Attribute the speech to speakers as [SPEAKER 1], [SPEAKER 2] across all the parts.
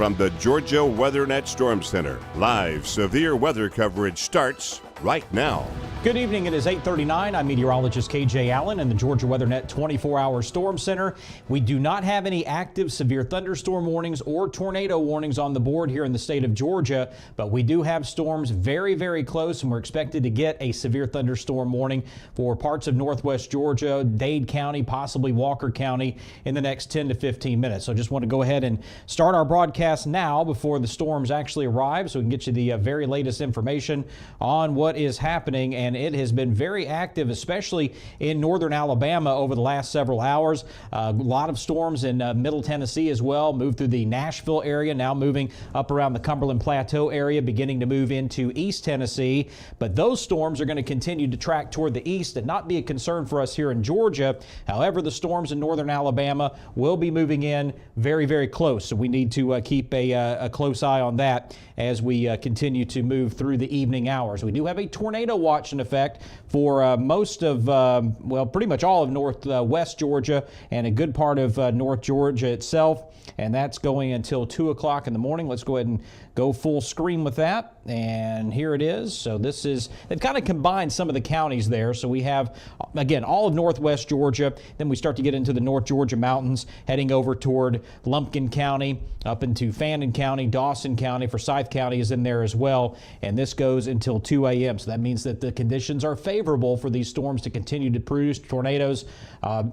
[SPEAKER 1] from the Georgia WeatherNet Storm Center. Live severe weather coverage starts right now.
[SPEAKER 2] Good evening. It is 8:39. I'm meteorologist KJ Allen in the Georgia WeatherNet 24-hour Storm Center. We do not have any active severe thunderstorm warnings or tornado warnings on the board here in the state of Georgia, but we do have storms very, very close, and we're expected to get a severe thunderstorm warning for parts of northwest Georgia, Dade County, possibly Walker County in the next 10 to 15 minutes. So just want to go ahead and start our broadcast now before the storms actually arrive so we can get you the very latest information on what is happening. And it has been very active, especially in northern Alabama over the last several hours. A lot of storms in Middle Tennessee as well, moved through the Nashville area, now moving up around the Cumberland Plateau area, beginning to move into East Tennessee. But those storms are going to continue to track toward the east and not be a concern for us here in Georgia. However, the storms in northern Alabama will be moving in very, very close. So we need to keep a close eye on that as we continue to move through the evening hours. We do have a tornado watch in effect for most of, well, pretty much all of northwest Georgia and a good part of North Georgia itself. And that's going until 2 o'clock in the morning. Let's go ahead and go full screen with that. And here it is. So this is, they've kind of combined some of the counties there. So we have, again, all of northwest Georgia. Then we start to get into the North Georgia mountains, heading over toward Lumpkin County, up into Fannin County, Dawson County. Forsyth County is in there as well. And this goes until 2 a.m. So that means that the conditions are favorable for these storms to continue to produce tornadoes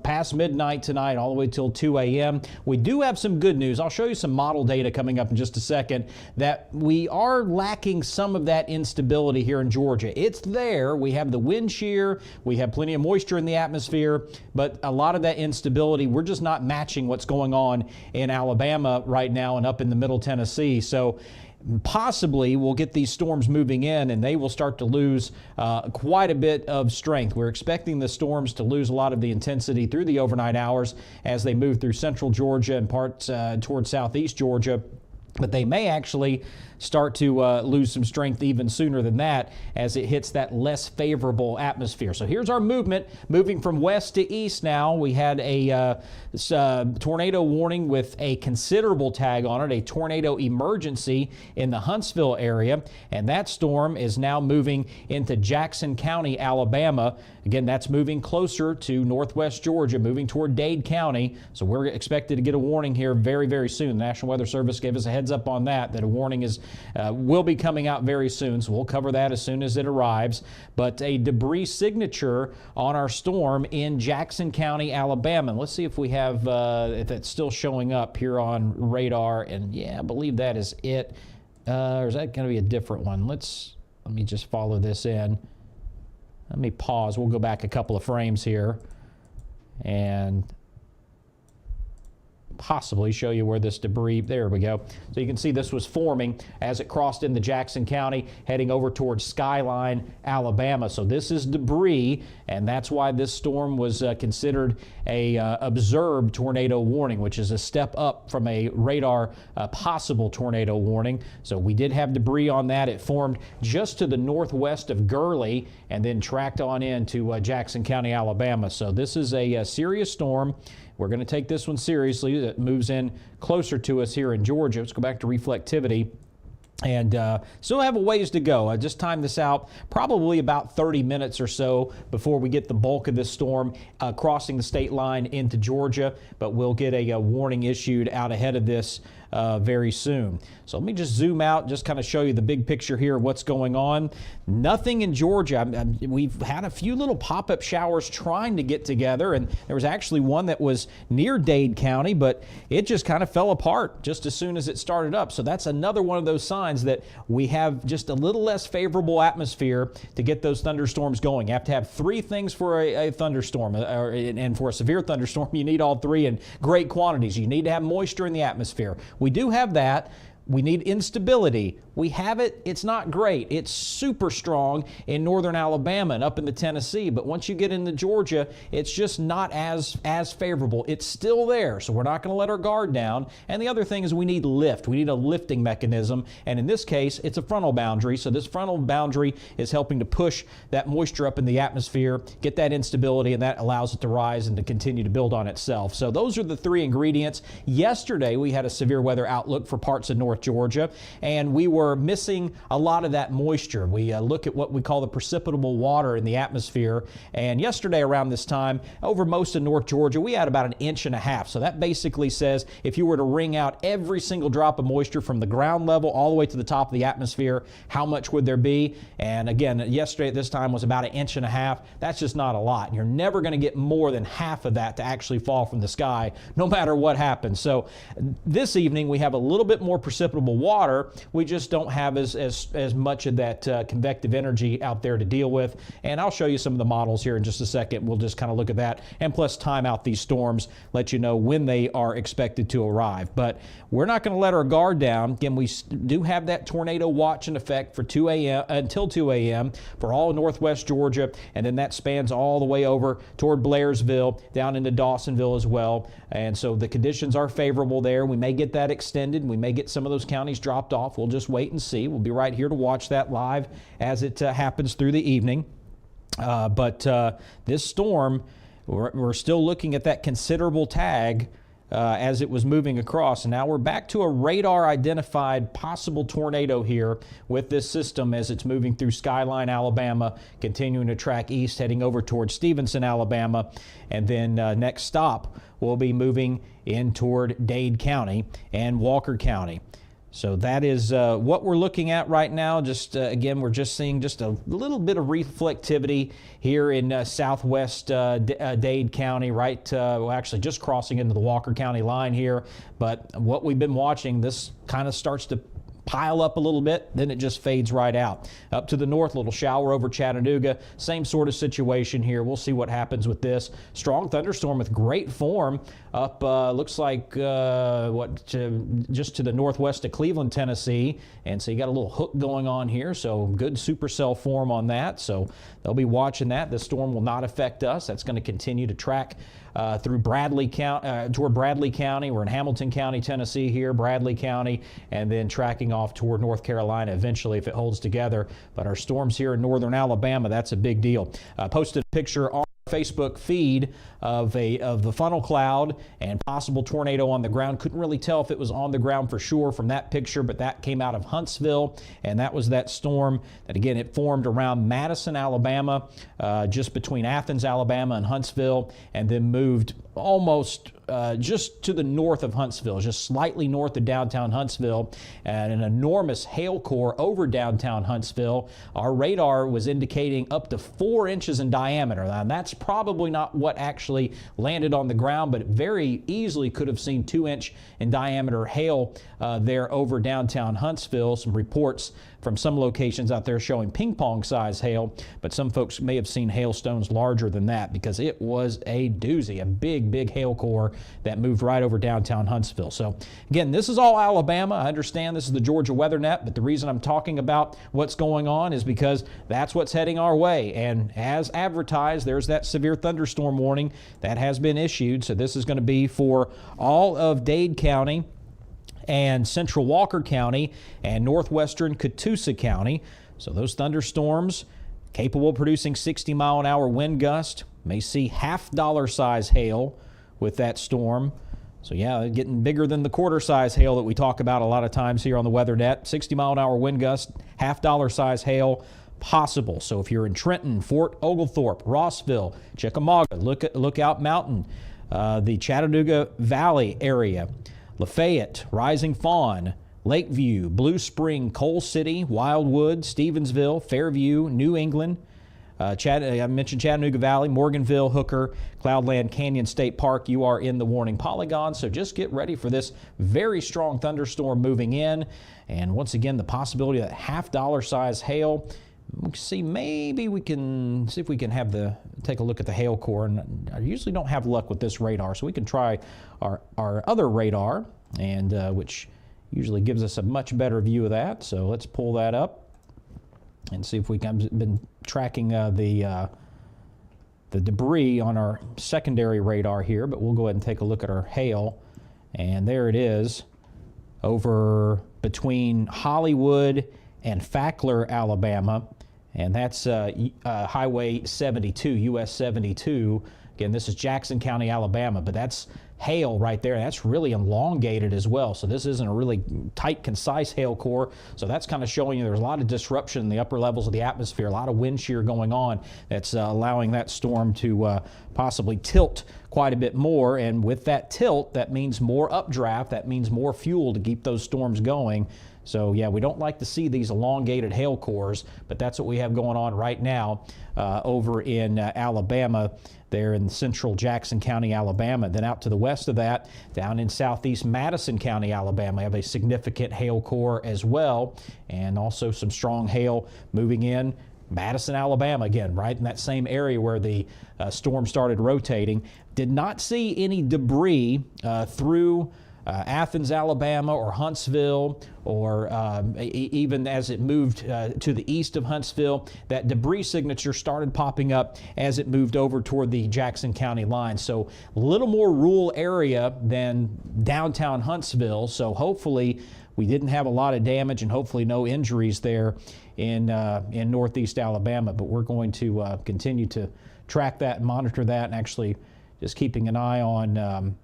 [SPEAKER 2] past midnight tonight all the way till 2 a.m. We do have some good news. I'll show you some model data coming up in just a second that we are lacking some of that instability here in Georgia. It's there. We have the wind shear. We have plenty of moisture in the atmosphere, but a lot of that instability, we're just not matching what's going on in Alabama right now and up in the Middle Tennessee. So possibly we'll get these storms moving in and they will start to lose quite a bit of strength. We're expecting the storms to lose a lot of the intensity through the overnight hours as they move through central Georgia and parts towards southeast Georgia. But they may actually start to lose some strength even sooner than that as it hits that less favorable atmosphere. So here's our movement, moving from west to east now. We had a tornado warning with a considerable tag on it, a tornado emergency in the Huntsville area, and that storm is now moving into Jackson County, Alabama. Again, that's moving closer to northwest Georgia, moving toward Dade County. So we're expected to get a warning here very, very soon. The National Weather Service gave us a heads up on that a warning is will be coming out very soon, so we'll cover that as soon as it arrives. But a debris signature on our storm in Jackson County, Alabama. Let's see if we have if it's still showing up here on radar. And yeah, I believe that is it. Or is that going to be a different one? Let me just follow this in. Let me pause. We'll go back a couple of frames here and possibly show you where this debris, there we go. So you can see this was forming as it crossed into Jackson County, heading over towards Skyline, Alabama. So this is debris, and that's why this storm was considered a observed tornado warning, which is a step up from a radar possible tornado warning. So we did have debris on that. It formed just to the northwest of Gurley and then tracked on into Jackson County, Alabama. So this is a serious storm. We're going to take this one seriously. That moves in closer to us here in Georgia. Let's go back to reflectivity. And still have a ways to go. I just timed this out probably about 30 minutes or so before we get the bulk of this storm crossing the state line into Georgia, but we'll get a warning issued out ahead of this very soon. So let me just zoom out, just kind of show you the big picture here of what's going on. Nothing in Georgia. We've had a few little pop-up showers trying to get together, and there was actually one that was near Dade County, but it just kind of fell apart just as soon as it started up. So that's another one of those signs that we have just a little less favorable atmosphere to get those thunderstorms going. You have to have three things for a thunderstorm, and for a severe thunderstorm, you need all three in great quantities. You need to have moisture in the atmosphere. We do have that. we need instability. We have it. It's not great. It's super strong in northern Alabama and up into Tennessee. But once you get into Georgia, it's just not as favorable. It's still there, so we're not going to let our guard down. And the other thing is we need lift. We need a lifting mechanism. And in this case, it's a frontal boundary. So this frontal boundary is helping to push that moisture up in the atmosphere, get that instability, and that allows it to rise and to continue to build on itself. So those are the three ingredients. Yesterday, we had a severe weather outlook for parts of North Georgia, and we were missing a lot of that moisture. We look at what we call the precipitable water in the atmosphere, and yesterday around this time, over most of North Georgia, we had about 1.5 inches. So that basically says if you were to wring out every single drop of moisture from the ground level all the way to the top of the atmosphere, how much would there be? And again, yesterday at this time was about 1.5 inches. That's just not a lot. You're never going to get more than half of that to actually fall from the sky, no matter what happens. So this evening, we have a little bit more precipitable water. We just don't have as much of that convective energy out there to deal with. And I'll show you some of the models here in just a second. We'll just kind of look at that and plus time out these storms, let you know when they are expected to arrive. But we're not going to let our guard down. Again, we do have that tornado watch in effect for 2 a.m. until 2 a.m. for all northwest Georgia, and then that spans all the way over toward Blairsville, down into Dawsonville as well. And so the conditions are favorable there. We may get that extended. We may get some of those counties dropped off. We'll just wait and see. We'll be right here to watch that live as it happens through the evening. But this storm, we're still looking at that considerable tag as it was moving across. And now we're back to a radar-identified possible tornado here with this system as it's moving through Skyline, Alabama, continuing to track east, heading over towards Stevenson, Alabama. And then next stop, we'll be moving in toward Dade County and Walker County. So that is what we're looking at right now. Just again, we're just seeing just a little bit of reflectivity here in southwest Dade County, right? Well, actually just crossing into the Walker County line here. But what we've been watching, this kind of starts to pile up a little bit, then it just fades right out. Up to the north, a little shower over Chattanooga. Same sort of situation here. We'll see what happens with this. Strong thunderstorm with great form up, looks like, just to the northwest of Cleveland, Tennessee. And so you got a little hook going on here, so good supercell form on that. So they'll be watching that. The storm will not affect us. That's going to continue to track through Bradley County, toward Bradley County. We're in Hamilton County, Tennessee here, Bradley County, and then tracking off toward North Carolina eventually if it holds together. But our storms here in northern Alabama, that's a big deal. Posted a picture on Facebook feed of the funnel cloud and possible tornado on the ground. Couldn't really tell if it was on the ground for sure from that picture, but that came out of Huntsville, and that was that storm that, again, it formed around Madison, Alabama, just between Athens, Alabama and Huntsville, and then moved almost just to the north of Huntsville, just slightly north of downtown Huntsville, and an enormous hail core over downtown Huntsville. Our radar was indicating up to 4 inches in diameter. Now, that's probably not what actually landed on the ground, but it very easily could have seen 2-inch in diameter hail there over downtown Huntsville. Some reports from some locations out there showing ping pong size hail, but some folks may have seen hailstones larger than that because it was a doozy, a big hail core that moved right over downtown Huntsville. So again, this is all Alabama. I understand this is the Georgia Weather Net, but the reason I'm talking about what's going on is because that's what's heading our way. And as advertised, there's that severe thunderstorm warning that has been issued. So this is going to be for all of Dade County and central Walker County and northwestern Catoosa County. So those thunderstorms capable of producing 60-mile-an-hour wind gust. May see half-dollar size hail with that storm. So yeah, getting bigger than the quarter size hail that we talk about a lot of times here on the Weather Net. 60-mile-an-hour wind gust, half-dollar size hail possible. So if you're in Trenton, Fort Oglethorpe, Rossville, Chickamauga, Lookout Mountain, the Chattanooga Valley area, Lafayette, Rising Fawn, Lakeview, Blue Spring, Coal City, Wildwood, Stevensville, Fairview, New England, I mentioned Chattanooga Valley, Morganville, Hooker, Cloudland, Canyon State Park. You are in the warning polygon, so just get ready for this very strong thunderstorm moving in. And once again, the possibility of that half-dollar size hail. See, maybe we can see if we can take a look at the hail core. And I usually don't have luck with this radar, so we can try our other radar, and which Usually gives us a much better view of that. So let's pull that up and see if we can. Been tracking the debris on our secondary radar here, but we'll go ahead and take a look at our hail. And there it is over between Hollywood and Fackler, Alabama. And that's Highway 72, US 72. Again, this is Jackson County, Alabama, but that's hail right there. That's really elongated as well. So this isn't a really tight, concise hail core. So that's kind of showing you there's a lot of disruption in the upper levels of the atmosphere, a lot of wind shear going on that's allowing that storm to possibly tilt quite a bit more. And with that tilt, that means more updraft. That means more fuel to keep those storms going. So yeah, we don't like to see these elongated hail cores, but that's what we have going on right now over in Alabama, there in central Jackson County, Alabama. Then out to the west of that, down in southeast Madison County, Alabama, we have a significant hail core as well, and also some strong hail moving in Madison, Alabama, again, right in that same area where the storm started rotating. Did not see any debris through Athens, Alabama, or Huntsville, or even as it moved to the east of Huntsville. That debris signature started popping up as it moved over toward the Jackson County line. So a little more rural area than downtown Huntsville. So hopefully we didn't have a lot of damage and hopefully no injuries there in northeast Alabama. But we're going to continue to track that and monitor that, and actually just keeping an eye on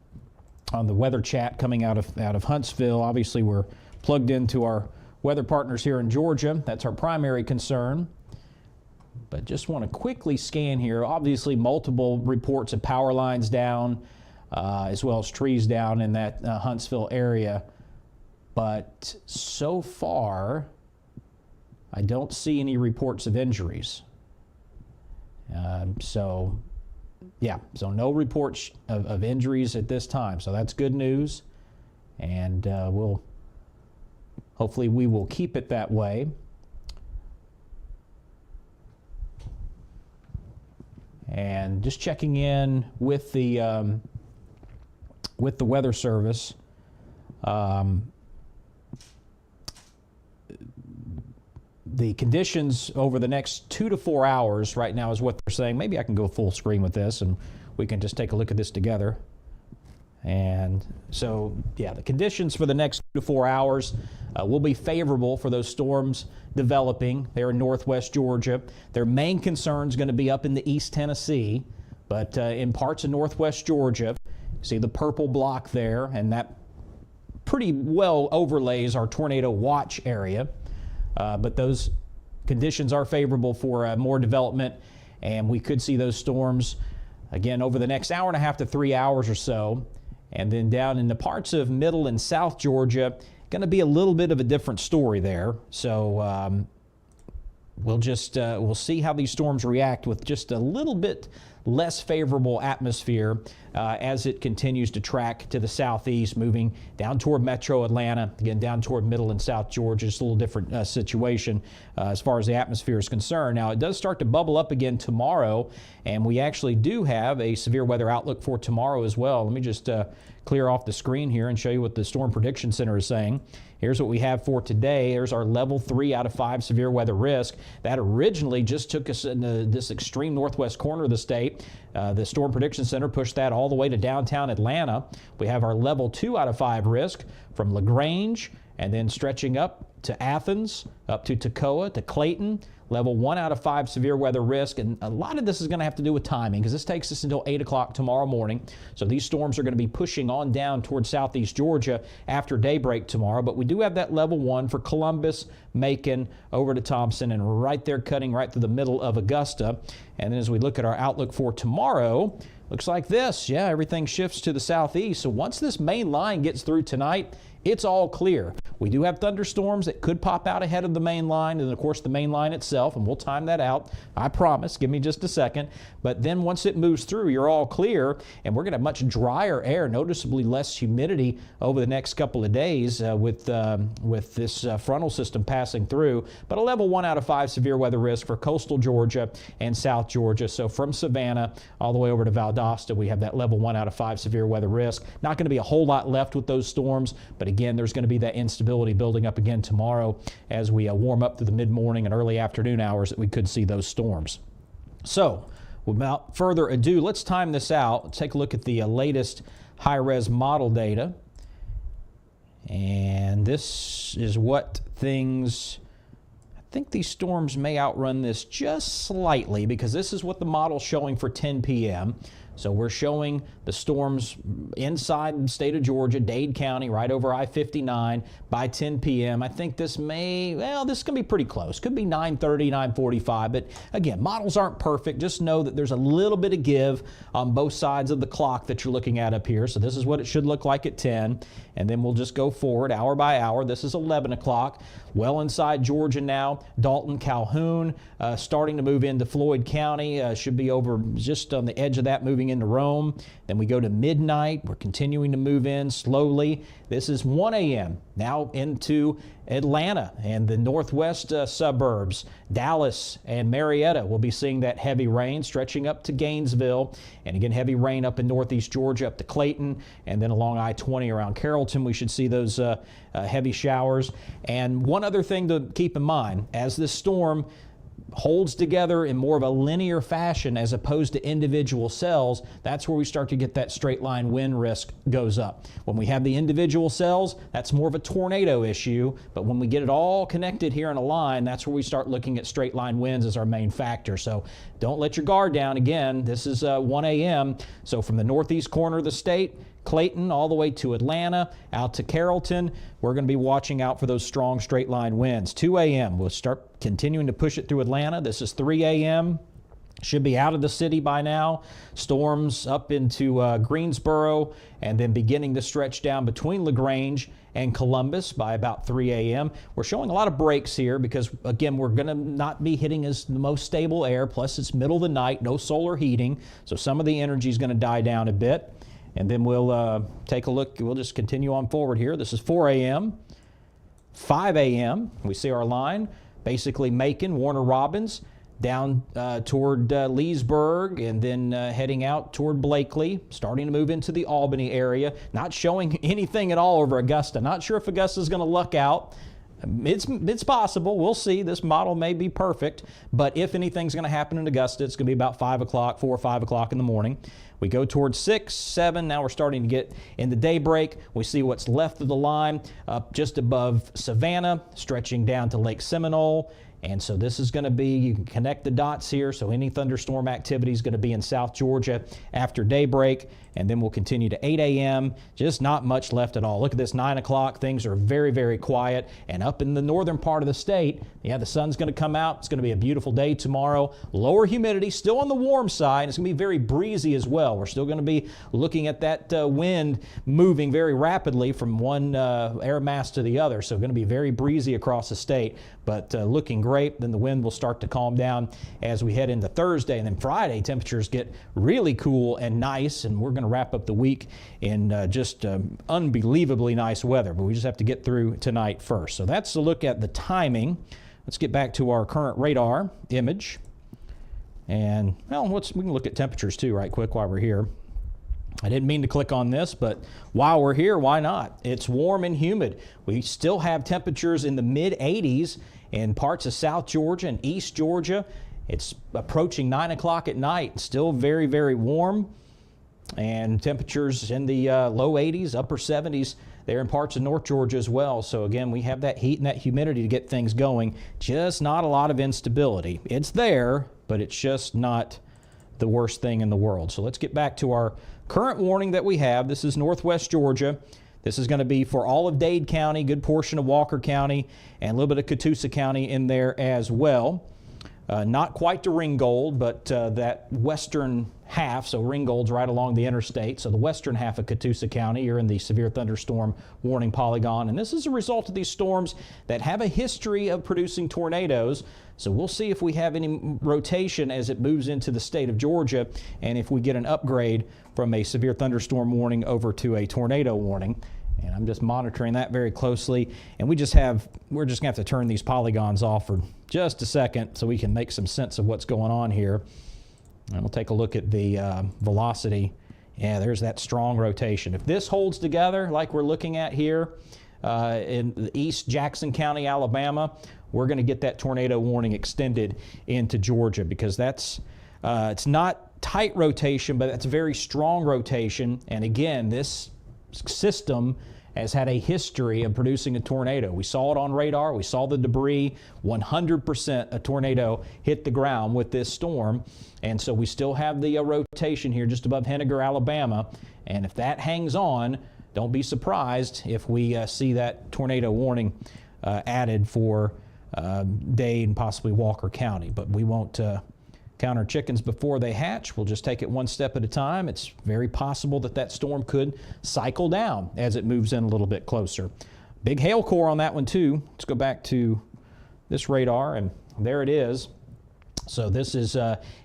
[SPEAKER 2] the weather chat coming out of Huntsville. Obviously, we're plugged into our weather partners here in Georgia. That's our primary concern. But just want to quickly scan here. Obviously, multiple reports of power lines down, as well as trees down in that Huntsville area. But so far, I don't see any reports of injuries. Yeah, so no reports of injuries at this time. So that's good news, and hopefully we will keep it that way. And just checking in with the Weather Service. The conditions over the next 2 to 4 hours right now is what they're saying. Maybe I can go full screen with this and we can just take a look at this together. And so, yeah, the conditions for the next 2 to 4 hours will be favorable for those storms developing there in northwest Georgia. Their main concern is going to be up in the East Tennessee, but in parts of northwest Georgia, see the purple block there, and that pretty well overlays our tornado watch area. But those conditions are favorable for more development, and we could see those storms again over the next hour and a half to 3 hours or so. And then down in the parts of middle and south Georgia, going to be a little bit of a different story there. So we'll see how these storms react with just a little bit less favorable atmosphere as it continues to track to the southeast, moving down toward metro Atlanta, again down toward middle and south Georgia. Just a little different situation as far as the atmosphere is concerned. Now, it does start to bubble up again tomorrow, and we actually do have a severe weather outlook for tomorrow as well. Let me just clear off the screen here and show you what the Storm Prediction Center is saying. Here's what we have for today. There's our level 3 out of 5 severe weather risk. That originally just took us into this extreme northwest corner of the state. The Storm Prediction Center pushed that all the way to downtown Atlanta. We have our level 2 out of 5 risk from LaGrange and then stretching up to Athens, up to Toccoa, to Clayton. Level 1 out of 5 severe weather risk, and a lot of this is going to have to do with timing because this takes us until 8 o'clock tomorrow morning. So these storms are going to be pushing on down towards southeast Georgia after daybreak tomorrow. But we do have that level 1 for Columbus, Macon, over to Thompson, and right there cutting right through the middle of Augusta. And then as we look at our outlook for tomorrow, looks like this. Yeah, everything shifts to the southeast. So once this main line gets through tonight, it's all clear. We do have thunderstorms that could pop out ahead of the main line and, of course, the main line itself, and we'll time that out. I promise. Give me just a second. But then once it moves through, you're all clear, and we're going to have much drier air, noticeably less humidity over the next couple of days with this frontal system passing through. But a level 1 out of 5 severe weather risk for coastal Georgia and South Georgia. So from Savannah all the way over to Valdosta, we have that level 1 out of 5 severe weather risk. Not going to be a whole lot left with those storms, but again, there's going to be that instability building up again tomorrow as we warm up through the mid-morning and early afternoon hours that we could see those storms. So without further ado, let's time this out. Let's take a look at the latest high-res model data. And this is what things... I think these storms may outrun this just slightly because this is what the model's showing for 10 p.m. So we're showing the storms inside the state of Georgia, Dade County, right over I-59 by 10 p.m. I think this this is going to be pretty close. Could be 9:30, 9:45. But again, models aren't perfect. Just know that there's a little bit of give on both sides of the clock that you're looking at up here. So this is what it should look like at 10. And then we'll just go forward hour by hour. This is 11 o'clock. Well inside Georgia now. Dalton, Calhoun, starting to move into Floyd County. Should be over just on the edge of that, moving into Rome. Then we go to midnight. We're continuing to move in slowly. This is 1 a.m. now into Atlanta and the northwest suburbs. Dallas and Marietta will be seeing that heavy rain stretching up to Gainesville. And again, heavy rain up in northeast Georgia up to Clayton. And then along I-20 around Carrollton, we should see those heavy showers. And one other thing to keep in mind, as this storm holds together in more of a linear fashion as opposed to individual cells, that's where we start to get that straight line wind risk goes up. When we have the individual cells, that's more of a tornado issue, but when we get it all connected here in a line, that's where we start looking at straight line winds as our main factor. So don't let your guard down. Again, this is 1 a.m. So from the northeast corner of the state, Clayton all the way to Atlanta, out to Carrollton, we're going to be watching out for those strong straight line winds. 2 a.m. We'll start continuing to push it through Atlanta. This is 3 a.m. Should be out of the city by now. Storms up into Greensboro and then beginning to stretch down between LaGrange and Columbus by about 3 a.m. We're showing a lot of breaks here because, again, we're going to not be hitting as the most stable air. Plus, it's middle of the night, no solar heating, so some of the energy is going to die down a bit. And then we'll take a look. We'll just continue on forward here. This is 4 a.m., 5 a.m. We see our line, basically Macon, Warner Robins, down toward Leesburg, and then heading out toward Blakely, starting to move into the Albany area. Not showing anything at all over Augusta. Not sure if Augusta is going to luck out. It's possible. We'll see. This model may be perfect, but if anything's going to happen in Augusta, it's going to be about 5 o'clock, 4 or 5 o'clock in the morning. We go towards 6, 7. Now we're starting to get into daybreak. We see what's left of the line up just above Savannah, stretching down to Lake Seminole. And so this is going to be, you can connect the dots here, so any thunderstorm activity is going to be in South Georgia after daybreak, and then we'll continue to 8 a.m., just not much left at all. Look at this, 9 o'clock, things are very, very quiet, and up in the northern part of the state, yeah, the sun's going to come out. It's going to be a beautiful day tomorrow. Lower humidity, still on the warm side. It's going to be very breezy as well. We're still going to be looking at that wind moving very rapidly from one air mass to the other, so going to be very breezy across the state, but looking great. Then the wind will start to calm down as we head into Thursday, and then Friday temperatures get really cool and nice, and we're going to wrap up the week in just unbelievably nice weather, but we just have to get through tonight first. So that's a look at the timing. Let's get back to our current radar image, and well, we can look at temperatures too right quick while we're here. I didn't mean to click on this, but while we're here, why not? It's warm and humid. We still have temperatures in the mid-80s in parts of South Georgia and East Georgia. It's approaching 9 o'clock at night. Still very, very warm. And temperatures in the low 80s, upper 70s there in parts of North Georgia as well. So again, we have that heat and that humidity to get things going. Just not a lot of instability. It's there, but it's just not the worst thing in the world. So let's get back to our current warning that we have. This is Northwest Georgia. This is going to be for all of Dade County, good portion of Walker County, and a little bit of Catoosa County in there as well. Not quite to Ringgold, but that western half, so Ringgold's right along the interstate, so the western half of Catoosa County, you're in the severe thunderstorm warning polygon, and this is a result of these storms that have a history of producing tornadoes. So we'll see if we have any rotation as it moves into the state of Georgia, and if we get an upgrade from a severe thunderstorm warning over to a tornado warning. And I'm just monitoring that very closely. And we're just going to have to turn these polygons off for just a second so we can make some sense of what's going on here. And we'll take a look at the velocity. Yeah, there's that strong rotation. If this holds together like we're looking at here, in East Jackson County, Alabama, we're going to get that tornado warning extended into Georgia, because that's it's not tight rotation, but that's very strong rotation. And again, this system has had a history of producing a tornado. We saw it on radar. We saw the debris. 100% a tornado hit the ground with this storm. And so we still have the rotation here just above Henniger, Alabama. And if that hangs on, don't be surprised if we see that tornado warning added for Dade and possibly Walker County. But we won't count our chickens before they hatch. We'll just take it one step at a time. It's very possible that that storm could cycle down as it moves in a little bit closer. Big hail core on that one too. Let's go back to this radar, and there it is. So this is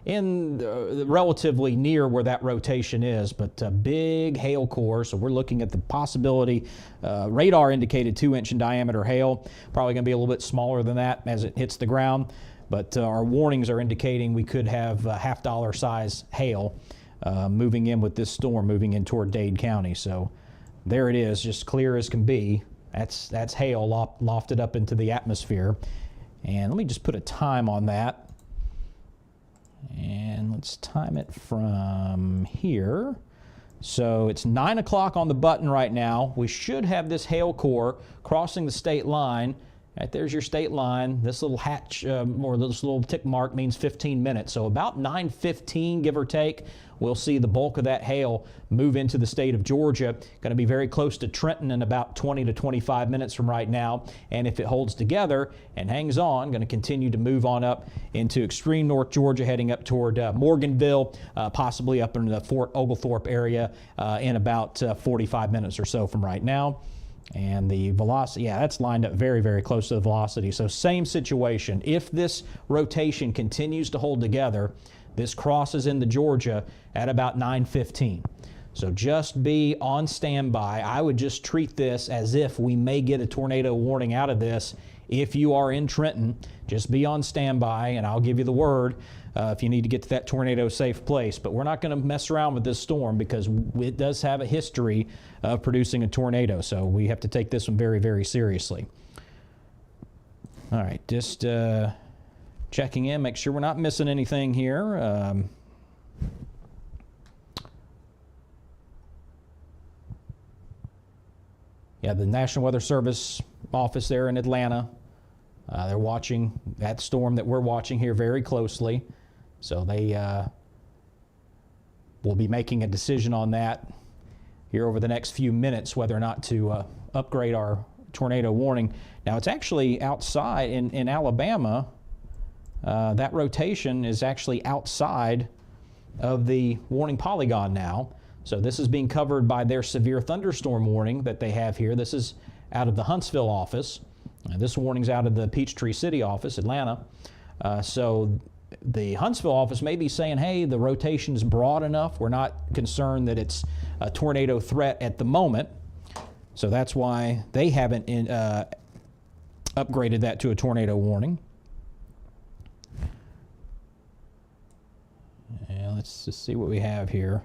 [SPEAKER 2] relatively near where that rotation is, but big hail core. So we're looking at the possibility, radar indicated 2-inch in diameter hail, probably going to be a little bit smaller than that as it hits the ground. But our warnings are indicating we could have half-dollar size hail moving in with this storm, moving in toward Dade County. So there it is, just clear as can be. That's hail lofted up into the atmosphere. And let me just put a time on that. And let's time it from here. So it's 9 o'clock on the button right now. We should have this hail core crossing the state line. Right, there's your state line. This little hatch or this little tick mark means 15 minutes. So about 9:15, give or take, we'll see the bulk of that hail move into the state of Georgia. Going to be very close to Trenton in about 20 to 25 minutes from right now. And if it holds together and hangs on, going to continue to move on up into extreme North Georgia, heading up toward Morganville, possibly up in the Fort Oglethorpe area in about 45 minutes or so from right now. And the velocity, yeah, that's lined up very, very close to the velocity. So same situation. If this rotation continues to hold together, this crosses into Georgia at about 9:15. So just be on standby. I would just treat this as if we may get a tornado warning out of this. If you are in Trenton, just be on standby, and I'll give you the word if you need to get to that tornado safe place. But we're not going to mess around with this storm because it does have a history of producing a tornado. So we have to take this one very, very seriously. All right, just checking in, make sure we're not missing anything here. Yeah, the National Weather Service office there in Atlanta, they're watching that storm that we're watching here very closely. So they will be making a decision on that here over the next few minutes, whether or not to upgrade our tornado warning. Now, it's actually outside in Alabama. That rotation is actually outside of the warning polygon now. So this is being covered by their severe thunderstorm warning that they have here. This is out of the Huntsville office. This warning's out of the Peachtree City office, Atlanta. So the Huntsville office may be saying, hey, the rotation's broad enough. We're not concerned that it's a tornado threat at the moment. So that's why they haven't upgraded that to a tornado warning. And let's just see what we have here.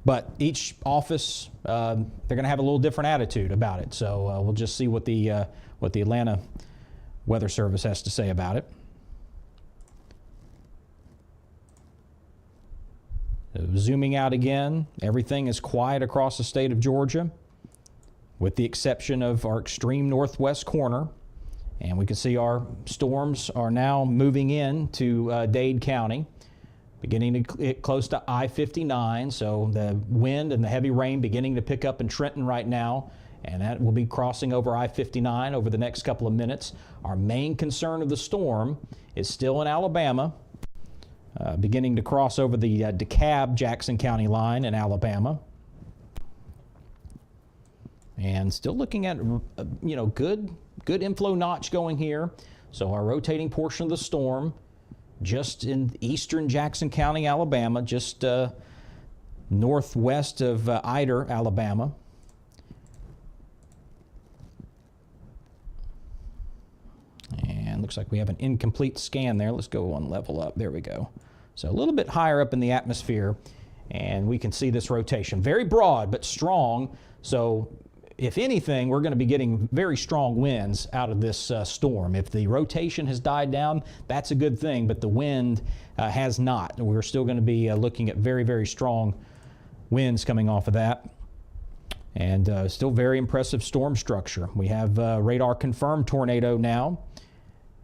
[SPEAKER 2] But each office, they're going to have a little different attitude about it. So we'll just see what the Atlanta Weather Service has to say about it. Zooming out again, everything is quiet across the state of Georgia, with the exception of our extreme northwest corner. And we can see our storms are now moving in to Dade County, beginning to get close to I-59. So the wind and the heavy rain beginning to pick up in Trenton right now, and that will be crossing over I-59 over the next couple of minutes. Our main concern of the storm is still in Alabama, beginning to cross over the DeKalb-Jackson County line in Alabama. And still looking at, good inflow notch going here. So our rotating portion of the storm just in eastern Jackson County, Alabama, just northwest of Ider, Alabama. And looks like we have an incomplete scan there. Let's go on level up. There we go. So a little bit higher up in the atmosphere, and we can see this rotation. Very broad, but strong. So if anything, we're going to be getting very strong winds out of this storm. If the rotation has died down, that's a good thing, but the wind has not. We're still going to be looking at very, very strong winds coming off of that. And still very impressive storm structure. We have radar confirmed tornado now,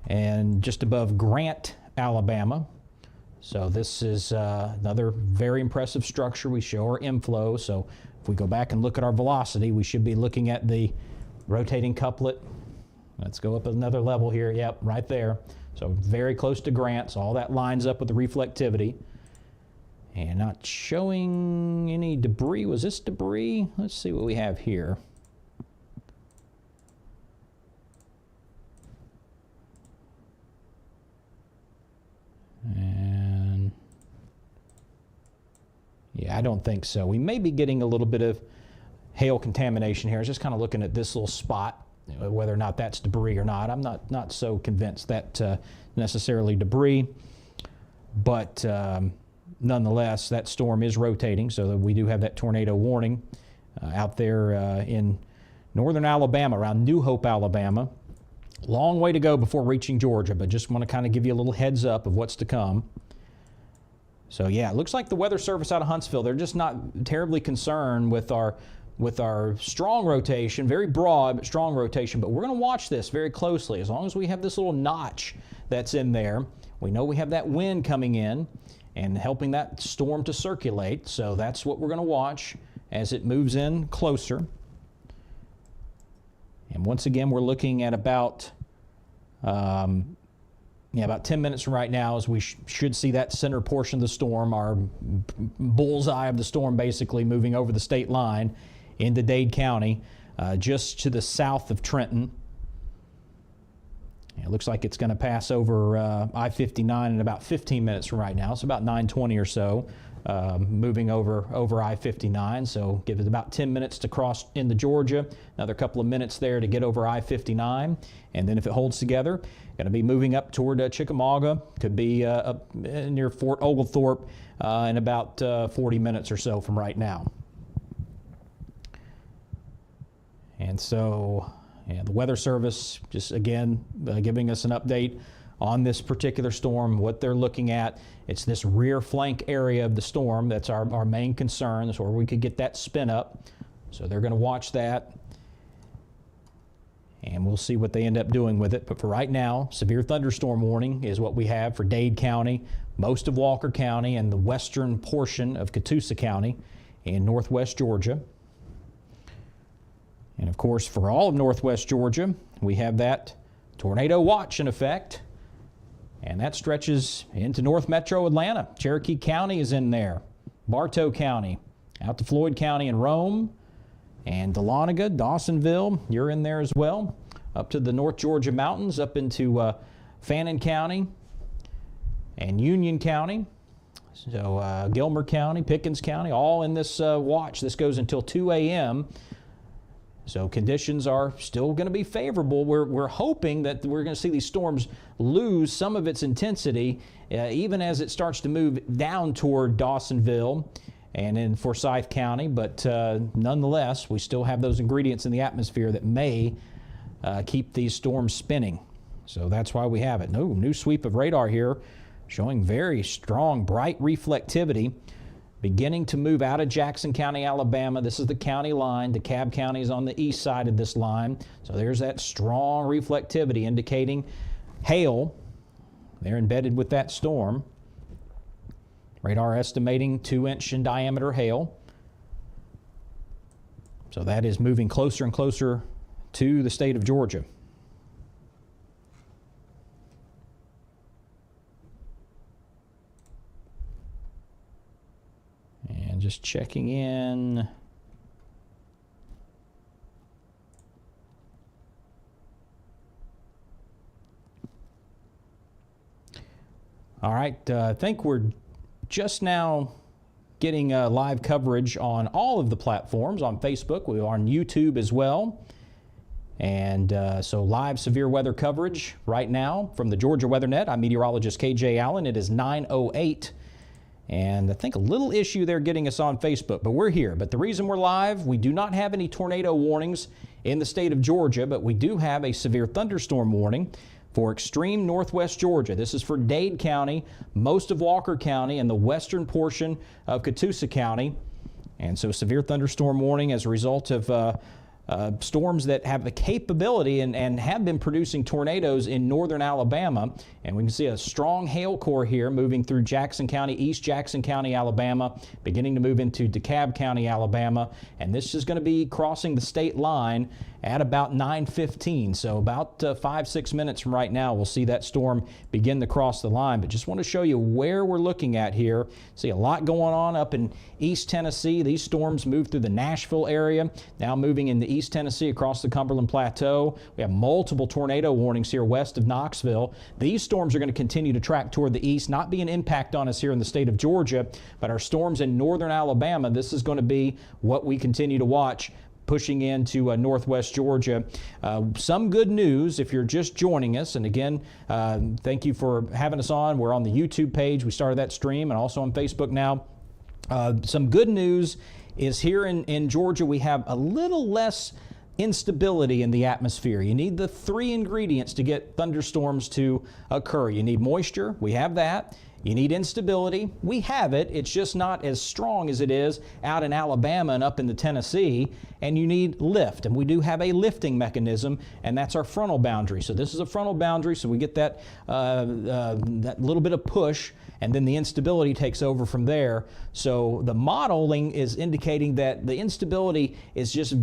[SPEAKER 2] and just above Grant, Alabama. So this is another very impressive structure. We show our inflow. So if we go back and look at our velocity, we should be looking at the rotating couplet. Let's go up another level here. Yep, right there. So very close to Grant. So all that lines up with the reflectivity. And not showing any debris. Was this debris? Let's see what we have here. And yeah, I don't think so. We may be getting a little bit of hail contamination here. I was just kind of looking at this little spot, whether or not that's debris or not. I'm not so convinced that necessarily debris, but nonetheless, that storm is rotating, so that we do have that tornado warning out there in northern Alabama, around New Hope, Alabama. Long way to go before reaching Georgia, but just want to kind of give you a little heads up of what's to come. So yeah, it looks like the Weather Service out of Huntsville, they're just not terribly concerned with our strong rotation, very broad but strong rotation, but we're going to watch this very closely. As long as we have this little notch that's in there, we know we have that wind coming in and helping that storm to circulate. So that's what we're going to watch as it moves in closer. And once again, we're looking at about 10 minutes from right now, as we should see that center portion of the storm, our bullseye of the storm, basically moving over the state line into Dade County, just to the south of Trenton. It looks like it's going to pass over I-59 in about 15 minutes from right now. It's about 9:20 or so, moving over I-59. So give it about 10 minutes to cross into Georgia, another couple of minutes there to get over I-59. And then if it holds together, going to be moving up toward Chickamauga. Could be up near Fort Oglethorpe in about 40 minutes or so from right now. And so the Weather Service just again giving us an update on this particular storm, what they're looking at. It's this rear flank area of the storm that's our main concern. That's where we could get that spin up. So they're going to watch that, and we'll see what they end up doing with it. But for right now, severe thunderstorm warning is what we have for Dade County, most of Walker County, and the western portion of Catoosa County in northwest Georgia. And of course, for all of northwest Georgia, we have that tornado watch in effect, and that stretches into north metro Atlanta. Cherokee County is in there, Bartow County, out to Floyd County and Rome, and Dahlonega, Dawsonville, you're in there as well, up to the North Georgia mountains, up into Fannin County and Union County. So Gilmer County, Pickens County, all in this watch. This goes until 2 a.m., so conditions are still going to be favorable. We're hoping that we're going to see these storms lose some of its intensity even as it starts to move down toward Dawsonville and in Forsyth County. But nonetheless, we still have those ingredients in the atmosphere that may keep these storms spinning. So that's why we have it. No new sweep of radar here showing very strong, bright reflectivity. Beginning to move out of Jackson County, Alabama. This is the county line. DeKalb County is on the east side of this line. So there's that strong reflectivity indicating hail. They're embedded with that storm. Radar estimating 2-inch in diameter hail. So that is moving closer and closer to the state of Georgia. And just checking in. All right, I think we're just now getting live coverage on all of the platforms. On Facebook, we are on YouTube as well. And so live severe weather coverage right now from the Georgia Weather Net. I'm meteorologist KJ Allen. It is 9:08. And I think a little issue there getting us on Facebook, but we're here. But the reason we're live, we do not have any tornado warnings in the state of Georgia, but we do have a severe thunderstorm warning for extreme northwest Georgia. This is for Dade County, most of Walker County, and the western portion of Catoosa County. And so severe thunderstorm warning as a result of storms that have the capability and have been producing tornadoes in northern Alabama. And we can see a strong hail core here moving through Jackson County, East Jackson County, Alabama, beginning to move into DeKalb County, Alabama. And this is going to be crossing the state line at about 9:15. So about 5-6 minutes from right now, we'll see that storm begin to cross the line. But just want to show you where we're looking at here. See a lot going on up in East Tennessee. These storms move through the Nashville area, now moving into East Tennessee across the Cumberland Plateau. We have multiple tornado warnings here west of Knoxville. These storms are going to continue to track toward the east, not be an impact on us here in the state of Georgia, but our storms in northern Alabama, this is going to be what we continue to watch pushing into northwest Georgia. Some good news if you're just joining us. And again, thank you for having us on. We're on the YouTube page. We started that stream and also on Facebook now. Some good news is here in Georgia, we have a little less instability in the atmosphere. You need the 3 ingredients to get thunderstorms to occur. You need moisture. We have that. You need instability. We have it. It's just not as strong as it is out in Alabama and up in the Tennessee. And you need lift. And we do have a lifting mechanism, and that's our frontal boundary. So this is a frontal boundary, so we get that little bit of push, and then the instability takes over from there. So the modeling is indicating that the instability is just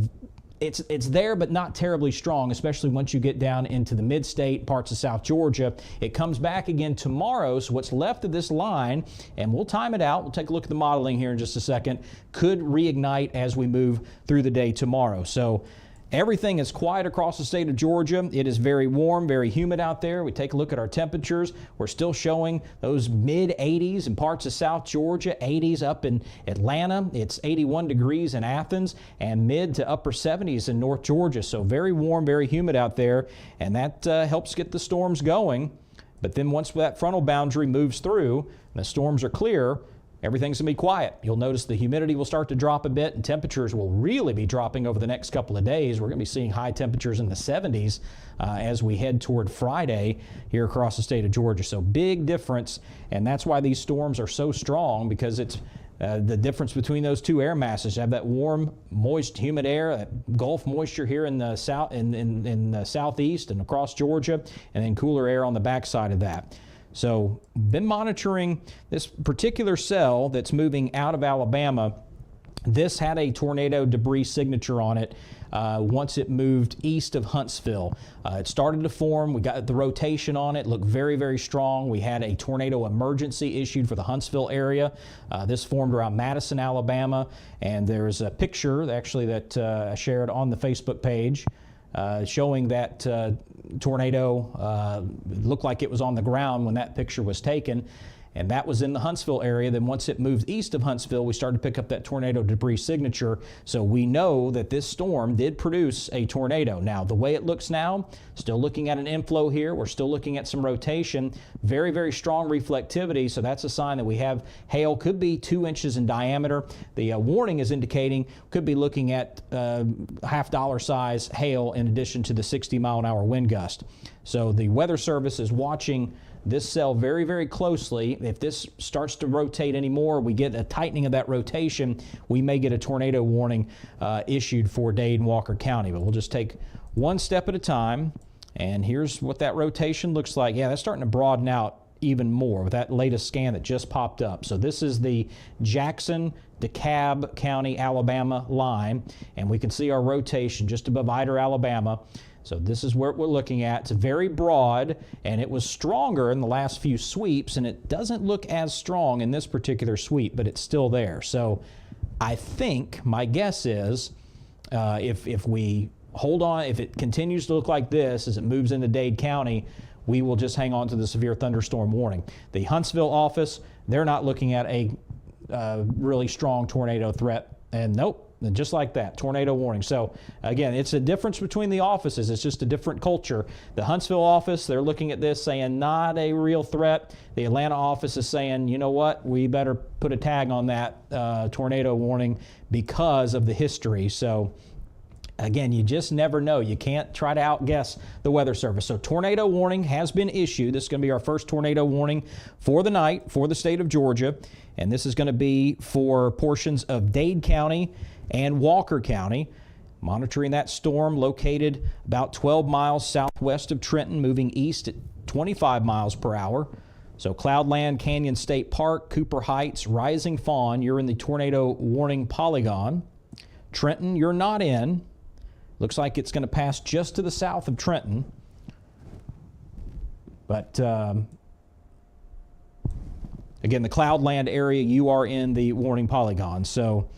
[SPEAKER 2] it's there, but not terribly strong, especially once you get down into the mid-state parts of South Georgia. It comes back again tomorrow, so what's left of this line, and we'll time it out, we'll take a look at the modeling here in just a second, could reignite as we move through the day tomorrow. So everything is quiet across the state of Georgia. It is very warm, very humid out there. We take a look at our temperatures. We're still showing those mid-80s in parts of South Georgia, 80s up in Atlanta. It's 81 degrees in Athens and mid to upper 70s in North Georgia. So very warm, very humid out there, and that helps get the storms going. But then once that frontal boundary moves through and the storms are clear, everything's going to be quiet. You'll notice the humidity will start to drop a bit, and temperatures will really be dropping over the next couple of days. We're going to be seeing high temperatures in the 70s as we head toward Friday here across the state of Georgia. So big difference, and that's why these storms are so strong, because it's the difference between those two air masses. You have that warm, moist, humid air, that Gulf moisture here in the south, in the southeast and across Georgia, and then cooler air on the backside of that. So been monitoring this particular cell that's moving out of Alabama. This had a tornado debris signature on it once it moved east of Huntsville. It started to form. We got the rotation on it, looked very, very strong. We had a tornado emergency issued for the Huntsville area. This formed around Madison, Alabama, and there's a picture actually that I shared on the Facebook page showing that tornado. Looked like it was on the ground when that picture was taken, and that was in the Huntsville area. Then once it moved east of Huntsville, we started to pick up that tornado debris signature. So we know that this storm did produce a tornado. Now, the way it looks now, still looking at an inflow here. We're still looking at some rotation. Very, very strong reflectivity, so that's a sign that we have hail. Could be 2 inches in diameter. The warning is indicating could be looking at $half size hail in addition to the 60-mile-an-hour wind gust. So the Weather Service is watching this cell very, very closely. If this starts to rotate anymore, we get a tightening of that rotation, we may get a tornado warning issued for Dade and Walker County. But we'll just take one step at a time. And here's what that rotation looks like. Yeah, that's starting to broaden out even more with that latest scan that just popped up. So this is the Jackson, DeKalb County, Alabama line, and we can see our rotation just above Ider, Alabama. So this is where we're looking at. It's very broad, and it was stronger in the last few sweeps, and it doesn't look as strong in this particular sweep, but it's still there. So I think my guess is if we hold on, if it continues to look like this as it moves into Dade County, we will just hang on to the severe thunderstorm warning. The Huntsville office, they're not looking at a really strong tornado threat. And nope, And just like that, tornado warning. So again, it's a difference between the offices. It's just a different culture. The Huntsville office, they're looking at this saying not a real threat. The Atlanta office is saying, you know what, we better put a tag on that tornado warning because of the history. So again, you just never know. You can't try to outguess the Weather Service. So tornado warning has been issued. This is going to be our first tornado warning for the night for the state of Georgia. And this is going to be for portions of Dade County and Walker County. Monitoring that storm located about 12 miles southwest of Trenton, moving east at 25 miles per hour. So Cloudland, Canyon State Park, Cooper Heights, Rising Fawn, you're in the tornado warning polygon. Trenton, you're not in. Looks like it's going to pass just to the south of Trenton. But again, the Cloudland area, you are in the warning polygon. So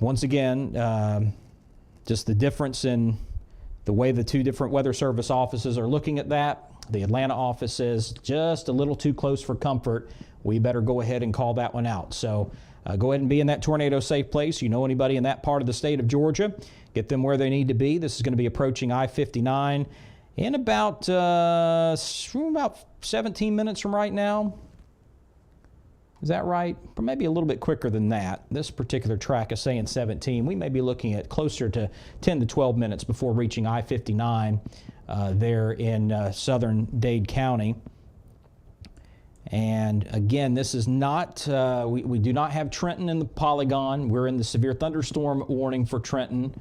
[SPEAKER 2] once again, just the difference in the way the two different Weather Service offices are looking at that. The Atlanta office says just a little too close for comfort. We better go ahead and call that one out. So go ahead and be in that tornado safe place. You know anybody in that part of the state of Georgia, get them where they need to be. This is going to be approaching I-59 in about 17 minutes from right now. Is that right? Or maybe a little bit quicker than that. This particular track is saying 17. We may be looking at closer to 10 to 12 minutes before reaching I-59 there in southern Dade County. And again, this is not, we do not have Trenton in the polygon. We're in the severe thunderstorm warning for Trenton,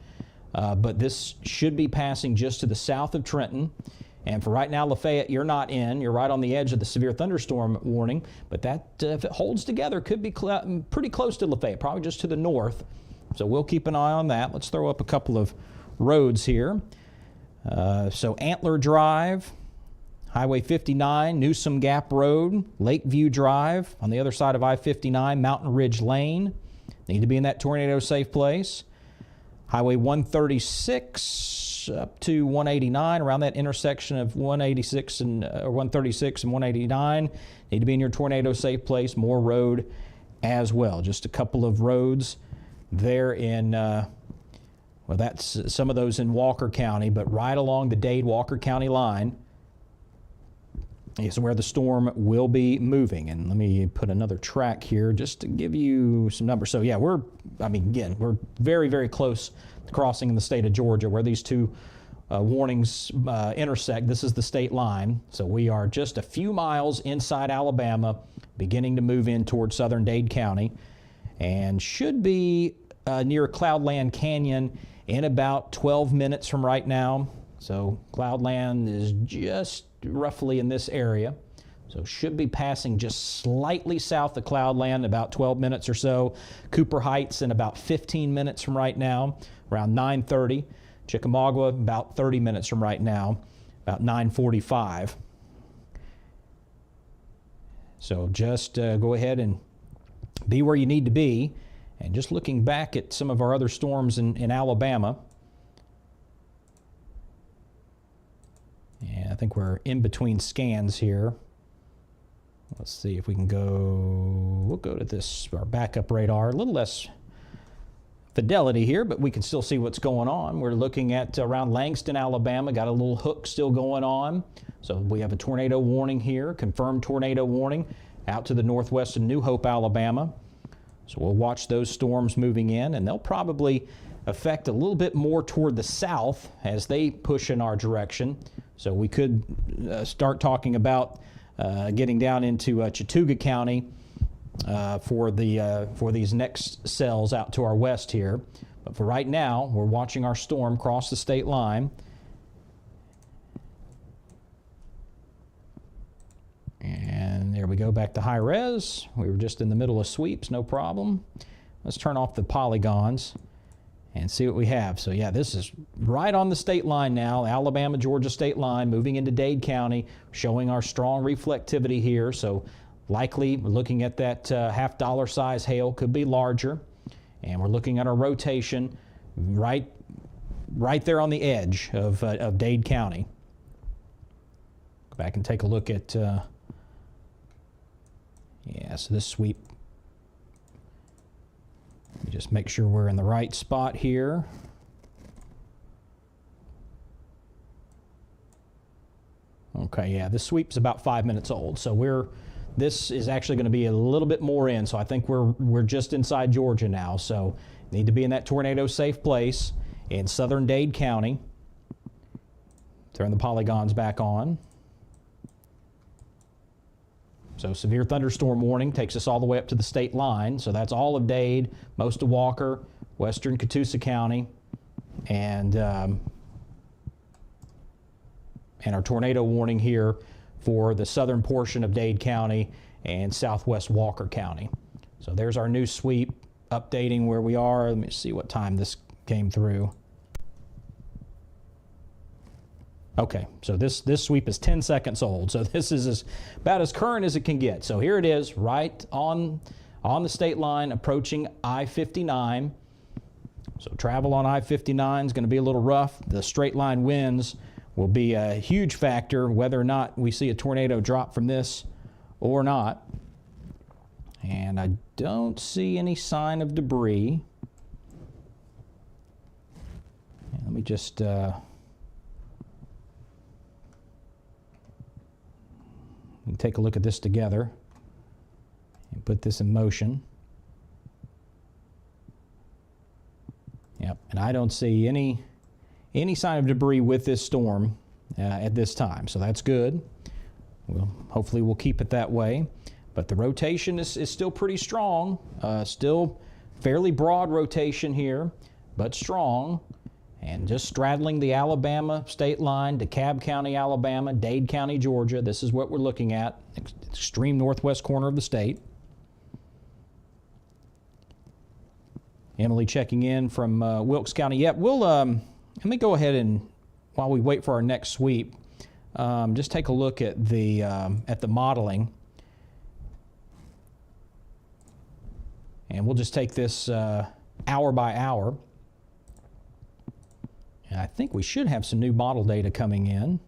[SPEAKER 2] but this should be passing just to the south of Trenton. And for right now, Lafayette, you're not in. You're right on the edge of the severe thunderstorm warning. But that, if it holds together, could be pretty close to Lafayette, probably just to the north. So we'll keep an eye on that. Let's throw up a couple of roads here. So Antler Drive, Highway 59, Newsom Gap Road, Lakeview Drive, on the other side of I-59, Mountain Ridge Lane. Need to be in that tornado safe place. Highway 136 up to 189, around that intersection of 186 and or 136 and 189. Need to be in your tornado safe place. Moore Road as well. Just a couple of roads there in, well, that's some of those in Walker County, but right along the Dade-Walker County line is where the storm will be moving. And let me put another track here just to give you some numbers. So yeah, we're very, very close to crossing in the state of Georgia where these two warnings intersect. This is the state line. So we are just a few miles inside Alabama, beginning to move in towards southern Dade County, and should be near Cloudland Canyon in about 12 minutes from right now. So Cloudland is just roughly in this area. So should be passing just slightly south of Cloudland, about 12 minutes or so. Cooper Heights in about 15 minutes from right now, around 9:30. Chickamauga about 30 minutes from right now, about 9:45. So just go ahead and be where you need to be. And just looking back at some of our other storms in Alabama, yeah, I think we're in between scans here. Let's see if we can go, we'll go to this, our backup radar, a little less fidelity here, but we can still see what's going on. We're looking at around Langston, Alabama, got a little hook still going on. So we have a tornado warning here, confirmed tornado warning out to the northwest of New Hope, Alabama. So we'll watch those storms moving in, and they'll probably affect a little bit more toward the south as they push in our direction. So we could start talking about getting down into Chattooga County for these next cells out to our west here. But for right now, we're watching our storm cross the state line. And there we go, back to high res. We were just in the middle of sweeps, no problem. Let's turn off the polygons and see what we have. So yeah, this is right on the state line now, Alabama-Georgia state line, moving into Dade County, showing our strong reflectivity here. So likely we're looking at that $half size hail, could be larger. And we're looking at our rotation right there on the edge of Dade County. Go back and take a look at, yeah, so this sweep Just make sure we're in the right spot here. Okay, yeah, this sweep's about 5 minutes old, so this is actually going to be a little bit more in, so I think we're just inside Georgia now, so need to be in that tornado safe place in southern Dade County. Turn the polygons back on. So severe thunderstorm warning takes us all the way up to the state line. So that's all of Dade, most of Walker, western Catoosa County, and our tornado warning here for the southern portion of Dade County and southwest Walker County. So there's our new sweep updating where we are. Let me see what time this came through. Okay, so this sweep is 10 seconds old, so this is about as current as it can get. So here it is, right on the state line, approaching I-59. So travel on I-59 is going to be a little rough. The straight line winds will be a huge factor, whether or not we see a tornado drop from this or not. And I don't see any sign of debris. Let me just we can take a look at this together and put this in motion. Yep, and I don't see any sign of debris with this storm at this time, so that's good. Hopefully we'll keep it that way. But the rotation is still pretty strong, still fairly broad rotation here, but strong. And just straddling the Alabama state line, DeKalb County, Alabama, Dade County, Georgia. This is what we're looking at, extreme northwest corner of the state. Emily checking in from Wilkes County. Yeah, let me go ahead and, while we wait for our next sweep, just take a look at the modeling. And we'll just take this hour by hour. And I think we should have some new model data coming in.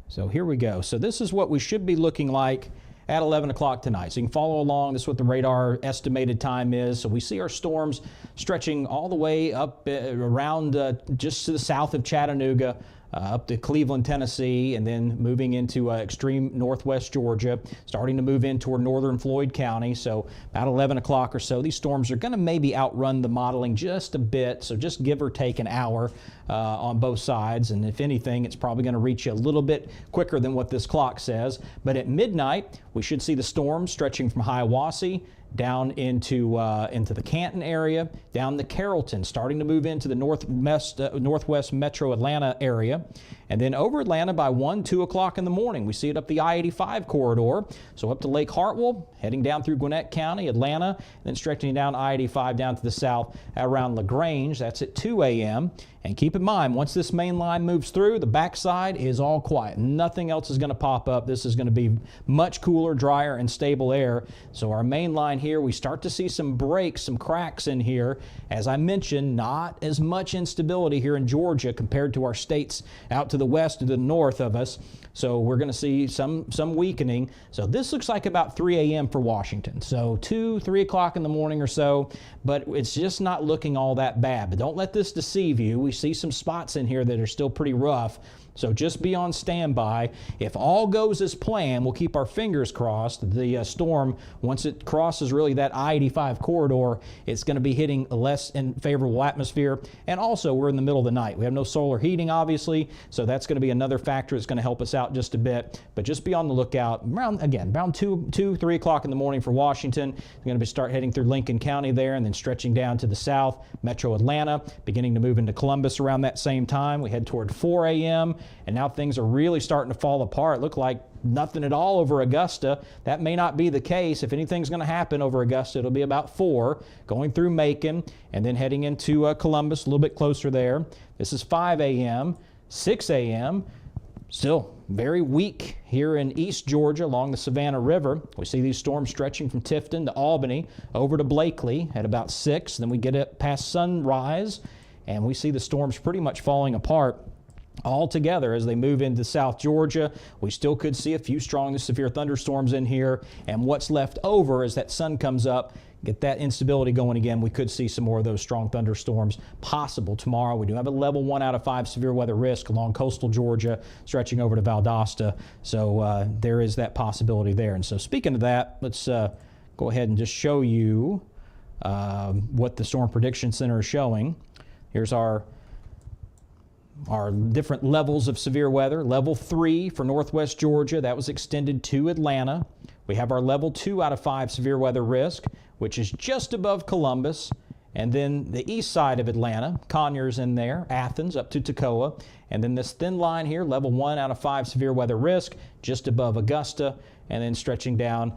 [SPEAKER 2] So here we go. So this is what we should be looking like at 11 o'clock tonight. So you can follow along. This is what the radar estimated time is. So we see our storms stretching all the way up around just to the south of Chattanooga, up to Cleveland, Tennessee, and then moving into extreme northwest Georgia, starting to move in toward northern Floyd County. So about 11 o'clock or so, these storms are going to maybe outrun the modeling just a bit, so just give or take an hour on both sides. And if anything, it's probably going to reach you a little bit quicker than what this clock says. But at midnight, we should see the storms stretching from Hiawassee down into the Canton area, down to Carrollton, starting to move into the northwest metro Atlanta area. And then over Atlanta by 1, 2 o'clock in the morning, we see it up the I-85 corridor. So up to Lake Hartwell, heading down through Gwinnett County, Atlanta, then stretching down I-85 down to the south around LaGrange. That's at 2 a.m. And keep in mind, once this main line moves through, the backside is all quiet. Nothing else is going to pop up. This is going to be much cooler, drier, and stable air. So our main line here, we start to see some breaks, some cracks in here. As I mentioned, not as much instability here in Georgia compared to our states out to the west and to the north of us. So we're going to see some weakening. So this looks like about 3 a.m. for Washington. So 2, 3 o'clock in the morning or so, but it's just not looking all that bad. But don't let this deceive you. We see some spots in here that are still pretty rough. So just be on standby. If all goes as planned, we'll keep our fingers crossed. The storm, once it crosses really that I-85 corridor, it's going to be hitting a less favorable atmosphere. And also, we're in the middle of the night. We have no solar heating, obviously, so that's going to be another factor that's going to help us out just a bit. But just be on the lookout. Around 2, 3 o'clock in the morning for Washington. We're going to start heading through Lincoln County there and then stretching down to the south, metro Atlanta, beginning to move into Columbus around that same time. We head toward 4 a.m. And now things are really starting to fall apart. Look like nothing at all over Augusta. That may not be the case. If anything's going to happen over Augusta, it'll be about 4, going through Macon, and then heading into Columbus, a little bit closer there. This is 5 a.m., 6 a.m., still very weak here in East Georgia along the Savannah River. We see these storms stretching from Tifton to Albany over to Blakely at about 6. Then we get it past sunrise, and we see the storms pretty much falling apart all together as they move into South Georgia. We still could see a few strong to severe thunderstorms in here, and what's left over as that sun comes up, get that instability going again, we could see some more of those strong thunderstorms possible tomorrow. We do have a level 1 out of 5 severe weather risk along coastal Georgia stretching over to Valdosta, so there is that possibility there. And so speaking of that, let's go ahead and just show you what the Storm Prediction Center is showing. Here's our different levels of severe weather. Level 3 for northwest Georgia, that was extended to Atlanta. We have our level 2 out of 5 severe weather risk, which is just above Columbus. And then the east side of Atlanta, Conyers in there, Athens up to Toccoa. And then this thin line here, level 1 out of 5 severe weather risk, just above Augusta, and then stretching down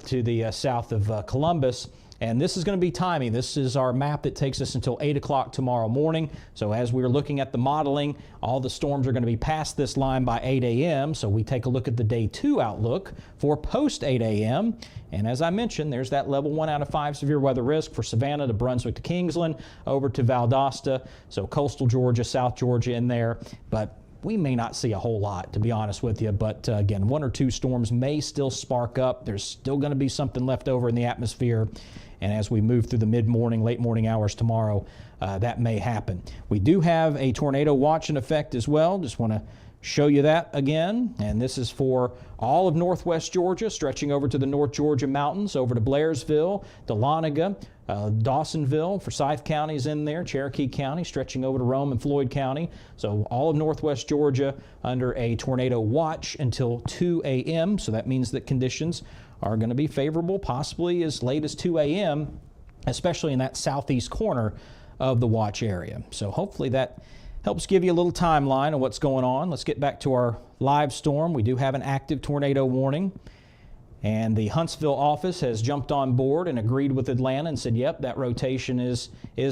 [SPEAKER 2] to the south of Columbus. And this is going to be timing. This is our map that takes us until 8 o'clock tomorrow morning. So as we're looking at the modeling, all the storms are going to be past this line by 8 a.m. So we take a look at the day 2 outlook for post 8 a.m. And as I mentioned, there's that level 1 out of 5 severe weather risk for Savannah to Brunswick to Kingsland over to Valdosta. So coastal Georgia, South Georgia in there. But we may not see a whole lot, to be honest with you, but again, 1 or 2 storms may still spark up. There's still going to be something left over in the atmosphere, and as we move through the mid-morning, late morning hours tomorrow, that may happen. We do have a tornado watch in effect as well. Just want to show you that again, and this is for all of northwest Georgia, stretching over to the North Georgia mountains, over to Blairsville, Dahlonega, Dawsonville, Forsyth County is in there, Cherokee County, stretching over to Rome and Floyd County. So all of northwest Georgia under a tornado watch until 2 a.m. So that means that conditions are going to be favorable, possibly as late as 2 a.m., especially in that southeast corner of the watch area. So hopefully that helps give you a little timeline of what's going on. Let's get back to our live storm. We do have an active tornado warning. And the Huntsville office has jumped on board and agreed with Atlanta and said, yep, that rotation is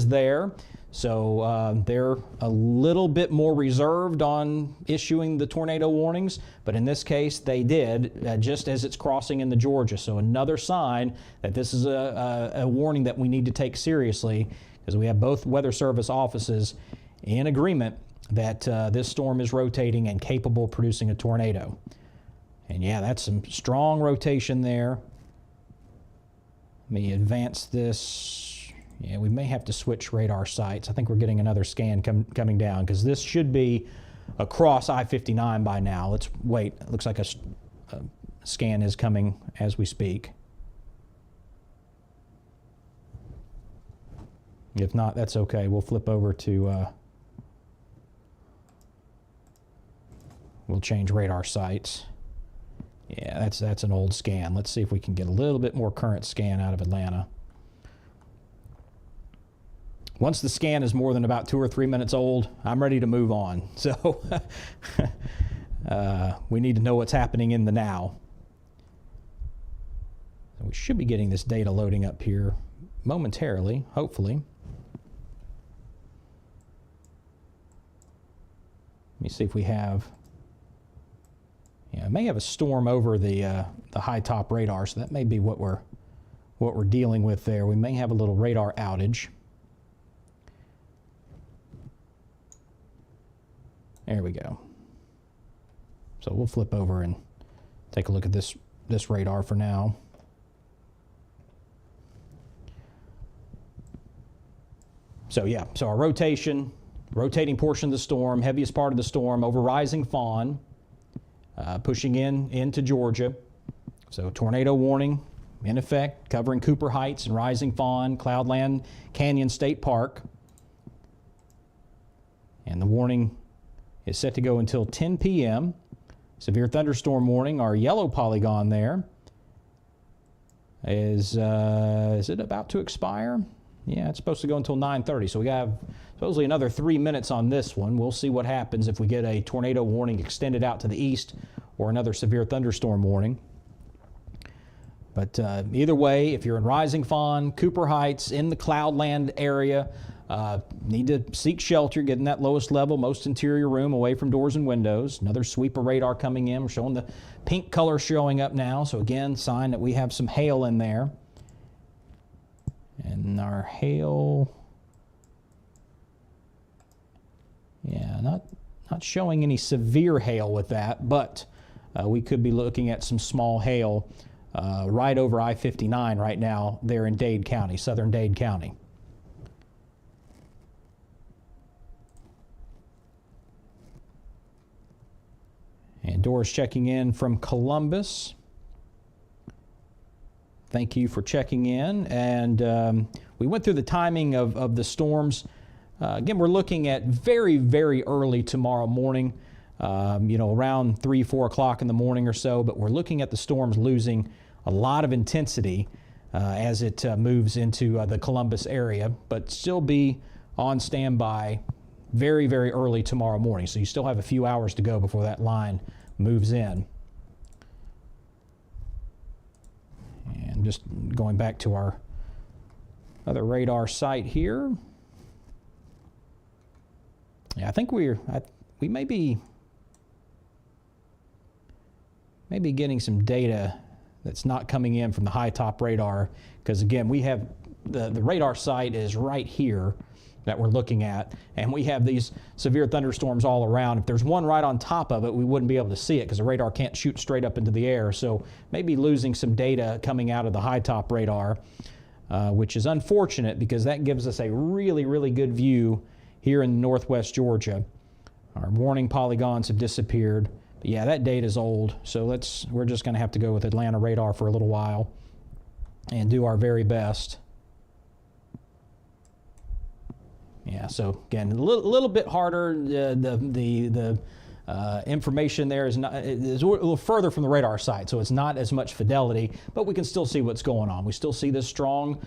[SPEAKER 2] there. So they're a little bit more reserved on issuing the tornado warnings, but in this case they did just as it's crossing into Georgia. So another sign that this is a warning that we need to take seriously, because we have both Weather Service offices in agreement that this storm is rotating and capable of producing a tornado. And yeah, that's some strong rotation there. Let me advance this. Yeah, we may have to switch radar sites. I think we're getting another scan coming down, because this should be across I-59 by now. Let's wait. It looks like a scan is coming as we speak. If not, that's okay. We'll flip over to, we'll change radar sites. Yeah, that's an old scan. Let's see if we can get a little bit more current scan out of Atlanta. Once the scan is more than about 2 or 3 minutes old, I'm ready to move on. So we need to know what's happening in the now. So we should be getting this data loading up here momentarily, hopefully. Let me see if we have. Yeah, I may have a storm over the high top radar, so that may be what we're dealing with there. We may have a little radar outage. There we go. So we'll flip over and take a look at this radar for now. So yeah, so our rotating portion of the storm, heaviest part of the storm over Rising Fawn. Pushing into Georgia. So tornado warning in effect, covering Cooper Heights and Rising Fawn, Cloudland Canyon State Park. And the warning is set to go until 10 p.m. Severe thunderstorm warning, our yellow polygon there, is it about to expire? Yeah, it's supposed to go until 9:30, so we have supposedly another 3 minutes on this one. We'll see what happens if we get a tornado warning extended out to the east or another severe thunderstorm warning. But either way, if you're in Rising Fawn, Cooper Heights, in the Cloudland area, need to seek shelter, get in that lowest level, most interior room, away from doors and windows. Another sweep of radar coming in. We're showing the pink color showing up now, so again, sign that we have some hail in there. And our hail, yeah, Not showing any severe hail with that, but we could be looking at some small hail right over I-59 right now there in Dade County, southern Dade County. And Doris checking in from Columbus. Thank you for checking in. And we went through the timing of the storms. Again, we're looking at very, very early tomorrow morning, around 3, 4 o'clock in the morning or so. But we're looking at the storms losing a lot of intensity as it moves into the Columbus area, but still be on standby very, very early tomorrow morning. So you still have a few hours to go before that line moves in. And just going back to our other radar site here. Yeah, I think we may be getting some data that's not coming in from the high top radar, because again, we have the radar site is right here that we're looking at, and we have these severe thunderstorms all around. If there's one right on top of it, we wouldn't be able to see it because the radar can't shoot straight up into the air. So maybe losing some data coming out of the high top radar, which is unfortunate because that gives us a really, really good view here in northwest Georgia. Our warning polygons have disappeared. But yeah, that data is old, so we're just going to have to go with Atlanta radar for a little while and do our very best. Yeah, so again, a little bit harder. The information there is a little further from the radar site, so it's not as much fidelity, but we can still see what's going on. We still see this strong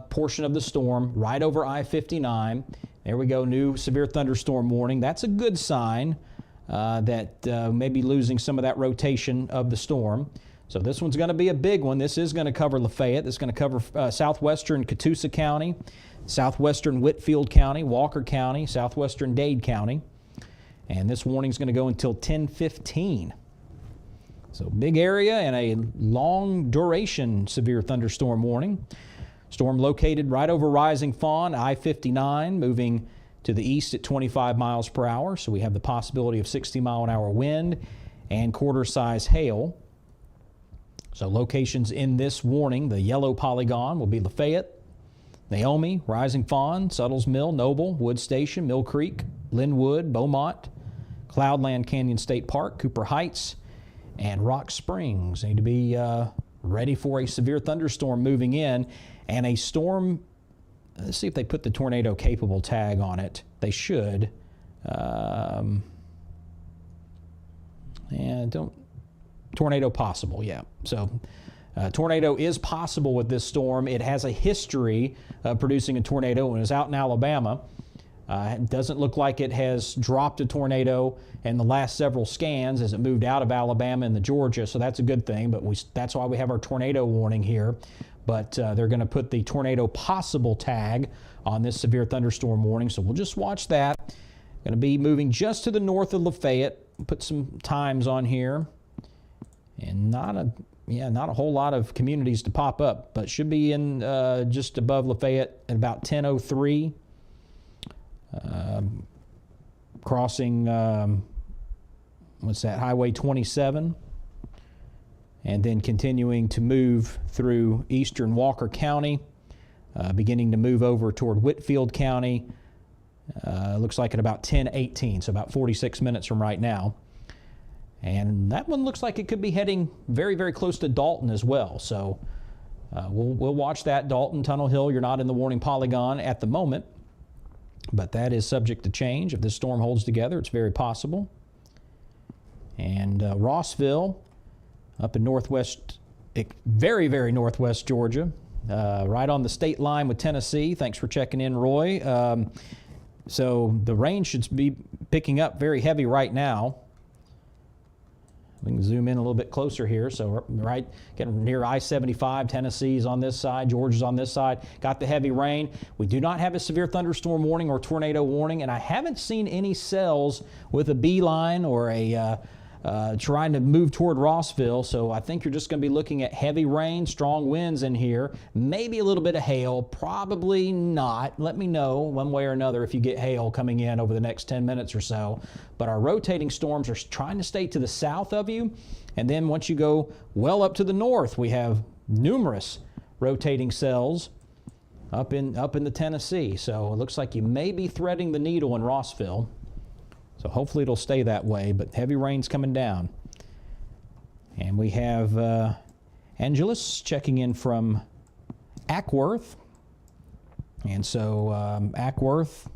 [SPEAKER 2] portion of the storm right over I-59. There we go, new severe thunderstorm warning. That's a good sign that may be losing some of that rotation of the storm. So this one's going to be a big one. This is going to cover Lafayette. This is going to cover southwestern Catoosa County, southwestern Whitfield County, Walker County, southwestern Dade County. And this warning is going to go until 10:15. So big area and a long duration severe thunderstorm warning. Storm located right over Rising Fawn, I-59, moving to the east at 25 miles per hour. So we have the possibility of 60-mile-an-hour wind and quarter-size hail. So locations in this warning, the yellow polygon will be Lafayette, Naomi, Rising Fawn, Suttles Mill, Noble, Wood Station, Mill Creek, Linwood, Beaumont, Cloudland Canyon State Park, Cooper Heights, and Rock Springs. Need to be ready for a severe thunderstorm moving in, and a storm. Let's see if they put the tornado capable tag on it. They should. Tornado possible, yeah. So tornado is possible with this storm. It has a history of producing a tornado when it was out in Alabama. It doesn't look like it has dropped a tornado in the last several scans as it moved out of Alabama into Georgia, so that's a good thing, but that's why we have our tornado warning here. But they're going to put the tornado possible tag on this severe thunderstorm warning, so we'll just watch that. Going to be moving just to the north of Lafayette. Put some times on here, and not a whole lot of communities to pop up, but should be in just above Lafayette at about 10:03. Crossing, Highway 27, and then continuing to move through eastern Walker County, beginning to move over toward Whitfield County. Looks like at about 10:18, so about 46 minutes from right now. And that one looks like it could be heading very, very close to Dalton as well. So we'll watch that. Dalton, Tunnel Hill, you're not in the warning polygon at the moment, but that is subject to change. If this storm holds together, it's very possible. And Rossville, up in northwest, very, very northwest Georgia, right on the state line with Tennessee. Thanks for checking in, Roy. So the rain should be picking up very heavy right now. We can zoom in a little bit closer here. So right, getting near I-75, Tennessee's on this side, Georgia's on this side. Got the heavy rain. We do not have a severe thunderstorm warning or tornado warning, and I haven't seen any cells with a B line or a trying to move toward Rossville, so I think you're just going to be looking at heavy rain, strong winds in here, maybe a little bit of hail, probably not. Let me know one way or another if you get hail coming in over the next 10 minutes or so. But our rotating storms are trying to stay to the south of you, and then once you go well up to the north, we have numerous rotating cells up in the Tennessee. So it looks like you may be threading the needle in Rossville. So hopefully it'll stay that way, but heavy rain's coming down. And we have Angelus checking in from Ackworth. And so Ackworth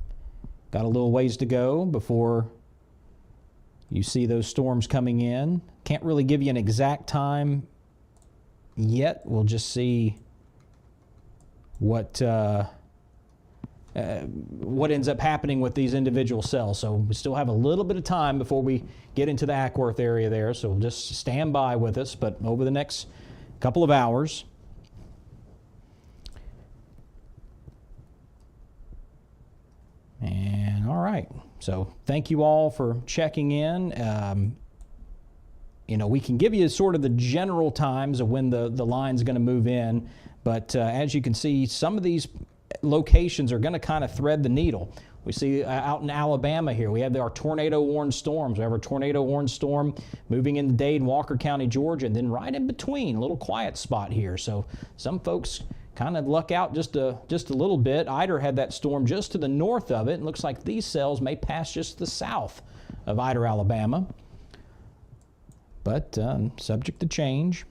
[SPEAKER 2] got a little ways to go before you see those storms coming in. Can't really give you an exact time yet. We'll just see what ends up happening with these individual cells. So we still have a little bit of time before we get into the Ackworth area there, so just stand by with us. But over the next couple of hours, and all right, so thank you all for checking in. We can give you sort of the general times of when the line's going to move in, but as you can see, some of these locations are going to kind of thread the needle. We see out in Alabama here, we have our tornado-warned storms. We have our tornado-warned storm moving into Dade and Walker County, Georgia, and then right in between, a little quiet spot here. So some folks kind of luck out just a little bit. Ider had that storm just to the north of it, and looks like these cells may pass just to the south of Ider, Alabama. But subject to change.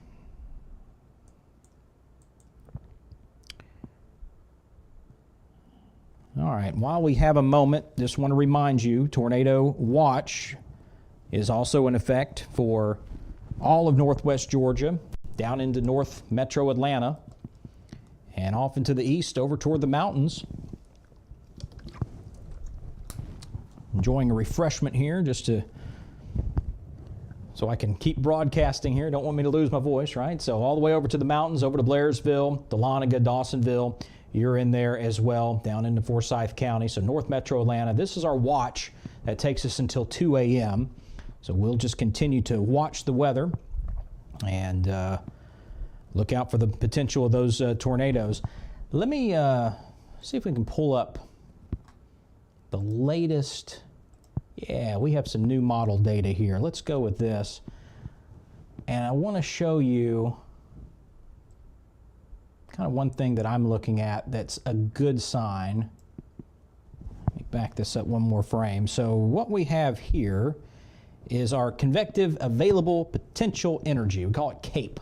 [SPEAKER 2] All right, while we have a moment, just want to remind you, Tornado Watch is also in effect for all of northwest Georgia, down into north metro Atlanta, and off into the east over toward the mountains. Enjoying a refreshment here so I can keep broadcasting here. Don't want me to lose my voice, right? So all the way over to the mountains, over to Blairsville, Dahlonega, Dawsonville. You're in there as well, down into Forsyth County, so North Metro Atlanta. This is our watch that takes us until 2 a.m. So we'll just continue to watch the weather and look out for the potential of those tornadoes. Let me see if we can pull up the latest. Yeah, we have some new model data here. Let's go with this. And I want to show you kind of one thing that I'm looking at that's a good sign. Let me back this up one more frame. So what we have here is our convective available potential energy. We call it CAPE.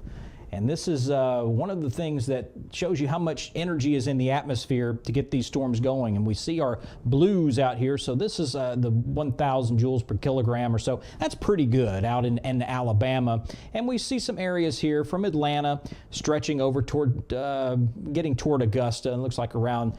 [SPEAKER 2] And this is one of the things that shows you how much energy is in the atmosphere to get these storms going. And we see our blues out here. So this is the 1,000 joules per kilogram or so. That's pretty good out in Alabama. And we see some areas here from Atlanta stretching over toward, getting toward Augusta. And it looks like around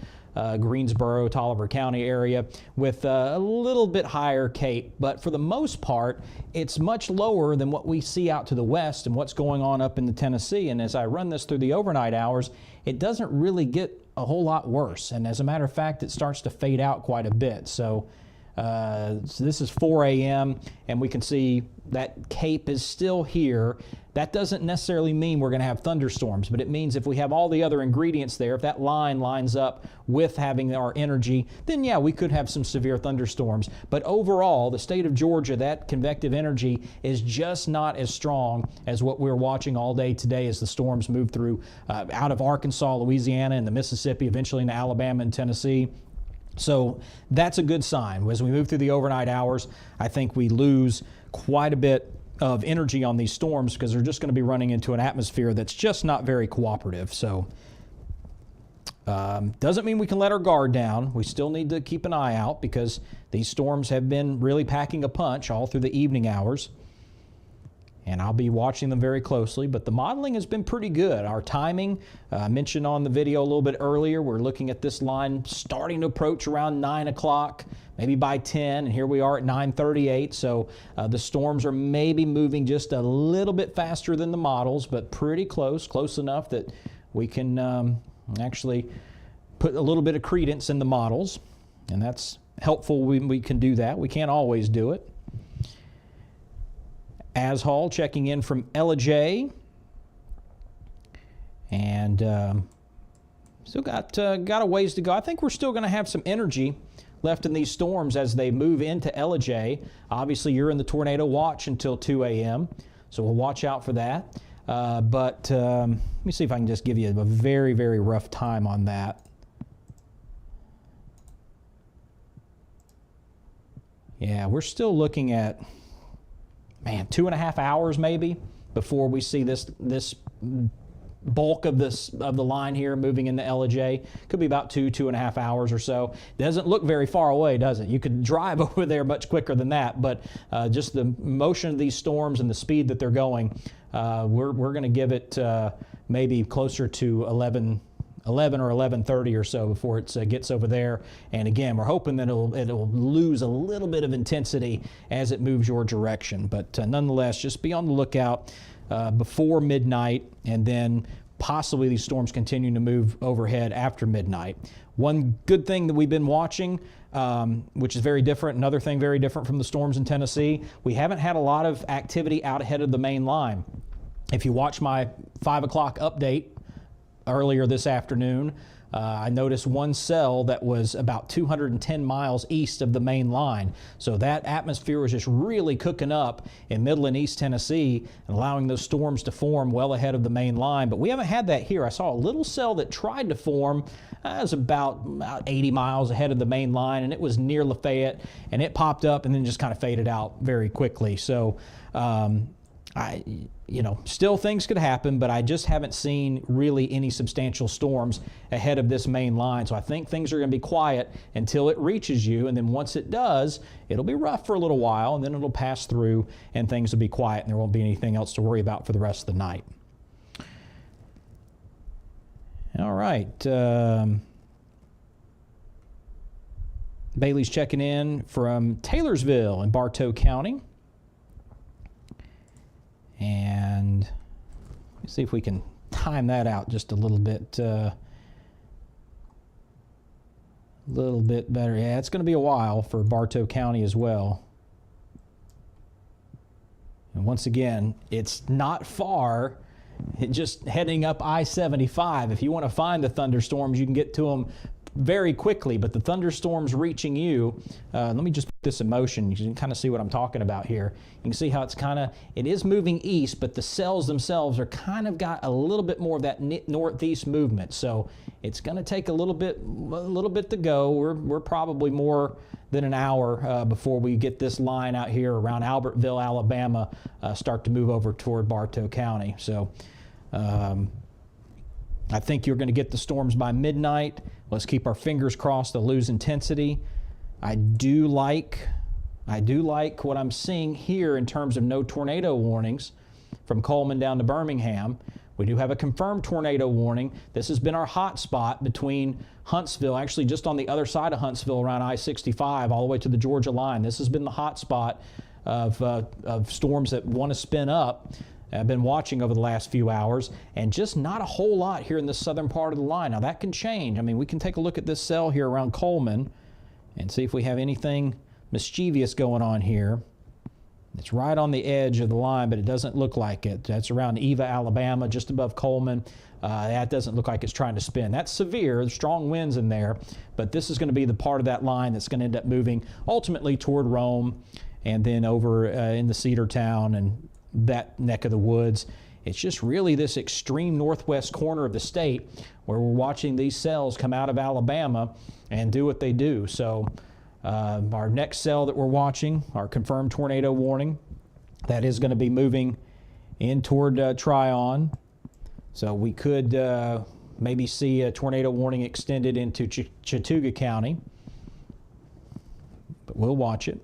[SPEAKER 2] Greensboro, Tolliver County area with a little bit higher CAPE, but for the most part, it's much lower than what we see out to the west and what's going on up in the Tennessee. And as I run this through the overnight hours, it doesn't really get a whole lot worse. And as a matter of fact, it starts to fade out quite a bit. So this is 4 a.m. and we can see that CAPE is still here. That doesn't necessarily mean we're going to have thunderstorms, but it means if we have all the other ingredients there, if that line lines up with having our energy, then yeah, we could have some severe thunderstorms. But overall, the state of Georgia, that convective energy is just not as strong as what we're watching all day today as the storms move through out of Arkansas, Louisiana, and the Mississippi, eventually into Alabama and Tennessee. So that's a good sign. As we move through the overnight hours, I think we lose quite a bit of energy on these storms because they're just going to be running into an atmosphere that's just not very cooperative. So doesn't mean we can let our guard down. We still need to keep an eye out because these storms have been really packing a punch all through the evening hours. And I'll be watching them very closely, but the modeling has been pretty good. Our timing, I mentioned on the video a little bit earlier, we're looking at this line starting to approach around 9 o'clock, maybe by 10, and here we are at 9:38. So the storms are maybe moving just a little bit faster than the models, but pretty close enough that we can actually put a little bit of credence in the models, and that's helpful when we can do that. We can't always do it. Ashall checking in from Ellijay. And still got a ways to go. I think we're still going to have some energy left in these storms as they move into Ellijay. Obviously, you're in the tornado watch until 2 a.m., so we'll watch out for that. But let me see if I can just give you a very, very rough time on that. Yeah, we're still looking at, 2.5 hours maybe before we see this bulk of the line here moving into Ellijay. Could be about 2.5 hours or so. Doesn't look very far away, does it? You could drive over there much quicker than that, but just the motion of these storms and the speed that they're going, we're going to give it maybe closer to 11 or 11:30 or so before it gets over there. And again, we're hoping that it'll lose a little bit of intensity as it moves your direction. But nonetheless, just be on the lookout before midnight, and then possibly these storms continuing to move overhead after midnight. One good thing that we've been watching, which is very different, another thing very different from the storms in Tennessee, we haven't had a lot of activity out ahead of the main line. If you watch my 5 o'clock update earlier this afternoon, I noticed one cell that was about 210 miles east of the main line. So that atmosphere was just really cooking up in middle and east Tennessee and allowing those storms to form well ahead of the main line. But we haven't had that here. I saw a little cell that tried to form. It was about 80 miles ahead of the main line, and it was near Lafayette, and it popped up and then just kind of faded out very quickly. So still things could happen, but I just haven't seen really any substantial storms ahead of this main line. So I think things are going to be quiet until it reaches you, and then once it does, it'll be rough for a little while, and then it'll pass through, and things will be quiet, and there won't be anything else to worry about for the rest of the night. All right. Bailey's checking in from Taylorsville in Bartow County. And let's see if we can time that out just a little bit better. Yeah, it's going to be a while for Bartow County as well. And once again, it's not far. Just heading up I-75. If you want to find the thunderstorms, you can get to them very quickly, but the thunderstorms reaching you, let me just put this in motion. You can kind of see what I'm talking about here. You can see how it is moving east, but the cells themselves are kind of got a little bit more of that northeast movement. So it's going to take a little bit to go. We're probably more than an hour before we get this line out here around Albertville, Alabama, start to move over toward Bartow County. So I think you're going to get the storms by midnight. Let's keep our fingers crossed they'll lose intensity. I do like what I'm seeing here in terms of no tornado warnings from Coleman down to Birmingham. We do have a confirmed tornado warning. This has been our hot spot between Huntsville, actually just on the other side of Huntsville around I-65 all the way to the Georgia line. This has been the hot spot of storms that want to spin up. I've been watching over the last few hours, and just not a whole lot here in the southern part of the line. Now, that can change. I mean, we can take a look at this cell here around Coleman and see if we have anything mischievous going on here. It's right on the edge of the line, but it doesn't look like it. That's around Eva, Alabama, just above Coleman. That doesn't look like it's trying to spin. That's severe. There's strong winds in there, but this is going to be the part of that line that's going to end up moving ultimately toward Rome and then over in the Cedartown and that neck of the woods. It's just really this extreme northwest corner of the state where we're watching these cells come out of Alabama and do what they do. So our next cell that we're watching, our confirmed tornado warning, that is going to be moving in toward Tryon. So we could maybe see a tornado warning extended into Chattooga County, but we'll watch it.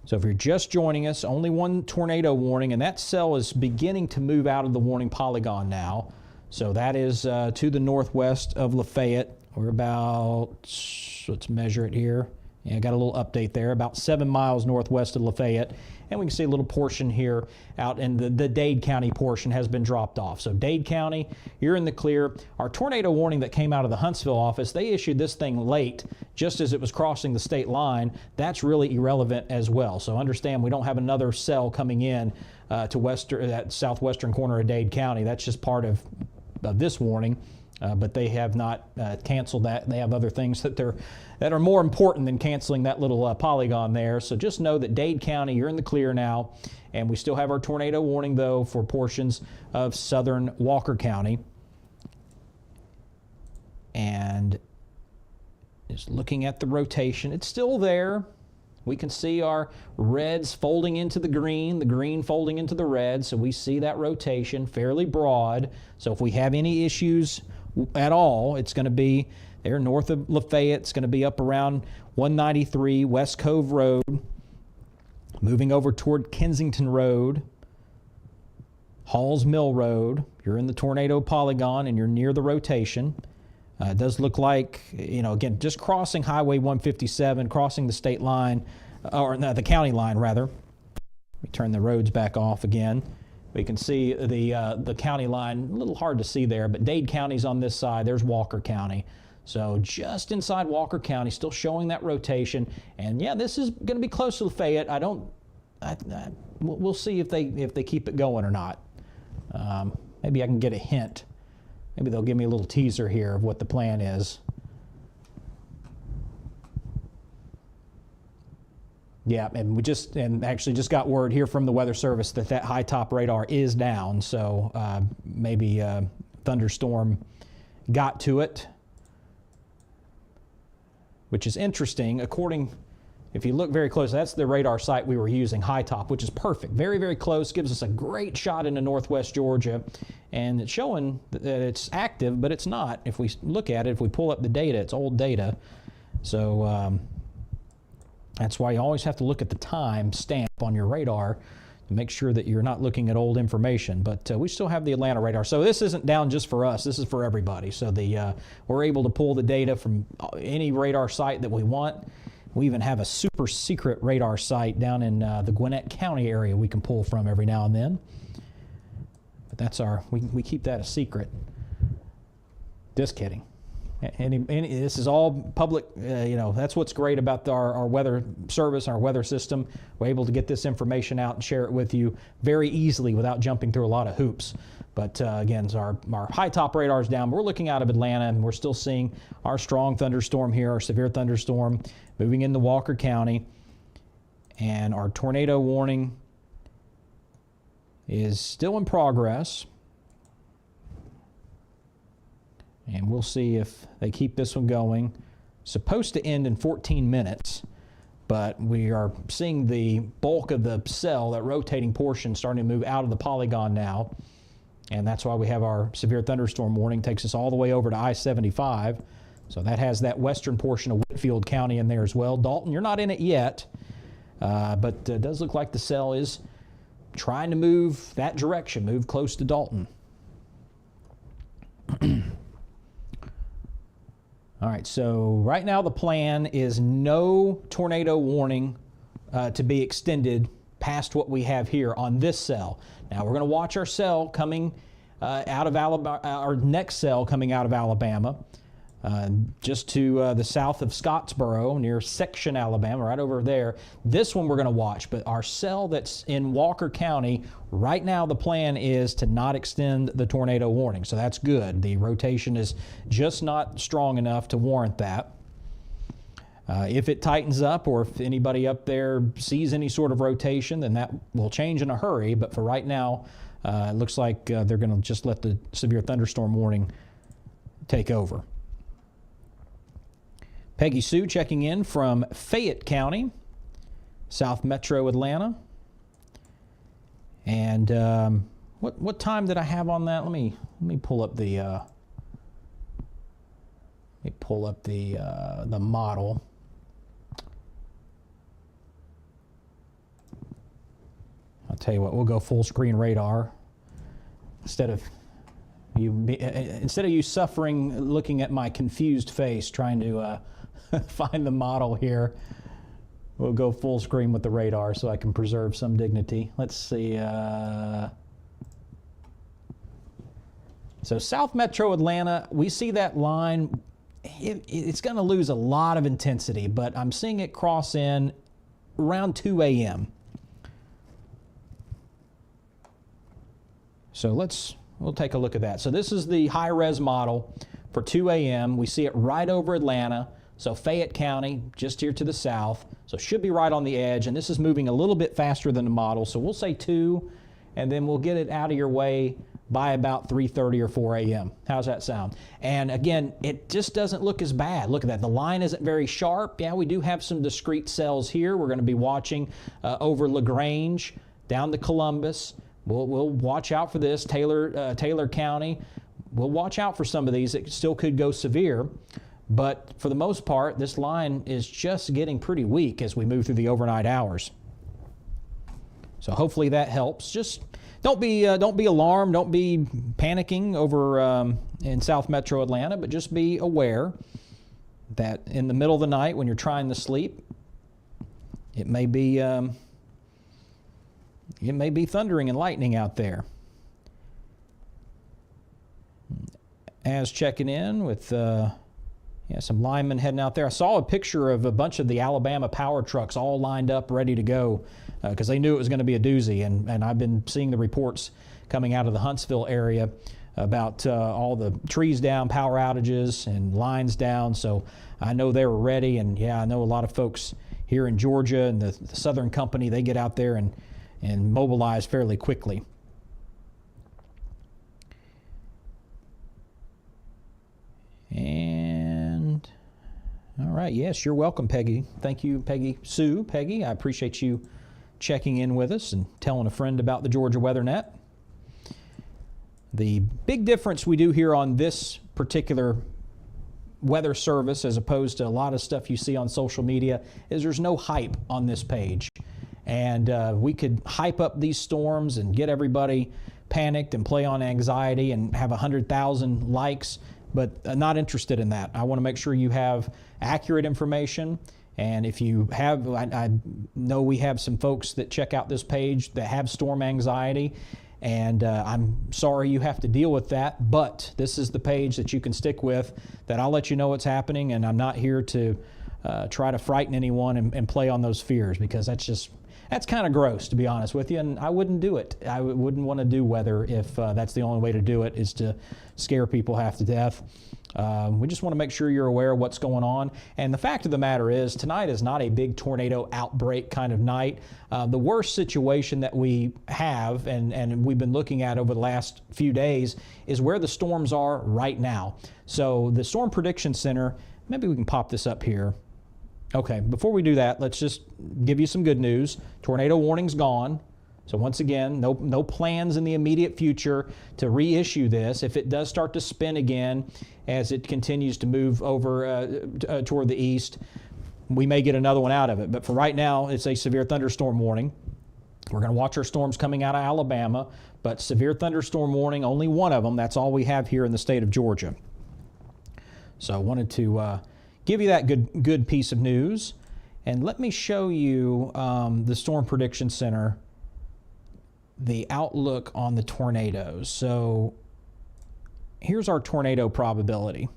[SPEAKER 2] So if you're just joining us, only one tornado warning, and that cell is beginning to move out of the warning polygon now. So that is to the northwest of Lafayette. We're about, let's measure it here. Yeah, got a little update there, about 7 miles northwest of Lafayette. And we can see a little portion here out in the Dade County portion has been dropped off. So Dade County, you're in the clear. Our tornado warning that came out of the Huntsville office, they issued this thing late, just as it was crossing the state line. That's really irrelevant as well. So understand we don't have another cell coming in to that southwestern corner of Dade County. That's just part of this warning. But they have not canceled that. They have other things that are more important than canceling that little polygon there. So just know that Dade County, you're in the clear now, and we still have our tornado warning though for portions of southern Walker County. And just looking at the rotation, it's still there. We can see our reds folding into the green folding into the red. So we see that rotation fairly broad. So if we have any issues at all, it's going to be there north of Lafayette. It's going to be up around 193 West Cove Road, moving over toward Kensington Road, Halls Mill Road. You're in the tornado polygon and you're near the rotation. It does look like, again, just crossing Highway 157, crossing the state line, or no, the county line rather. Let me turn the roads back off again. We can see the county line, a little hard to see there, but Dade County's on this side. There's Walker County. So just inside Walker County, still showing that rotation. And yeah, this is going to be close to Lafayette. We'll see if they keep it going or not. Maybe I can get a hint. Maybe they'll give me a little teaser here of what the plan is. Yeah, and we actually just got word here from the Weather Service that high top radar is down. So maybe thunderstorm got to it, which is interesting. If you look very close, that's the radar site we were using, high top, which is perfect. Very, very close, gives us a great shot into northwest Georgia. And it's showing that it's active, but it's not. If we look at it, if we pull up the data, it's old data. So that's why you always have to look at the time stamp on your radar to make sure that you're not looking at old information. But we still have the Atlanta radar. So this isn't down just for us. This is for everybody. So we're able to pull the data from any radar site that we want. We even have a super secret radar site down in the Gwinnett County area we can pull from every now and then. But that's we keep that a secret. Just kidding. This is all public, that's what's great about our weather service, our weather system. We're able to get this information out and share it with you very easily without jumping through a lot of hoops. But again, our high top radar is down. We're looking out of Atlanta and we're still seeing our strong thunderstorm here, our severe thunderstorm moving into Walker County. And our tornado warning is still in progress. And we'll see if they keep this one going. Supposed to end in 14 minutes, but we are seeing the bulk of the cell, that rotating portion, starting to move out of the polygon now. And that's why we have our severe thunderstorm warning. Takes us all the way over to I-75. So that has that western portion of Whitfield County in there as well. Dalton, you're not in it yet, but it does look like the cell is trying to move that direction, move close to Dalton. All right, so right now the plan is no tornado warning to be extended past what we have here on this cell. Now we're going to watch our cell coming out of Alabama, our next cell coming out of Alabama, just to the south of Scottsboro, near Section, Alabama, right over there. This one we're going to watch, but our cell that's in Walker County, right now the plan is to not extend the tornado warning, so that's good. The rotation is just not strong enough to warrant that. If it tightens up, or if anybody up there sees any sort of rotation, then that will change in a hurry, but for right now, it looks like they're going to just let the severe thunderstorm warning take over. Peggy Sue checking in from Fayette County, South Metro Atlanta. And what time did I have on that? Let me pull up the model. I'll tell you what, we'll go full screen radar instead of you suffering looking at my confused face trying to find the model here. We'll go full screen with the radar so I can preserve some dignity. Let's see. So South Metro Atlanta, we see that line. It's going to lose a lot of intensity, but I'm seeing it cross in around 2 a.m. So we'll take a look at that. So this is the high-res model for 2 a.m. We see it right over Atlanta. So Fayette County, just here to the south. So it should be right on the edge. And this is moving a little bit faster than the model. So we'll say 2, and then we'll get it out of your way by about 3:30 or 4 a.m. How's that sound? And again, it just doesn't look as bad. Look at that. The line isn't very sharp. Yeah, we do have some discrete cells here. We're going to be watching over LaGrange, down to Columbus. We'll watch out for this. Taylor County. We'll watch out for some of these. It still could go severe. But for the most part, this line is just getting pretty weak as we move through the overnight hours. So hopefully that helps. Just don't be alarmed. Don't be panicking over in South Metro Atlanta, but just be aware that in the middle of the night when you're trying to sleep, it may be thundering and lightning out there. As checking in with some linemen heading out there. I saw a picture of a bunch of the Alabama power trucks all lined up ready to go because they knew it was going to be a doozy. And I've been seeing the reports coming out of the Huntsville area about all the trees down, power outages, and lines down. So I know they were ready. And yeah, I know a lot of folks here in Georgia and the Southern Company, they get out there and mobilize fairly quickly. And all right, yes, you're welcome, Peggy. Thank you, Peggy Sue. Peggy, I appreciate you checking in with us and telling a friend about the Georgia WeatherNet. The big difference we do here on this particular weather service, as opposed to a lot of stuff you see on social media, is there's no hype on this page. And we could hype up these storms and get everybody panicked and play on anxiety and have 100,000 likes. But I'm not interested in that. I want to make sure you have accurate information. And if you have, I know we have some folks that check out this page that have storm anxiety. And I'm sorry you have to deal with that. But this is the page that you can stick with, that I'll let you know what's happening. And I'm not here to try to frighten anyone and play on those fears, because that's kind of gross, to be honest with you, and I wouldn't do it. I wouldn't want to do weather if that's the only way to do it, is to scare people half to death. We just want to make sure you're aware of what's going on. And the fact of the matter is, tonight is not a big tornado outbreak kind of night. The worst situation that we have, and we've been looking at over the last few days, is where the storms are right now. So the Storm Prediction Center, maybe we can pop this up here. Okay, before we do that, let's just give you some good news. Tornado warning's gone. So once again, no plans in the immediate future to reissue this. If it does start to spin again as it continues to move over toward the east, we may get another one out of it. But for right now, it's a severe thunderstorm warning. We're going to watch our storms coming out of Alabama, but severe thunderstorm warning, only one of them. That's all we have here in the state of Georgia. So I wanted to give you that good piece of news. And let me show you the Storm Prediction Center, the outlook on the tornadoes. So here's our tornado probability.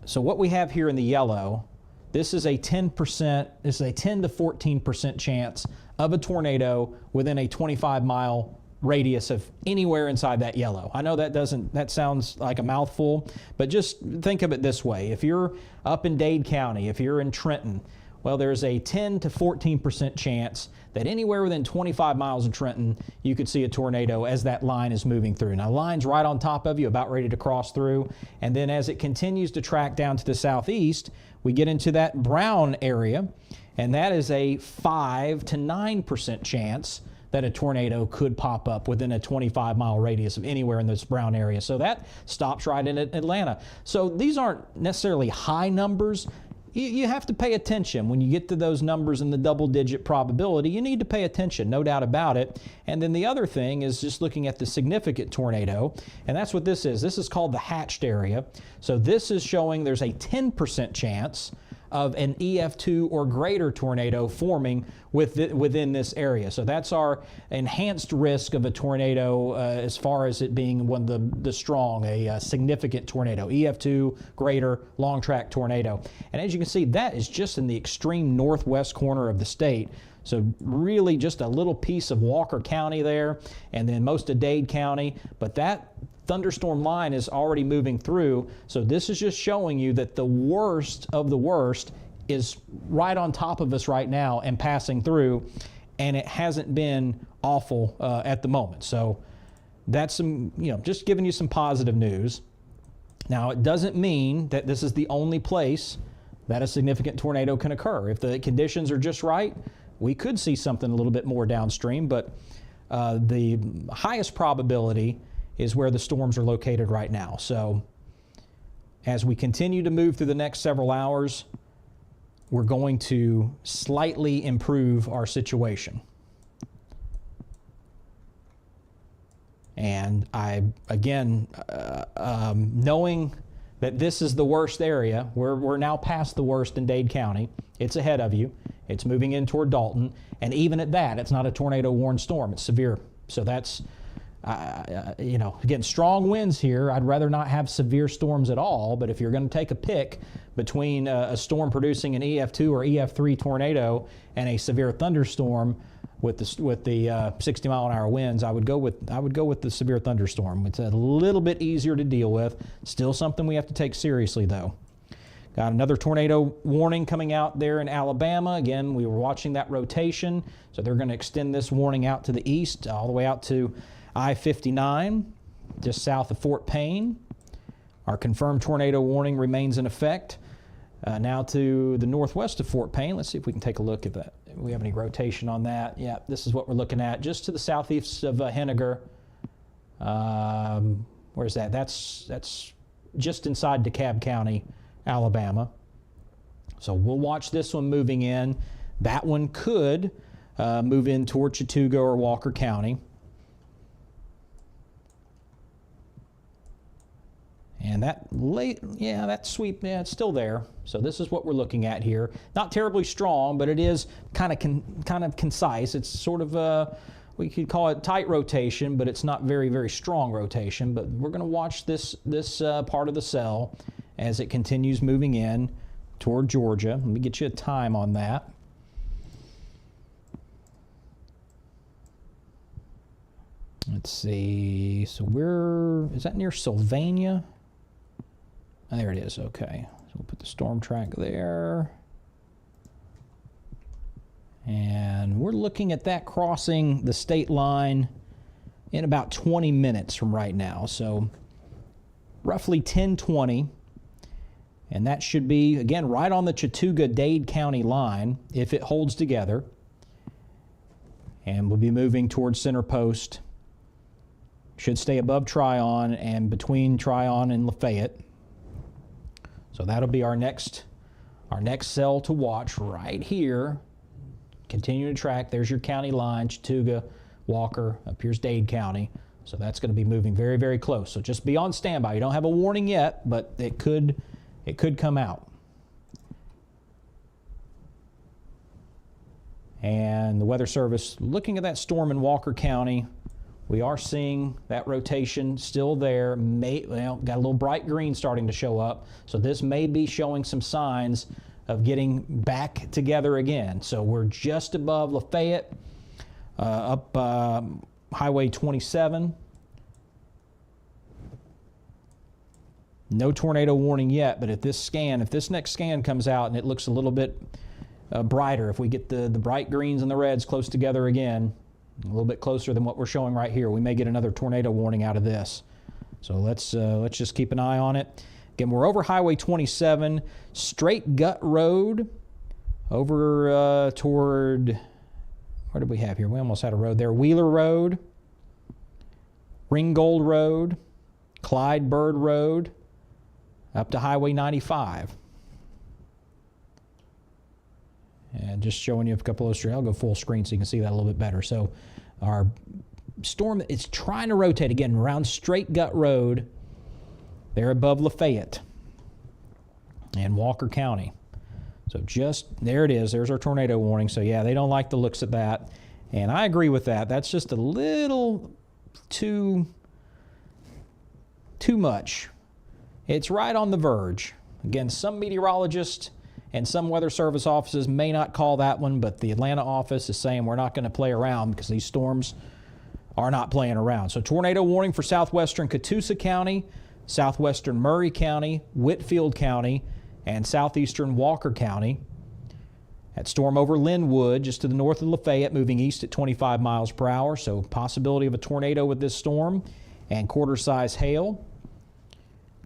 [SPEAKER 2] So what we have here in the yellow, this is a 10%, this is a 10 to 14% chance of a tornado within a 25-mile radius of anywhere inside that yellow. I know that sounds like a mouthful, but just think of it this way. If you're up in Dade County, if you're in Trenton, well, there's a 10 to 14% chance that anywhere within 25 miles of Trenton, you could see a tornado as that line is moving through. Now, the line's right on top of you, about ready to cross through. And then as it continues to track down to the southeast, we get into that brown area, and that is a 5 to 9% chance that a tornado could pop up within a 25-mile radius of anywhere in this brown area. So that stops right in Atlanta. So these aren't necessarily high numbers. you have to pay attention. When you get to those numbers in the double-digit probability, you need to pay attention, no doubt about it. And then the other thing is just looking at the significant tornado, and that's what this is. This is called the hatched area. So this is showing there's a 10% chance of an EF2 or greater tornado forming within this area. So that's our enhanced risk of a tornado as far as it being one of the strong, a significant tornado, EF2 greater long track tornado. And as you can see, that is just in the extreme northwest corner of the state. So really just a little piece of Walker County there, and then most of Dade County, but that thunderstorm line is already moving through. So this is just showing you that the worst of the worst is right on top of us right now and passing through, and it hasn't been awful at the moment. So that's some, just giving you some positive news. Now, it doesn't mean that this is the only place that a significant tornado can occur. If the conditions are just right, we could see something a little bit more downstream, but the highest probability is where the storms are located right now. So as we continue to move through the next several hours, we're going to slightly improve our situation. And knowing that this is the worst area, we're now past the worst in Dade County. It's ahead of you. It's moving in toward Dalton. And even at that, it's not a tornado-warned storm. It's severe. So that's, again, strong winds here. I'd rather not have severe storms at all, but if you're going to take a pick between a storm producing an EF2 or EF3 tornado and a severe thunderstorm with the 60-mile-an-hour winds, I would go with the severe thunderstorm. It's a little bit easier to deal with. Still something we have to take seriously, though. Got another tornado warning coming out there in Alabama. Again, we were watching that rotation, so they're going to extend this warning out to the east, all the way out to I-59, just south of Fort Payne. Our confirmed tornado warning remains in effect. Now to the northwest of Fort Payne. Let's see if we can take a look at that. If we have any rotation on that. Yeah, this is what we're looking at, just to the southeast of Henniger. Where's that? That's just inside DeKalb County, Alabama. So we'll watch this one moving in. That one could move in toward Chattooga or Walker County. And that sweep, it's still there. So this is what we're looking at here. Not terribly strong, but it is kind of concise. It's sort of we could call it tight rotation, but it's not very, very strong rotation. But we're going to watch this part of the cell as it continues moving in toward Georgia. Let me get you a time on that. Let's see. So is that near Sylvania? Oh, there it is. Okay. So we'll put the storm track there. And we're looking at that crossing the state line in about 20 minutes from right now. So roughly 10:20. And that should be, again, right on the Chattooga-Dade County line if it holds together. And we'll be moving towards Center Post. Should stay above Tryon and between Tryon and Lafayette. So that'll be our next cell to watch right here. Continue to track. There's your county line, Chattooga, Walker, up here's Dade County. So that's going to be moving very, very close. So just be on standby. You don't have a warning yet, but it could come out. And the Weather Service, looking at that storm in Walker County, we are seeing that rotation still there. Got a little bright green starting to show up. So this may be showing some signs of getting back together again. So we're just above Lafayette, up Highway 27. No tornado warning yet, but if this next scan comes out and it looks a little bit brighter, if we get the bright greens and the reds close together again, a little bit closer than what we're showing right here, we may get another tornado warning out of this. So let's just keep an eye on it. Again, we're over Highway 27, Straight Gut Road, over toward, where did we have here? We almost had a road there. Wheeler Road, Ringgold Road, Clyde Bird Road, up to Highway 95. And just showing you a couple of, I'll go full screen so you can see that a little bit better. So our storm is trying to rotate again around Straight Gut Road there above Lafayette and Walker County. So just, there it is. There's our tornado warning. So yeah, they don't like the looks of that. And I agree with that. That's just a little too much. It's right on the verge. Again, some meteorologists and some weather service offices may not call that one, but the Atlanta office is saying we're not going to play around because these storms are not playing around. So tornado warning for southwestern Catoosa County, southwestern Murray County, Whitfield County, and southeastern Walker County. That storm over Linwood, just to the north of Lafayette, moving east at 25 miles per hour. So possibility of a tornado with this storm and quarter-size hail.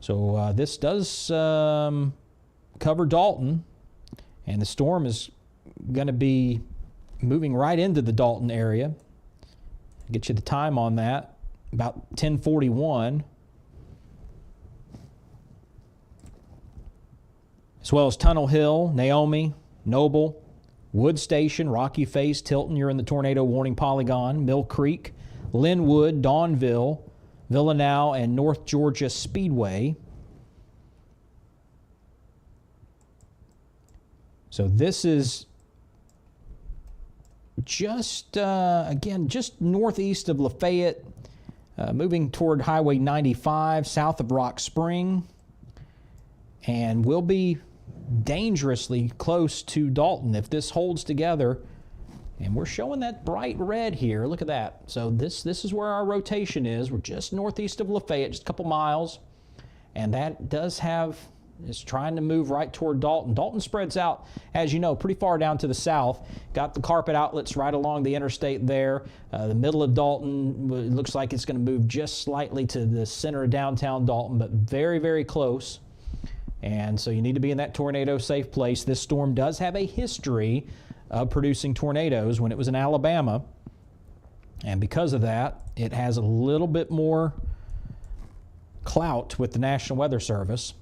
[SPEAKER 2] So this does cover Dalton, and the storm is going to be moving right into the Dalton area. Get you the time on that, about 10:41. As well as Tunnel Hill, Naomi, Noble, Wood Station, Rocky Face, Tilton, you're in the tornado warning polygon, Mill Creek, Linwood, Dawnville, Villanelle, and North Georgia Speedway. So this is just, again, just northeast of Lafayette, moving toward Highway 95, south of Rock Spring, and will be dangerously close to Dalton if this holds together. And we're showing that bright red here. Look at that. So this is where our rotation is. We're just northeast of Lafayette, just a couple miles. And that does have, is trying to move right toward Dalton. Dalton spreads out, as you know, pretty far down to the south. Got the carpet outlets right along the interstate there. The middle of Dalton looks like it's going to move just slightly to the center of downtown Dalton, but very, very close. And so you need to be in that tornado safe place. This storm does have a history of producing tornadoes when it was in Alabama. And because of that, it has a little bit more clout with the National Weather Service.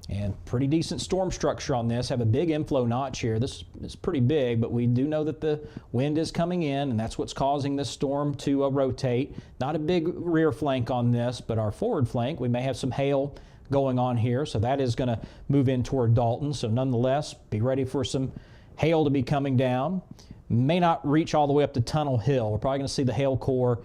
[SPEAKER 2] And pretty decent storm structure on this. Have a big inflow notch here. This is pretty big, but we do know that the wind is coming in, and that's what's causing this storm to rotate. Not a big rear flank on this, but our forward flank, we may have some hail going on here, so that is going to move in toward Dalton. So nonetheless, be ready for some hail to be coming down. May not reach all the way up to Tunnel Hill. We're probably going to see the hail core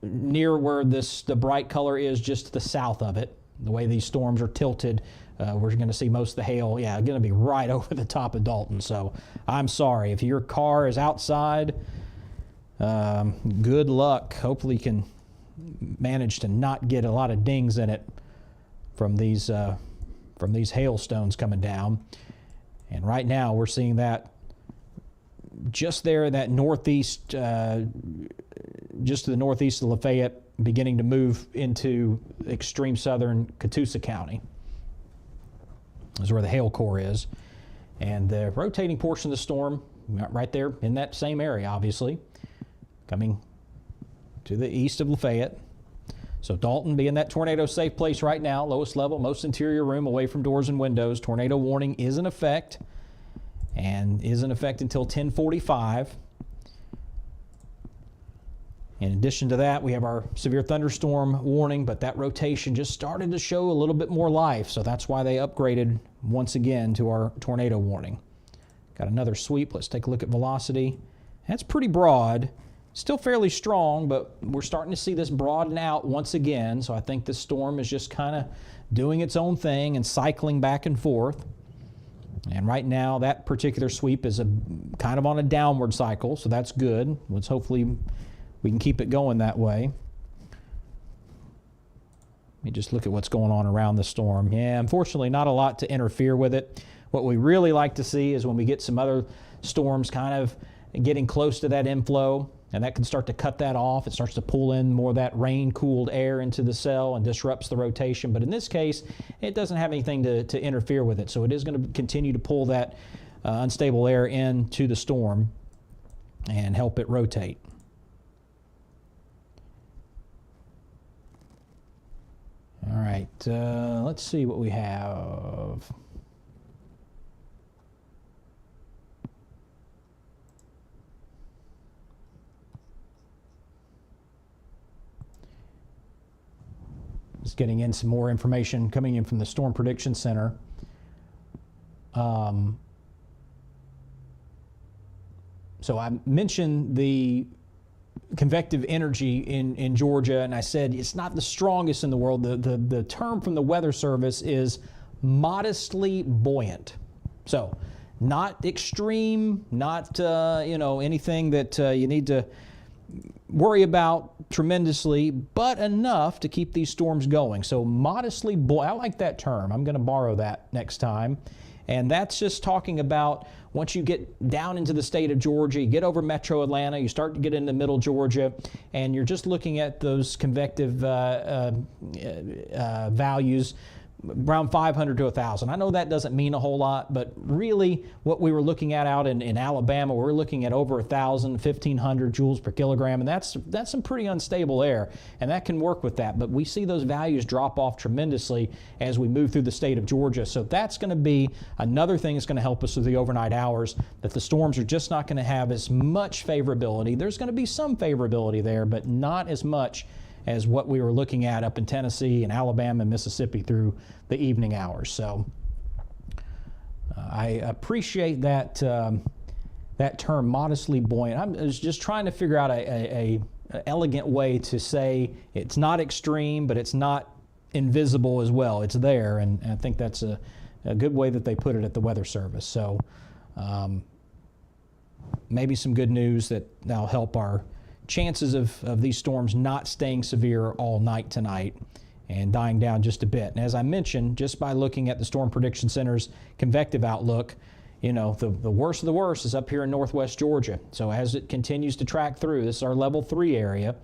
[SPEAKER 2] near where the bright color is, just to the south of it. The way these storms are tilted, we're going to see most of the hail, going to be right over the top of Dalton. So I'm sorry. If your car is outside, good luck. Hopefully you can manage to not get a lot of dings in it from these hailstones coming down. And right now we're seeing that just there, that northeast, just to the northeast of Lafayette, beginning to move into extreme southern Catoosa County. This is where the hail core is. And the rotating portion of the storm, right there in that same area, obviously, coming to the east of Lafayette. So Dalton being that tornado safe place right now, lowest level, most interior room, away from doors and windows. Tornado warning is in effect, and is in effect until 10:45. In addition to that, we have our severe thunderstorm warning, but that rotation just started to show a little bit more life, so that's why they upgraded once again to our tornado warning. Got another sweep. Let's take a look at velocity. That's pretty broad. Still fairly strong, but we're starting to see this broaden out once again, so I think this storm is just kind of doing its own thing and cycling back and forth. And right now, that particular sweep is kind of on a downward cycle, so that's good. Let's hopefully we can keep it going that way. Let me just look at what's going on around the storm. Yeah, unfortunately, not a lot to interfere with it. What we really like to see is when we get some other storms kind of getting close to that inflow, and that can start to cut that off. It starts to pull in more of that rain-cooled air into the cell and disrupts the rotation. But in this case, it doesn't have anything to interfere with it. So it is going to continue to pull that unstable air into the storm and help it rotate. All right, let's see what we have. Just getting in some more information coming in from the Storm Prediction Center. So I mentioned the convective energy in Georgia, and I said it's not the strongest in the world. The term from the Weather Service is modestly buoyant. So not extreme, not anything that you need to worry about tremendously, but enough to keep these storms going. So modestly buoyant, I like that term. I'm going to borrow that next time. And that's just talking about once you get down into the state of Georgia, you get over metro Atlanta, you start to get into middle Georgia, and you're just looking at those convective values around 500 to 1,000. I know that doesn't mean a whole lot, but really what we were looking at out in Alabama, we're looking at over 1,000, 1,500 joules per kilogram, and that's some pretty unstable air, and that can work with that. But we see those values drop off tremendously as we move through the state of Georgia. So that's going to be another thing that's going to help us through the overnight hours, that the storms are just not going to have as much favorability. There's going to be some favorability there, but not as much as what we were looking at up in Tennessee and Alabama and Mississippi through the evening hours. So I appreciate that that term, modestly buoyant. I was just trying to figure out a elegant way to say it's not extreme, but it's not invisible as well. It's there, and I think that's a good way that they put it at the Weather Service. So maybe some good news that'll help our chances of these storms not staying severe all night tonight and dying down just a bit. And as I mentioned, just by looking at the Storm Prediction Center's convective outlook, the worst of the worst is up here in northwest Georgia. So as it continues to track through, this is our level 3 area.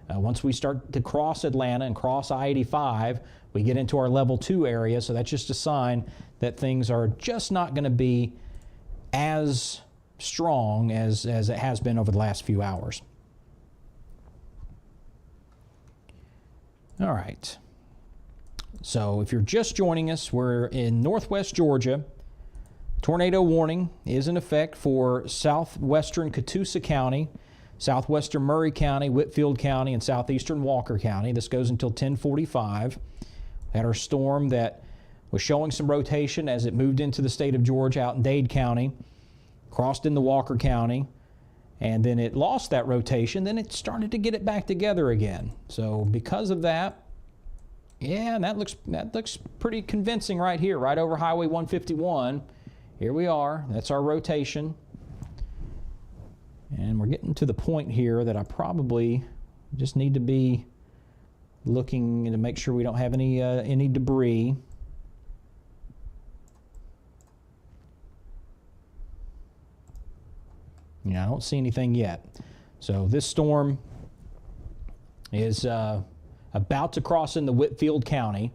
[SPEAKER 2] Once we start to cross Atlanta and cross I-85, we get into our level 2 area. So that's just a sign that things are just not going to be as strong as it has been over the last few hours. All right. So if you're just joining us, we're in northwest Georgia. Tornado warning is in effect for southwestern Catoosa County, southwestern Murray County, Whitfield County, and southeastern Walker County. This goes until 10:45. We had our storm that was showing some rotation as it moved into the state of Georgia out in Dade County, crossed into Walker County, and then it lost that rotation. Then it started to get it back together again. So because of that, yeah, that looks pretty convincing right here, right over Highway 151. Here we are. That's our rotation. And we're getting to the point here that I probably just need to be looking to make sure we don't have any debris. I don't see anything yet. So this storm is about to cross into Whitfield County.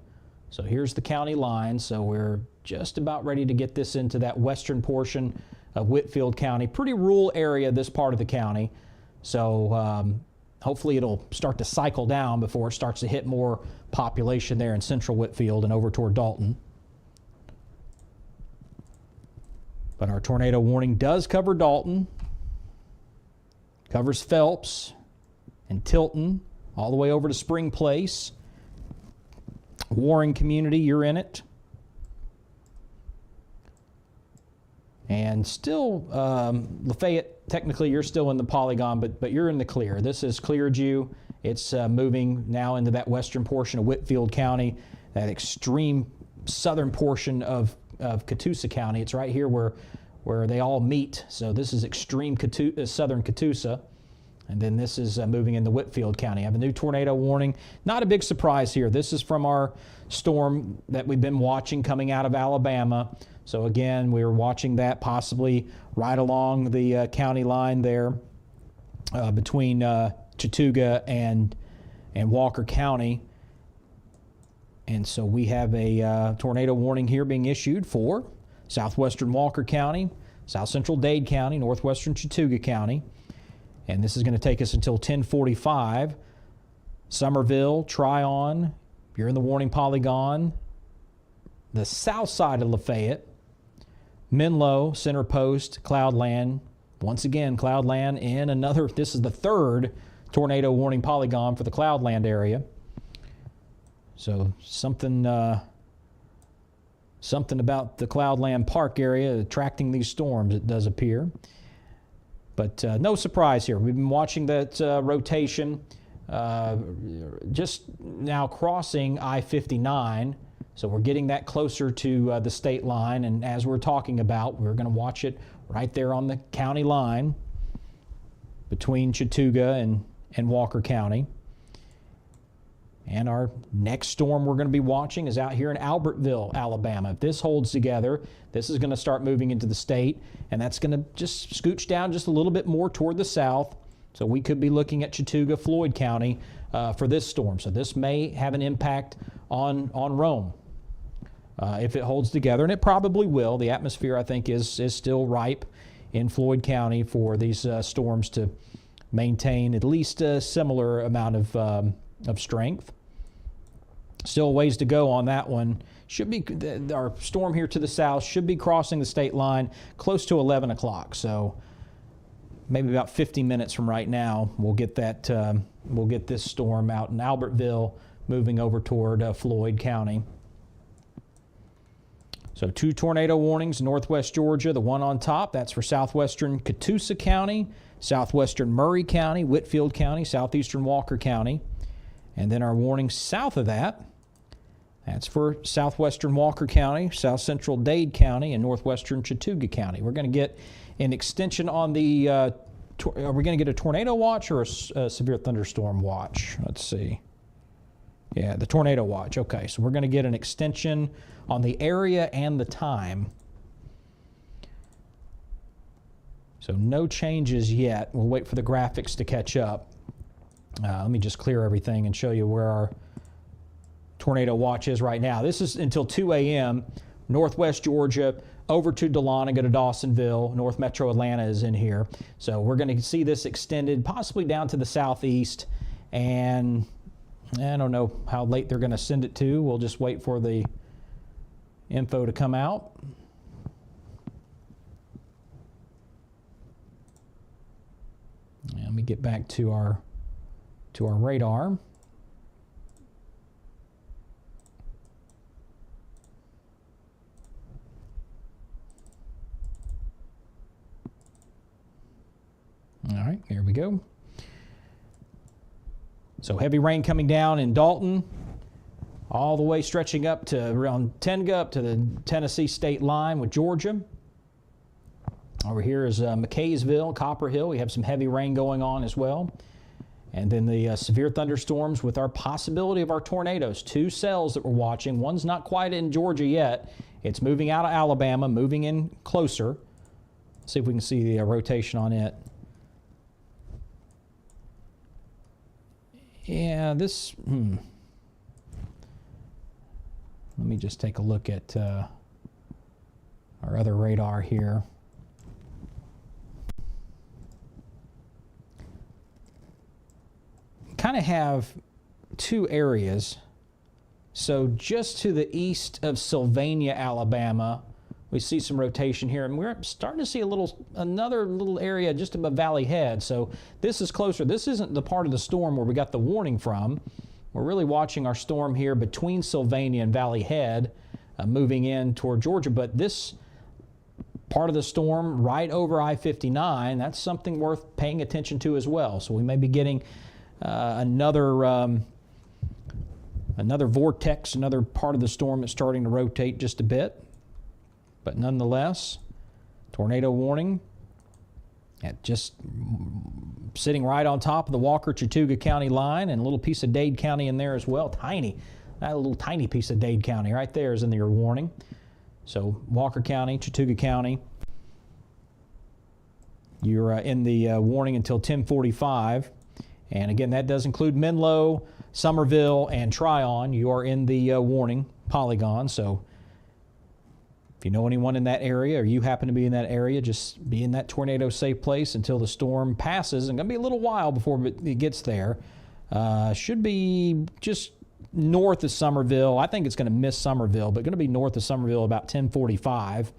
[SPEAKER 2] So here's the county line. So we're just about ready to get this into that western portion of Whitfield County. Pretty rural area, this part of the county. So hopefully it'll start to cycle down before it starts to hit more population there in central Whitfield and over toward Dalton. But our tornado warning does cover Dalton, covers Phelps and Tilton, all the way over to Spring Place. Warren community, you're in it. And still, Lafayette, technically you're still in the polygon, but you're in the clear. This has cleared you. It's moving now into that western portion of Whitfield County, that extreme southern portion of Catoosa County. It's right here where they all meet. So this is extreme southern Catoosa. And then this is moving into Whitfield County. I have a new tornado warning. Not a big surprise here. This is from our storm that we've been watching coming out of Alabama. So again, we were watching that possibly right along the county line there between Chattooga and Walker County. And so we have a tornado warning here being issued for southwestern Walker County, south central Dade County, northwestern Chattooga County. And this is going to take us until 10:45. Summerville, Tryon, you're in the warning polygon. The south side of Lafayette, Menlo, Center Post, Cloudland. Once again, Cloudland in another, this is the third tornado warning polygon for the Cloudland area. So something about the Cloudland Park area attracting these storms, it does appear. But no surprise here. We've been watching that rotation just now crossing I-59. So we're getting that closer to the state line. And as we're talking about, we're going to watch it right there on the county line between Chattooga and Walker County. And our next storm we're going to be watching is out here in Albertville, Alabama. If this holds together, this is going to start moving into the state, and that's going to just scooch down just a little bit more toward the south. So we could be looking at Chattooga, Floyd County for this storm. So this may have an impact on Rome if it holds together, and it probably will. The atmosphere, I think, is still ripe in Floyd County for these storms to maintain at least a similar amount of strength. Still a ways to go on that one. Should be our storm here to the south should be crossing the state line close to 11 o'clock. So maybe about 50 minutes from right now, we'll get that. We'll get this storm out in Albertville, moving over toward Floyd County. So 2 tornado warnings, northwest Georgia. The one on top, that's for southwestern Catoosa County, southwestern Murray County, Whitfield County, southeastern Walker County. And then our warning south of that, that's for southwestern Walker County, south central Dade County, and northwestern Chattooga County. We're going to get an extension on the, are we going to get a tornado watch or a severe thunderstorm watch? Let's see. Yeah, the tornado watch. Okay, so we're going to get an extension on the area and the time. So no changes yet. We'll wait for the graphics to catch up. Let me just clear everything and show you where our tornado watch is right now. This is until 2 a.m. Northwest Georgia over to Dahlonega to Dawsonville. North Metro Atlanta is in here. So we're going to see this extended possibly down to the southeast. And I don't know how late they're going to send it to. We'll just wait for the info to come out. And let me get back to our radar. All right, here we go. So heavy rain coming down in Dalton, all the way stretching up to around Tenga, up to the Tennessee state line with Georgia. Over here is McKaysville, Copper Hill. We have some heavy rain going on as well. And then the severe thunderstorms with our possibility of our tornadoes. 2 cells that we're watching. One's not quite in Georgia yet. It's moving out of Alabama, moving in closer. Let's see if we can see the rotation on it. Yeah, this... Let me just take a look at our other radar here. Kind of have 2 areas. So just to the east of Sylvania, Alabama, we see some rotation here, and we're starting to see another little area just above Valley Head. So this is closer. This isn't the part of the storm where we got the warning from. We're really watching our storm here between Sylvania and Valley Head, moving in toward Georgia. But this part of the storm right over I-59, that's something worth paying attention to as well. So we may be getting another vortex, another part of the storm that's starting to rotate just a bit. But nonetheless, tornado warning just sitting right on top of the Walker-Chattooga County line, and a little piece of Dade County in there as well. Tiny. That little tiny piece of Dade County right there is in your warning. So Walker County, Chattooga County, you're in the warning until 10:45. And again, that does include Menlo, Summerville, and Tryon. You are in the warning polygon. So if you know anyone in that area, or you happen to be in that area, just be in that tornado safe place until the storm passes. And going to be a little while before it gets there. Should be just north of Summerville. I think it's going to miss Summerville, but going to be north of Summerville about 10:45.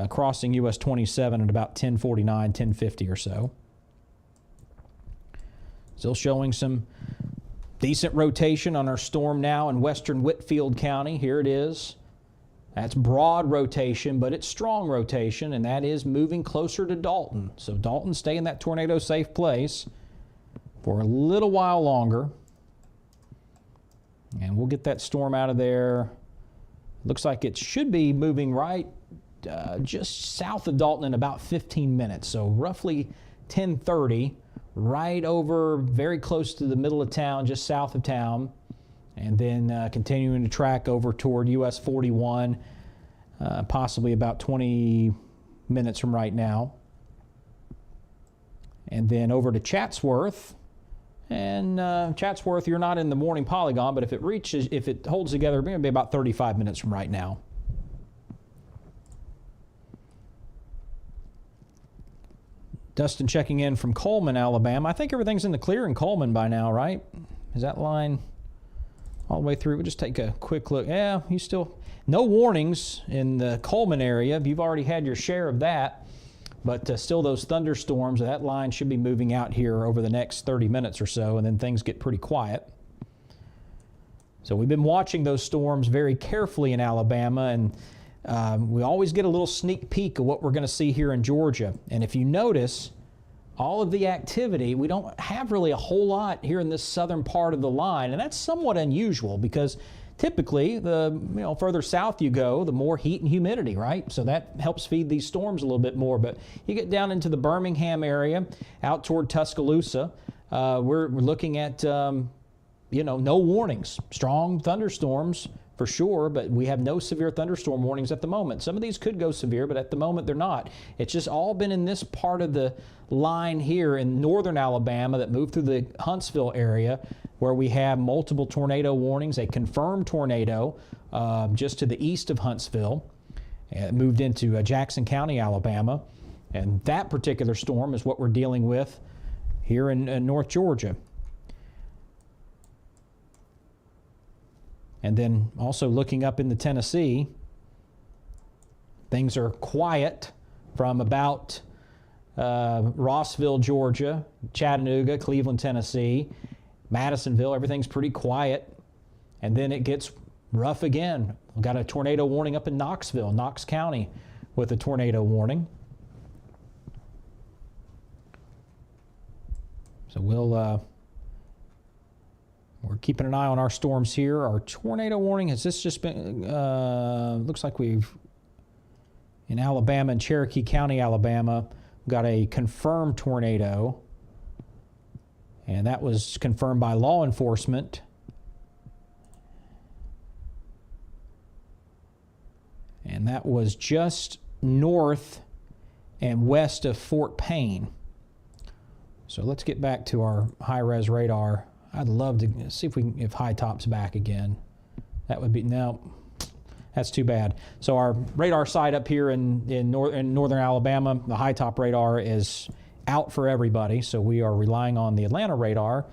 [SPEAKER 2] Crossing US 27 at about 10:49, 10:50 or so. Still showing some Decent rotation on our storm now in western Whitfield County. Here it is. That's broad rotation, but it's strong rotation, and that is moving closer to Dalton. So Dalton stay in that tornado safe place for a little while longer. And we'll get that storm out of there. Looks like it should be moving right just south of Dalton in about 15 minutes. So roughly 10:30, right over very close to the middle of town, just south of town. And then continuing to track over toward US 41, possibly about 20 minutes from right now. And then over to Chatsworth. And Chatsworth, you're not in the morning polygon, but if it holds together, it's going to be about 35 minutes from right now. Dustin checking in from Coleman, Alabama. I think everything's in the clear in Coleman by now, right? Is that line all the way through? We'll just take a quick look. Yeah, you still, no warnings in the Coleman area. You've already had your share of that. But still those thunderstorms, that line should be moving out here over the next 30 minutes or so, and then things get pretty quiet. So we've been watching those storms very carefully in Alabama, and we always get a little sneak peek of what we're going to see here in Georgia. And if you notice, all of the activity, we don't have really a whole lot here in this southern part of the line, and that's somewhat unusual because typically, the further south you go, the more heat and humidity, right? So that helps feed these storms a little bit more. But you get down into the Birmingham area, out toward Tuscaloosa, we're looking at, no warnings. Strong thunderstorms for sure, but we have no severe thunderstorm warnings at the moment. Some of these could go severe, but at the moment they're not. It's just all been in this part of the line here in northern Alabama that moved through the Huntsville area, where we have multiple tornado warnings, a confirmed tornado just to the east of Huntsville. It moved into Jackson County, Alabama. And that particular storm is what we're dealing with here in North Georgia. And then also looking up into Tennessee, things are quiet from about Rossville, Georgia, Chattanooga, Cleveland, Tennessee, Madisonville. Everything's pretty quiet. And then it gets rough again. We've got a tornado warning up in Knoxville, Knox County, with a tornado warning. So we're keeping an eye on our storms here. Our tornado warning, has this just been, looks like we've, in Alabama and Cherokee County, Alabama, got a confirmed tornado. And that was confirmed by law enforcement. And that was just north and west of Fort Payne. So let's get back to our high-res radar. I'd love to see if high top's back again. That would be, no, that's too bad. So our radar site up here in northern Alabama, the high top radar is out for everybody. So we are relying on the Atlanta radar,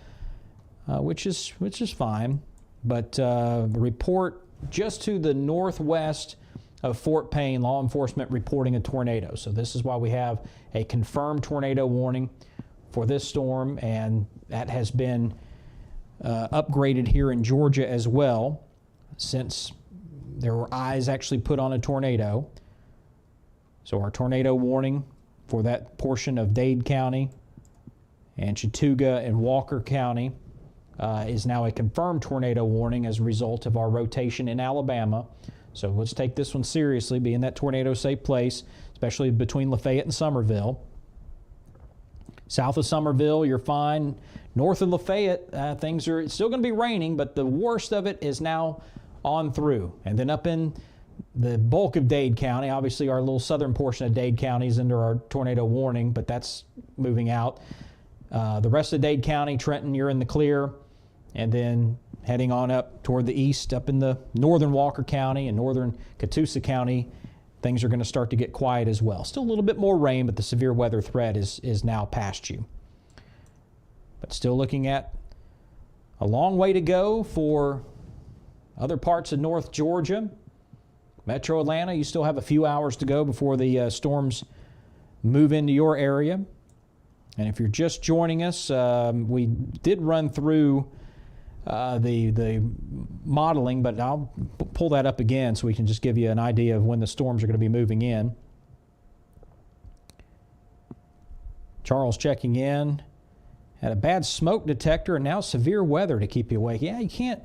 [SPEAKER 2] which is fine. But the report just to the northwest of Fort Payne, law enforcement reporting a tornado. So this is why we have a confirmed tornado warning for this storm, and that has been upgraded here in Georgia as well, since there were eyes actually put on a tornado. So our tornado warning for that portion of Dade County and Chattooga and Walker County is now a confirmed tornado warning as a result of our rotation in Alabama. So let's take this one seriously, be in that tornado safe place, especially between Lafayette and Summerville. South of Summerville, you're fine. North of Lafayette, things are, it's still going to be raining, but the worst of it is now on through. And then up in the bulk of Dade County, obviously our little southern portion of Dade County is under our tornado warning, but that's moving out. The rest of Dade County, Trenton, you're in the clear. And then heading on up toward the east, up in the northern Walker County and northern Catoosa County, things are going to start to get quiet as well. Still a little bit more rain, but the severe weather threat is now past you. But still looking at a long way to go for other parts of North Georgia. Metro Atlanta, you still have a few hours to go before the storms move into your area. And if you're just joining us, we did run through the modeling, but I'll pull that up again so we can just give you an idea of when the storms are going to be moving in. Charles checking in. Had a bad smoke detector and now severe weather to keep you awake. Yeah, you can't,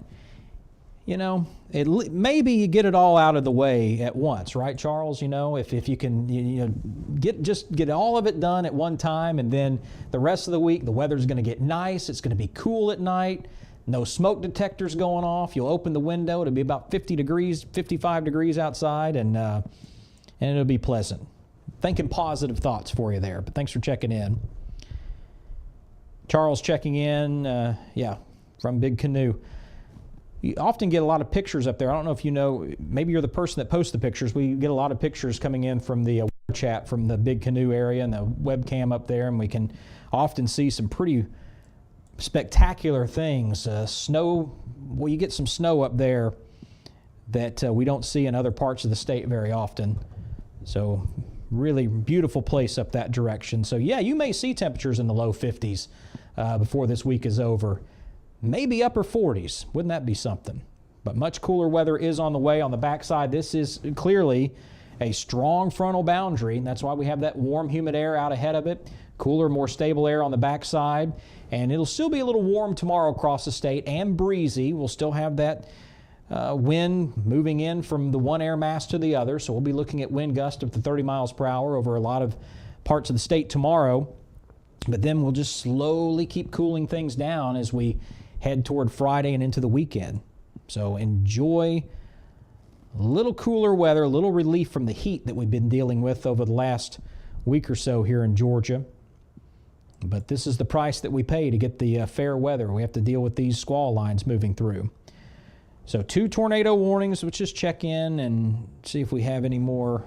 [SPEAKER 2] maybe you get it all out of the way at once, right, Charles? If you can get all of it done at one time, and then the rest of the week the weather's going to get nice. It's going to be cool at night. No smoke detectors going off. You'll open the window. It'll be about 50 degrees, 55 degrees outside, and it'll be pleasant. Thinking positive thoughts for you there, but thanks for checking in. Charles checking in, from Big Canoe. You often get a lot of pictures up there. I don't know if you know, maybe you're the person that posts the pictures. We get a lot of pictures coming in from the chat from the Big Canoe area and the webcam up there, and we can often see some pretty spectacular things. Snow, you get some snow up there that we don't see in other parts of the state very often. So really beautiful place up that direction. So yeah, you may see temperatures in the low 50s before this week is over. Maybe upper 40s. Wouldn't that be something? But much cooler weather is on the way on the backside. This is clearly a strong frontal boundary. And that's why we have that warm, humid air out ahead of it. Cooler, more stable air on the backside. And it'll still be a little warm tomorrow across the state and breezy. We'll still have that wind moving in from the one air mass to the other. So we'll be looking at wind gusts up to 30 miles per hour over a lot of parts of the state tomorrow. But then we'll just slowly keep cooling things down as we head toward Friday and into the weekend. So enjoy a little cooler weather, a little relief from the heat that we've been dealing with over the last week or so here in Georgia. But this is the price that we pay to get the fair weather. We have to deal with these squall lines moving through. So 2 tornado warnings. Let's just check in and see if we have any more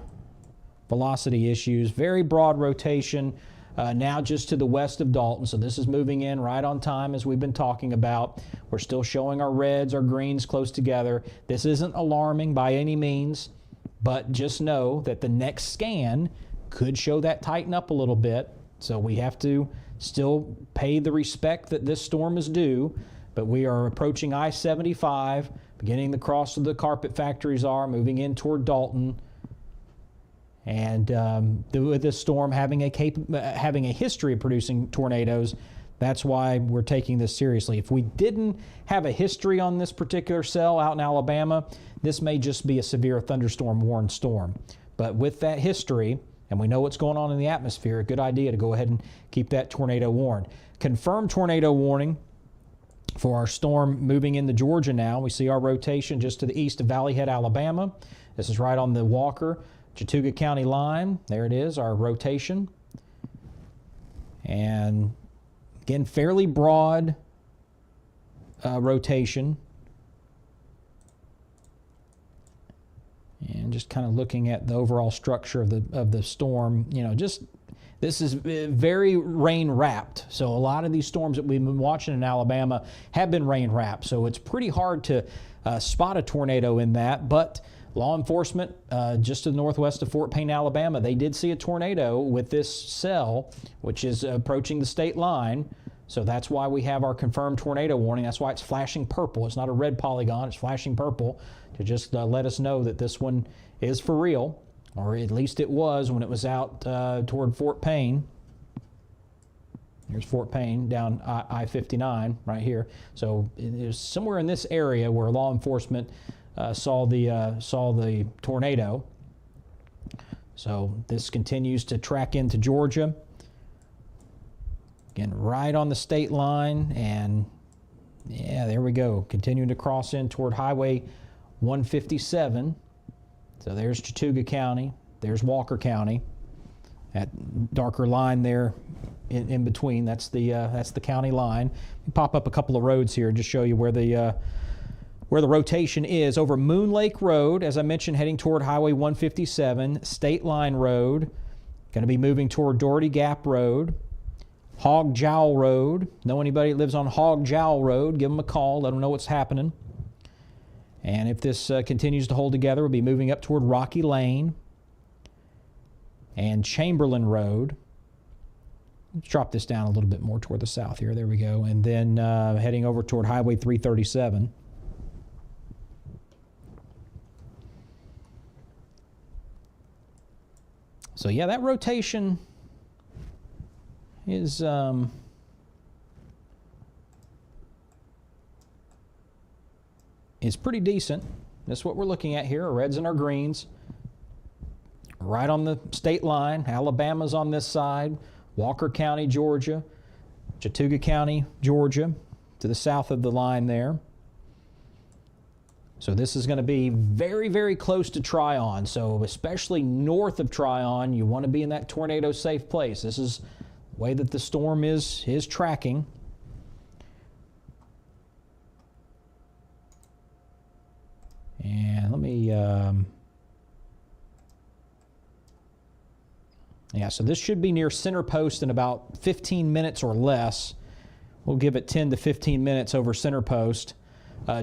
[SPEAKER 2] velocity issues. Very broad rotation. Now just to the west of Dalton, so this is moving in right on time as we've been talking about. We're still showing our reds, our greens close together. This isn't alarming by any means, but just know that the next scan could show that tighten up a little bit. So we have to still pay the respect that this storm is due, but we are approaching I-75, beginning to cross where the carpet factories are, moving in toward Dalton. And with this storm having a history of producing tornadoes, that's why we're taking this seriously. If we didn't have a history on this particular cell out in Alabama, this may just be a severe thunderstorm warned storm. But with that history, and we know what's going on in the atmosphere, a good idea to go ahead and keep that tornado warned. Confirmed tornado warning for our storm moving into Georgia now. We see our rotation just to the east of Valley Head, Alabama. This is right on the Walker Chattooga County line. There it is, our rotation. And again, fairly broad rotation. And just kind of looking at the overall structure of the storm, this is very rain wrapped. So a lot of these storms that we've been watching in Alabama have been rain wrapped. So it's pretty hard to spot a tornado in that, but law enforcement just to the northwest of Fort Payne, Alabama, they did see a tornado with this cell, which is approaching the state line. So that's why we have our confirmed tornado warning. That's why it's flashing purple. It's not a red polygon. It's flashing purple to just let us know that this one is for real, or at least it was when it was out toward Fort Payne. Here's Fort Payne down I-59 right here. So it is somewhere in this area where law enforcement saw the tornado. So this continues to track into Georgia. Again, right on the state line, and yeah, there we go. Continuing to cross in toward Highway 157. So there's Chattooga County. There's Walker County. That darker line there in between, that's the county line. We pop up a couple of roads here and just show you where the rotation is. Over Moon Lake Road, as I mentioned, heading toward Highway 157, State Line Road, going to be moving toward Doherty Gap Road, Hog Jowl Road. Know anybody that lives on Hog Jowl Road, give them a call, let them know what's happening. And if this continues to hold together, we'll be moving up toward Rocky Lane and Chamberlain Road. Let's drop this down a little bit more toward the south here. There we go. And then heading over toward Highway 337. So yeah, that rotation is pretty decent. That's what we're looking at here, our reds and our greens. Right on the state line. Alabama's on this side. Walker County, Georgia. Chattooga County, Georgia, to the south of the line there. So this is going to be very, very close to Tryon. So especially north of Tryon, you want to be in that tornado safe place. This is the way that the storm is tracking. And let me, yeah, so this should be near center post in about 15 minutes or less. We'll give it 10 to 15 minutes over center post.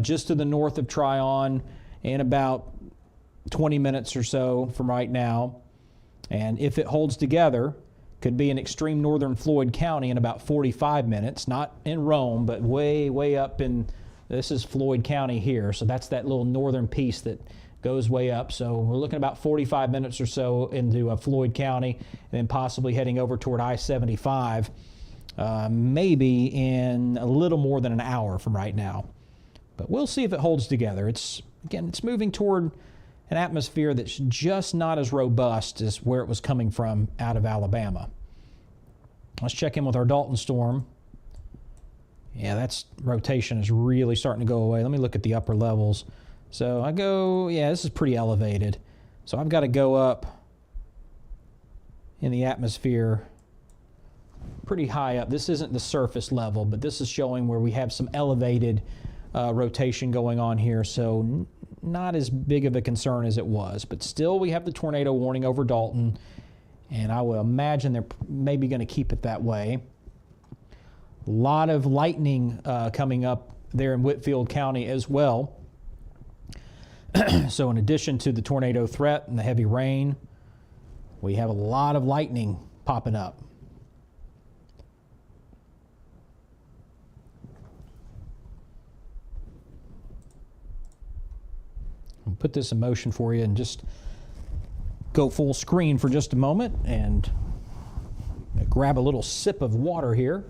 [SPEAKER 2] Just to the north of Tryon in about 20 minutes or so from right now. And if it holds together, could be in extreme northern Floyd County in about 45 minutes. Not in Rome, but way, way up in, this is Floyd County here. So that's that little northern piece that goes way up. So we're looking about 45 minutes or so into Floyd County, and then possibly heading over toward I-75, maybe in a little more than an hour from right now. But we'll see if it holds together. It's moving toward an atmosphere that's just not as robust as where it was coming from out of Alabama. Let's check in with our Dalton storm. Yeah, that's rotation is really starting to go away. Let me look at the upper levels. So I go, yeah, this is pretty elevated. So I've got to go up in the atmosphere pretty high up. This isn't the surface level, but this is showing where we have some elevated rotation going on here, so not as big of a concern as it was. But still, we have the tornado warning over Dalton, and I will imagine they're maybe going to keep it that way. A lot of lightning coming up there in Whitfield County as well. So in addition to the tornado threat and the heavy rain, we have a lot of lightning popping up. I'll put this in motion for you and just go full screen for just a moment and grab a little sip of water here.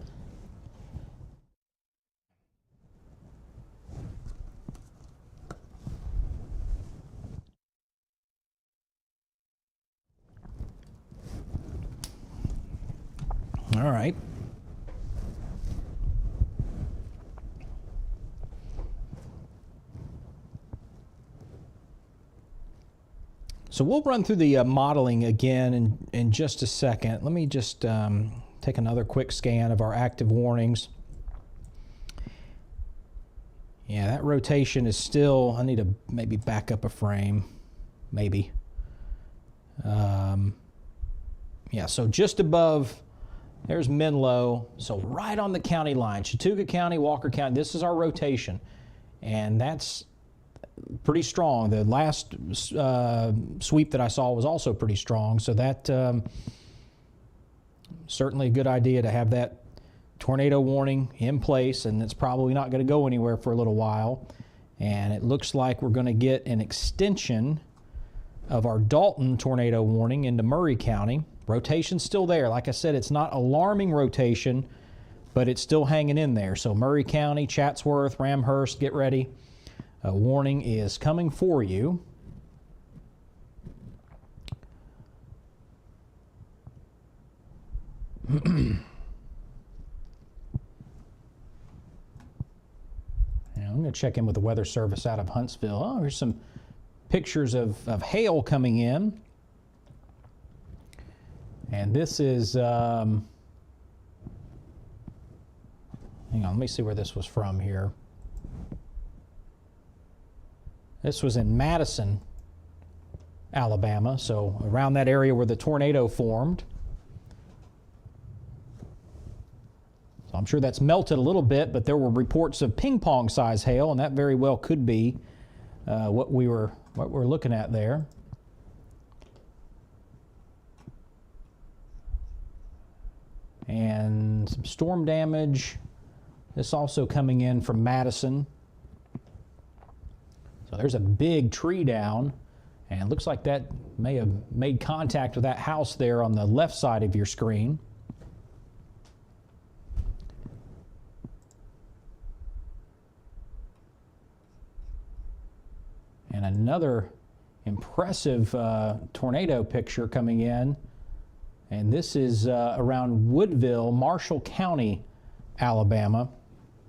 [SPEAKER 2] All right. So we'll run through the modeling again in just a second. Let me just take another quick scan of our active warnings. Yeah, that rotation is still, I need to maybe back up a frame, maybe. Yeah, so just above, there's Menlo, so right on the county line, Chattooga County, Walker County, this is our rotation, and that's pretty strong. The last sweep that I saw was also pretty strong, so that certainly a good idea to have that tornado warning in place, and it's probably not going to go anywhere for a little while. And it looks like we're going to get an extension of our Dalton tornado warning into Murray County. Rotation's still there. Like I said, it's not alarming rotation, but it's still hanging in there. So Murray County, Chatsworth, Ramhurst, get ready. A warning is coming for you. I'm going to check in with the Weather Service out of Huntsville. Oh, here's some pictures of hail coming in. And this is, hang on, let me see where this was from here. This was in Madison, Alabama, so around that area where the tornado formed. So I'm sure that's melted a little bit, but there were reports of ping-pong size hail, and that very well could be what we're looking at there. and some storm damage. This also coming in from Madison. So there's a big tree down, and it looks like that may have made contact with that house there on the left side of your screen. And another impressive tornado picture coming in. And this is around Woodville, Marshall County, Alabama.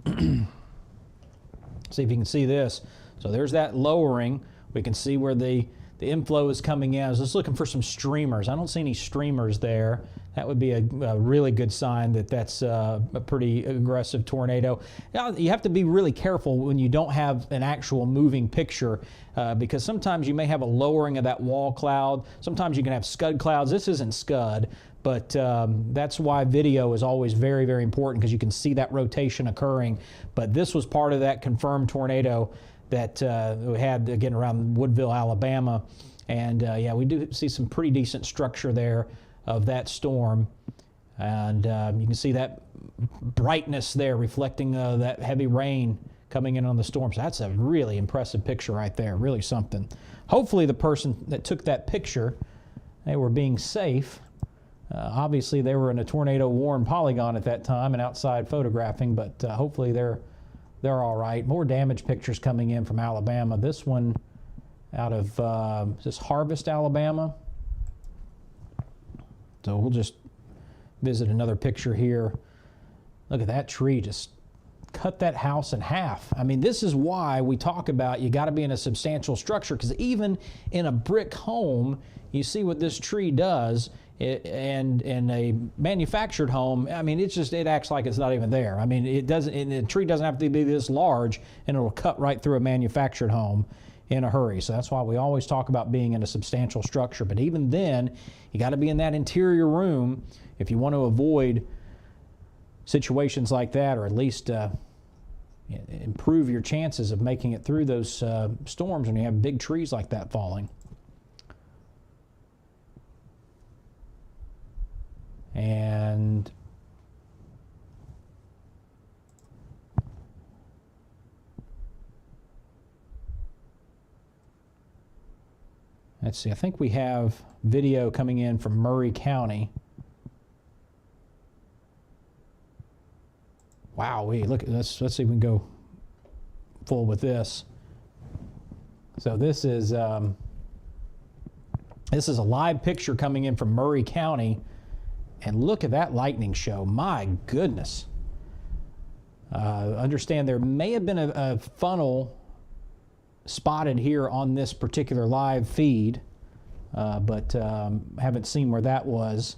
[SPEAKER 2] See if you can see this. So there's that lowering. We can see where the inflow is coming in. I was just looking for some streamers. I don't see any streamers there. That would be a really good sign that that's a pretty aggressive tornado. Now, you have to be really careful when you don't have an actual moving picture because sometimes you may have a lowering of that wall cloud. Sometimes you can have scud clouds. This isn't scud, but that's why video is always very, very important because you can see that rotation occurring. But this was part of that confirmed tornado that we had, again, around Woodville, Alabama. And yeah, we do see some pretty decent structure there of that storm. And you can see that brightness there reflecting that heavy rain coming in on the storm. So that's a really impressive picture right there, really something. Hopefully the person that took that picture, they were being safe. Obviously they were in a tornado-worn polygon at that time and outside photographing, but hopefully they're all right. More damage pictures coming in from Alabama. This one out of this Harvest, Alabama. So we'll just visit another picture here. Look at that tree, just cut that house in half. I mean, this is why we talk about you got to be in a substantial structure, because even in a brick home, you see what this tree does. And in a manufactured home, I mean, it acts like it's not even there. I mean, it doesn't. And the tree doesn't have to be this large, and it'll cut right through a manufactured home in a hurry. So that's why we always talk about being in a substantial structure. But even then, you got to be in that interior room if you want to avoid situations like that, or at least improve your chances of making it through those storms when you have big trees like that falling. And let's see, I think we have video coming in from Murray County. Wow, look, let's see if we can go full with this. So this is a live picture coming in from Murray County. And look at that lightning show. My goodness. Understand there may have been a funnel spotted here on this particular live feed, but haven't seen where that was.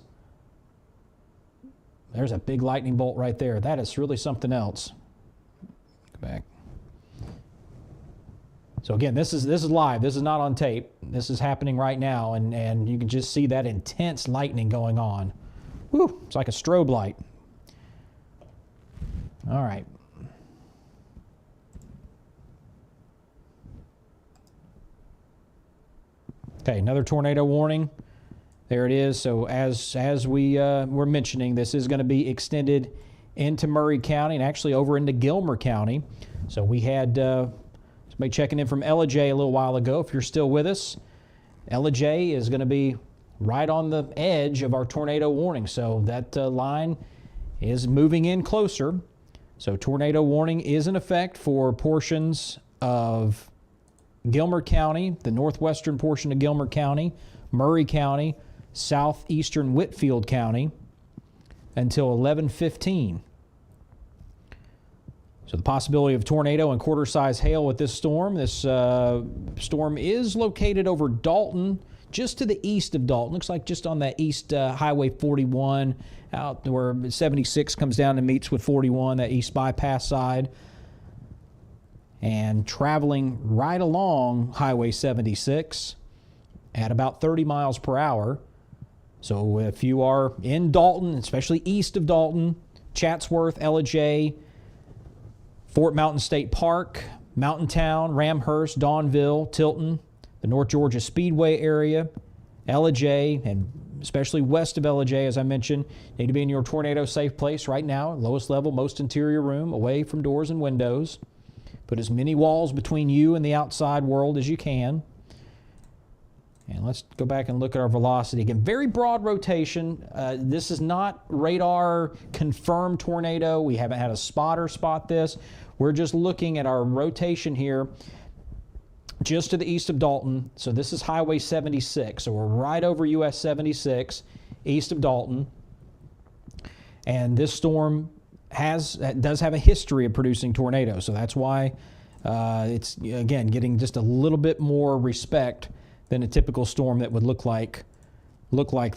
[SPEAKER 2] There's a big lightning bolt right there. That is really something else. Go back. So again, this is live. This is not on tape. This is happening right now, and you can just see that intense lightning going on. Whew, it's like a strobe light. All right. Okay, another tornado warning. There it is. So as we were mentioning, this is going to be extended into Murray County and actually over into Gilmer County. So we had somebody checking in from Ellijay a little while ago. If you're still with us, Ellijay is going to be right on the edge of our tornado warning. So that line is moving in closer. So tornado warning is in effect for portions of Gilmer County, the northwestern portion of Gilmer County, Murray County, southeastern Whitfield County until 11:15. So the possibility of tornado and quarter-size hail with this storm. This storm is located over Dalton, just to the east of Dalton. Looks like just on that east Highway 41, out where 76 comes down and meets with 41, that east bypass side. And traveling right along Highway 76 at about 30 miles per hour. So if you are in Dalton, especially east of Dalton, Chatsworth, Ellijay, Fort Mountain State Park, Mountain Town, Ramhurst, Dawnville, Tilton, the North Georgia Speedway area, Ellijay, and especially west of LJ, as I mentioned, need to be in your tornado safe place right now, lowest level, most interior room, away from doors and windows. Put as many walls between you and the outside world as you can. And let's go back and look at our velocity again. Very broad rotation. This is not radar confirmed tornado. We haven't had a spotter spot this. We're just looking at our rotation here just to the east of Dalton. So this is Highway 76. So we're right over US 76, east of Dalton. And this storm does have a history of producing tornadoes. So that's why it's, again, getting just a little bit more respect than a typical storm that would look like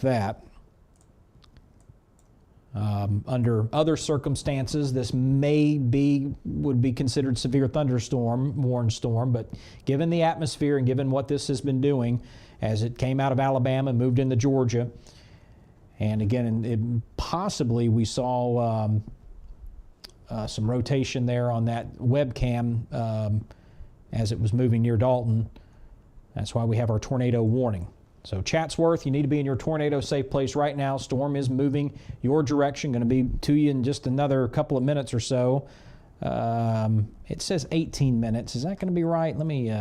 [SPEAKER 2] that. Under other circumstances, this would be considered severe thunderstorm, warned storm, but given the atmosphere and given what this has been doing as it came out of Alabama and moved into Georgia, and again, possibly we saw some rotation there on that webcam as it was moving near Dalton. That's why we have our tornado warning. So Chatsworth, you need to be in your tornado safe place right now. Storm is moving your direction, going to be to you in just another couple of minutes or so. It says 18 minutes. Is that going to be right? Let me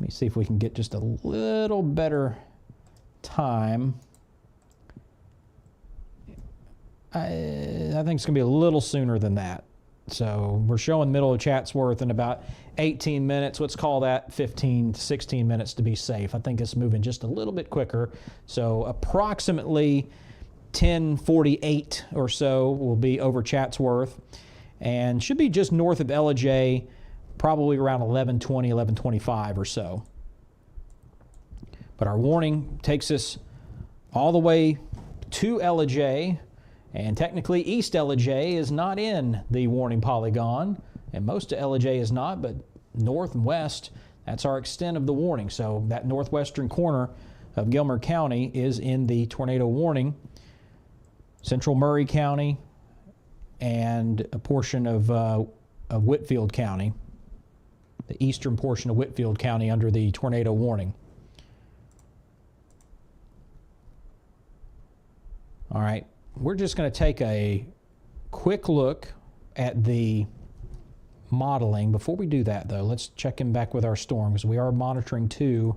[SPEAKER 2] see if we can get just a little better time. I think it's going to be a little sooner than that. So we're showing middle of Chatsworth in about 18 minutes. Let's call that 15 to 16 minutes to be safe. I think it's moving just a little bit quicker. So approximately 10:48 or so will be over Chatsworth and should be just north of Ellijay, probably around 11:20, 11:25 or so. But our warning takes us all the way to Ellijay. And technically, East Ellijay is not in the warning polygon, and most of Ellijay is not, but north and west, that's our extent of the warning. So that northwestern corner of Gilmer County is in the tornado warning. Central Murray County and a portion of Whitfield County, the eastern portion of Whitfield County under the tornado warning. All right. We're just going to take a quick look at the modeling. Before we do that, though, let's check in back with our storm because we are monitoring 2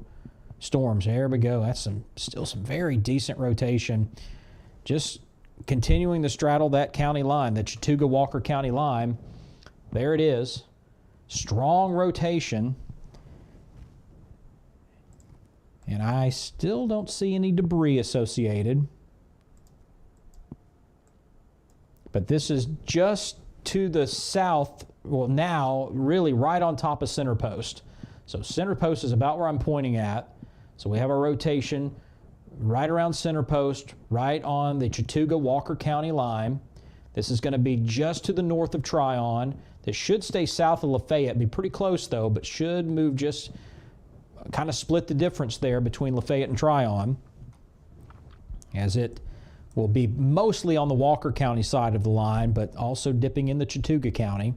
[SPEAKER 2] storms. There we go. That's still some very decent rotation. Just continuing to straddle that county line, the Chattooga-Walker County line. There it is. Strong rotation. And I still don't see any debris associated. But this is just to the south, well, now really right on top of center post. So center post is about where I'm pointing at. So we have our rotation right around center post, right on the Chattooga-Walker County line. This is going to be just to the north of Tryon. This should stay south of Lafayette, be pretty close though, but should move just kind of split the difference there between Lafayette and Tryon, as it will be mostly on the Walker County side of the line, but also dipping into Chattooga County.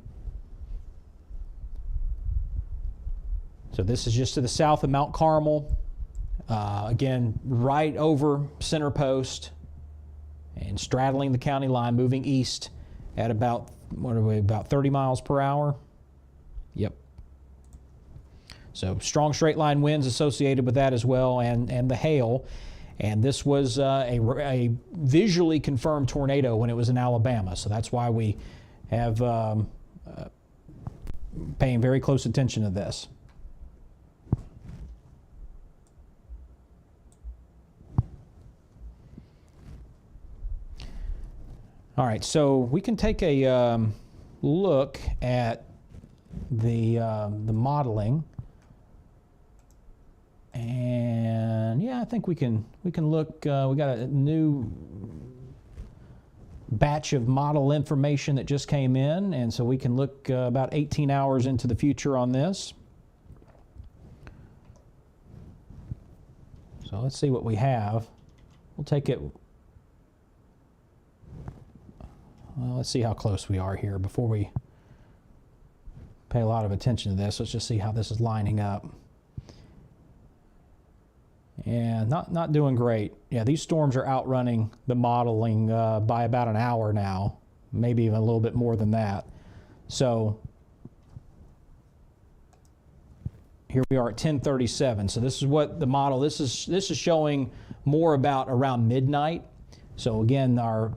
[SPEAKER 2] So this is just to the south of Mount Carmel. Again, right over center post and straddling the county line, moving east at about, about 30 miles per hour? Yep. So strong straight line winds associated with that as well, and the hail. And this was a visually confirmed tornado when it was in Alabama. So that's why we have paying very close attention to this. All right, so we can take a look at the modeling. And yeah, I think we can look. We got a new batch of model information that just came in, and so we can look about 18 hours into the future on this. So let's see what we have. We'll take it. Well, let's see how close we are here before we pay a lot of attention to this. Let's just see how this is lining up. Yeah, not doing great. Yeah, these storms are outrunning the modeling by about an hour now, maybe even a little bit more than that. So here we are at 10:37. So this is what the model. This is showing more about around midnight. So again, our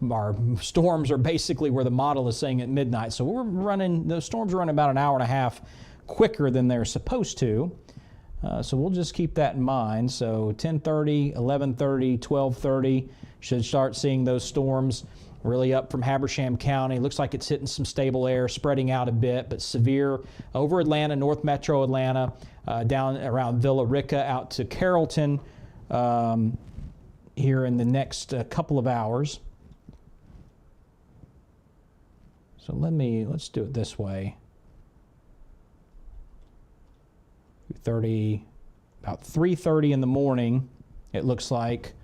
[SPEAKER 2] storms are basically where the model is saying at midnight. So the storms are running about an hour and a half quicker than they're supposed to. So we'll just keep that in mind. So 10:30, 11:30, 12:30 should start seeing those storms really up from Habersham County. Looks like it's hitting some stable air, spreading out a bit, but severe over Atlanta, North Metro Atlanta, down around Villa Rica out to Carrollton here in the next couple of hours. So let's do it this way. About 3:30 in the morning, it looks like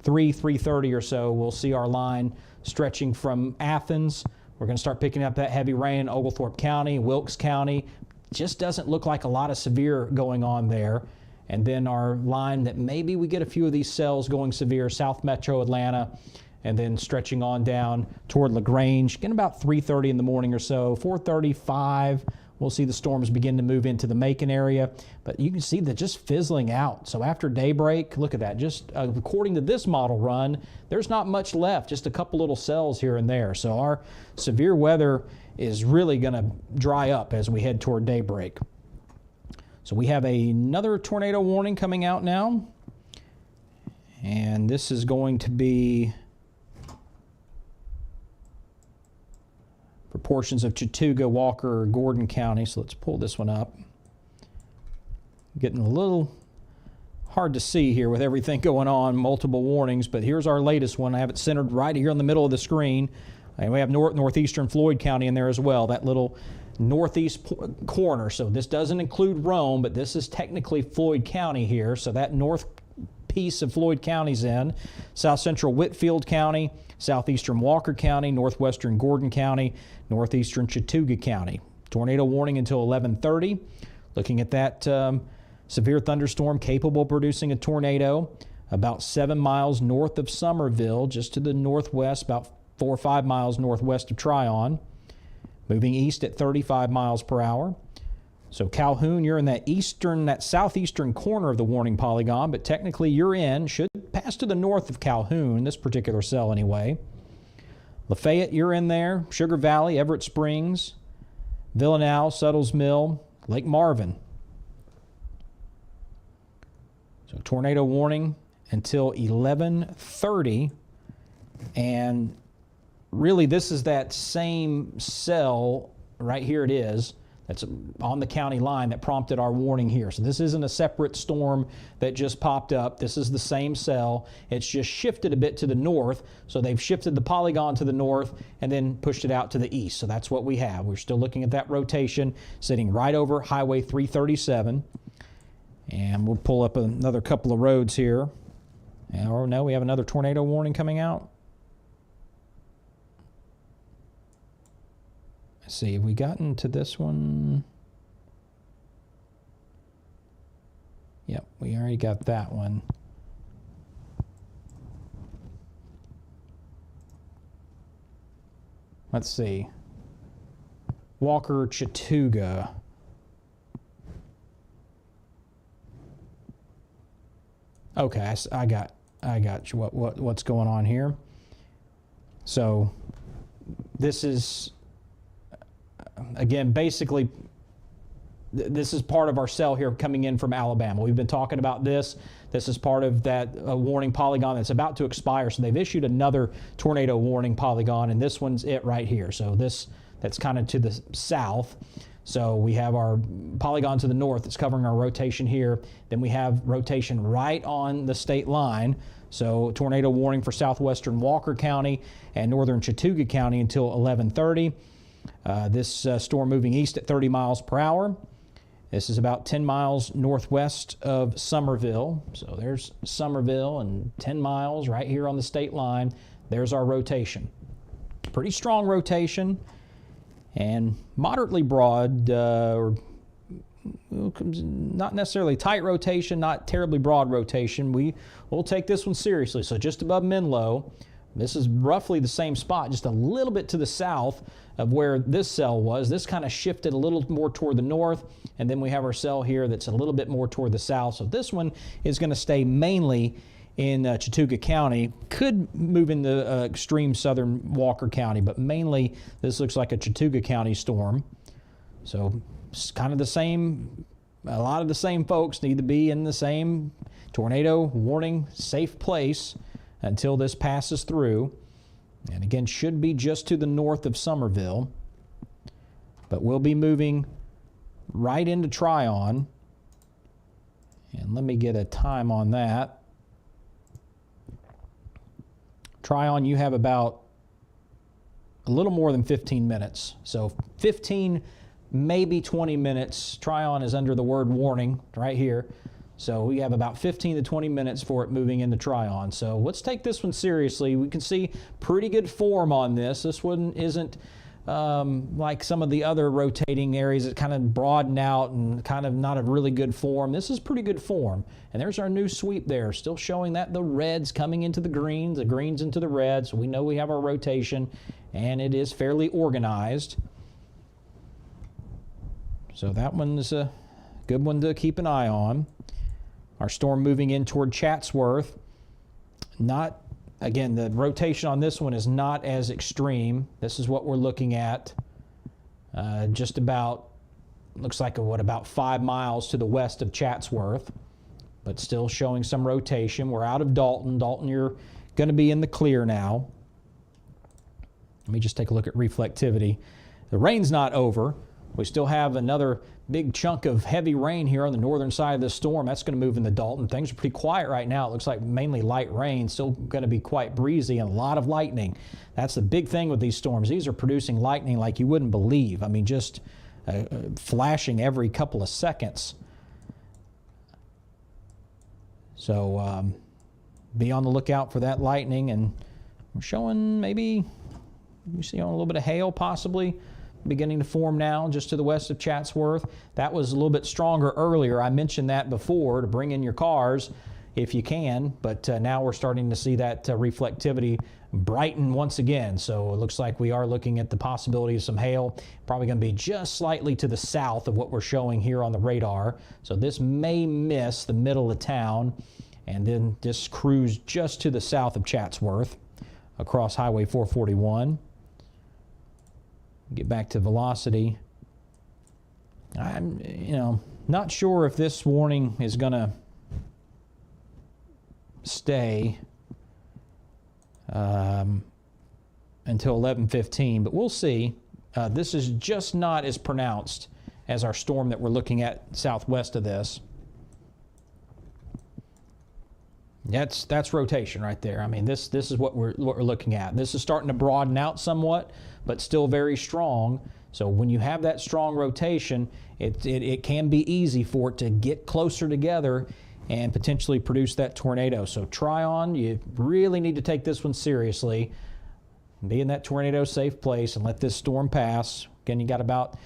[SPEAKER 2] 3:30 or so, we'll see our line stretching from Athens. We're going to start picking up that heavy rain in Oglethorpe County, Wilkes County. Just doesn't look like a lot of severe going on there. And then our line that maybe we get a few of these cells going severe, South Metro Atlanta, and then stretching on down toward LaGrange. Again, about 3:30 in the morning or so, 4:35. We'll see the storms begin to move into the Macon area, but you can see that just fizzling out. So after daybreak, look at that. Just according to this model run, there's not much left, just a couple little cells here and there. So our severe weather is really going to dry up as we head toward daybreak. So we have another tornado warning coming out now, and this is going to be for portions of Chattooga, Walker, Gordon County. So let's pull this one up. Getting a little hard to see here with everything going on, multiple warnings, but here's our latest one. I have it centered right here in the middle of the screen. And we have northeastern Floyd County in there as well, that little northeast corner. So this doesn't include Rome, but this is technically Floyd County here. So that north piece of Floyd County's in. South central Whitfield County, southeastern Walker County, northwestern Gordon County, northeastern Chattooga County. Tornado warning until 11:30. Looking at that severe thunderstorm capable of producing a tornado about 7 miles north of Summerville, just to the northwest, about 4 or 5 miles northwest of Tryon. Moving east at 35 miles per hour. So Calhoun, you're in that southeastern corner of the warning polygon, but technically should pass to the north of Calhoun, this particular cell anyway. Lafayette, you're in there. Sugar Valley, Everett Springs, Villanelle, Suttles Mill, Lake Marvin. So tornado warning until 11:30, and really this is that same cell, right here it is, that's on the county line that prompted our warning here. So this isn't a separate storm that just popped up. This is the same cell. It's just shifted a bit to the north. So they've shifted the polygon to the north and then pushed it out to the east. So that's what we have. We're still looking at that rotation sitting right over Highway 337. And we'll pull up another couple of roads here. Or no, we have another tornado warning coming out. Let's see, have we gotten to this one? Yep, we already got that one. Let's see. Walker, Chattooga. Okay, I got you. What's going on here? So this is, again, basically, this is part of our cell here coming in from Alabama. We've been talking about this. This is part of that warning polygon that's about to expire. So they've issued another tornado warning polygon, and this one's it right here. So that's kind of to the south. So we have our polygon to the north that's covering our rotation here. Then we have rotation right on the state line. So tornado warning for southwestern Walker County and northern Chattooga County until 11:30. This storm moving east at 30 miles per hour. This is about 10 miles northwest of Summerville. So there's Summerville and 10 miles right here on the state line. There's our rotation. Pretty strong rotation and moderately broad, or not necessarily tight rotation, not terribly broad rotation. We'll take this one seriously. So just above Menlo, this is roughly the same spot, just a little bit to the south of where this cell was. This kind of shifted a little more toward the north, and then we have our cell here that's a little bit more toward the south. So this one is going to stay mainly in Chattooga County. Could move into extreme southern Walker County, but mainly this looks like a Chattooga County storm. So it's kind of the same. A lot of the same folks need to be in the same tornado warning safe place until this passes through. And again, should be just to the north of Summerville. But we'll be moving right into Tryon. And let me get a time on that. Tryon, you have about a little more than 15 minutes. So 15, maybe 20 minutes. Tryon is under the word warning right here. So we have about 15 to 20 minutes for it moving into Tryon. So let's take this one seriously. We can see pretty good form on this. This one isn't like some of the other rotating areas that kind of broaden out and kind of not a really good form. This is pretty good form. And there's our new sweep there, still showing that the reds coming into the greens into the reds. So we know we have our rotation, and it is fairly organized. So that one is a good one to keep an eye on. Our storm moving in toward Chatsworth. Again, the rotation on this one is not as extreme. This is what we're looking at. Just about, looks like about 5 miles to the west of Chatsworth, but still showing some rotation. We're out of Dalton. Dalton, you're going to be in the clear now. Let me just take a look at reflectivity. The rain's not over. We still have another big chunk of heavy rain here on the northern side of this storm. That's going to move into Dalton. Things are pretty quiet right now. It looks like mainly light rain, still going to be quite breezy, and a lot of lightning. That's the big thing with these storms. These are producing lightning like you wouldn't believe. I mean, just flashing every couple of seconds. So be on the lookout for that lightning. And we're showing maybe, you see on a little bit of hail possibly beginning to form now just to the west of Chatsworth. That was a little bit stronger earlier. I mentioned that before, to bring in your cars if you can, but now we're starting to see that reflectivity brighten once again. So it looks like we are looking at the possibility of some hail, probably going to be just slightly to the south of what we're showing here on the radar. So this may miss the middle of town and then just cruise just to the south of Chatsworth across Highway 441. Get back to velocity. I'm, not sure if this warning is going to stay until 11:15, but we'll see. This is just not as pronounced as our storm that we're looking at southwest of this. That's rotation right there. I mean, this is what we're looking at. This is starting to broaden out somewhat, but still very strong. So when you have that strong rotation, it can be easy for it to get closer together and potentially produce that tornado. So Tryon, you really need to take this one seriously. Be in that tornado safe place and let this storm pass. Again, you got about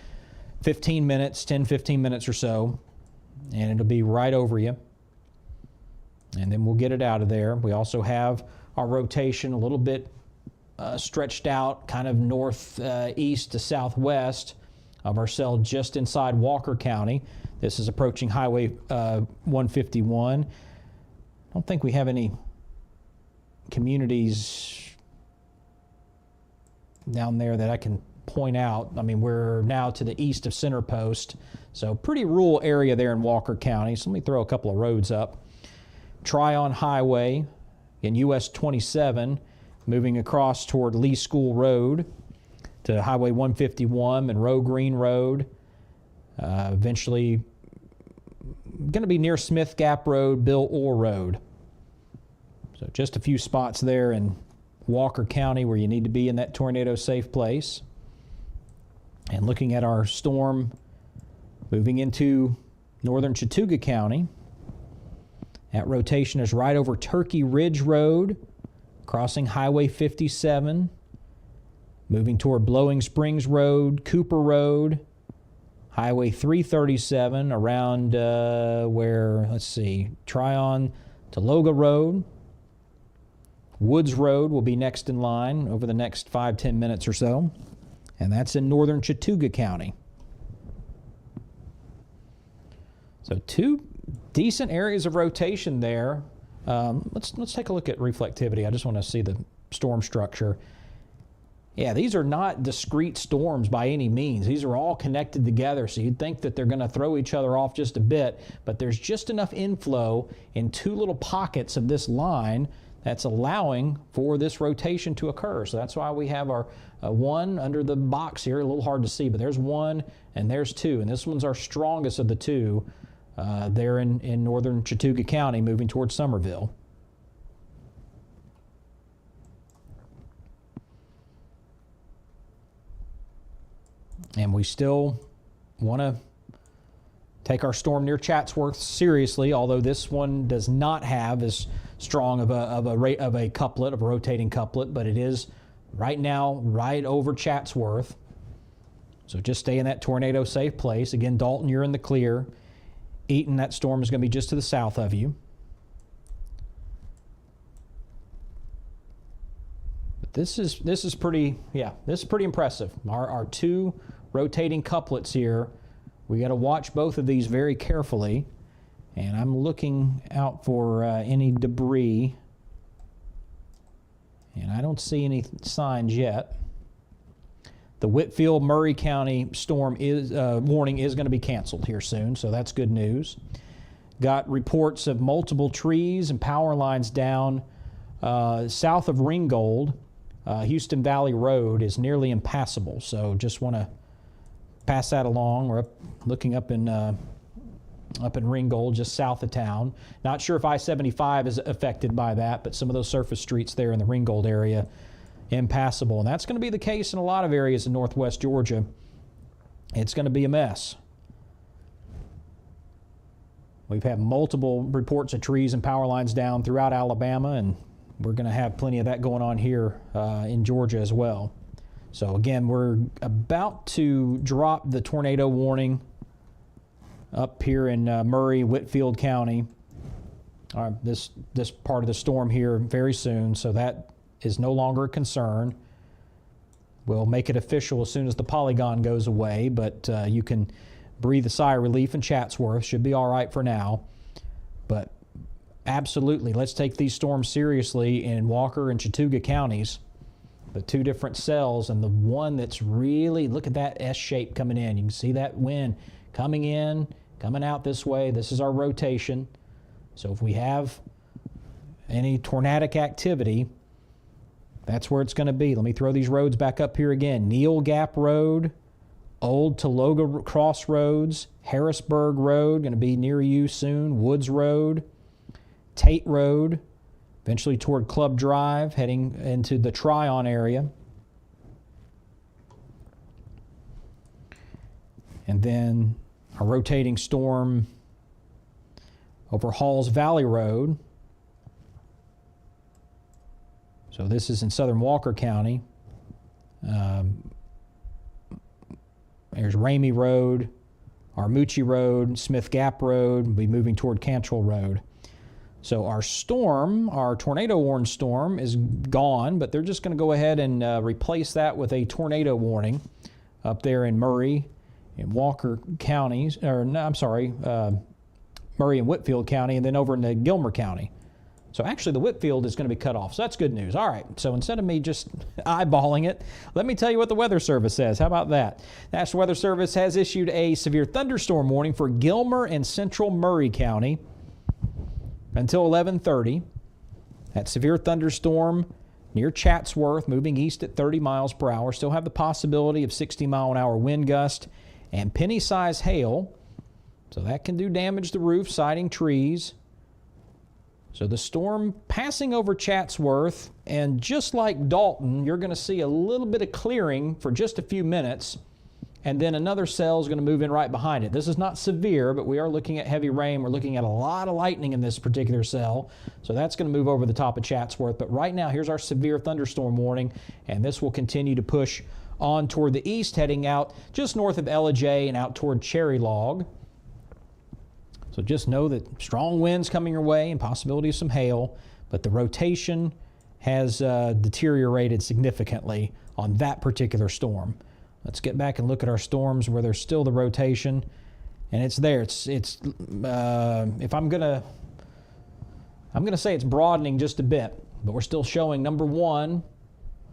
[SPEAKER 2] 15 minutes, 10, 15 minutes or so, and it'll be right over you. And then we'll get it out of there. We also have our rotation a little bit stretched out, kind of northeast to southwest of our cell just inside Walker County. This is approaching Highway 151. I don't think we have any communities down there that I can point out. I mean, we're now to the east of Center Post, so pretty rural area there in Walker County. So let me throw a couple of roads up. Tryon Highway in US 27, moving across toward Lee School Road to Highway 151, Monroe Green Road. Eventually going to be near Smith Gap Road, Bill Orr Road. So just a few spots there in Walker County where you need to be in that tornado safe place. And looking at our storm moving into northern Chattooga County. That rotation is right over Turkey Ridge Road, crossing Highway 57, moving toward Blowing Springs Road, Cooper Road, Highway 337 around where, let's see, Tryon to Loga Road. Woods Road will be next in line over the next 5-10 minutes or so. And that's in northern Chattooga County. So 2 decent areas of rotation there. Let's take a look at reflectivity. I just want to see the storm structure. Yeah, these are not discrete storms by any means. These are all connected together, so you'd think that they're going to throw each other off just a bit, but there's just enough inflow in 2 little pockets of this line that's allowing for this rotation to occur. So that's why we have our 1 under the box here. A little hard to see, but there's 1 and there's 2, and this one's our strongest of the 2 there in northern Chattooga County moving towards Summerville. And we still want to take our storm near Chatsworth seriously, although this one does not have as strong of a couplet, of a rotating couplet, but it is right now right over Chatsworth. So just stay in that tornado safe place. Again, Dalton, you're in the clear. Eaton, that storm is going to be just to the south of you. But this is pretty, yeah, this is pretty impressive. Our 2 rotating couplets here. We got to watch both of these very carefully, and I'm looking out for any debris, and I don't see any signs yet. The Whitfield-Murray County storm warning is going to be canceled here soon, so that's good news. Got reports of multiple trees and power lines down south of Ringgold. Houston Valley Road is nearly impassable, so just want to pass that along. We're looking up in Ringgold, just south of town. Not sure if I-75 is affected by that, but some of those surface streets there in the Ringgold area, impassable. And that's going to be the case in a lot of areas in northwest Georgia. It's going to be a mess. We've had multiple reports of trees and power lines down throughout Alabama, and we're going to have plenty of that going on here in Georgia as well. So again, we're about to drop the tornado warning up here in Murray, Whitfield County. This part of the storm here very soon, so that is no longer a concern. We'll make it official as soon as the polygon goes away, but you can breathe a sigh of relief in Chatsworth. Should be all right for now. But absolutely, let's take these storms seriously in Walker and Chattooga counties. The 2 different cells, and the one that's really, look at that S shape coming in. You can see that wind coming in, coming out this way. This is our rotation. So if we have any tornadic activity, that's where it's going to be. Let me throw these roads back up here again. Neal Gap Road, Old Tologa Crossroads, Harrisburg Road, going to be near you soon, Woods Road, Tate Road, eventually toward Club Drive, heading into the Tryon area. And then a rotating storm over Halls Valley Road. So this is in southern Walker County. There's Ramey Road, Armucci Road, Smith Gap Road. We'll be moving toward Cantrell Road. So our storm, our tornado warned storm, is gone, but they're just going to go ahead and replace that with a tornado warning up there in Murray and Walker counties, or no, I'm sorry, Murray and Whitfield County, and then over in the Gilmer County. So actually the Whitfield is going to be cut off, so that's good news. All right, so instead of me just eyeballing it, let me tell you what the Weather Service says. How about that? National Weather Service has issued a severe thunderstorm warning for Gilmer and central Murray County until 11:30. That severe thunderstorm near Chatsworth, moving east at 30 miles per hour. Still have the possibility of 60-mile-an-hour wind gust and penny-sized hail. So that can do damage to roofs, siding, trees. So the storm passing over Chatsworth, and just like Dalton, you're going to see a little bit of clearing for just a few minutes, and then another cell is going to move in right behind it. This is not severe, but we are looking at heavy rain. We're looking at a lot of lightning in this particular cell, so that's going to move over the top of Chatsworth. But right now, here's our severe thunderstorm warning, and this will continue to push on toward the east, heading out just north of Ellijay and out toward Cherry Log. So just know that strong winds coming your way and possibility of some hail, but the rotation has deteriorated significantly on that particular storm. Let's get back and look at our storms where there's still the rotation, and it's there. It's if I'm gonna say it's broadening just a bit, but we're still showing number 1.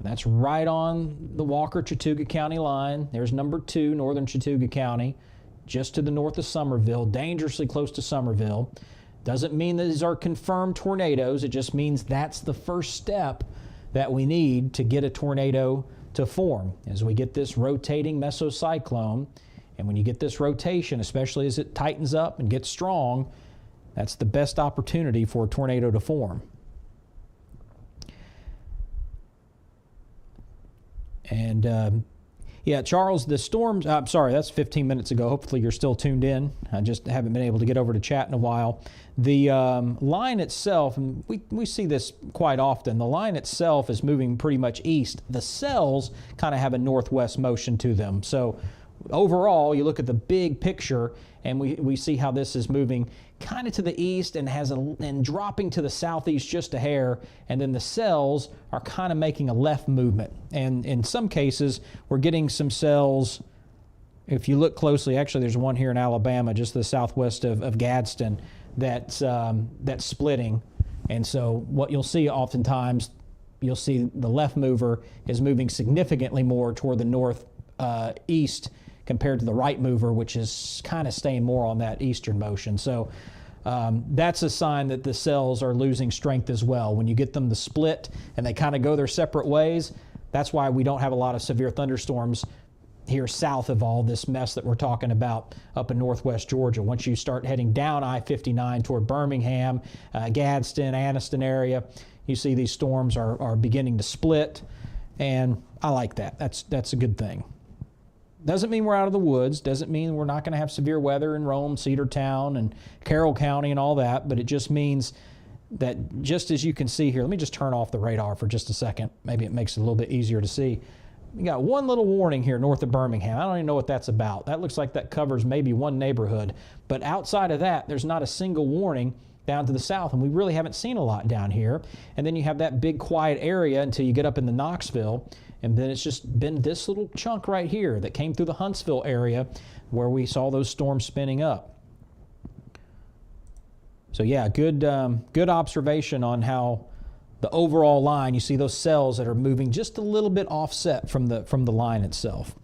[SPEAKER 2] That's right on the Walker-Chattooga County line. There's number 2, northern Chattooga County, just to the north of Summerville, dangerously close to Summerville. Doesn't mean that these are confirmed tornadoes. It just means that's the first step that we need to get a tornado to form. As we get this rotating mesocyclone, and when you get this rotation, especially as it tightens up and gets strong, that's the best opportunity for a tornado to form. And yeah, Charles, the storms, I'm sorry, that's 15 minutes ago. Hopefully you're still tuned in. I just haven't been able to get over to chat in a while. The line itself, and we see this quite often, the line itself is moving pretty much east. The cells kind of have a northwest motion to them. So overall, you look at the big picture, and we see how this is moving kind of to the east and dropping to the southeast just a hair, and then the cells are kind of making a left movement. And in some cases, we're getting some cells, if you look closely, actually there's one here in Alabama, just to the southwest of Gadsden, that's splitting. And so what you'll see oftentimes, you'll see the left mover is moving significantly more toward the northeast compared to the right mover, which is kind of staying more on that eastern motion. So that's a sign that the cells are losing strength as well. When you get them to split and they kind of go their separate ways, that's why we don't have a lot of severe thunderstorms here south of all this mess that we're talking about up in northwest Georgia. Once you start heading down I-59 toward Birmingham, Gadsden, Anniston area, you see these storms are beginning to split, and I like that. That's a good thing. Doesn't mean we're out of the woods, doesn't mean we're not going to have severe weather in Rome, Cedartown, and Carroll County and all that, but it just means that just as you can see here, let me just turn off the radar for just a second. Maybe it makes it a little bit easier to see. We got one little warning here north of Birmingham. I don't even know what that's about. That looks like that covers maybe one neighborhood, but outside of that, there's not a single warning down to the south, and we really haven't seen a lot down here. And then you have that big quiet area until you get up into Knoxville, and then it's just been this little chunk right here that came through the Huntsville area where we saw those storms spinning up. So yeah, good observation on how the overall line, you see those cells that are moving just a little bit offset from the line itself.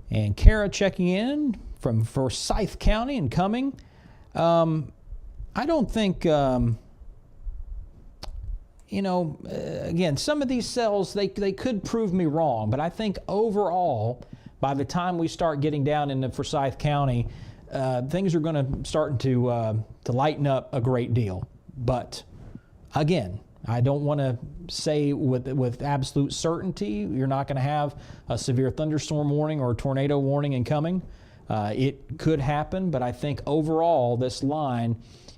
[SPEAKER 2] And Kara checking in from Forsyth County and coming. I don't think, again, some of these cells, they could prove me wrong, but I think overall, by the time we start getting down into Forsyth County, things are going to start to lighten up a great deal. But again, I don't want to say with absolute certainty you're not going to have a severe thunderstorm warning or a tornado warning incoming. It could happen, but I think overall this line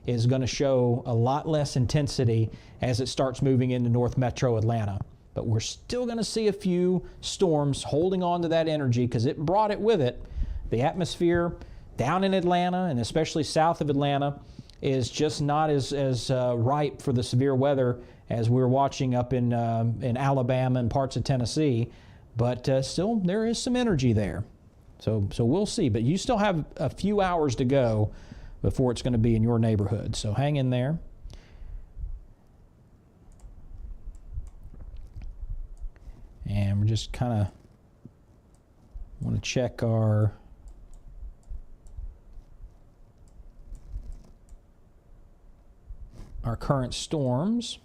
[SPEAKER 2] is going to show a lot less intensity as it starts moving into North Metro Atlanta. But we're still going to see a few storms holding on to that energy because it brought it with it. The atmosphere down in Atlanta and especially south of Atlanta is just not as ripe for the severe weather as we're watching up in Alabama and parts of Tennessee. But still, there is some energy there. So we'll see. But you still have a few hours to go before it's going to be in your neighborhood. So hang in there. And we're just kind of want to check our current storms.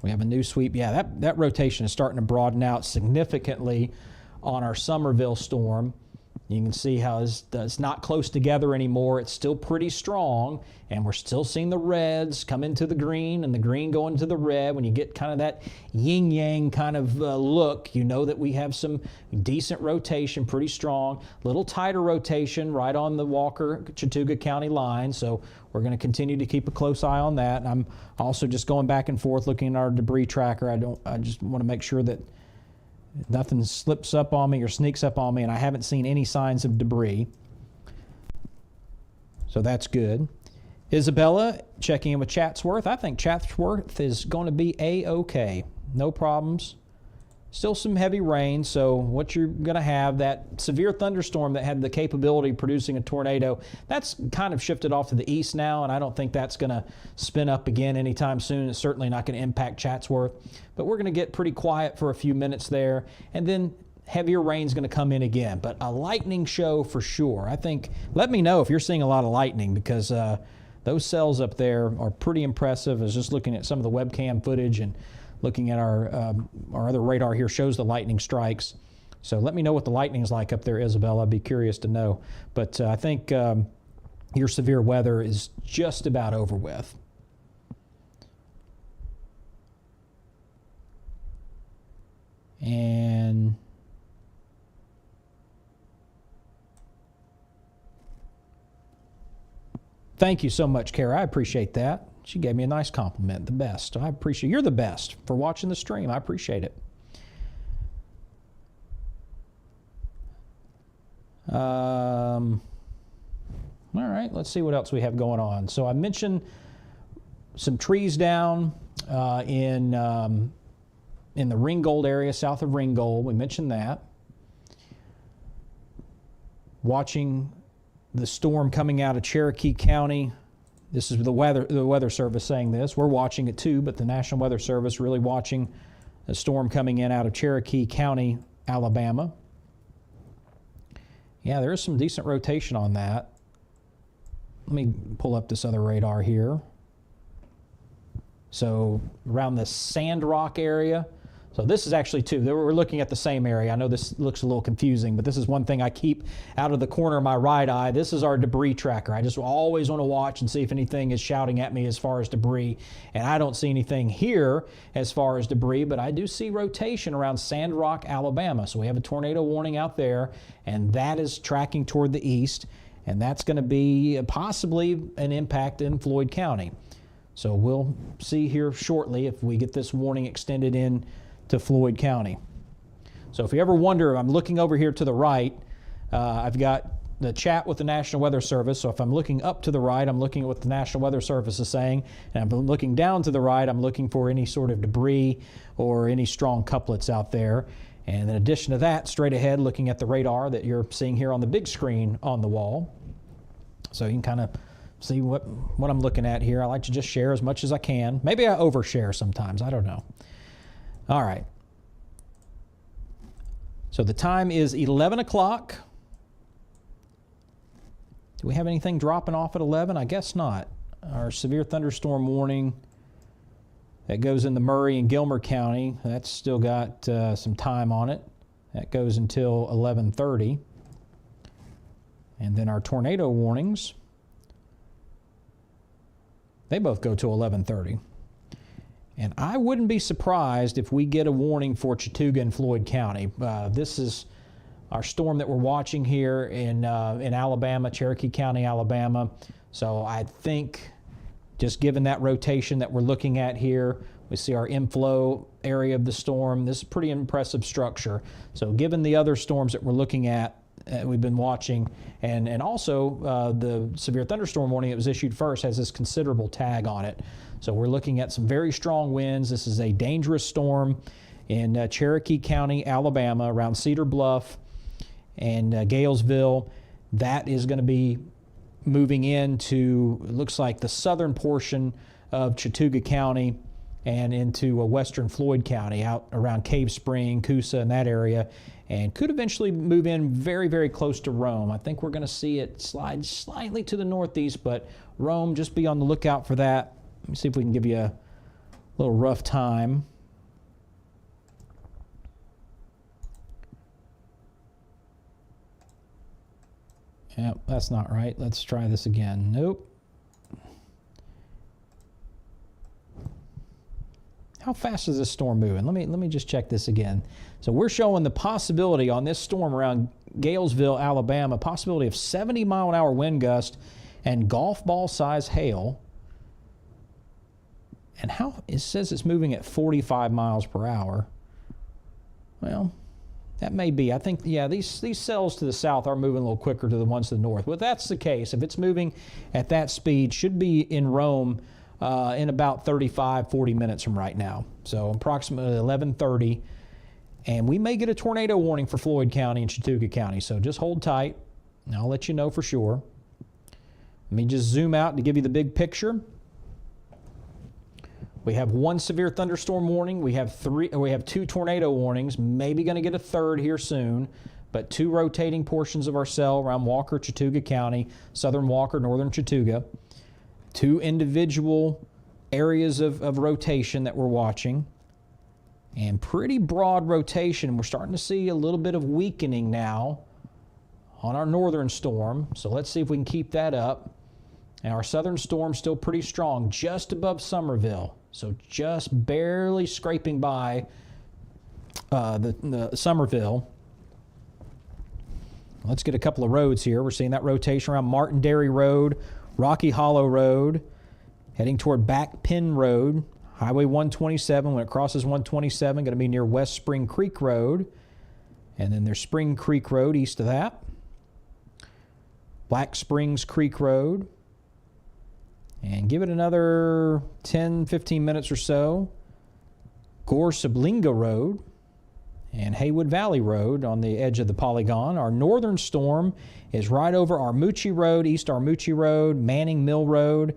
[SPEAKER 2] We have a new sweep. Yeah, that rotation is starting to broaden out significantly on our Summerville storm. You can see how it's not close together anymore. It's still pretty strong, and we're still seeing the reds come into the green and the green go into the red. When you get kind of that yin-yang kind of look, you know that we have some decent rotation, pretty strong. Little tighter rotation right on the Walker-Chattooga County line, so we're going to continue to keep a close eye on that. And I'm also just going back and forth looking at our debris tracker. I just want to make sure that nothing slips up on me or sneaks up on me, and I haven't seen any signs of debris. So that's good. Isabella checking in with Chatsworth. I think Chatsworth is going to be A-OK. No problems. Still some heavy rain, so what you're going to have, that severe thunderstorm that had the capability of producing a tornado, that's kind of shifted off to the east now, and I don't think that's going to spin up again anytime soon. It's certainly not going to impact Chatsworth, but we're going to get pretty quiet for a few minutes there, and then heavier rain's going to come in again. But a lightning show for sure. I think, let me know if you're seeing a lot of lightning, because those cells up there are pretty impressive. I was just looking at some of the webcam footage, and looking at our other radar here shows the lightning strikes. So let me know what the lightning is like up there, Isabella. I'd be curious to know. But I think your severe weather is just about over with. And thank you so much, Kara. I appreciate that. She gave me a nice compliment, the best. I appreciate, you're the best for watching the stream. I appreciate it. All right, let's see what else we have going on. So I mentioned some trees down in the Ringgold area, south of Ringgold. We mentioned that. Watching the storm coming out of Cherokee County. This is the Weather Service saying this. We're watching it too, but the National Weather Service really watching a storm coming in out of Cherokee County, Alabama. Yeah, there is some decent rotation on that. Let me pull up this other radar here. So around the Sandrock area. So this is actually two. We're looking at the same area. I know this looks a little confusing, but this is one thing I keep out of the corner of my right eye. This is our debris tracker. I just always want to watch and see if anything is shouting at me as far as debris. And I don't see anything here as far as debris, but I do see rotation around Sandrock, Alabama. So we have a tornado warning out there, and that is tracking toward the east. And that's going to be possibly an impact in Floyd County. So we'll see here shortly if we get this warning extended in to Floyd County. So if you ever wonder, I'm looking over here to the right. I've got the chat with the National Weather Service. So if I'm looking up to the right, I'm looking at what the National Weather Service is saying. And I'm looking down to the right, I'm looking for any sort of debris or any strong couplets out there. And in addition to that, straight ahead, looking at the radar that you're seeing here on the big screen on the wall. So you can kind of see what I'm looking at here. I like to just share as much as I can. Maybe I overshare sometimes. I don't know. All right. So the time is 11 o'clock. Do we have anything dropping off at 11? I guess not. Our severe thunderstorm warning that goes in the Murray and Gilmer County, that's still got some time on it. That goes until 11:30. And then our tornado warnings, they both go to 11:30. And I wouldn't be surprised if we get a warning for Chattooga and Floyd County. This is our storm that we're watching here in Alabama, Cherokee County, Alabama. So I think just given that rotation that we're looking at here, we see our inflow area of the storm. This is a pretty impressive structure. So given the other storms that we're looking at, we've been watching, and also the severe thunderstorm warning that was issued first has this considerable tag on it. So we're looking at some very strong winds. This is a dangerous storm in Cherokee County, Alabama, around Cedar Bluff and Galesville. That is going to be moving into, it looks like, the southern portion of Chattooga County and into western Floyd County, out around Cave Spring, Coosa, and that area, and could eventually move in very, very close to Rome. I think we're going to see it slide slightly to the northeast, but Rome, just be on the lookout for that. Let me see if we can give you a little rough time. Yep, that's not right. Let's try this again. Nope. How fast is this storm moving? Let me just check this again. So we're showing the possibility on this storm around Galesville, Alabama, possibility of 70-mile-an-hour wind gust and golf ball size hail. And how it says it's moving at 45 miles per hour. Well, that may be. I think, yeah, these cells to the south are moving a little quicker to the ones to the north. Well, if that's the case, if it's moving at that speed, should be in Rome in about 35, 40 minutes from right now. So approximately 11:30. And we may get a tornado warning for Floyd County and Chattooga County. So just hold tight, and I'll let you know for sure. Let me just zoom out to give you the big picture. We have one severe thunderstorm warning. We have two tornado warnings. Maybe going to get a third here soon. But two rotating portions of our cell around Walker, Chattooga County, southern Walker, northern Chattooga. Two individual areas of rotation that we're watching. And pretty broad rotation. We're starting to see a little bit of weakening now on our northern storm. So let's see if we can keep that up. And our southern storm still pretty strong, just above Summerville. So just barely scraping by the Summerville. Let's get a couple of roads here. We're seeing that rotation around Martin Dairy Road, Rocky Hollow Road, heading toward Back Pin Road, Highway 127. When it crosses 127, going to be near West Spring Creek Road. And then there's Spring Creek Road east of that. Black Springs Creek Road. And give it another 10, 15 minutes or so. Gore-Sublinga Road and Haywood Valley Road on the edge of the polygon. Our northern storm is right over Armuchee Road, East Armuchee Road, Manning Mill Road,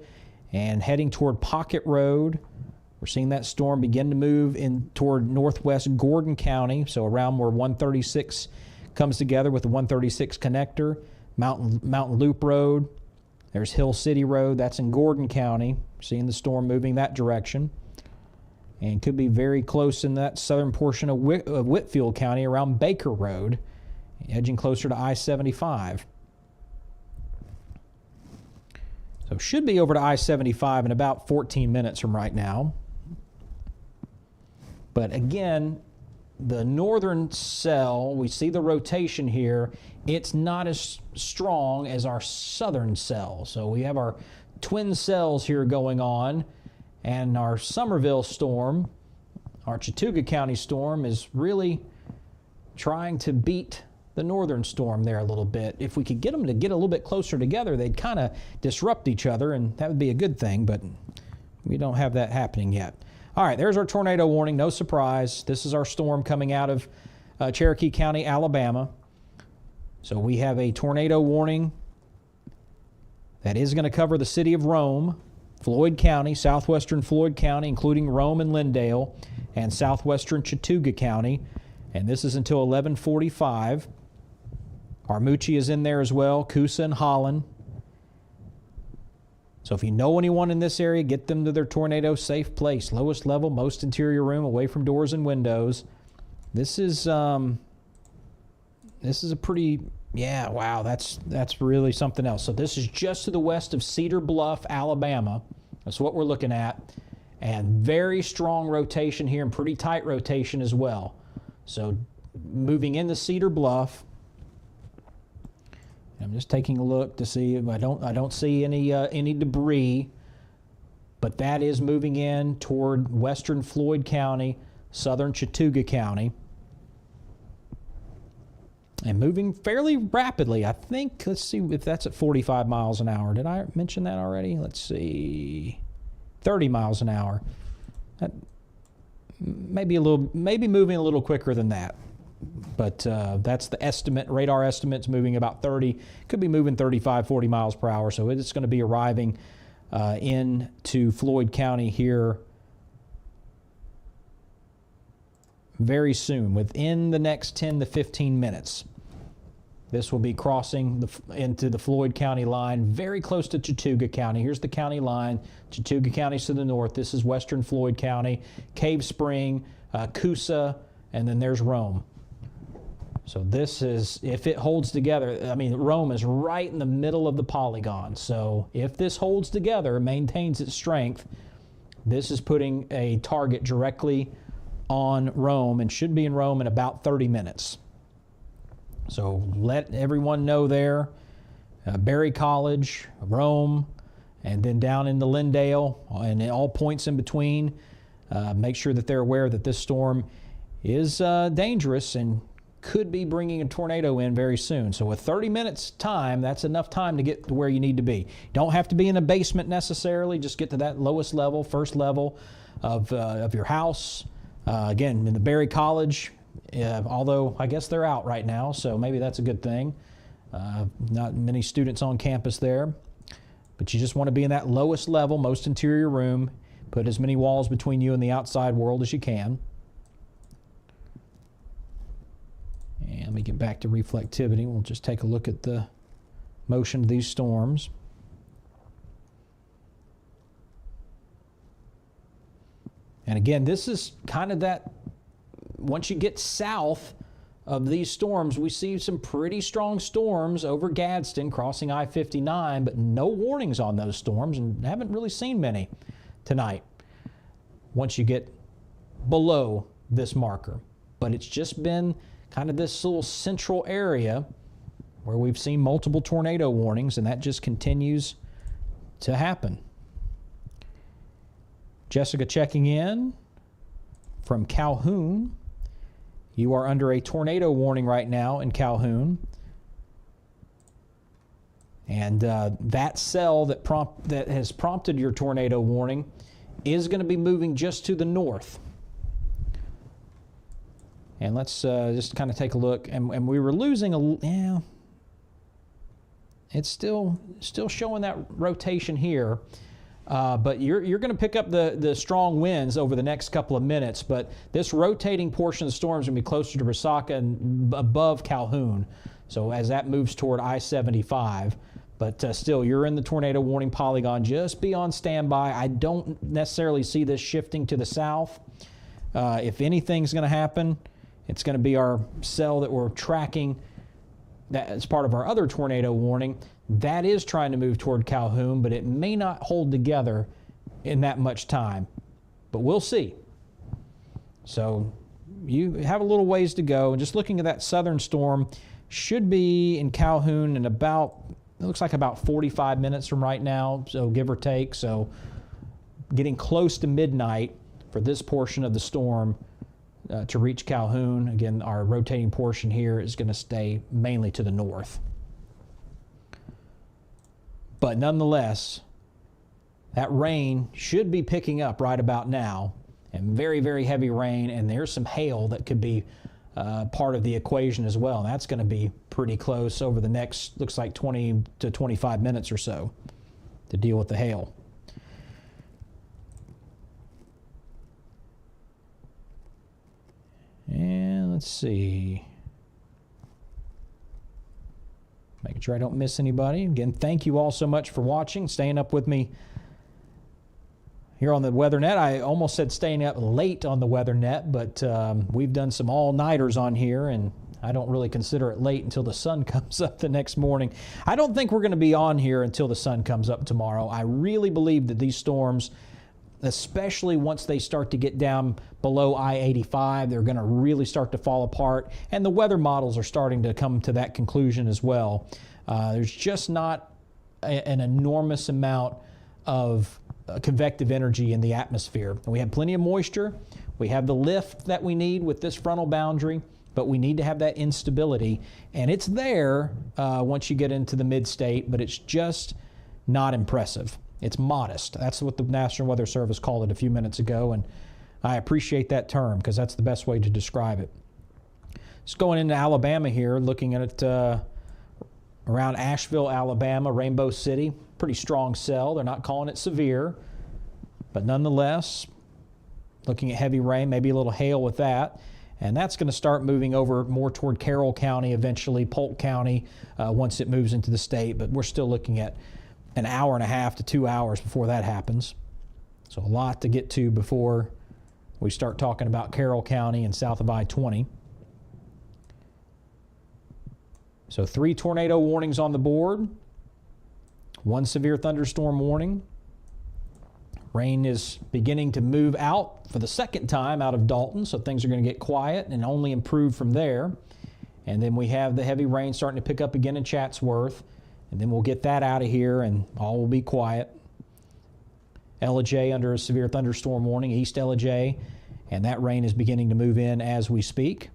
[SPEAKER 2] and heading toward Pocket Road. We're seeing that storm begin to move in toward northwest Gordon County, so around where 136 comes together with the 136 connector. Mountain Loop Road. There's Hill City Road. That's in Gordon County. Seeing the storm moving that direction. And could be very close in that southern portion of Whitfield County around Baker Road, edging closer to I-75. So should be over to I-75 in about 14 minutes from right now. But again, the northern cell, we see the rotation here. It's not as strong as our southern cell. So we have our twin cells here going on. And our Summerville storm, our Chattooga County storm, is really trying to beat the northern storm there a little bit. If we could get them to get a little bit closer together, they'd kind of disrupt each other, and that would be a good thing, but we don't have that happening yet. All right, there's our tornado warning. No surprise. This is our storm coming out of Cherokee County, Alabama. So we have a tornado warning that is going to cover the city of Rome, Floyd County, southwestern Floyd County, including Rome and Lindale, and southwestern Chattooga County. And this is until 11:45. Armuchee is in there as well, Coosa and Holland. So if you know anyone in this area, get them to their tornado safe place. Lowest level, most interior room, away from doors and windows. This is a pretty, yeah, wow, that's really something else. So this is just to the west of Cedar Bluff, Alabama. That's what we're looking at. And very strong rotation here and pretty tight rotation as well. So moving into Cedar Bluff. I'm just taking a look to see if I don't see any debris, but that is moving in toward western Floyd County, southern Chattooga County, and moving fairly rapidly. I think, let's see if that's at 45 miles an hour. Did I mention that already? Let's see, 30 miles an hour. That maybe moving a little quicker than that. But that's the estimate. Radar estimate's moving about 30. Could be moving 35, 40 miles per hour. So it's going to be arriving into Floyd County here very soon, within the next 10 to 15 minutes. This will be crossing into the Floyd County line, very close to Chattooga County. Here's the county line. Chattooga County's to the north. This is western Floyd County, Cave Spring, Coosa, and then there's Rome. So this is, if it holds together, I mean, Rome is right in the middle of the polygon. So if this holds together, maintains its strength, this is putting a target directly on Rome and should be in Rome in about 30 minutes. So let everyone know there, Berry College, Rome, and then down into Lindale and at all points in between. Make sure that they're aware that this storm is dangerous and could be bringing a tornado in very soon. So with 30 minutes time, that's enough time to get to where you need to be. Don't have to be in a basement necessarily. Just get to that lowest level, first level of your house. Again, in the Berry College, although I guess they're out right now, so maybe that's a good thing. Not many students on campus there. But you just want to be in that lowest level, most interior room. Put as many walls between you and the outside world as you can. And let me get back to reflectivity. We'll just take a look at the motion of these storms. And again, this is kind of that, once you get south of these storms, we see some pretty strong storms over Gadsden crossing I-59, but no warnings on those storms, and haven't really seen many tonight once you get below this marker. But it's just been kind of this little central area where we've seen multiple tornado warnings, and that just continues to happen. Jessica checking in from Calhoun. You are under a tornado warning right now in Calhoun. And that cell that has prompted your tornado warning is going to be moving just to the north. And let's just kind of take a look. And we were losing it's still showing that rotation here. But you're going to pick up the strong winds over the next couple of minutes. But this rotating portion of the storm is going to be closer to Resaca and above Calhoun. So as that moves toward I-75. But still, you're in the tornado warning polygon. Just be on standby. I don't necessarily see this shifting to the south. If anything's going to happen, it's going to be our cell that we're tracking that as part of our other tornado warning. That is trying to move toward Calhoun, but it may not hold together in that much time. But we'll see. So you have a little ways to go. And just looking at that southern storm, should be in Calhoun in about, it looks like about 45 minutes from right now, so give or take. So getting close to midnight for this portion of the storm to reach Calhoun. Again, our rotating portion here is going to stay mainly to the north. But nonetheless, that rain should be picking up right about now, and very, very heavy rain, and there's some hail that could be part of the equation as well. And that's going to be pretty close over the next, looks like 20 to 25 minutes or so to deal with the hail. And let's see. Making sure I don't miss anybody. Again, thank you all so much for watching, staying up with me here on the WeatherNet. I almost said staying up late on the WeatherNet, but we've done some all-nighters on here, and I don't really consider it late until the sun comes up the next morning. I don't think we're going to be on here until the sun comes up tomorrow. I really believe that these storms, especially once they start to get down below I-85, they're going to really start to fall apart. And the weather models are starting to come to that conclusion as well. There's just not an enormous amount of convective energy in the atmosphere. And we have plenty of moisture. We have the lift that we need with this frontal boundary, but we need to have that instability. And it's there once you get into the mid-state, but it's just not impressive. It's modest. That's what the National Weather Service called it a few minutes ago, and I appreciate that term because that's the best way to describe it. Just going into Alabama here, looking at it around Asheville, Alabama, Rainbow City. Pretty strong cell. They're not calling it severe, but nonetheless, looking at heavy rain, maybe a little hail with that. And that's going to start moving over more toward Carroll County, eventually Polk County, once it moves into the state. But we're still looking at an hour and a half to 2 hours before that happens. So a lot to get to before we start talking about Carroll County and south of I-20. So 3 tornado warnings on the board, 1 severe thunderstorm warning. Rain is beginning to move out for the second time out of Dalton, so things are going to get quiet and only improve from there. And then we have the heavy rain starting to pick up again in Chatsworth, and then we'll get that out of here and all will be quiet. Ellijay under a severe thunderstorm warning, East Ellijay, and that rain is beginning to move in as we speak.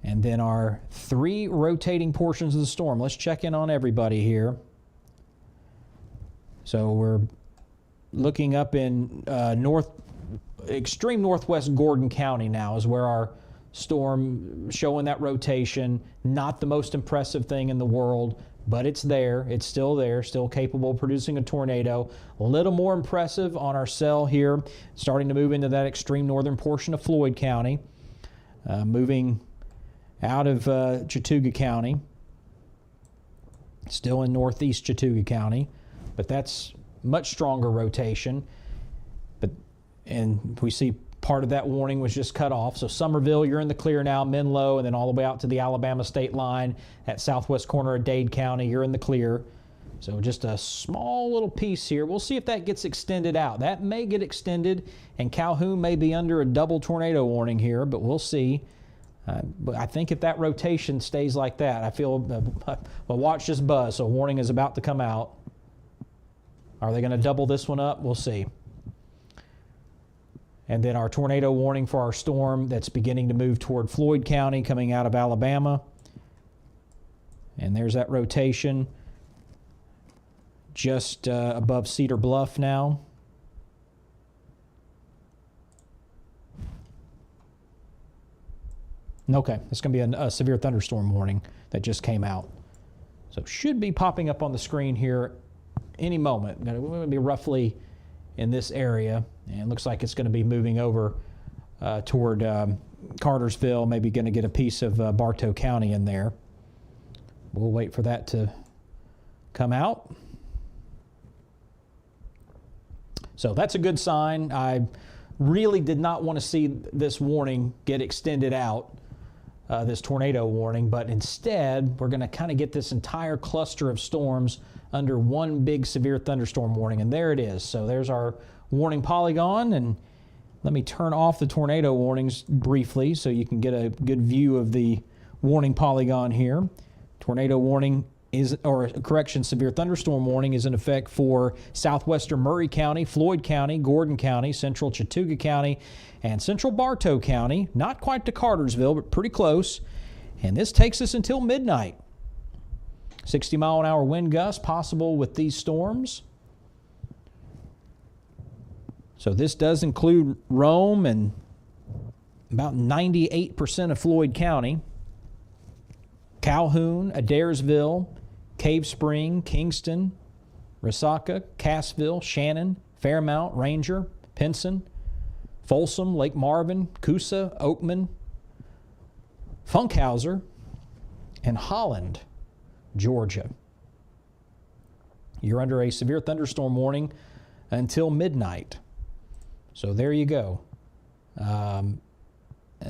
[SPEAKER 2] And then our 3 rotating portions of the storm. Let's check in on everybody here. So we're looking up in extreme northwest Gordon County now is where our storm showing that rotation. Not the most impressive thing in the world, but it's there. It's still there, still capable of producing a tornado. A little more impressive on our cell here, starting to move into that extreme northern portion of Floyd County, moving out of Chattooga County, still in northeast Chattooga County, but that's much stronger rotation. And we see part of that warning was just cut off. So Summerville, you're in the clear now, Menlo, and then all the way out to the Alabama state line at southwest corner of Dade County, you're in the clear. So just a small little piece here. We'll see if that gets extended out. That may get extended, and Calhoun may be under a double tornado warning here, but we'll see. But I think if that rotation stays like that, I feel, well, watch this buzz. So a warning is about to come out. Are they going to double this one up? We'll see. And then our tornado warning for our storm that's beginning to move toward Floyd County coming out of Alabama. And there's that rotation just above Cedar Bluff now. Okay, it's going to be a severe thunderstorm warning that just came out. So should be popping up on the screen here any moment. We're going to be roughly in this area, and it looks like it's going to be moving over toward Cartersville, maybe going to get a piece of Bartow County in there. We'll wait for that to come out. So that's a good sign. I really did not want to see this warning get extended out, this tornado warning, but instead we're going to kind of get this entire cluster of storms under one big severe thunderstorm warning, and there it is. So there's our warning polygon, and let me turn off the tornado warnings briefly so you can get a good view of the warning polygon here. Tornado warning is, or correction, severe thunderstorm warning is in effect for southwestern Murray County, Floyd County, Gordon County, central Chattooga County, and central Bartow County. Not quite to Cartersville, but pretty close. And this takes us until midnight. 60-mile-an-hour wind gusts possible with these storms. So this does include Rome and about 98% of Floyd County, Calhoun, Adairsville, Cave Spring, Kingston, Resaca, Cassville, Shannon, Fairmount, Ranger, Pinson, Folsom, Lake Marvin, Coosa, Oakman, Funkhauser, and Holland, Georgia. You're under a severe thunderstorm warning until midnight. So there you go. And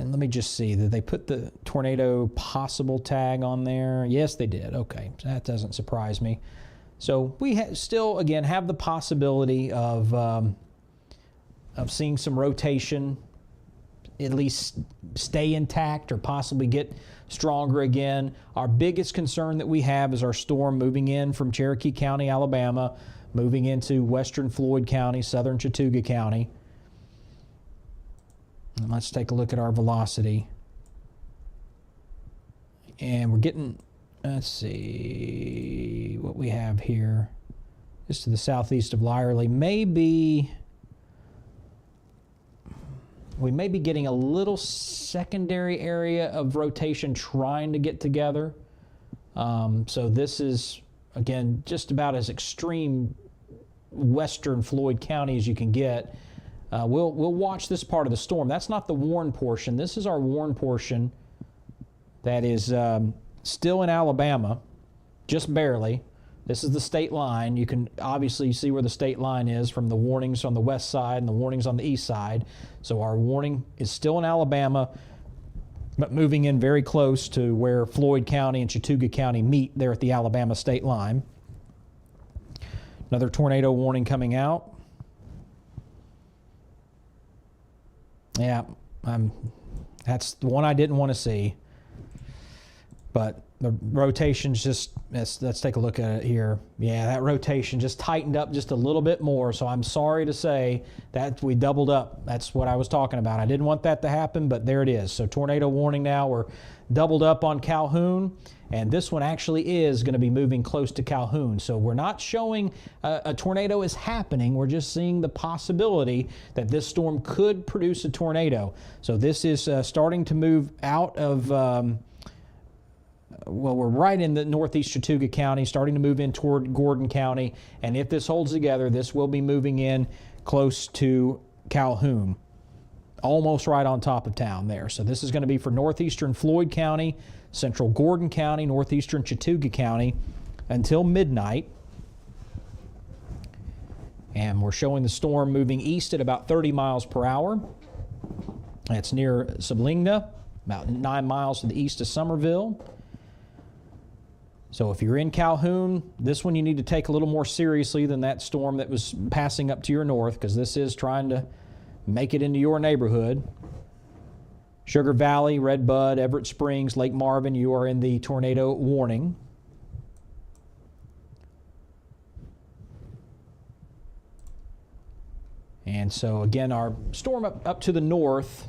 [SPEAKER 2] let me just see, did they put the tornado possible tag on there? Yes, they did. Okay, that doesn't surprise me. So we still, again, have the possibility of seeing some rotation, at least stay intact or possibly get stronger again. Our biggest concern that we have is our storm moving in from Cherokee County, Alabama, moving into western Floyd County, southern Chattooga County. And let's take a look at our velocity. And we're getting, let's see what we have here. Just to the southeast of Lyerly. We may be getting a little secondary area of rotation trying to get together. So this is, again, just about as extreme western Floyd County as you can get. We'll watch this part of the storm. That's not the warned portion. This is our warned portion that is still in Alabama, just barely. This is the state line. You can obviously see where the state line is from the warnings on the west side and the warnings on the east side. So our warning is still in Alabama, but moving in very close to where Floyd County and Chattooga County meet there at the Alabama state line. Another tornado warning coming out. Yeah, that's the one I didn't want to see. But the rotation's just, let's take a look at it here. Yeah, that rotation just tightened up just a little bit more. So I'm sorry to say that we doubled up. That's what I was talking about. I didn't want that to happen, but there it is. So tornado warning now. We're doubled up on Calhoun. And this one actually is going to be moving close to Calhoun. So we're not showing a tornado is happening. We're just seeing the possibility that this storm could produce a tornado. So this is starting to move out of, well, we're right in the northeast Chattooga County, starting to move in toward Gordon County. And if this holds together, this will be moving in close to Calhoun, almost right on top of town there. So this is going to be for northeastern Floyd County, central Gordon County, northeastern Chattooga County until midnight. And we're showing the storm moving east at about 30 miles per hour. It's near Subligna, about 9 miles to the east of Summerville. So if you're in Calhoun, this one you need to take a little more seriously than that storm that was passing up to your north, because this is trying to make it into your neighborhood. Sugar Valley, Red Bud, Everett Springs, Lake Marvin, you are in the tornado warning. And so again, our storm up to the north,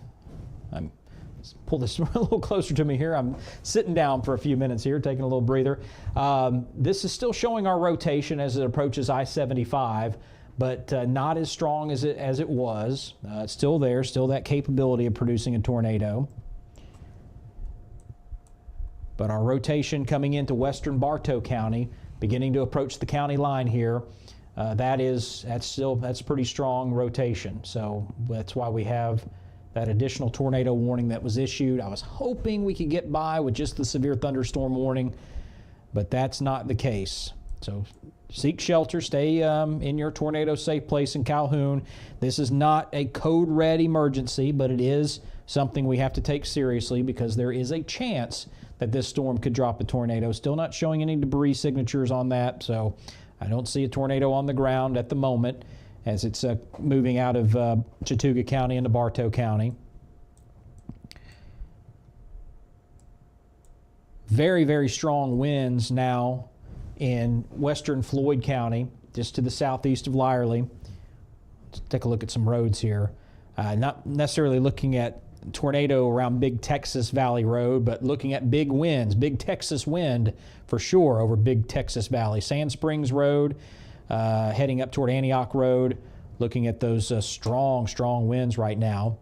[SPEAKER 2] let's pull this a little closer to me here. I'm sitting down for a few minutes here, taking a little breather. This is still showing our rotation as it approaches I-75, but not as strong as it was. It's still there, still that capability of producing a tornado. But our rotation coming into western Bartow County, beginning to approach the county line here, that's pretty strong rotation. So that's why we have that additional tornado warning that was issued. I was hoping we could get by with just the severe thunderstorm warning, but that's not the case. So seek shelter, stay in your tornado safe place in Calhoun. This is not a code red emergency, but it is something we have to take seriously because there is a chance that this storm could drop a tornado. Still not showing any debris signatures on that, so I don't see a tornado on the ground at the moment as it's moving out of Chattooga County into Bartow County. Very, very strong winds now in western Floyd County, just to the southeast of Lyerly. Let's take a look at some roads here. Not necessarily looking at tornado around Big Texas Valley Road, but looking at big winds, big Texas wind for sure over Big Texas Valley. Sand Springs Road, heading up toward Antioch Road, looking at those strong winds right now.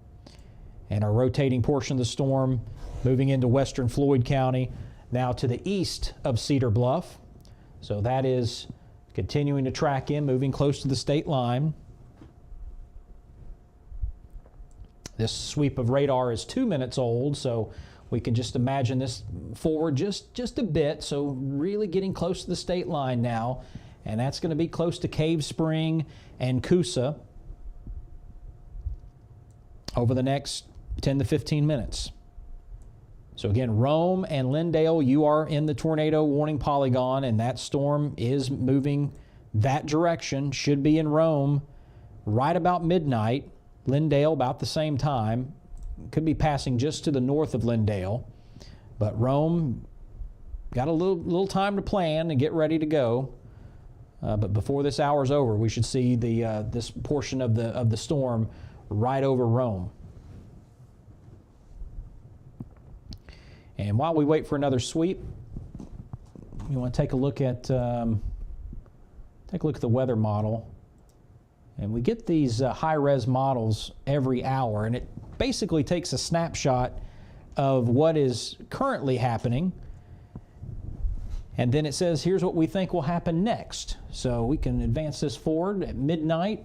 [SPEAKER 2] And our rotating portion of the storm moving into western Floyd County, now to the east of Cedar Bluff. So that is continuing to track in, moving close to the state line. This sweep of radar is 2 minutes old, so we can just imagine this forward just a bit, so really getting close to the state line now, and that's going to be close to Cave Spring and Coosa over the next 10 to 15 minutes. So again, Rome and Lindale, you are in the tornado warning polygon, and that storm is moving that direction. Should be in Rome right about midnight. Lindale about the same time. Could be passing just to the north of Lindale. But Rome got a little time to plan and get ready to go. But before this hour's over, we should see this portion of the storm right over Rome. And while we wait for another sweep, you want to take a look at the weather model. And we get these high-res models every hour, and it basically takes a snapshot of what is currently happening, and then it says, here's what we think will happen next. So we can advance this forward at midnight.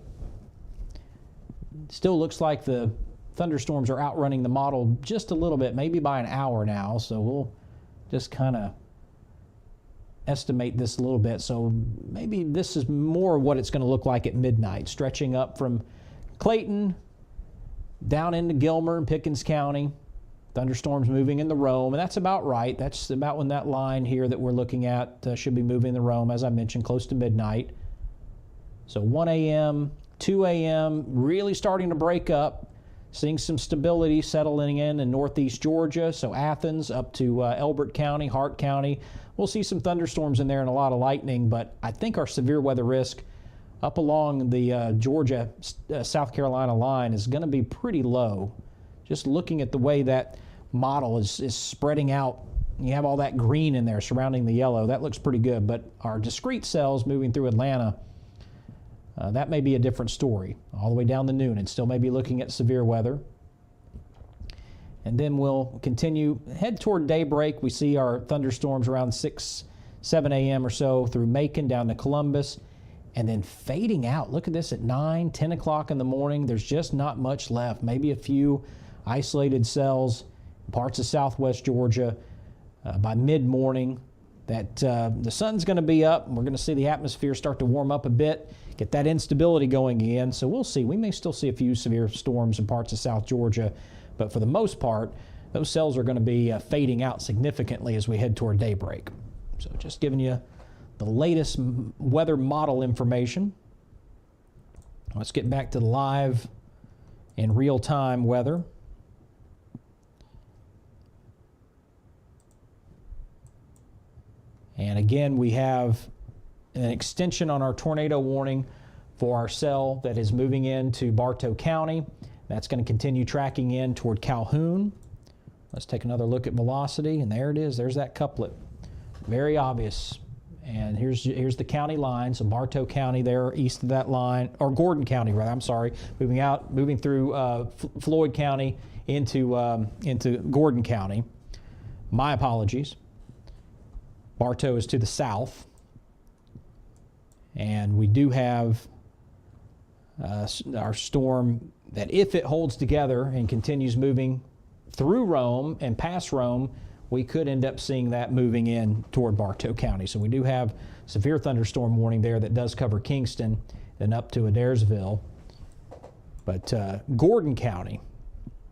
[SPEAKER 2] Still looks like the thunderstorms are outrunning the model just a little bit, maybe by an hour now, so we'll just kind of estimate this a little bit. So maybe this is more what it's going to look like at midnight, stretching up from Clayton down into Gilmer and Pickens County, Thunderstorms moving in the Rome, and that's about right. That's about when that line here that we're looking at should be moving in the Rome, as I mentioned, close to midnight. So 1 a.m., 2 a.m., really starting to break up, seeing some stability settling in northeast Georgia. So Athens up to Elbert County, Hart County. We'll see some thunderstorms in there and a lot of lightning, but I think our severe weather risk up along the Georgia, South Carolina line is going to be pretty low. Just looking at the way that model is spreading out, you have all that green in there surrounding the yellow. That looks pretty good, but our discrete cells moving through Atlanta, that may be a different story. All the way down to noon, and still may be looking at severe weather. And then we'll continue, head toward daybreak. We see our thunderstorms around 6, 7 a.m. or so through Macon down to Columbus, and then fading out. Look at this at 9, 10 o'clock in the morning. There's just not much left. Maybe a few isolated cells, parts of southwest Georgia. By mid-morning, that the sun's going to be up. We're going to see the atmosphere start to warm up a bit, get that instability going again. So we'll see. We may still see a few severe storms in parts of South Georgia, but for the most part, those cells are going to be fading out significantly as we head toward daybreak. So just giving you the latest weather model information. Let's get back to the live and real-time weather. And again, we have an extension on our tornado warning for our cell that is moving into Bartow County. That's going to continue tracking in toward Calhoun. Let's take another look at velocity, and there it is. There's that couplet. Very obvious. And here's the county line. So Bartow County there east of that line, or Gordon County rather, I'm sorry, moving through Floyd County into Gordon County. My apologies. Bartow is to the south, and we do have our storm that, if it holds together and continues moving through Rome and past Rome, we could end up seeing that moving in toward Bartow County. So we do have severe thunderstorm warning there that does cover Kingston and up to Adairsville. But Gordon County,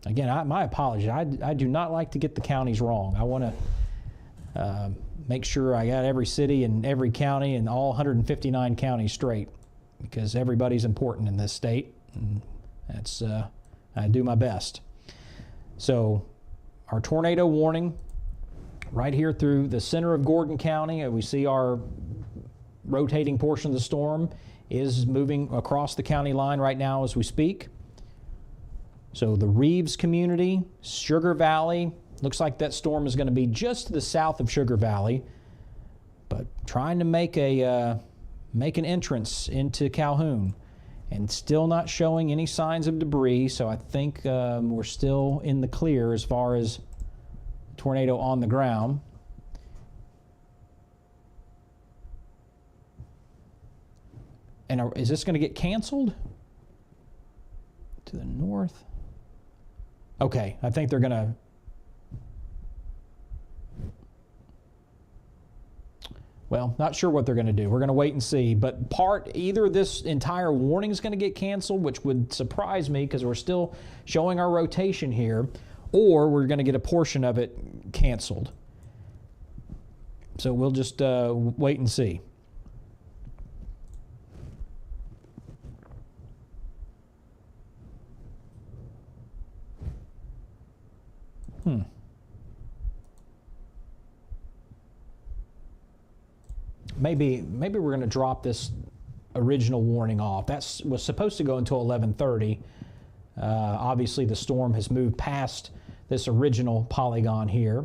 [SPEAKER 2] again, my apologies. I do not like to get the counties wrong. I want to make sure I got every city and every county and all 159 counties straight, because everybody's important in this state, and that's I do my best. So our tornado warning right here through the center of Gordon County, we see our rotating portion of the storm is moving across the county line right now as we speak. So the Reeves community, Sugar Valley, looks like that storm is going to be just to the south of Sugar Valley, but trying to make an entrance into Calhoun, and still not showing any signs of debris. So I think we're still in the clear as far as tornado on the ground. And is this going to get canceled? To the north? Okay, I think they're going to. Well, not sure what they're going to do. We're going to wait and see. But either this entire warning is going to get canceled, which would surprise me because we're still showing our rotation here, or we're going to get a portion of it canceled. So we'll just wait and see. Maybe we're going to drop this original warning off. That was supposed to go until 11:30. Obviously, the storm has moved past this original polygon here,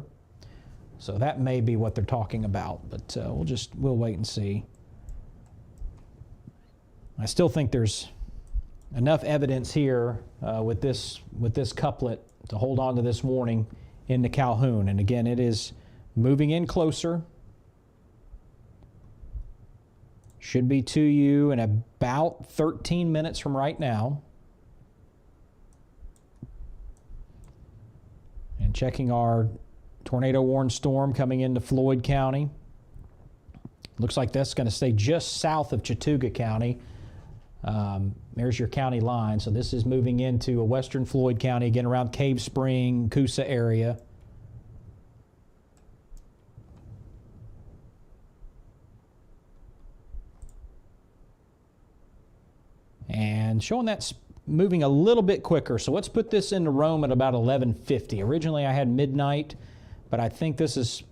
[SPEAKER 2] so that may be what they're talking about. But we'll wait and see. I still think there's enough evidence here with this couplet to hold on to this warning into Calhoun. And again, it is moving in closer. Should be to you in about 13 minutes from right now. And checking our tornado warned storm coming into Floyd County. Looks like that's going to stay just south of Chattooga County. There's your county line. So this is moving into a western Floyd County, again around Cave Spring, Coosa area. And showing that's moving a little bit quicker. So let's put this into Rome at about 11:50. Originally I had midnight, but I think this is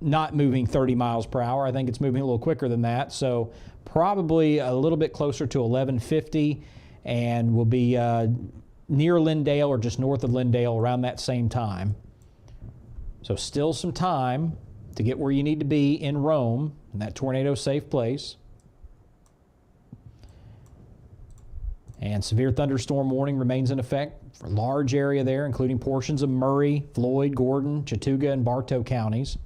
[SPEAKER 2] not moving 30 miles per hour. I think it's moving a little quicker than that. So probably a little bit closer to 11:50, and we'll be near Lindale or just north of Lindale around that same time. So still some time to get where you need to be in Rome, in that tornado-safe place. And severe thunderstorm warning remains in effect for a large area there, including portions of Murray, Floyd, Gordon, Chattooga, and Bartow counties.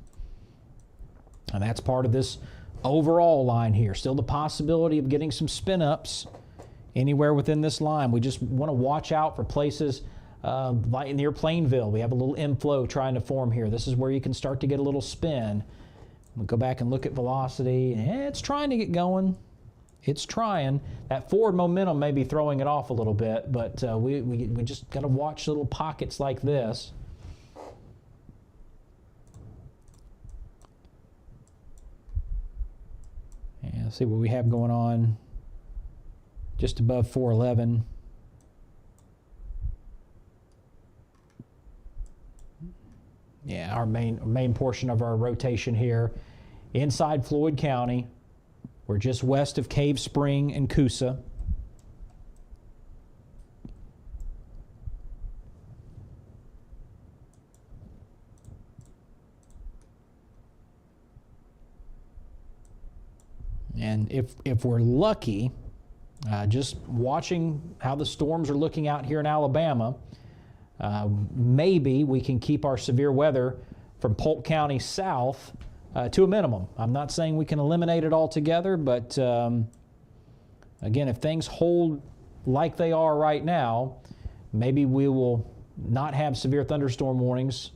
[SPEAKER 2] And that's part of this overall line here. Still the possibility of getting some spin-ups anywhere within this line. We just want to watch out for places like near Plainville. We have a little inflow trying to form here. This is where you can start to get a little spin. We go back and look at velocity. It's trying to get going. It's trying. That forward momentum may be throwing it off a little bit, but we just got to watch little pockets like this. And let's see what we have going on just above 411. Yeah, our main portion of our rotation here inside Floyd County. We're just west of Cave Spring and Coosa. And if we're lucky, just watching how the storms are looking out here in Alabama, maybe we can keep our severe weather from Polk County south to a minimum. I'm not saying we can eliminate it altogether, but again, if things hold like they are right now, maybe we will not have severe thunderstorm warnings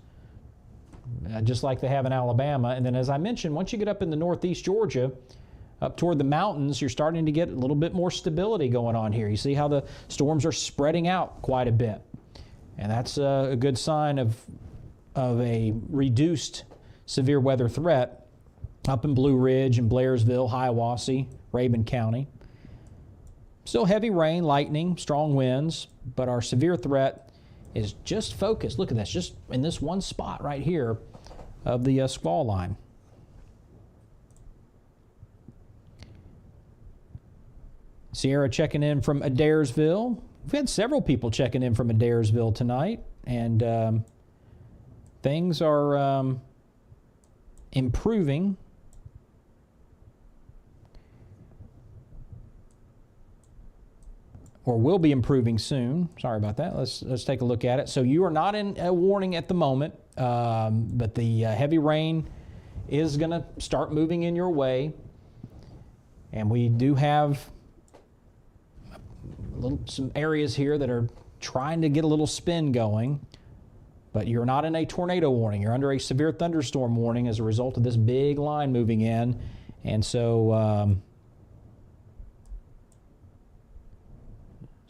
[SPEAKER 2] just like they have in Alabama. And then, as I mentioned, once you get up in the northeast Georgia, up toward the mountains, you're starting to get a little bit more stability going on here. You see how the storms are spreading out quite a bit. And that's a good sign of a reduced severe weather threat up in Blue Ridge and Blairsville, Hiawassee, Rabun County. Still heavy rain, lightning, strong winds, but our severe threat is just focused. Look at this, just in this one spot right here of the squall line. Sierra checking in from Adairsville. We've had several people checking in from Adairsville tonight, and things are improving. Or will be improving soon. Sorry about that. Let's take a look at it. So you are not in a warning at the moment, but the heavy rain is going to start moving in your way, and we do have some areas here that are trying to get a little spin going, but you're not in a tornado warning. You're under a severe thunderstorm warning as a result of this big line moving in. And so,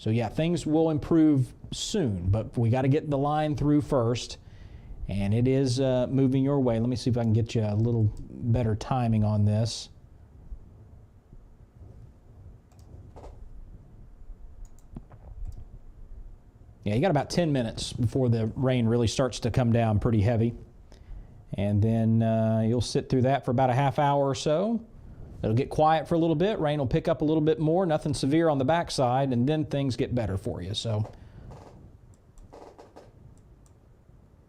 [SPEAKER 2] yeah, things will improve soon, but we got to get the line through first, and it is moving your way. Let me see if I can get you a little better timing on this. Yeah, you got about 10 minutes before the rain really starts to come down pretty heavy. And then you'll sit through that for about a half hour or so. It'll get quiet for a little bit. Rain will pick up a little bit more. Nothing severe on the backside, and then things get better for you. So,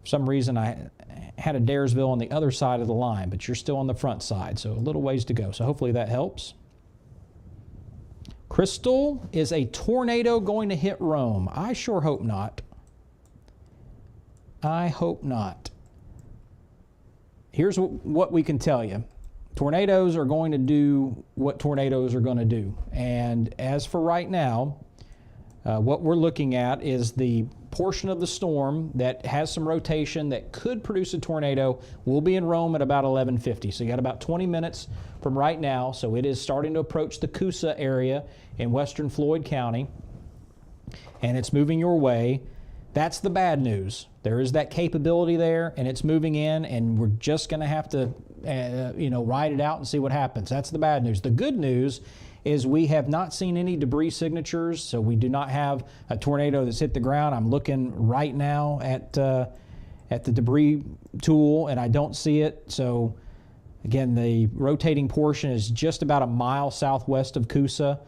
[SPEAKER 2] for some reason, I had Adairsville on the other side of the line, but you're still on the front side, so a little ways to go. So hopefully that helps. Crystal, is a tornado going to hit Rome? I sure hope not. I hope not. Here's what we can tell you. Tornadoes are going to do what tornadoes are going to do. And as for right now, What we're looking at is the portion of the storm that has some rotation that could produce a tornado. We'll be in Rome at about 11:50, so you got about 20 minutes from right now. So it is starting to approach the Coosa area in western Floyd County, and it's moving your way. That's the bad news. There is that capability there, and it's moving in, and we're just going to have to ride it out and see what happens. That's the bad news. The good news is we have not seen any debris signatures, so we do not have a tornado that's hit the ground. I'm looking right now at the debris tool, and I don't see it. So again, the rotating portion is just about a mile southwest of Coosa,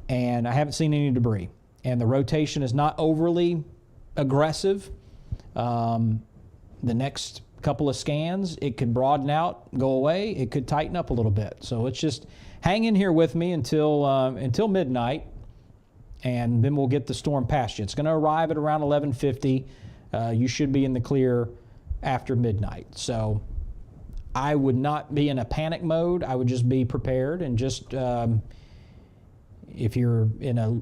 [SPEAKER 2] and I haven't seen any debris. And the rotation is not overly aggressive. The next couple of scans, it could broaden out, go away. It could tighten up a little bit. So it's just hang in here with me until midnight, and then we'll get the storm past you. It's going to arrive at around 11:50. You should be in the clear after midnight. So I would not be in a panic mode. I would just be prepared, and just if you're in a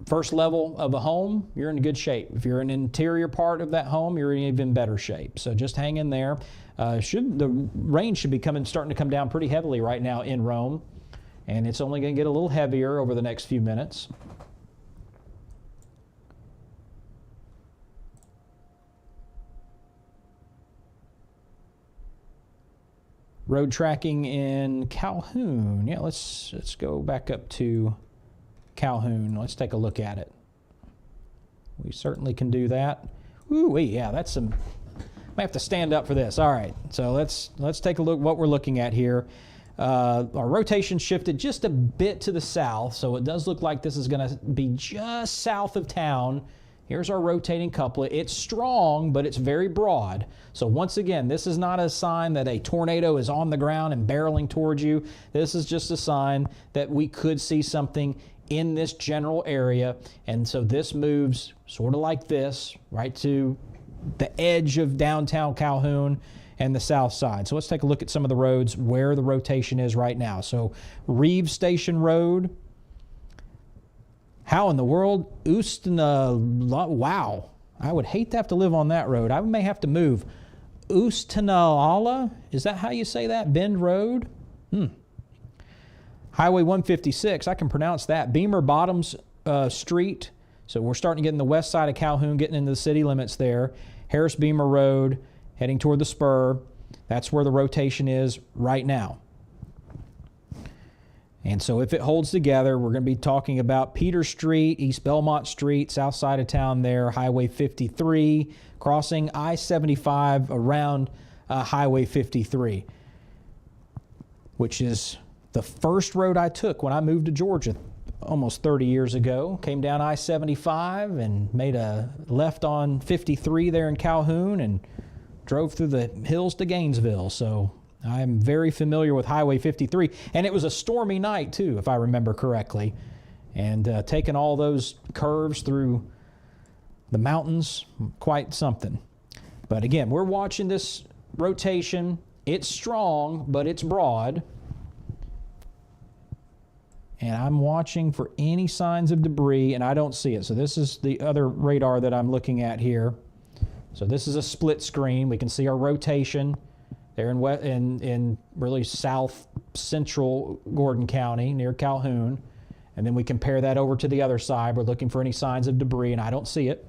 [SPEAKER 2] first level of a home, you're in good shape. If you're in an interior part of that home, you're in even better shape. So just hang in there. The rain should be starting to come down pretty heavily right now in Rome, and it's only going to get a little heavier over the next few minutes. Road tracking in Calhoun. Yeah, let's go back up to Calhoun. Let's take a look at it. We certainly can do that. Ooh, yeah, that's some. I have to stand up for this. All right, so let's take a look what we're looking at here. Our rotation shifted just a bit to the south, so it does look like this is going to be just south of town. Here's our rotating couplet. It's strong, but it's very broad. So once again, this is not a sign that a tornado is on the ground and barreling towards you. This is just a sign that we could see something in this general area. And so this moves sort of like this, right to the edge of downtown Calhoun and the south side. So let's take a look at some of the roads where the rotation is right now. So Reeves Station Road. How in the world? Wow. I would hate to have to live on that road. I may have to move. Oostenaula? Is that how you say that? Bend Road? Highway 156, I can pronounce that. Beamer Bottoms Street. So we're starting to get in the west side of Calhoun, getting into the city limits there. Harris Beamer Road, heading toward the spur. That's where the rotation is right now. And so if it holds together, we're going to be talking about Peter Street, East Belmont Street, south side of town there, Highway 53, crossing I-75 around Highway 53, which is the first road I took when I moved to Georgia almost 30 years ago. Came down I-75 and made a left on 53 there in Calhoun and drove through the hills to Gainesville. So I'm very familiar with Highway 53. And it was a stormy night, too, if I remember correctly. And taking all those curves through the mountains, quite something. But again, we're watching this rotation. It's strong, but it's broad. And I'm watching for any signs of debris, and I don't see it. So this is the other radar that I'm looking at here. So this is a split screen. We can see our rotation there in really south central Gordon County near Calhoun. And then we compare that over to the other side. We're looking for any signs of debris, and I don't see it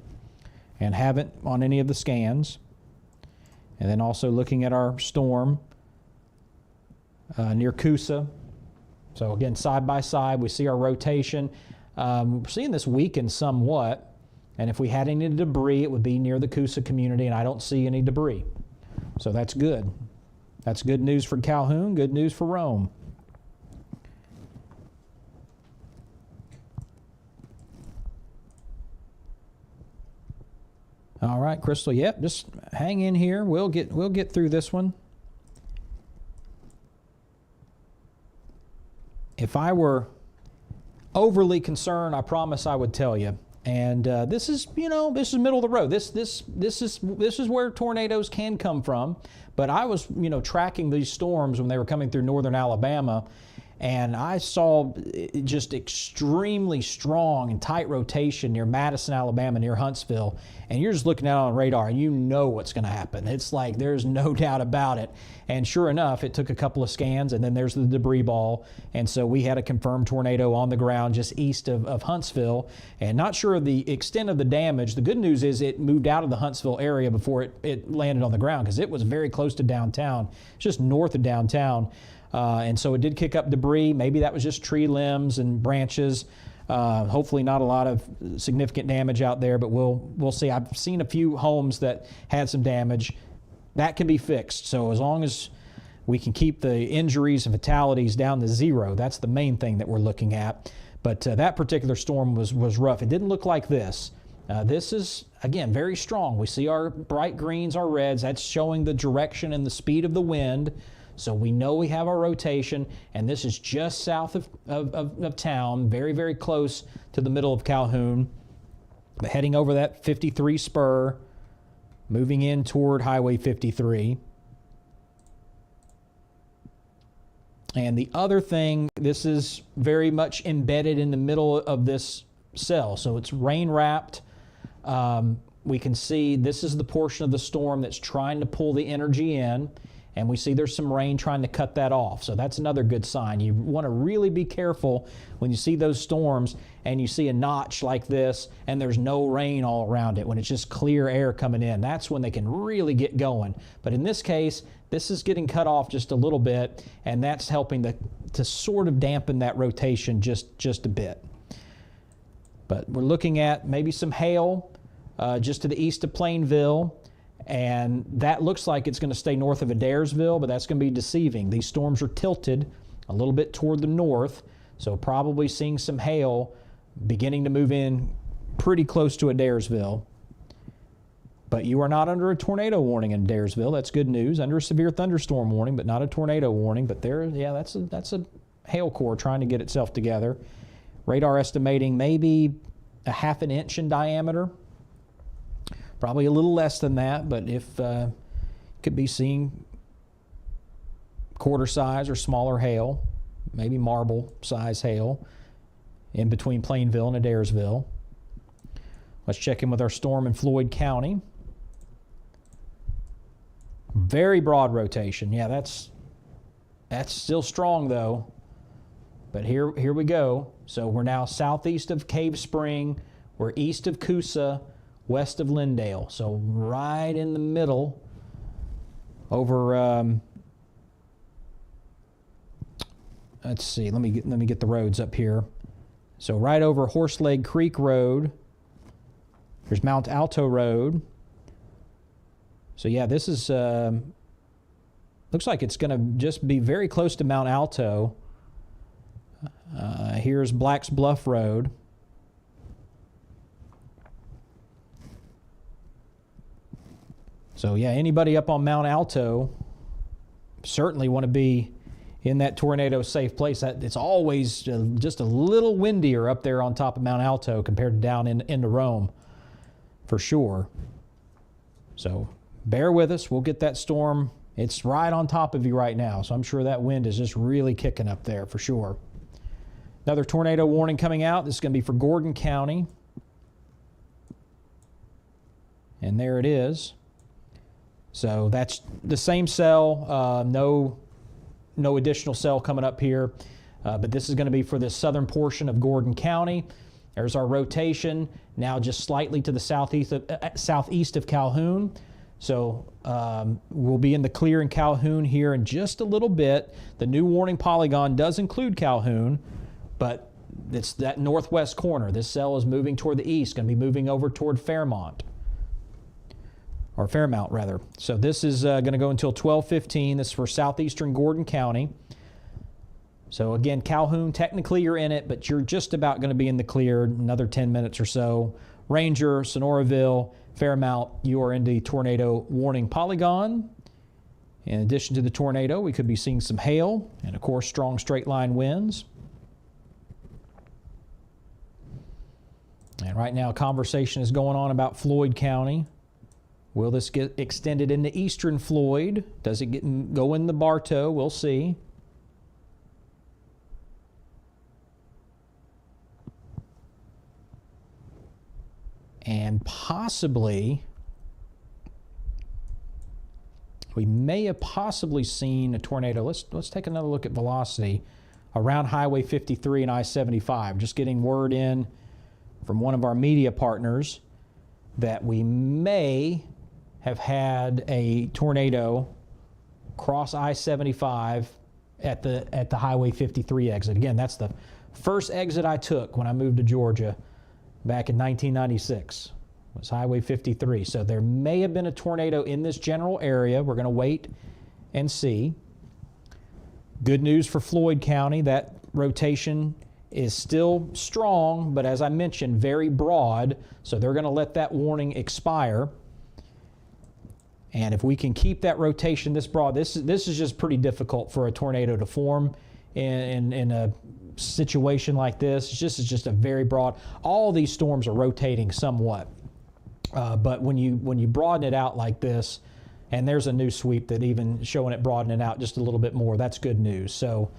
[SPEAKER 2] and haven't on any of the scans. And then also looking at our storm near Coosa. So again, side by side, we see our rotation. We're seeing this weaken somewhat, and if we had any debris, it would be near the Coosa community, and I don't see any debris. So that's good. That's good news for Calhoun, good news for Rome. All right, Crystal, yep, just hang in here. We'll get through this one. If I were overly concerned, I promise I would tell you. And this is middle of the road. This is where tornadoes can come from. But I was, tracking these storms when they were coming through northern Alabama, and I saw just extremely strong and tight rotation near Madison, Alabama, near Huntsville. And you're just looking at it on radar, and you know what's going to happen. It's like there's no doubt about it. And sure enough, it took a couple of scans, and then there's the debris ball. And so we had a confirmed tornado on the ground just east of Huntsville. And not sure of the extent of the damage. The good news is it moved out of the Huntsville area before it landed on the ground, because it was very close to downtown, just north of downtown. And so it did kick up debris. Maybe that was just tree limbs and branches. Hopefully not a lot of significant damage out there, but we'll see. I've seen a few homes that had some damage. That can be fixed. So as long as we can keep the injuries and fatalities down to zero, that's the main thing that we're looking at. But that particular storm was rough. It didn't look like this. This is, again, very strong. We see our bright greens, our reds. That's showing the direction and the speed of the wind. So we know we have our rotation, and this is just south of town, very, very close to the middle of Calhoun. But heading over that 53 spur, moving in toward Highway 53. And the other thing, this is very much embedded in the middle of this cell. So it's rain wrapped. We can see this is the portion of the storm that's trying to pull the energy in. And we see there's some rain trying to cut that off. So that's another good sign. You want to really be careful when you see those storms and you see a notch like this and there's no rain all around it, when it's just clear air coming in. That's when they can really get going. But in this case, this is getting cut off just a little bit, and that's helping to sort of dampen that rotation just a bit. But we're looking at maybe some hail just to the east of Plainville. And that looks like it's going to stay north of Adairsville, but that's going to be deceiving. These storms are tilted a little bit toward the north, so probably seeing some hail beginning to move in pretty close to Adairsville. But you are not under a tornado warning in Adairsville. That's good news. Under a severe thunderstorm warning, but not a tornado warning. But there, yeah, that's a hail core trying to get itself together. Radar estimating maybe a ½ an inch in diameter. Probably a little less than that, but if could be seeing quarter size or smaller hail, maybe marble size hail in between Plainville and Adairsville. Let's check in with our storm in Floyd County. Very broad rotation. Yeah, that's still strong though. But here we go. So we're now southeast of Cave Spring. We're east of Coosa, west of Lindale. So right in the middle over, let's see, let me get the roads up here. So right over Horseleg Creek Road. There's Mount Alto Road. So yeah, this is, looks like it's going to just be very close to Mount Alto. Here's Black's Bluff Road. So yeah, anybody up on Mount Alto certainly want to be in that tornado safe place. It's always just a little windier up there on top of Mount Alto compared to down into Rome, for sure. So bear with us. We'll get that storm. It's right on top of you right now, so I'm sure that wind is just really kicking up there for sure. Another tornado warning coming out. This is going to be for Gordon County. And there it is. So that's the same cell, no additional cell coming up here, but this is going to be for the southern portion of Gordon County. There's our rotation, now just slightly to the southeast of Calhoun. So we'll be in the clear in Calhoun here in just a little bit. The new warning polygon does include Calhoun, but it's that northwest corner. This cell is moving toward the east, going to be moving over toward Fairmont. Or Fairmount, rather. So this is going to go until 12:15. This is for southeastern Gordon County. So again, Calhoun, technically you're in it, but you're just about going to be in the clear another 10 minutes or so. Ranger, Sonoraville, Fairmount, you are in the tornado warning polygon. In addition to the tornado, we could be seeing some hail and, of course, strong straight line winds. And right now, conversation is going on about Floyd County. Will this get extended into eastern Floyd? Go in the Bartow? We'll see. And possibly, we may have possibly seen a tornado. Let's take another look at velocity around Highway 53 and I-75. Just getting word in from one of our media partners that we may have had a tornado cross I-75 at the Highway 53 exit. Again, that's the first exit I took when I moved to Georgia back in 1996. Was Highway 53. So there may have been a tornado in this general area. We're going to wait and see. Good news for Floyd County. That rotation is still strong, but as I mentioned, very broad. So they're going to let that warning expire. And if we can keep that rotation this broad, this is just pretty difficult for a tornado to form in a situation like this. It's just a very broad. All these storms are rotating somewhat. But when you broaden it out like this, and there's a new sweep that even showing it broadening out just a little bit more, that's good news. So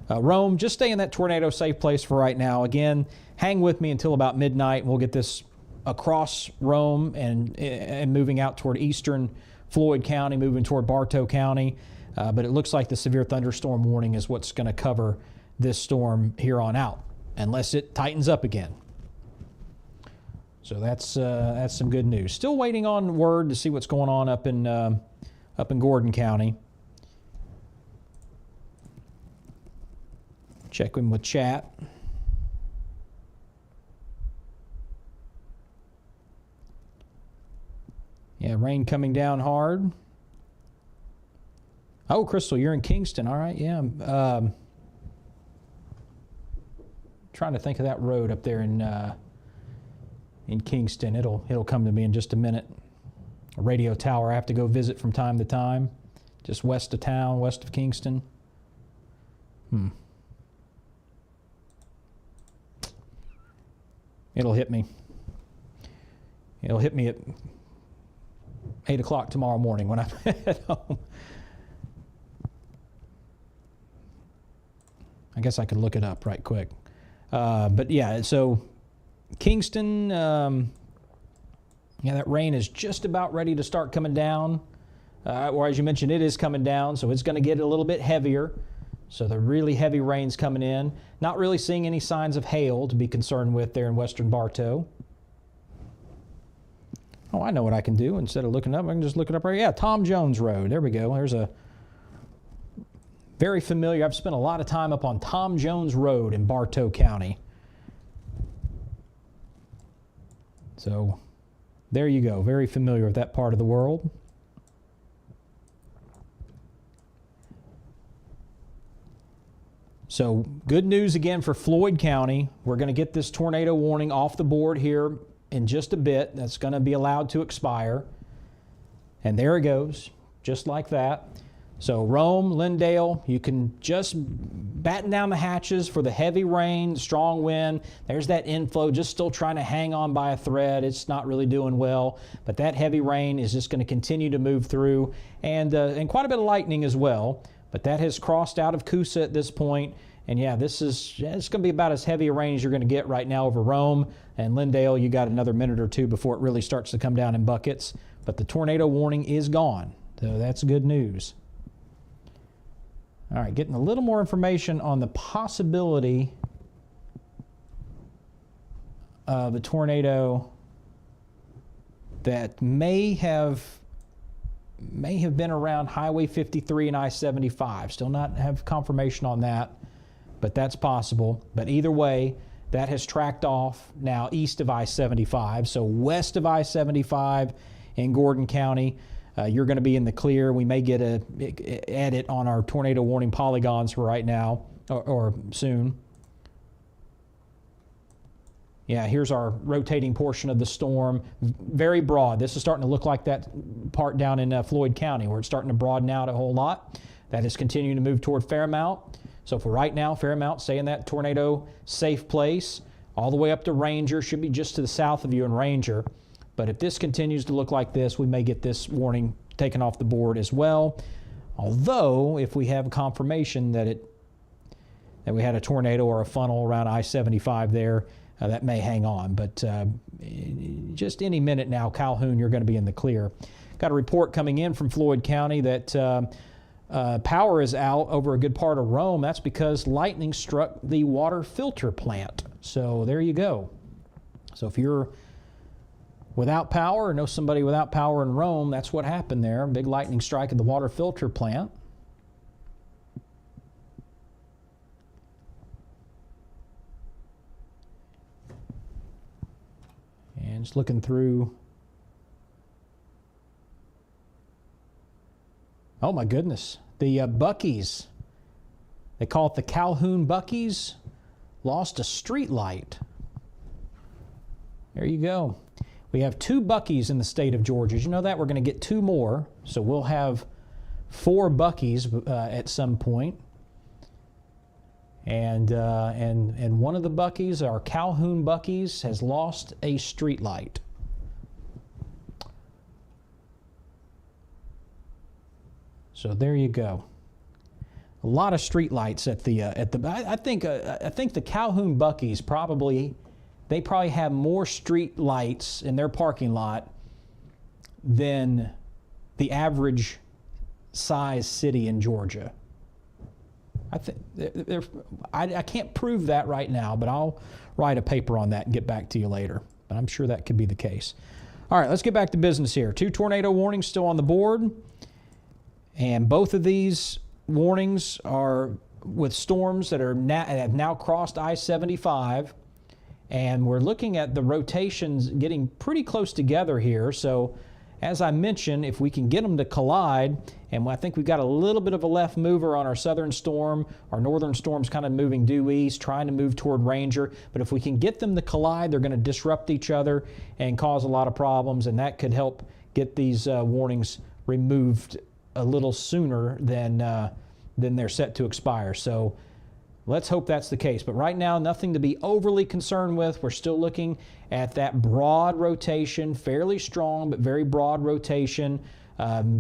[SPEAKER 2] Rome, just stay in that tornado safe place for right now. Again, hang with me until about midnight, and we'll get this across Rome and moving out toward eastern Floyd County, moving toward Bartow County. But it looks like the severe thunderstorm warning is what's going to cover this storm here on out, unless it tightens up again. So that's some good news. Still waiting on word to see what's going on up in Gordon County. Checking with chat. Yeah, rain coming down hard. Oh, Crystal, you're in Kingston. All right, yeah. Trying to think of that road up there in Kingston. It'll come to me in just a minute. A radio tower I have to go visit from time to time, just west of town, west of Kingston. It'll hit me. It'll hit me at 8 o'clock tomorrow morning when I'm at home. I guess I could look it up right quick. But yeah, so Kingston, yeah, that rain is just about ready to start coming down. Or as you mentioned, it is coming down, so it's going to get a little bit heavier. So the really heavy rain's coming in. Not really seeing any signs of hail to be concerned with there in western Bartow. Oh, I know what I can do. Instead of looking up, I can just look it up right. Yeah, Tom Jones Road. There we go. There's a very familiar. I've spent a lot of time up on Tom Jones Road in Bartow County. So there you go. Very familiar with that part of the world. So good news again for Floyd County. We're going to get this tornado warning off the board here in just a bit. That's going to be allowed to expire. And there it goes, just like that. So Rome, Lindale, you can just batten down the hatches for the heavy rain, strong wind. There's that inflow just still trying to hang on by a thread. It's not really doing well, but that heavy rain is just going to continue to move through, and quite a bit of lightning as well. But that has crossed out of Coosa at this point. And yeah, it's going to be about as heavy a rain as you're going to get right now over Rome. And Lindale, you got another minute or two before it really starts to come down in buckets. But the tornado warning is gone, so that's good news. All right, getting a little more information on the possibility of a tornado that may have been around Highway 53 and I-75. Still not have confirmation on that, but that's possible. But either way, that has tracked off now east of I-75. So west of I-75 in Gordon County, you're going to be in the clear. We may get a edit on our tornado warning polygons for right now or soon. Yeah, here's our rotating portion of the storm. Very broad. This is starting to look like that part down in Floyd County where it's starting to broaden out a whole lot. That is continuing to move toward Fairmount. So for right now, Fairmount, stay in that tornado safe place. All the way up to Ranger, should be just to the south of you in Ranger. But if this continues to look like this, we may get this warning taken off the board as well. Although, if we have confirmation that we had a tornado or a funnel around I-75 there, that may hang on. But just any minute now, Calhoun, you're going to be in the clear. Got a report coming in from Floyd County that power is out over a good part of Rome. That's because lightning struck the water filter plant. So there you go. So if you're without power or know somebody without power in Rome, that's what happened there. Big lightning strike at the water filter plant. And just looking through. Oh my goodness. The Buc-ee's, they call it the Calhoun Buc-ee's, lost a street light. There you go. We have 2 Buc-ee's in the state of Georgia. Did you know that? We're going to get 2 more, so we'll have 4 Buc-ee's at some point. And one of the Buc-ee's, our Calhoun Buc-ee's, has lost a street light. So there you go. A lot of street lights at the I think the Calhoun Buc-ee's probably have more street lights in their parking lot than the average size city in Georgia. I can't prove that right now, but I'll write a paper on that and get back to you later. But I'm sure that could be the case. All right, let's get back to business here. 2 tornado warnings still on the board. And both of these warnings are with storms that have now crossed I-75. And we're looking at the rotations getting pretty close together here. So as I mentioned, if we can get them to collide, and I think we've got a little bit of a left mover on our southern storm. Our northern storm's kind of moving due east, trying to move toward Ranger. But if we can get them to collide, they're going to disrupt each other and cause a lot of problems, and that could help get these warnings removed a little sooner than they're set to expire. So let's hope that's the case. But right now, nothing to be overly concerned with. We're still looking at that broad rotation, fairly strong but very broad rotation,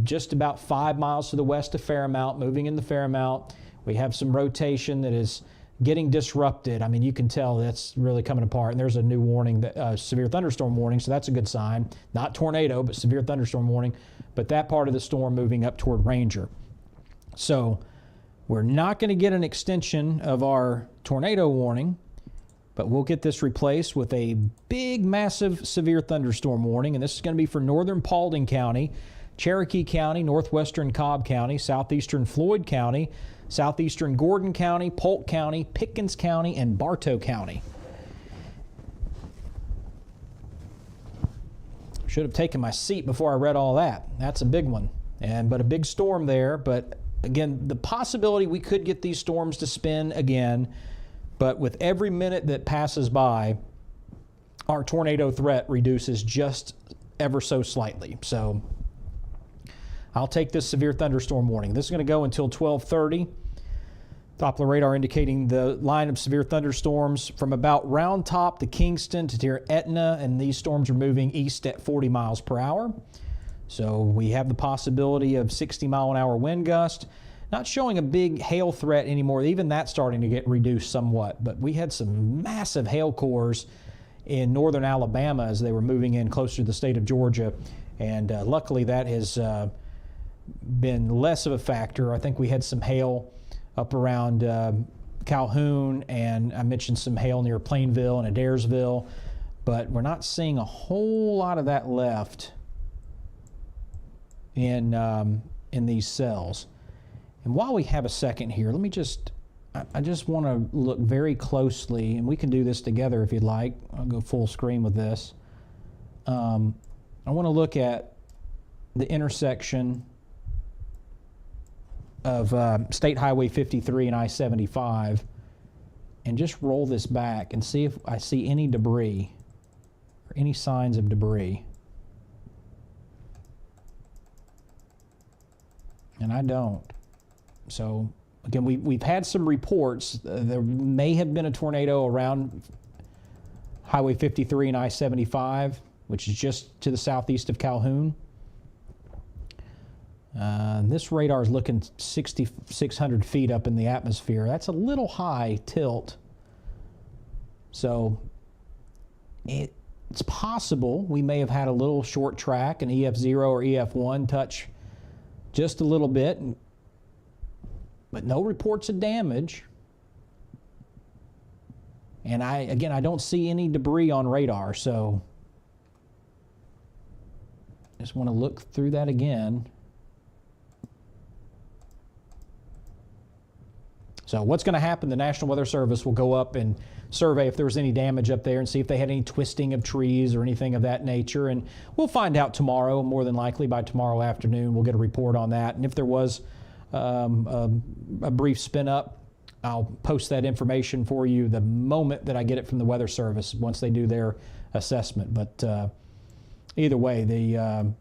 [SPEAKER 2] just about 5 miles to the west of Fairmount, moving into Fairmount. We have some rotation that is getting disrupted. I mean, you can tell that's really coming apart. And there's a new warning, severe thunderstorm warning, so that's a good sign. Not tornado, but severe thunderstorm warning. But that part of the storm moving up toward Ranger. So we're not going to get an extension of our tornado warning, but we'll get this replaced with a big, massive severe thunderstorm warning. And this is going to be for northern Paulding County, Cherokee County, northwestern Cobb County, southeastern Floyd County, southeastern Gordon County, Polk County, Pickens County, and Bartow County. Should have taken my seat before I read all that. That's a big one. But a big storm there. But again, the possibility we could get these storms to spin again. But with every minute that passes by, our tornado threat reduces just ever so slightly. So I'll take this severe thunderstorm warning. This is going to go until 12:30. Doppler radar indicating the line of severe thunderstorms from about Round Top to Kingston to near Etna, and these storms are moving east at 40 miles per hour. So we have the possibility of 60-mile-an-hour wind gust. Not showing a big hail threat anymore. Even that's starting to get reduced somewhat. But we had some massive hail cores in northern Alabama as they were moving in closer to the state of Georgia. And luckily that has been less of a factor. I think we had some hail up around Calhoun, and I mentioned some hail near Plainville and Adairsville, but we're not seeing a whole lot of that left in these cells. And while we have a second here, let me I just want to look very closely, and we can do this together if you'd like. I'll go full screen with this. I want to look at the intersection of State Highway 53 and I-75 and just roll this back and see if I see any debris or any signs of debris. And I don't. So again, we've had some reports. There may have been a tornado around Highway 53 and I-75, which is just to the southeast of Calhoun. This radar is looking 6,600 feet up in the atmosphere. That's a little high tilt. So it's possible we may have had a little short track, an EF0 or EF1 touch just a little bit, but no reports of damage. And I don't see any debris on radar, so just want to look through that again. So what's going to happen, the National Weather Service will go up and survey if there was any damage up there and see if they had any twisting of trees or anything of that nature. And we'll find out tomorrow, more than likely by tomorrow afternoon. We'll get a report on that. And if there was a brief spin up, I'll post that information for you the moment that I get it from the Weather Service once they do their assessment. But either way,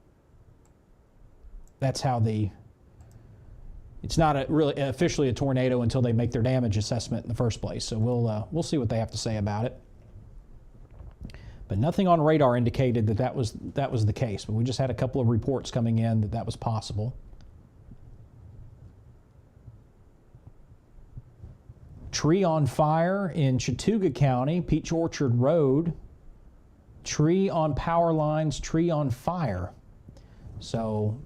[SPEAKER 2] that's how it's not really officially a tornado until they make their damage assessment in the first place. So we'll see what they have to say about it. But nothing on radar indicated that was the case. But we just had a couple of reports coming in that was possible. Tree on fire in Chattooga County, Peach Orchard Road. Tree on power lines, tree on fire. So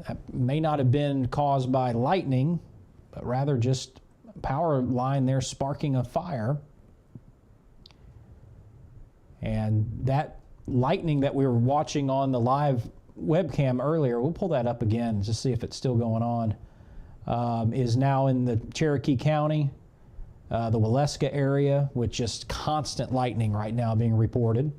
[SPEAKER 2] that may not have been caused by lightning, but rather just a power line there sparking a fire. And that lightning that we were watching on the live webcam earlier, we'll pull that up again to see if it's still going on, is now in the Cherokee County, the Waleska area, with just constant lightning right now being reported.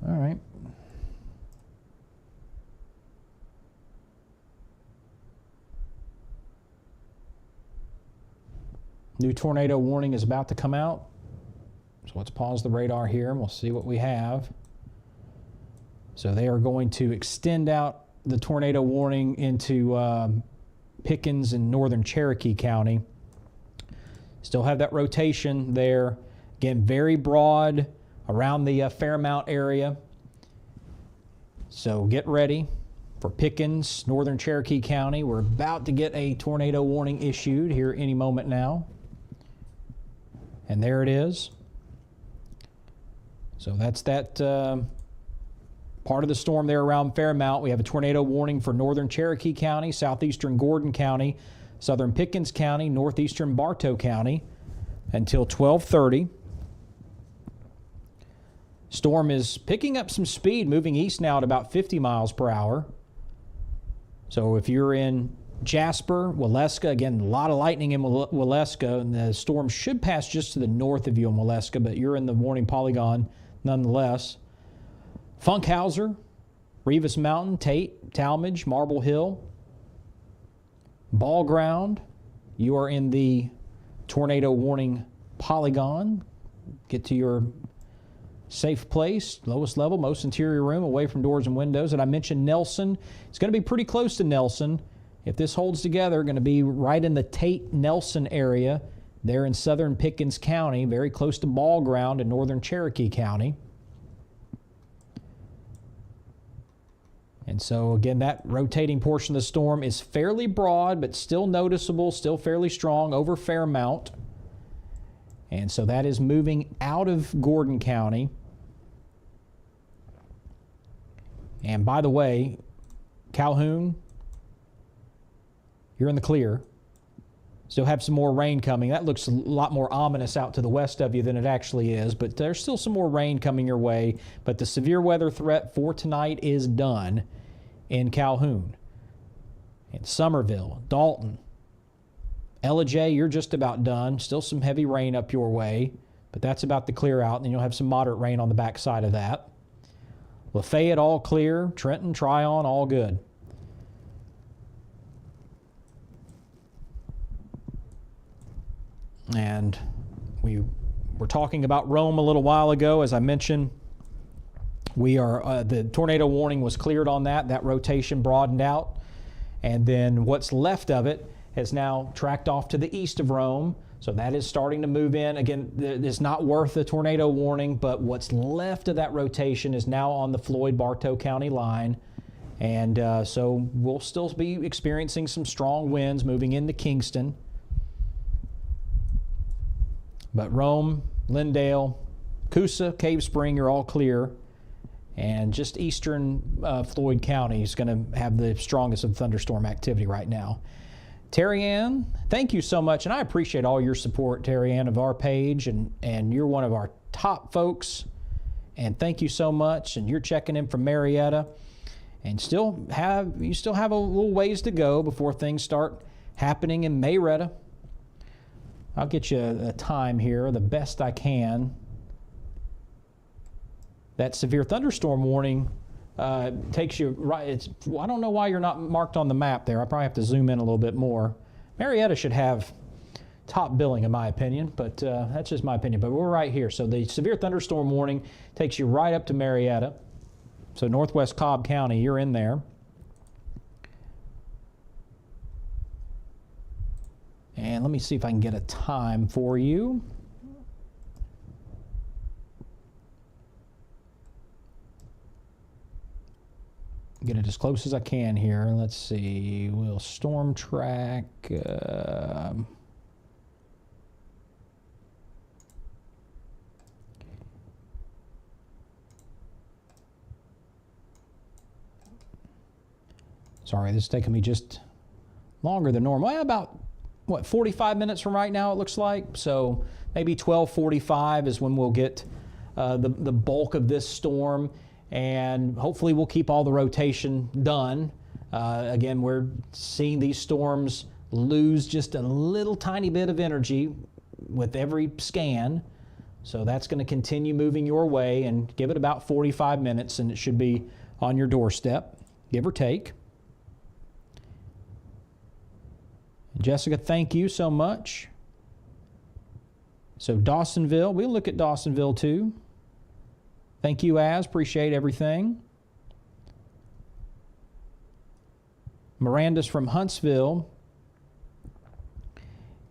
[SPEAKER 2] All right. New tornado warning is about to come out. So let's pause the radar here and we'll see what we have. So they are going to extend out the tornado warning into Pickens and northern Cherokee County. Still have that rotation there. Again, very broad around the Fairmount area. So get ready for Pickens, northern Cherokee County. We're about to get a tornado warning issued here any moment now. And there it is. So that's that part of the storm there around Fairmount. We have a tornado warning for northern Cherokee County, southeastern Gordon County, southern Pickens County, northeastern Bartow County until 12:30. Storm is picking up some speed, moving east now at about 50 miles per hour. So if you're in Jasper, Waleska, again, a lot of lightning in Waleska, and the storm should pass just to the north of you in Waleska, but you're in the warning polygon nonetheless. Funkhauser, Revis Mountain, Tate, Talmadge, Marble Hill, Ball Ground, you are in the tornado warning polygon. Get to your safe place, lowest level, most interior room, away from doors and windows. And I mentioned Nelson. It's going to be pretty close to Nelson. If this holds together, going to be right in the Tate-Nelson area there in southern Pickens County, very close to Ball Ground in northern Cherokee County. And so, again, that rotating portion of the storm is fairly broad, but still noticeable, still fairly strong over Fairmount. And so that is moving out of Gordon County. And by the way, Calhoun, you're in the clear. Still have some more rain coming. That looks a lot more ominous out to the west of you than it actually is, but there's still some more rain coming your way. But the severe weather threat for tonight is done in Calhoun, in Somerville, Dalton. Ellijay, you're just about done. Still some heavy rain up your way, but that's about to clear out, and then you'll have some moderate rain on the backside of that. Lafayette, all clear. Trenton, Tryon, all good. And we were talking about Rome a little while ago. As I mentioned, the tornado warning was cleared on that. That rotation broadened out. And then what's left of it has now tracked off to the east of Rome. So that is starting to move in. Again, it's not worth a tornado warning, but what's left of that rotation is now on the Floyd-Bartow County line. And so we'll still be experiencing some strong winds moving into Kingston. But Rome, Lindale, Coosa, Cave Spring, you're all clear. And just eastern Floyd County is going to have the strongest of thunderstorm activity right now. Terry Ann, thank you so much, and I appreciate all your support, Terry Ann, of our page, and you're one of our top folks, and thank you so much. And you're checking in from Marietta, and you still have a little ways to go before things start happening in Marietta. I'll get you a time here, the best I can. That severe thunderstorm warning takes you right. I don't know why you're not marked on the map there. I probably have to zoom in a little bit more. Marietta should have top billing, in my opinion, but that's just my opinion. But we're right here. So the severe thunderstorm warning takes you right up to Marietta. So northwest Cobb County, you're in there. And let me see if I can get a time for you. Get it as close as I can here. Let's see. We'll storm track. Sorry, this is taking me just longer than normal. About, 45 minutes from right now, it looks like. So maybe 12:45 is when we'll get the bulk of this storm. And hopefully we'll keep all the rotation done. Again, we're seeing these storms lose just a little tiny bit of energy with every scan. So that's going to continue moving your way, and give it about 45 minutes and it should be on your doorstep, give or take. Jessica, thank you so much. So Dawsonville, we'll look at Dawsonville too. Thank you, Az. Appreciate everything. Miranda's from Huntsville.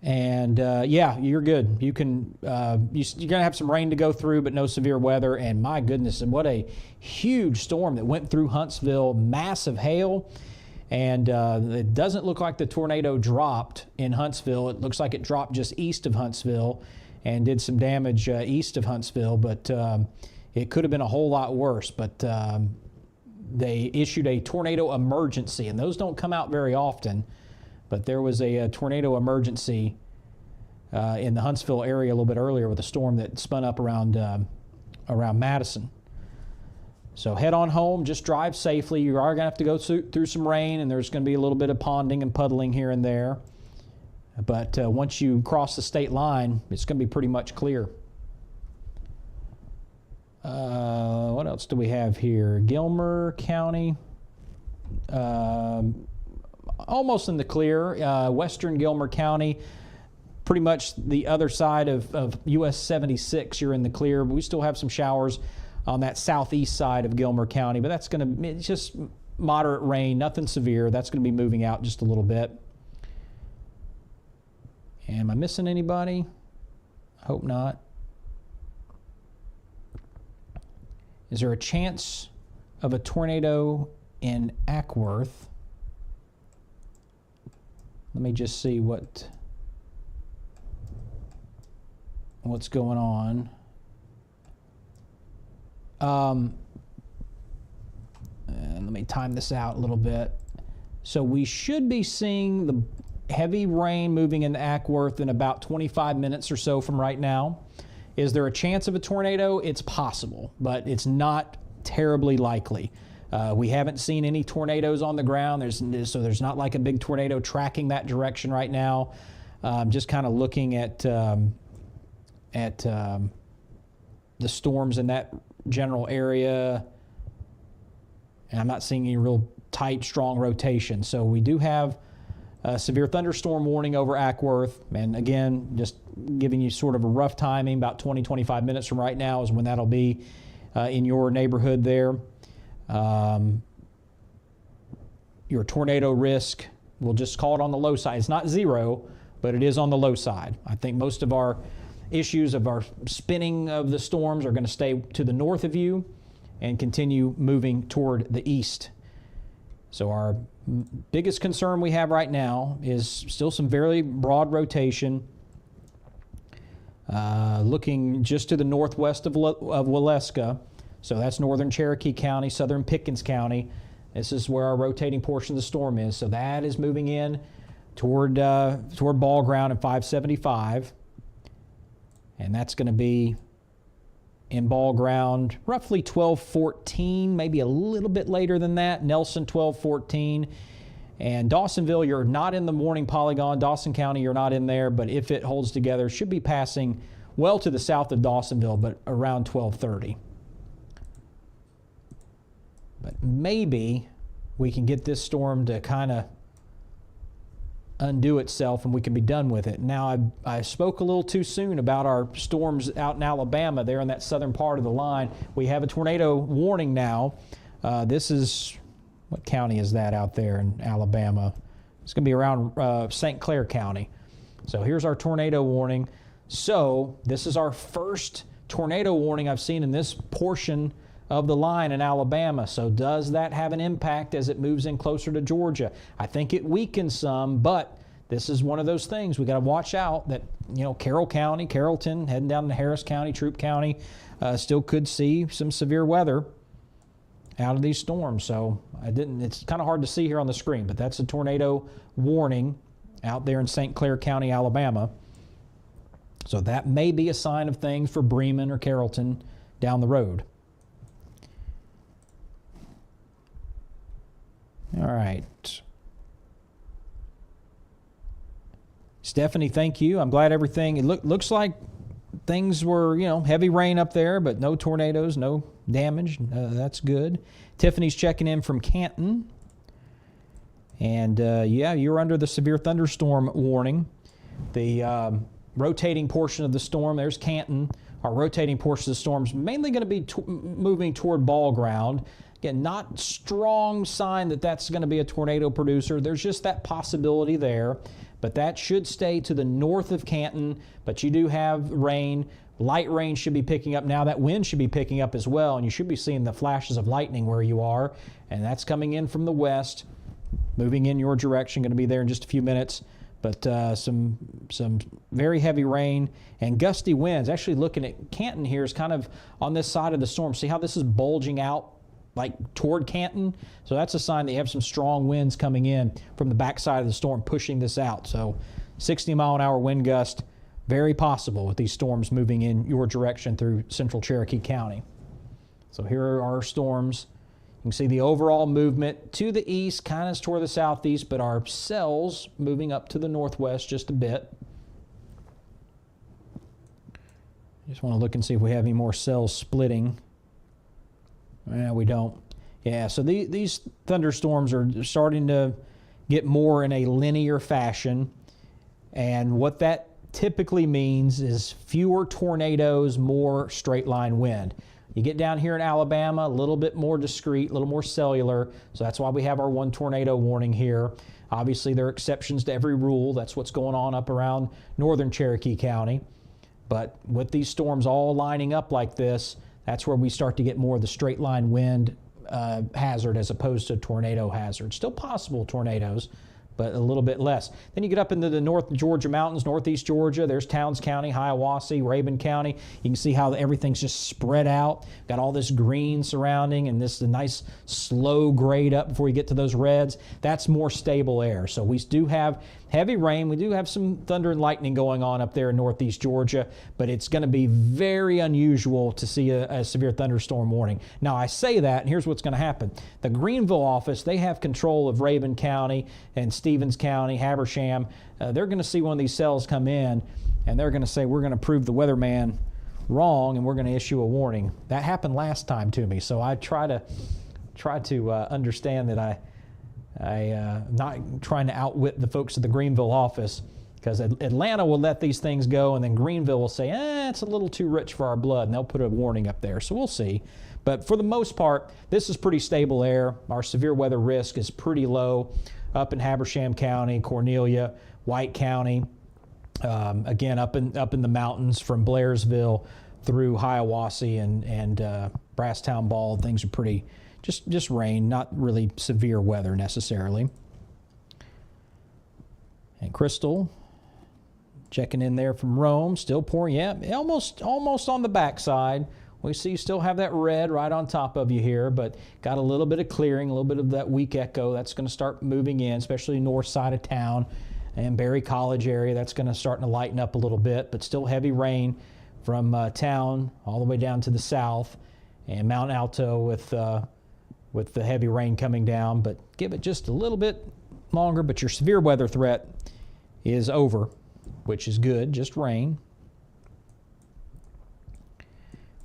[SPEAKER 2] And yeah, you're good. You can, you're going to have some rain to go through, but no severe weather. And my goodness, and what a huge storm that went through Huntsville. Massive hail. And it doesn't look like the tornado dropped in Huntsville. It looks like it dropped just east of Huntsville and did some damage east of Huntsville. But it could have been a whole lot worse, but they issued a tornado emergency, and those don't come out very often, but there was a tornado emergency in the Huntsville area a little bit earlier with a storm that spun up around Madison. So head on home, just drive safely. You are going to have to go through some rain, and there's going to be a little bit of ponding and puddling here and there. But once you cross the state line, it's going to be pretty much clear. What else do we have here? Gilmer County, almost in the clear. Western Gilmer County, pretty much the other side of US 76, you're in the clear. But we still have some showers on that southeast side of Gilmer County, but that's going to, it's just moderate rain, nothing severe. That's going to be moving out just a little bit. Am I missing anybody? Hope not. Is there a chance of a tornado in Ackworth? Let me just see what's going on. And let me time this out a little bit. So we should be seeing the heavy rain moving into Ackworth in about 25 minutes or so from right now. Is there a chance of a tornado? It's possible, but it's not terribly likely. We haven't seen any tornadoes on the ground. So there's not like a big tornado tracking that direction right now. Just kind of looking at the storms in that general area, and I'm not seeing any real tight, strong rotation. So we do have a severe thunderstorm warning over Ackworth, and again, just giving you sort of a rough timing, about 20-25 minutes from right now is when that'll be in your neighborhood there. Your tornado risk, we'll just call it on the low side. It's not zero, but it is on the low side. I think most of our issues of our spinning of the storms are going to stay to the north of you and continue moving toward the east. So our biggest concern we have right now is still some very broad rotation. Looking just to the northwest of Waleska, so that's northern Cherokee County, southern Pickens County. This is where our rotating portion of the storm is. So that is moving in toward ball ground at 575. And that's going to be in ball ground roughly 12:14, maybe a little bit later than that. Nelson 12:14. And Dawsonville, you're not in the morning polygon. Dawson County, you're not in there, but if it holds together, should be passing well to the south of Dawsonville, but around 12:30. But maybe we can get this storm to kind of undo itself and we can be done with it. Now, I spoke a little too soon about our storms out in Alabama, there in that southern part of the line. We have a tornado warning now. This is, what county is that out there in Alabama? It's going to be around St. Clair County. So here's our tornado warning. So this is our first tornado warning I've seen in this portion of the line in Alabama. So does that have an impact as it moves in closer to Georgia? I think it weakens some, but this is one of those things we got to watch out that, you know, Carroll County, Carrollton, heading down to Harris County, Troup County, still could see some severe weather out of these storms. So it's kind of hard to see here on the screen, but that's a tornado warning out there in St. Clair County, Alabama. So that may be a sign of things for Bremen or Carrollton down the road. All right. Stephanie, thank you. I'm glad everything, it looks like things were, you know, heavy rain up there, but no tornadoes, no damage. That's good. Tiffany's checking in from Canton. And yeah, you're under the severe thunderstorm warning. The rotating portion of the storm, there's Canton. Our rotating portion of the storm is mainly going to be moving toward ball ground. Again, not strong sign that that's going to be a tornado producer. There's just that possibility there. But that should stay to the north of Canton. But you do have rain. Light rain should be picking up now. That wind should be picking up as well. And you should be seeing the flashes of lightning where you are. And that's coming in from the west, moving in your direction. Going to be there in just a few minutes. But some very heavy rain and gusty winds. Actually looking at Canton here is kind of on this side of the storm. See how this is bulging out like toward Canton? So that's a sign that you have some strong winds coming in from the backside of the storm pushing this out. So 60-mile-an-hour wind gust, very possible with these storms moving in your direction through central Cherokee County. So here are our storms. You can see the overall movement to the east, kind of toward the southeast, but our cells moving up to the northwest just a bit. Just want to look and see if we have any more cells splitting. Yeah, we don't. Yeah, so these thunderstorms are starting to get more in a linear fashion. And what that typically means is fewer tornadoes, more straight line wind. You get down here in Alabama, a little bit more discrete, a little more cellular. So that's why we have our one tornado warning here. Obviously, there are exceptions to every rule. That's what's going on up around northern Cherokee County. But with these storms all lining up like this, that's where we start to get more of the straight line wind hazard as opposed to tornado hazard. Still possible tornadoes, but a little bit less. Then you get up into the North Georgia mountains, northeast Georgia. There's Towns County, Hiawassee, Rabun County. You can see how everything's just spread out. Got all this green surrounding and this nice slow grade up before you get to those reds. That's more stable air. So we do have heavy rain. We do have some thunder and lightning going on up there in northeast Georgia, but it's going to be very unusual to see a severe thunderstorm warning. Now, I say that, and here's what's going to happen. The Greenville office, they have control of Rabun County and Stevens County, Habersham. They're going to see one of these cells come in, and they're going to say, we're going to prove the weatherman wrong, and we're going to issue a warning. That happened last time to me, so I try to understand that I'm not trying to outwit the folks at the Greenville office, because Atlanta will let these things go, and then Greenville will say, it's a little too rich for our blood, and they'll put a warning up there. So we'll see. But for the most part, this is pretty stable air. Our severe weather risk is pretty low up in Habersham County, Cornelia, White County. Again, up in the mountains from Blairsville through Hiawassee and Brasstown Bald, things are pretty just rain, not really severe weather necessarily. And Crystal checking in there from Rome, still pouring. Yeah, almost on the backside. We see you still have that red right on top of you here, but got a little bit of clearing, a little bit of that weak echo. That's going to start moving in, especially north side of town and Berry College area. That's going to start to lighten up a little bit, but still heavy rain from town all the way down to the south, and Mount Alto with the heavy rain coming down. But give it just a little bit longer, but your severe weather threat is over, which is good, just rain.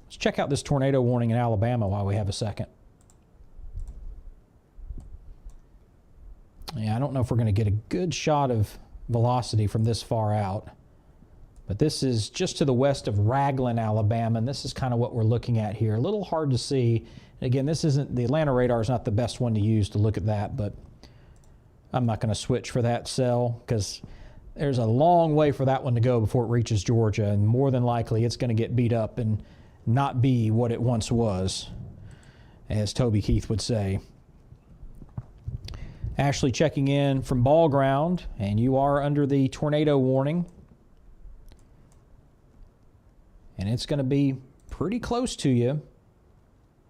[SPEAKER 2] Let's check out this tornado warning in Alabama while we have a second. Yeah, I don't know if we're going to get a good shot of velocity from this far out, but this is just to the west of Raglan, Alabama, and this is kind of what we're looking at here. A little hard to see. Again, this isn't, the Atlanta radar is not the best one to use to look at that, but I'm not going to switch for that cell because there's a long way for that one to go before it reaches Georgia, and more than likely it's going to get beat up and not be what it once was, as Toby Keith would say. Ashley checking in from Ball Ground, and you are under the tornado warning. And it's going to be pretty close to you,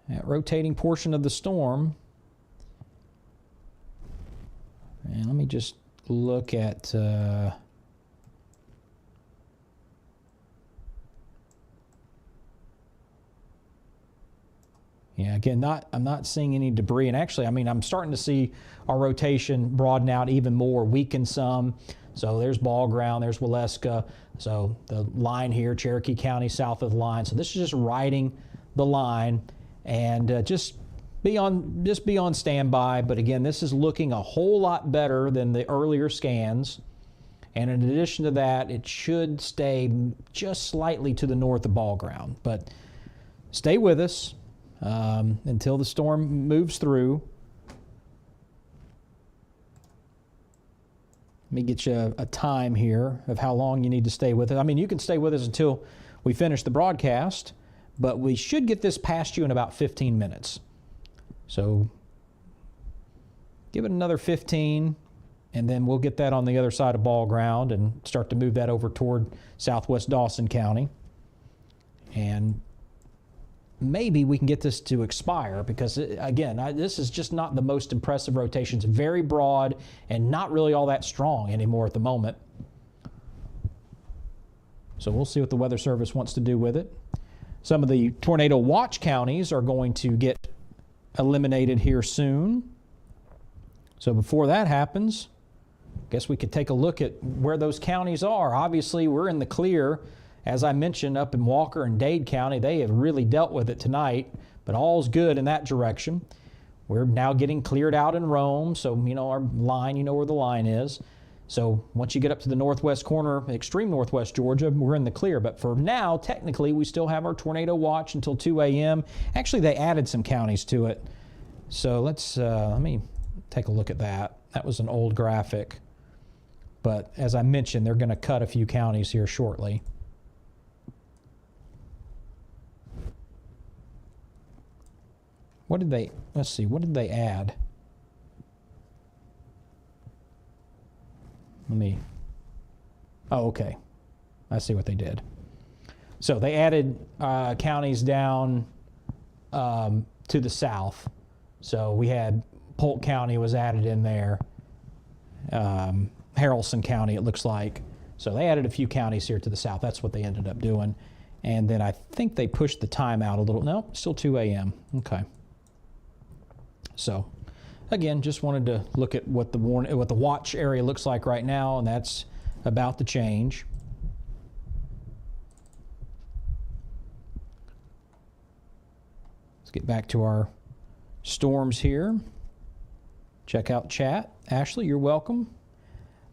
[SPEAKER 2] that rotating portion of the storm. And let me just look at... Yeah, again, I'm not seeing any debris. And actually, I mean, I'm starting to see our rotation broaden out even more, weaken some. So there's Ball Ground, there's Waleska. So the line here, Cherokee County, south of the line. So this is just riding the line, and just be on standby. But again, this is looking a whole lot better than the earlier scans. And in addition to that, it should stay just slightly to the north of Ball Ground. But stay with us until the storm moves through. Let me get you a time here of how long you need to stay with it. I mean, you can stay with us until we finish the broadcast, but we should get this past you in about 15 minutes. So give it another 15, and then we'll get that on the other side of Ball Ground and start to move that over toward southwest Dawson County. And maybe we can get this to expire because, again, this is just not the most impressive rotation. It's very broad and not really all that strong anymore at the moment. So we'll see what the Weather Service wants to do with it. Some of the tornado watch counties are going to get eliminated here soon. So before that happens, I guess we could take a look at where those counties are. Obviously, we're in the clear. As I mentioned, up in Walker and Dade County, they have really dealt with it tonight, but all's good in that direction. We're now getting cleared out in Rome, so our line, you know where the line is. So once you get up to the northwest corner, extreme northwest Georgia, we're in the clear. But for now, technically, we still have our tornado watch until 2 a.m. Actually, they added some counties to it. So let me take a look at that. That was an old graphic. But as I mentioned, they're going to cut a few counties here shortly. Let's see, what did they add? Oh, okay. I see what they did. So they added counties down to the south. So we had Polk County was added in there. Haralson County, it looks like. So they added a few counties here to the south. That's what they ended up doing. And then I think they pushed the time out a little. No, still 2 a.m. Okay. So, again, just wanted to look at what the watch area looks like right now, and that's about to change. Let's get back to our storms here. Check out chat. Ashley, you're welcome.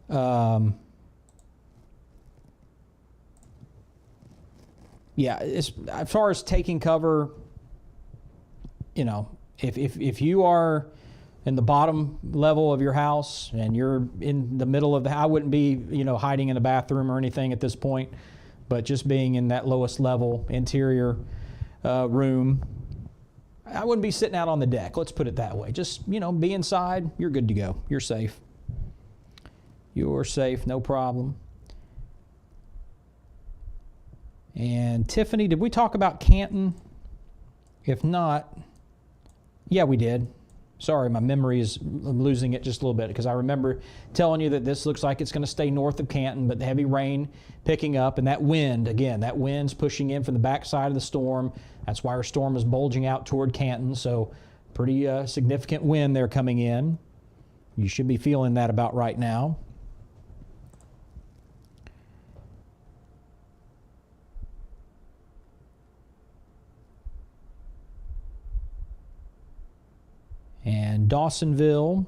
[SPEAKER 2] Yeah, as far as taking cover, if you are in the bottom level of your house and you're in the middle of I wouldn't be, hiding in the bathroom or anything at this point, but just being in that lowest level interior room, I wouldn't be sitting out on the deck. Let's put it that way. Just, be inside. You're good to go. You're safe. You're safe. No problem. And Tiffany, did we talk about Canton? If not, yeah, we did. Sorry, my memory is losing it just a little bit because I remember telling you that this looks like it's going to stay north of Canton, but the heavy rain picking up and that wind, again, that wind's pushing in from the backside of the storm. That's why our storm is bulging out toward Canton, so pretty significant wind there coming in. You should be feeling that about right now. And Dawsonville,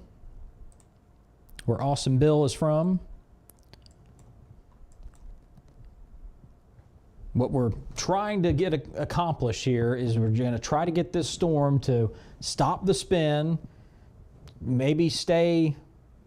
[SPEAKER 2] where Awesome Bill is from. What we're trying to get accomplished here is we're going to try to get this storm to stop the spin, maybe stay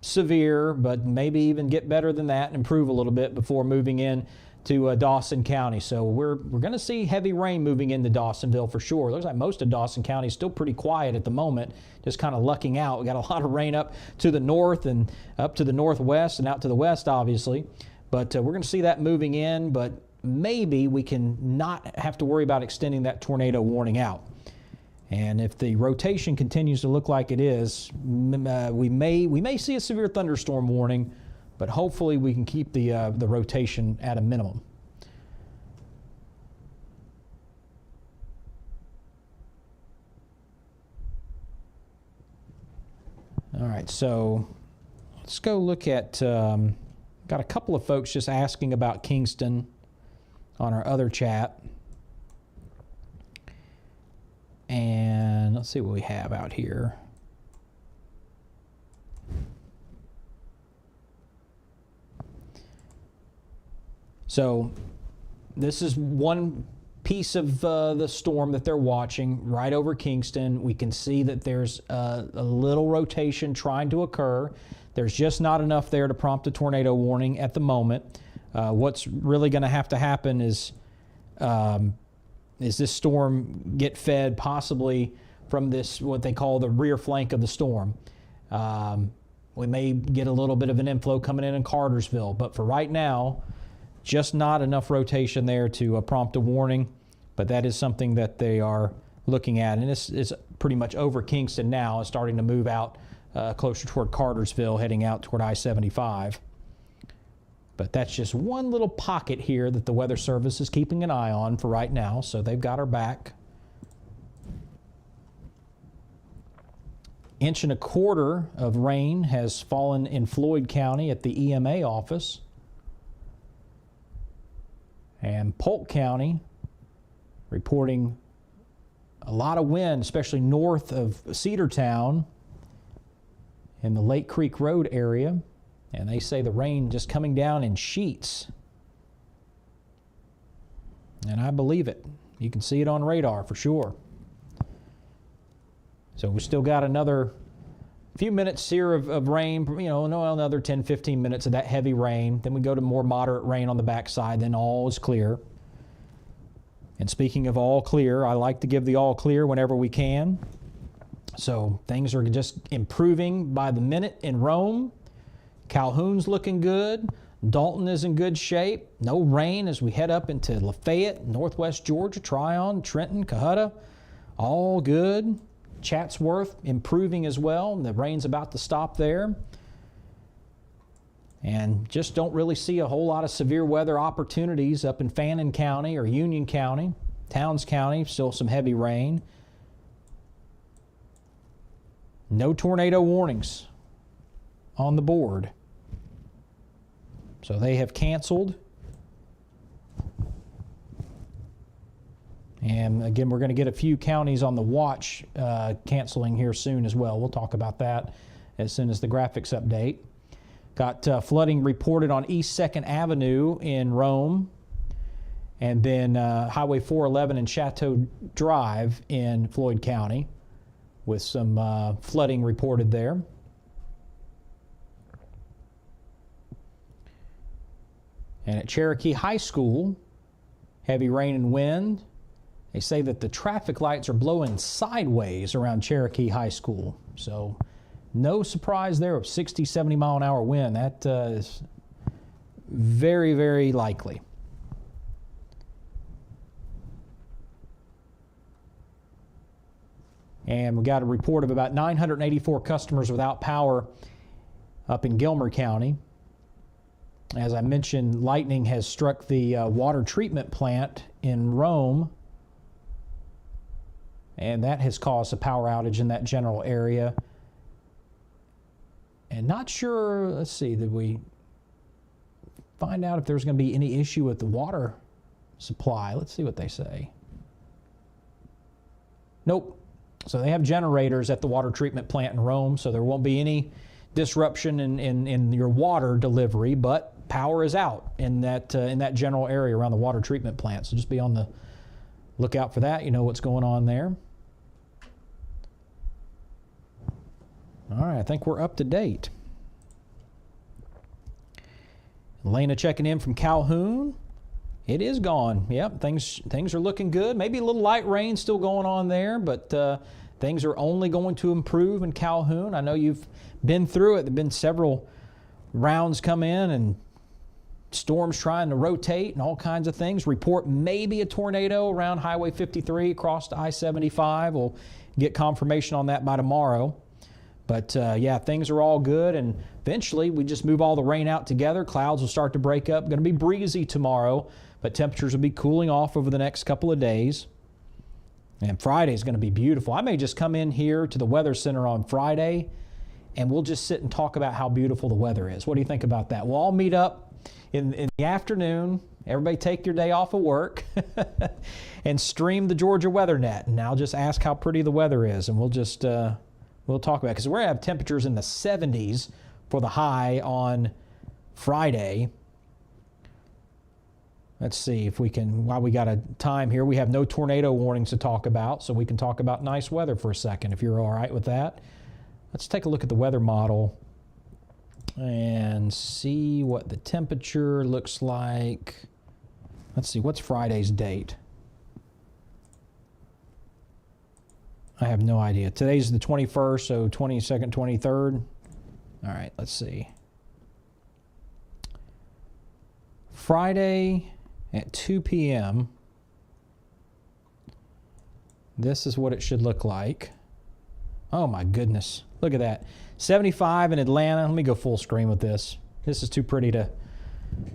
[SPEAKER 2] severe, but maybe even get better than that and improve a little bit before moving in to Dawson County. So we're going to see heavy rain moving into Dawsonville for sure. It looks like most of Dawson County is still pretty quiet at the moment, just kind of lucking out. We got a lot of rain up to the north and up to the northwest and out to the west, obviously. But we're going to see that moving in, but maybe we can not have to worry about extending that tornado warning out. And if the rotation continues to look like it is, we may see a severe thunderstorm warning, but hopefully we can keep the rotation at a minimum. All right, so let's go look at, got a couple of folks just asking about Kingston on our other chat. And let's see what we have out here. So this is one piece of the storm that they're watching right over Kingston. We can see that there's a little rotation trying to occur. There's just not enough there to prompt a tornado warning at the moment. What's really going to have to happen is this storm get fed possibly from this, what they call the rear flank of the storm. We may get a little bit of an inflow coming in Cartersville, but for right now, just not enough rotation there to prompt a warning, but that is something that they are looking at. And this is pretty much over Kingston now. It's starting to move out closer toward Cartersville, heading out toward I-75. But that's just one little pocket here that the Weather Service is keeping an eye on for right now, so they've got our back. 1.25 inches of rain has fallen in Floyd County at the EMA office. And Polk County reporting a lot of wind, especially north of Cedartown in the Lake Creek Road area. And they say the rain just coming down in sheets. And I believe it. You can see it on radar for sure. So we still got another few minutes here of rain, another 10, 15 minutes of that heavy rain. Then we go to more moderate rain on the backside, then all is clear. And speaking of all clear, I like to give the all clear whenever we can. So things are just improving by the minute in Rome. Calhoun's looking good. Dalton is in good shape. No rain as we head up into Lafayette, Northwest Georgia, Tryon, Trenton, Cohutta. All good. Chatsworth improving as well. The rain's about to stop there. And just don't really see a whole lot of severe weather opportunities up in Fannin County or Union County. Towns County, still some heavy rain. No tornado warnings on the board. So they have canceled. And again, we're going to get a few counties on the watch canceling here soon as well. We'll talk about that as soon as the graphics update. Got flooding reported on East 2nd Avenue in Rome, and then Highway 411 and Chateau Drive in Floyd County. with some flooding reported there. And at Cherokee High School, heavy rain and wind. They say that the traffic lights are blowing sideways around Cherokee High School. So no surprise there of 60, 70 mile an hour wind. That is very, very likely. And we got a report of about 984 customers without power up in Gilmer County. As I mentioned, lightning has struck the water treatment plant in Rome, and that has caused a power outage in that general area. And not sure, let's see, did we find out if there's going to be any issue with the water supply? Let's see what they say. Nope. So they have generators at the water treatment plant in Rome, so there won't be any disruption in your water delivery, but power is out in that general area around the water treatment plant. So just be on the lookout for that. You know what's going on there. All right, I think we're up to date. Elena checking in from Calhoun. It is gone. Yep, things are looking good. Maybe a little light rain still going on there, but things are only going to improve in Calhoun. I know you've been through it. There have been several rounds come in and storms trying to rotate and all kinds of things. Report maybe a tornado around Highway 53 across to I-75. We'll get confirmation on that by tomorrow. But yeah, things are all good, and eventually we just move all the rain out together. Clouds will start to break up. Going to be breezy tomorrow, but temperatures will be cooling off over the next couple of days. And Friday is going to be beautiful. I may just come in here to the Weather Center on Friday, and we'll just sit and talk about how beautiful the weather is. What do you think about that? We'll all meet up in the afternoon. Everybody take your day off of work and stream the Georgia WeatherNet. And I'll just ask how pretty the weather is, and we'll just we'll talk about it, because we're going to have temperatures in the 70s for the high on Friday. Let's see if we can, while we got a time here, we have no tornado warnings to talk about, so we can talk about nice weather for a second, if you're all right with that. Let's take a look at the weather model and see what the temperature looks like. Let's see, what's Friday's date? I have no idea. Today's the 21st, so 22nd, 23rd. All right, let's see. Friday at 2 p.m. This is what it should look like. Oh my goodness. Look at that. 75 in Atlanta. Let me go full screen with this. This is too pretty to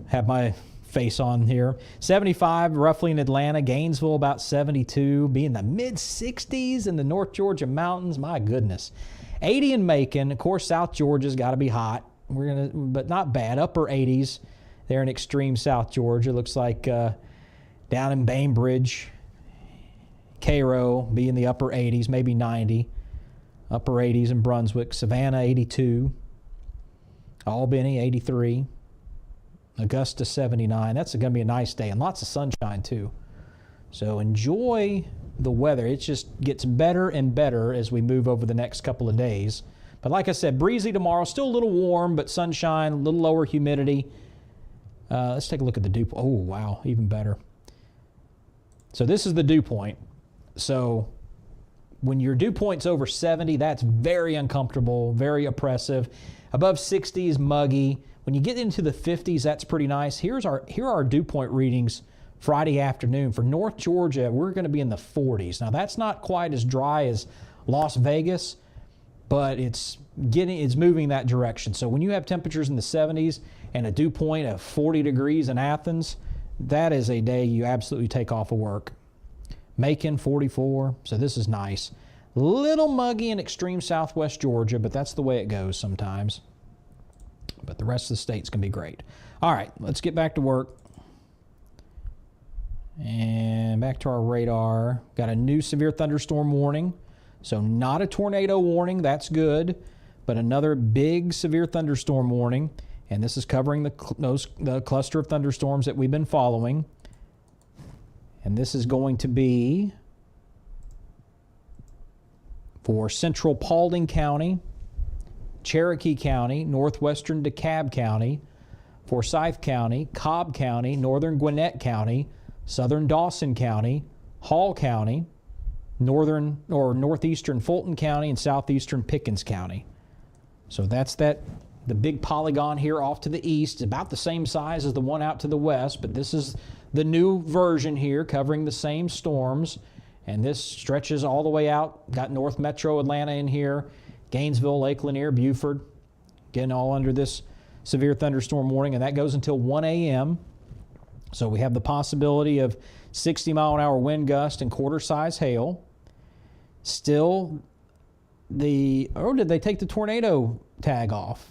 [SPEAKER 2] have my face on here. 75 roughly in Atlanta. Gainesville about 72. Be in the mid 60s in the North Georgia mountains. My goodness. 80 in Macon. Of course, South Georgia's got to be hot. But not bad. Upper 80s there in extreme South Georgia. Looks like down in Bainbridge, Cairo be in the upper 80s, maybe 90. Upper 80s in Brunswick. Savannah 82. Albany 83. Augusta 79. That's going to be a nice day, and lots of sunshine too. So enjoy the weather. It just gets better and better as we move over the next couple of days. But like I said, breezy tomorrow, still a little warm, but sunshine, a little lower humidity. Let's take a look at the dew point. Oh, wow, even better. So this is the dew point. So when your dew point's over 70, that's very uncomfortable, very oppressive. Above 60 is muggy. When you get into the 50s, that's pretty nice. Here are our dew point readings Friday afternoon. For North Georgia, we're going to be in the 40s. Now, that's not quite as dry as Las Vegas, but it's moving that direction. So when you have temperatures in the 70s and a dew point of 40 degrees in Athens, that is a day you absolutely take off of work. Macon, 44, so this is nice. Little muggy in extreme southwest Georgia, but that's the way it goes sometimes. But the rest of the state's going to be great. All right, let's get back to work. And back to our radar. Got a new severe thunderstorm warning. So not a tornado warning, that's good, but another big severe thunderstorm warning. And this is covering the cluster of thunderstorms that we've been following. And this is going to be for central Paulding County, Cherokee County, northwestern DeKalb County, Forsyth County, Cobb County, northern Gwinnett County, southern Dawson County, Hall County, northern or northeastern Fulton County, and southeastern Pickens County. So that's the big polygon here off to the east, about the same size as the one out to the west, but this is the new version here covering the same storms, and this stretches all the way out. Got North Metro Atlanta in here, Gainesville, Lake Lanier, Buford, getting all under this severe thunderstorm warning, and that goes until 1 a.m. So we have the possibility of 60-mile-an-hour wind gust and quarter-size hail. Still, did they take the tornado tag off?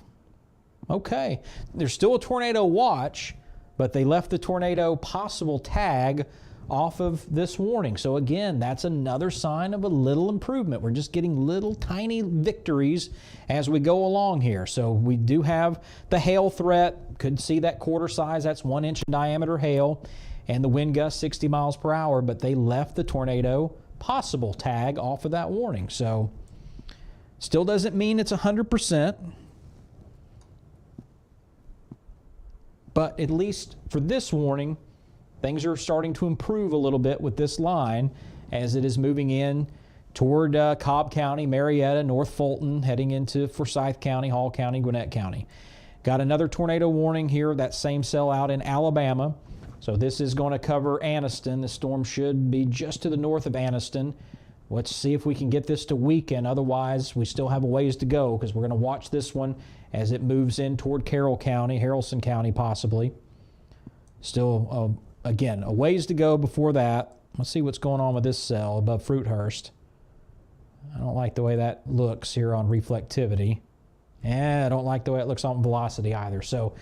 [SPEAKER 2] Okay. There's still a tornado watch, but they left the tornado possible tag off of this warning. So again, that's another sign of a little improvement. We're just getting little tiny victories as we go along here. So we do have the hail threat. Could see that quarter size. That's 1 inch in diameter hail. And the wind gust 60 miles per hour. But they left the tornado possible tag off of that warning. So still doesn't mean it's 100%. But at least for this warning, things are starting to improve a little bit with this line as it is moving in toward Cobb County, Marietta, North Fulton, heading into Forsyth County, Hall County, Gwinnett County. Got another tornado warning here, that same cell out in Alabama. So this is going to cover Anniston. The storm should be just to the north of Anniston. Let's see if we can get this to weaken. Otherwise, we still have a ways to go because we're going to watch this one as it moves in toward Carroll County, Haralson County possibly. Still, again, a ways to go before that. Let's see what's going on with this cell above Fruithurst. I don't like the way that looks here on reflectivity. And I don't like the way it looks on velocity either. So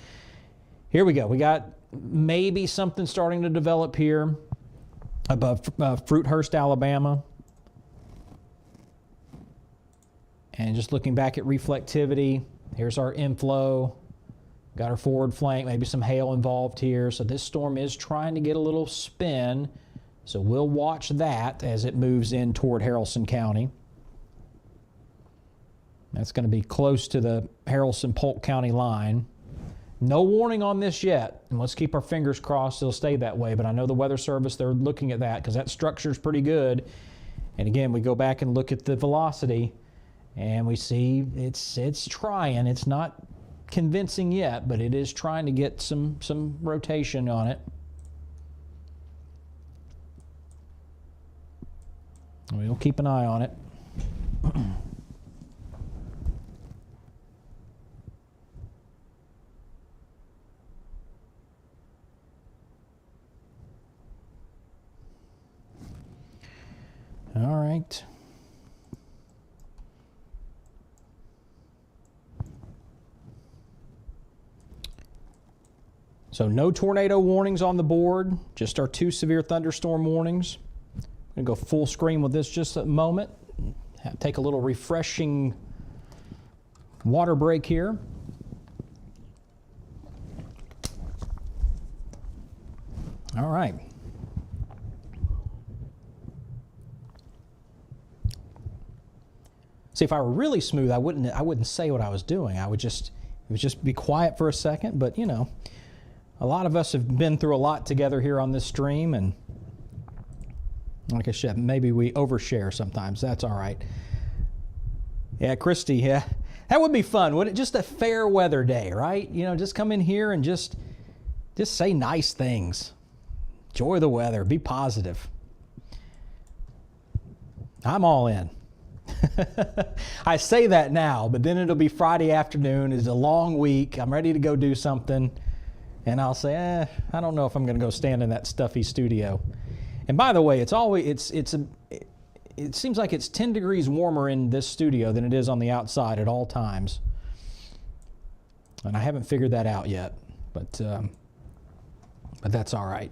[SPEAKER 2] here we go. We got maybe something starting to develop here above Fruithurst, Alabama. And just looking back at reflectivity, here's our inflow. Got our forward flank, maybe some hail involved here. So this storm is trying to get a little spin. So we'll watch that as it moves in toward Haralson County. That's going to be close to the Haralson-Polk County line. No warning on this yet. And let's keep our fingers crossed it'll stay that way. But I know the Weather Service, they're looking at that because that structure is pretty good. And again, we go back and look at the velocity. And we see it's trying. It's not convincing yet, but it is trying to get some rotation on it. We'll keep an eye on it. All right. So no tornado warnings on the board, just our 2 severe thunderstorm warnings. I'm going to go full screen with this just a moment. Take a little refreshing water break here. All right. See, if I were really smooth, I wouldn't say what I was doing. It would just be quiet for a second, but you know, a lot of us have been through a lot together here on this stream, and like I said, maybe we overshare sometimes. That's all right. Yeah, Christy, yeah. That would be fun, wouldn't it? Just a fair weather day, right? You know, just come in here and just say nice things. Enjoy the weather. Be positive. I'm all in. I say that now, but then it'll be Friday afternoon. It's a long week. I'm ready to go do something. And I'll say, I don't know if I'm going to go stand in that stuffy studio. And by the way, it seems like it's 10 degrees warmer in this studio than it is on the outside at all times. And I haven't figured that out yet, but that's all right.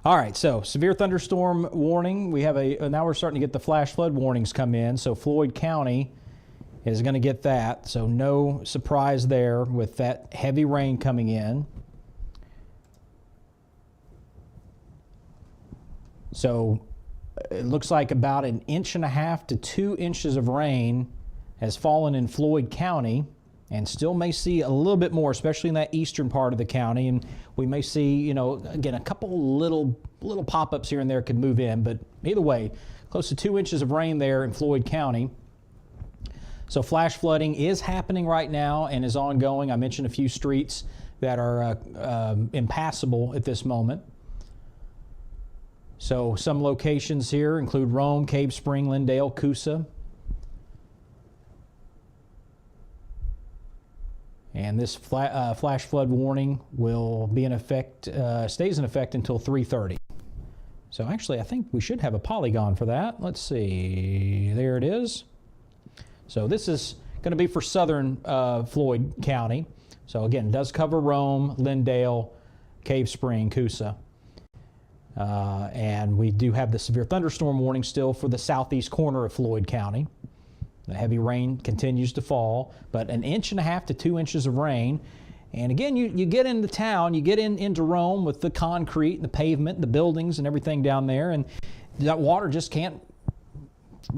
[SPEAKER 2] All right, so severe thunderstorm warning. We have now we're starting to get the flash flood warnings come in. So Floyd County is going to get that. So no surprise there with that heavy rain coming in. So it looks like about 1.5 to 2 inches of rain has fallen in Floyd County, and still may see a little bit more, especially in that eastern part of the county. And we may see, again, a couple little pop-ups here and there could move in, but either way, close to 2 inches of rain there in Floyd County. So flash flooding is happening right now and is ongoing. I mentioned a few streets that are impassable at this moment. So some locations here include Rome, Cave Spring, Lindale, Coosa. And this flash flood warning will be in effect, stays in effect until 3:30. So actually, I think we should have a polygon for that. Let's see. There it is. So this is going to be for southern Floyd County. So again, it does cover Rome, Lindale, Cave Spring, Coosa. And we do have the severe thunderstorm warning still for the southeast corner of Floyd County. The heavy rain continues to fall, but 1.5 to 2 inches of rain. And again, you get into town, you get into Rome with the concrete, and the pavement, the buildings, and everything down there, and that water just can't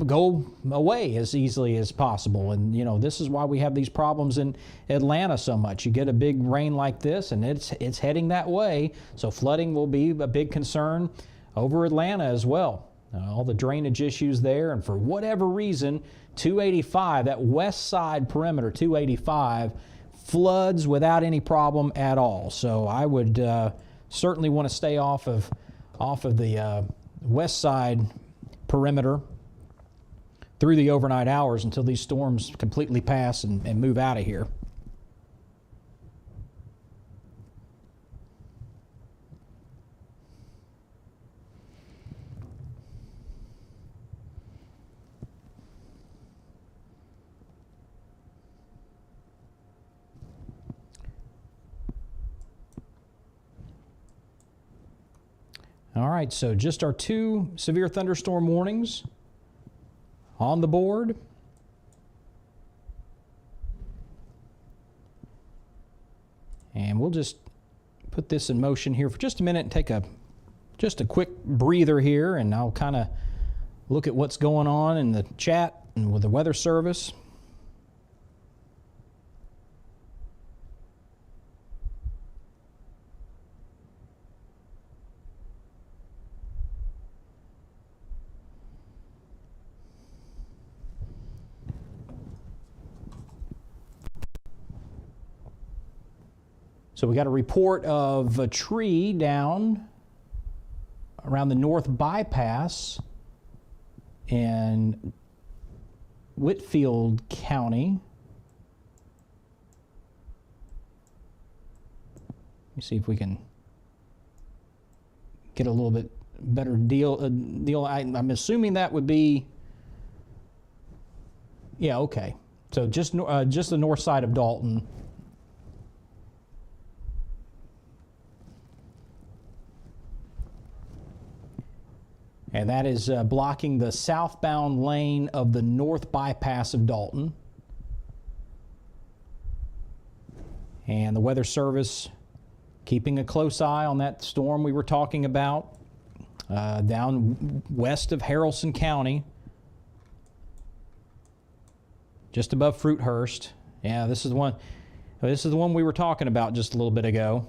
[SPEAKER 2] go away as easily as possible. And this is why we have these problems in Atlanta so much. You get a big rain like this, and it's heading that way. So flooding will be a big concern over Atlanta as well. All the drainage issues there, and for whatever reason, 285, that west side perimeter, 285, floods without any problem at all. So I would certainly want to stay off of the west side perimeter through the overnight hours until these storms completely pass and move out of here. All right, so just our 2 severe thunderstorm warnings on the board. And we'll just put this in motion here for just a minute and take just a quick breather here, and I'll kind of look at what's going on in the chat and with the weather service. So we got a report of a tree down around the North Bypass in Whitfield County. Let me see if we can get a little bit better deal. I'm assuming that would be, yeah, okay. So just the north side of Dalton. And that is blocking the southbound lane of the North Bypass of Dalton. And the Weather Service keeping a close eye on that storm we were talking about down west of Haralson County, just above Fruithurst. Yeah, this is the one we were talking about just a little bit ago.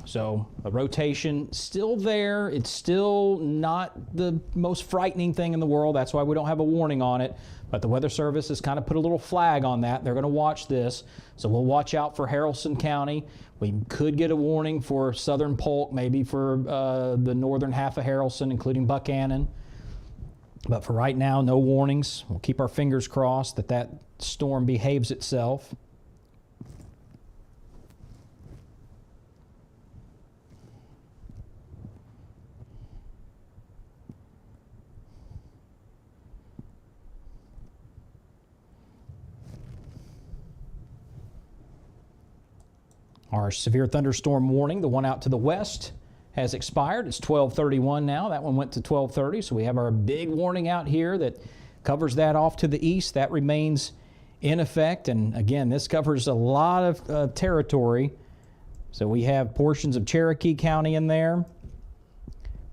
[SPEAKER 2] So a rotation still there. It's still not the most frightening thing in the world. That's why we don't have a warning on it. But the Weather Service has kind of put a little flag on that. They're going to watch this. So we'll watch out for Haralson County. We could get a warning for southern Polk, maybe for the northern half of Haralson, including Buchanan. But for right now, no warnings. We'll keep our fingers crossed that that storm behaves itself. Our severe thunderstorm warning, the one out to the west, has expired. It's 12:31 now. That one went to 12:30, so we have our big warning out here that covers that off to the east. That remains in effect, and again, this covers a lot of territory So we have portions of Cherokee County in there,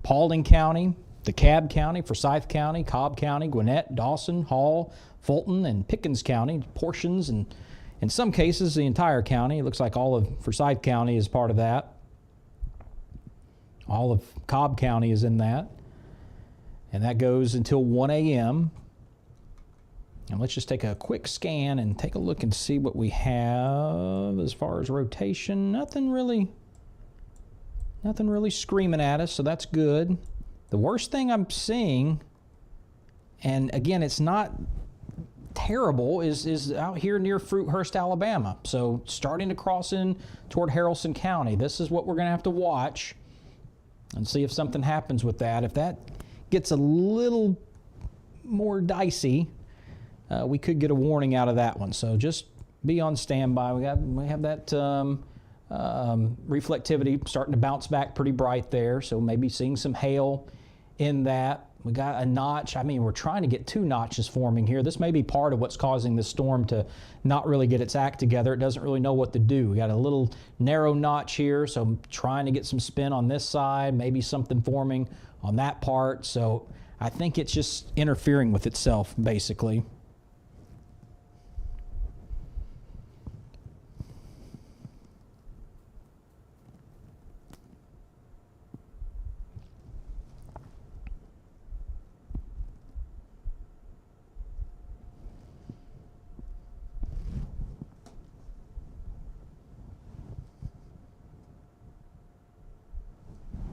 [SPEAKER 2] Paulding County, DeKalb County, Forsyth County, Cobb County, Gwinnett, Dawson, Hall, Fulton, and Pickens County, portions, and in some cases the entire county. It looks like all of Forsyth County is part of that. All of Cobb County is in that. And that goes until 1 a.m. And let's just take a quick scan and take a look and see what we have as far as rotation. Nothing really screaming at us, so that's good. The worst thing I'm seeing, and again, it's not terrible, is out here near Fruithurst, Alabama. So starting to cross in toward Haralson County. This is what we're going to have to watch and see if something happens with that. If that gets a little more dicey, we could get a warning out of that one. So just be on standby. We have that reflectivity starting to bounce back pretty bright there. So maybe seeing some hail in that. We got a notch. I mean, we're trying to get 2 notches forming here. This may be part of what's causing this storm to not really get its act together. It doesn't really know what to do. We got a little narrow notch here, so I'm trying to get some spin on this side, maybe something forming on that part. So I think it's just interfering with itself, basically.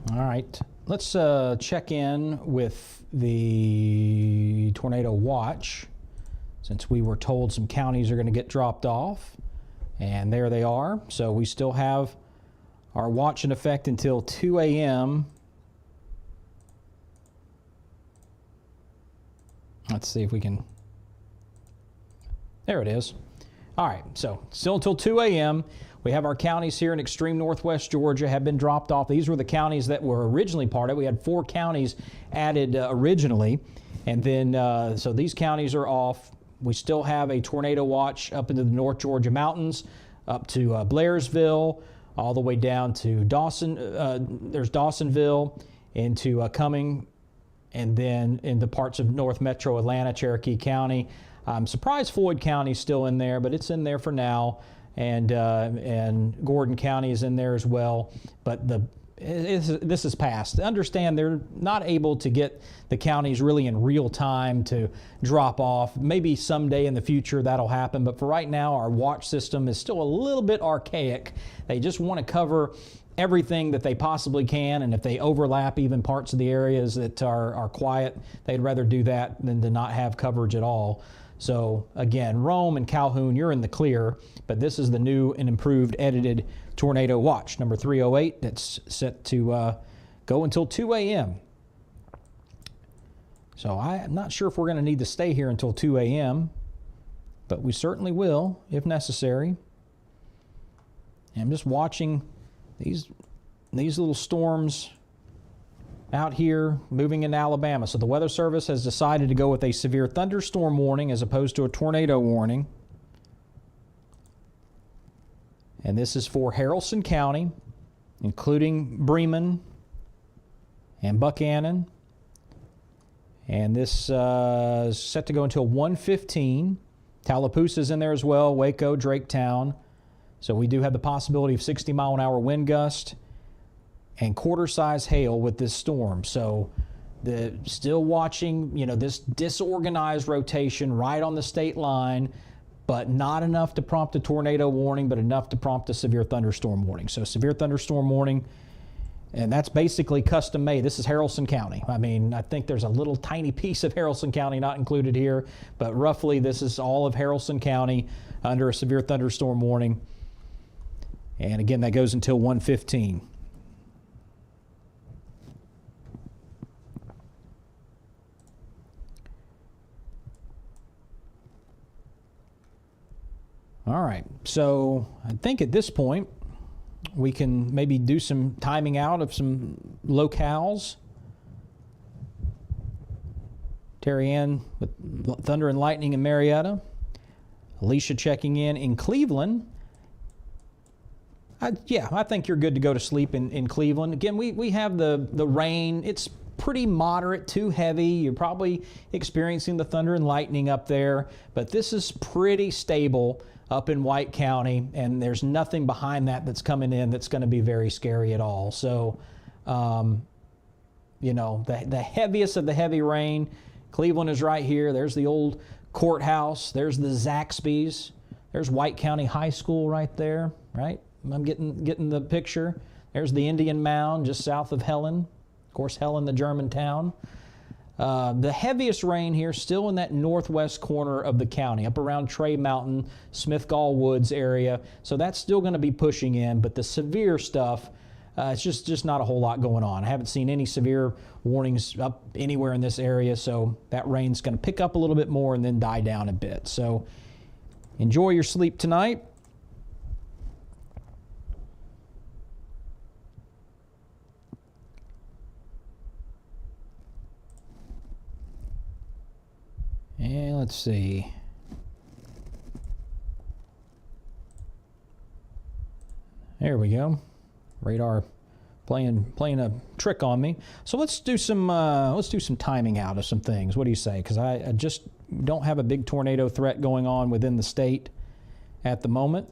[SPEAKER 2] All right, let's check in with the tornado watch, since we were told some counties are going to get dropped off, and there they are. So we still have our watch in effect until 2 a.m. Let's see if we can, there it is. All right, so still until 2 a.m. We have our counties here in extreme northwest Georgia have been dropped off. These were the counties that were originally part of it. We had 4 counties added originally, and then so these counties are off. We still have a tornado watch up into the North Georgia mountains, up to Blairsville, all the way down to Dawson. There's Dawsonville, into Cumming, and then into parts of North Metro Atlanta, Cherokee County. I'm surprised Floyd County's still in there, but it's in there for now. And Gordon County is in there as well. But this is passed. Understand they're not able to get the counties really in real time to drop off. Maybe someday in the future that'll happen. But for right now, our watch system is still a little bit archaic. They just want to cover everything that they possibly can, and if they overlap even parts of the areas that are quiet, they'd rather do that than to not have coverage at all. So again, Rome and Calhoun, you're in the clear, but this is the new and improved edited tornado watch, number 308, that's set to go until 2 a.m. So I'm not sure if we're going to need to stay here until 2 a.m., but we certainly will if necessary. And I'm just watching these little storms out here moving into Alabama. So the Weather Service has decided to go with a severe thunderstorm warning as opposed to a tornado warning. And this is for Haralson County, including Bremen and Buchanan. And this is set to go until 1:15. Tallapoosa's in there as well, Waco, Draketown. So we do have the possibility of 60-mile-an-hour wind gust and quarter-size hail with this storm. So still watching, this disorganized rotation right on the state line, but not enough to prompt a tornado warning, but enough to prompt a severe thunderstorm warning. So severe thunderstorm warning, and that's basically custom made. This is Haralson County. I mean, I think there's a little tiny piece of Haralson County not included here, but roughly this is all of Haralson County under a severe thunderstorm warning. And again, that goes until 1:15. All right, so I think at this point we can maybe do some timing out of some locales. Terry Ann with Thunder and Lightning in Marietta. Alicia checking in Cleveland. I think you're good to go to sleep in Cleveland. Again, we have the rain. It's pretty moderate to heavy. You're probably experiencing the thunder and lightning up there, but this is pretty stable up in White County, and there's nothing behind that that's coming in that's going to be very scary at all. So, you know, the heaviest of the heavy rain, Cleveland is right here. There's the old courthouse. There's the Zaxby's. There's White County High School right there, right? I'm getting the picture. There's the Indian Mound just south of Helen. Of course, Helen, the German town. The heaviest rain here still in that northwest corner of the county, up around Trey Mountain, Smith Gall Woods area. So that's still going to be pushing in, but the severe stuff, it's just not a whole lot going on. I haven't seen any severe warnings up anywhere in this area, so that rain's going to pick up a little bit more and then die down a bit. So enjoy your sleep tonight. And let's see. There we go. Radar playing a trick on me. So let's do some timing out of some things. What do you say? Because I just don't have a big tornado threat going on within the state at the moment.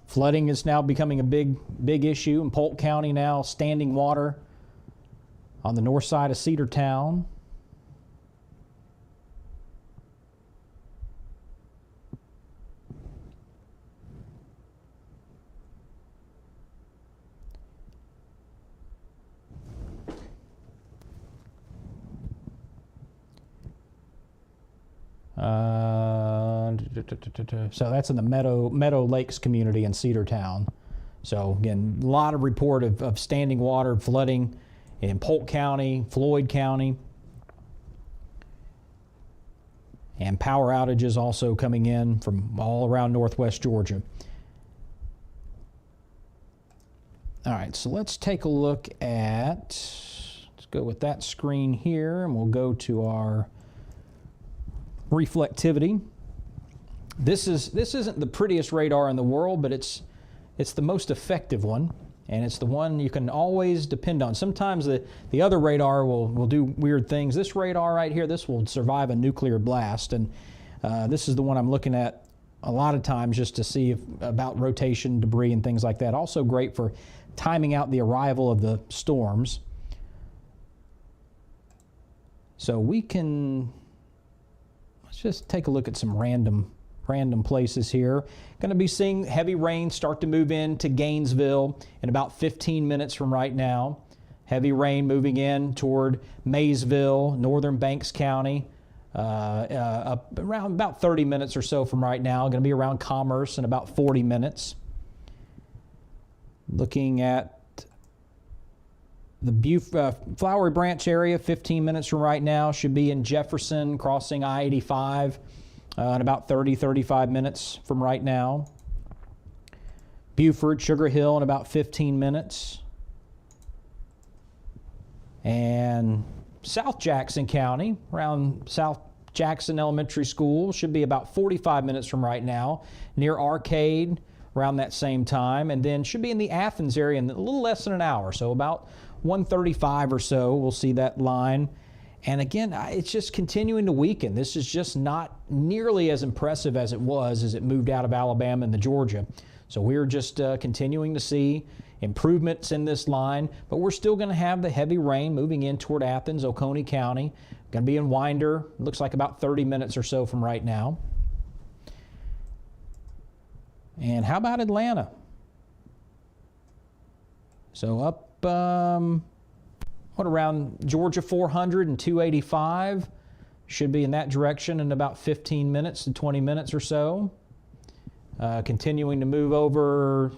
[SPEAKER 2] Flooding is now becoming a big issue in Polk County now. Standing water on the north side of Cedartown. So that's in the Meadow Lakes community in Cedartown. So again, a lot of report of standing water flooding in Polk County, Floyd County, and power outages also coming in from all around northwest Georgia. All right, so let's take a look at, let's go with that screen here, and we'll go to our reflectivity. This isn't the prettiest radar in the world, but it's the most effective one, and it's the one you can always depend on. Sometimes the other radar will do weird things. This radar right here, this will survive a nuclear blast, and this is the one I'm looking at a lot of times just to see about rotation, debris, and things like that. Also great for timing out the arrival of the storms. So we can, let's just take a look at some random places here. Going to be seeing heavy rain start to move into Gainesville in about 15 minutes from right now. Heavy rain moving in toward Maysville, northern Banks County, up around about 30 minutes or so from right now. Going to be around Commerce in about 40 minutes. Looking at the Flowery Branch area, 15 minutes from right now. Should be in Jefferson, crossing I-85 in about 35 minutes from right now. Buford, Sugar Hill in about 15 minutes. And South Jackson County, around South Jackson Elementary School, should be about 45 minutes from right now. Near Arcade, around that same time. And then should be in the Athens area in a little less than an hour, so about 1:35 or so, we'll see that line. And again, it's just continuing to weaken. This is just not nearly as impressive as it was as it moved out of Alabama into Georgia. So we're just continuing to see improvements in this line, but we're still going to have the heavy rain moving in toward Athens, Oconee County. Going to be in Winder, looks like about 30 minutes or so from right now. And how about Atlanta? So up, around Georgia 400 and 285. Should be in that direction in about 15 minutes to 20 minutes or so. Continuing to move over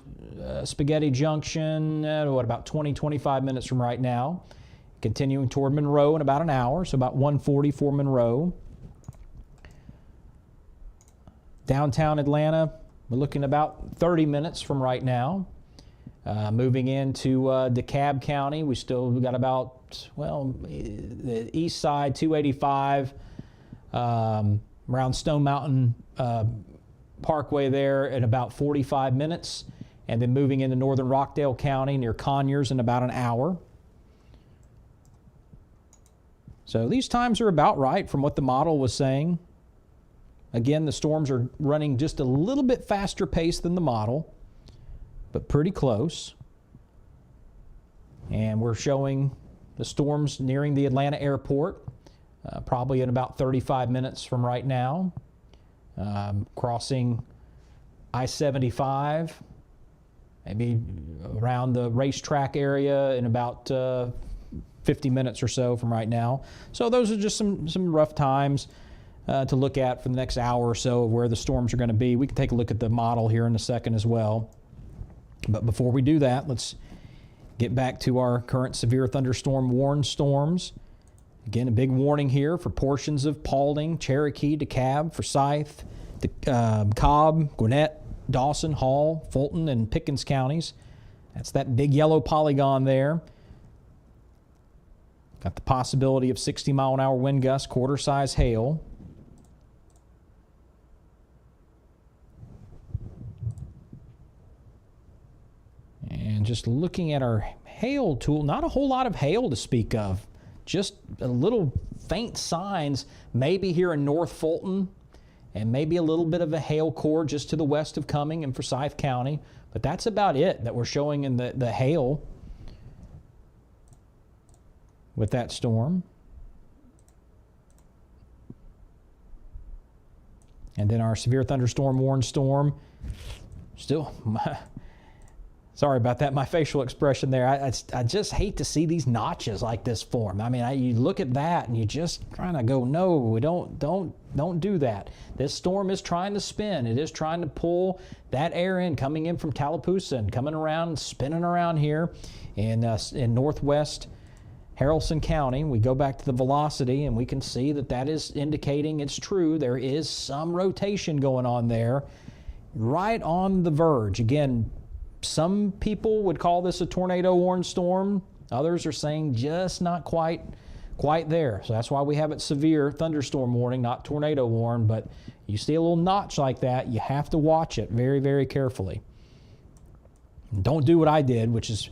[SPEAKER 2] Spaghetti Junction, about 20-25 minutes from right now. Continuing toward Monroe in about an hour, so about 1:40 for Monroe. Downtown Atlanta, we're looking about 30 minutes from right now. Moving into DeKalb County, we got about, the east side, 285, around Stone Mountain Parkway there in about 45 minutes, and then moving into northern Rockdale County near Conyers in about an hour. So these times are about right from what the model was saying. Again, the storms are running just a little bit faster pace than the model, but pretty close. And we're showing the storms nearing the Atlanta airport, probably in about 35 minutes from right now. Crossing I-75, maybe around the racetrack area in about 50 minutes or so from right now. So those are just some rough times to look at for the next hour or so of where the storms are going to be. We can take a look at the model here in a second as well. But before we do that, let's get back to our current severe thunderstorm warned storms. Again, a big warning here for portions of Paulding, Cherokee, DeKalb, Forsyth, Cobb, Gwinnett, Dawson, Hall, Fulton, and Pickens counties. That's that big yellow polygon there. Got the possibility of 60-mile-an-hour wind gusts, quarter-size hail. And just looking at our hail tool, not a whole lot of hail to speak of. Just a little faint signs, maybe here in North Fulton, and maybe a little bit of a hail core just to the west of Cumming in Forsyth County. But that's about it that we're showing in the hail with that storm. And then our severe thunderstorm warned storm. Still, sorry about that, my facial expression there. I just hate to see these notches like this form. I mean, you look at that and you just kind of go, no, we don't do that. This storm is trying to spin. It is trying to pull that air in, coming in from Tallapoosa and coming around and spinning around here in northwest Haralson County. We go back to the velocity and we can see that is indicating it's true. There is some rotation going on there, right on the verge. Again, some people would call this a tornado warned storm. Others are saying just not quite there. So that's why we have it severe thunderstorm warning, not tornado warn. But you see a little notch like that, you have to watch it very, very carefully. Don't do what I did, which is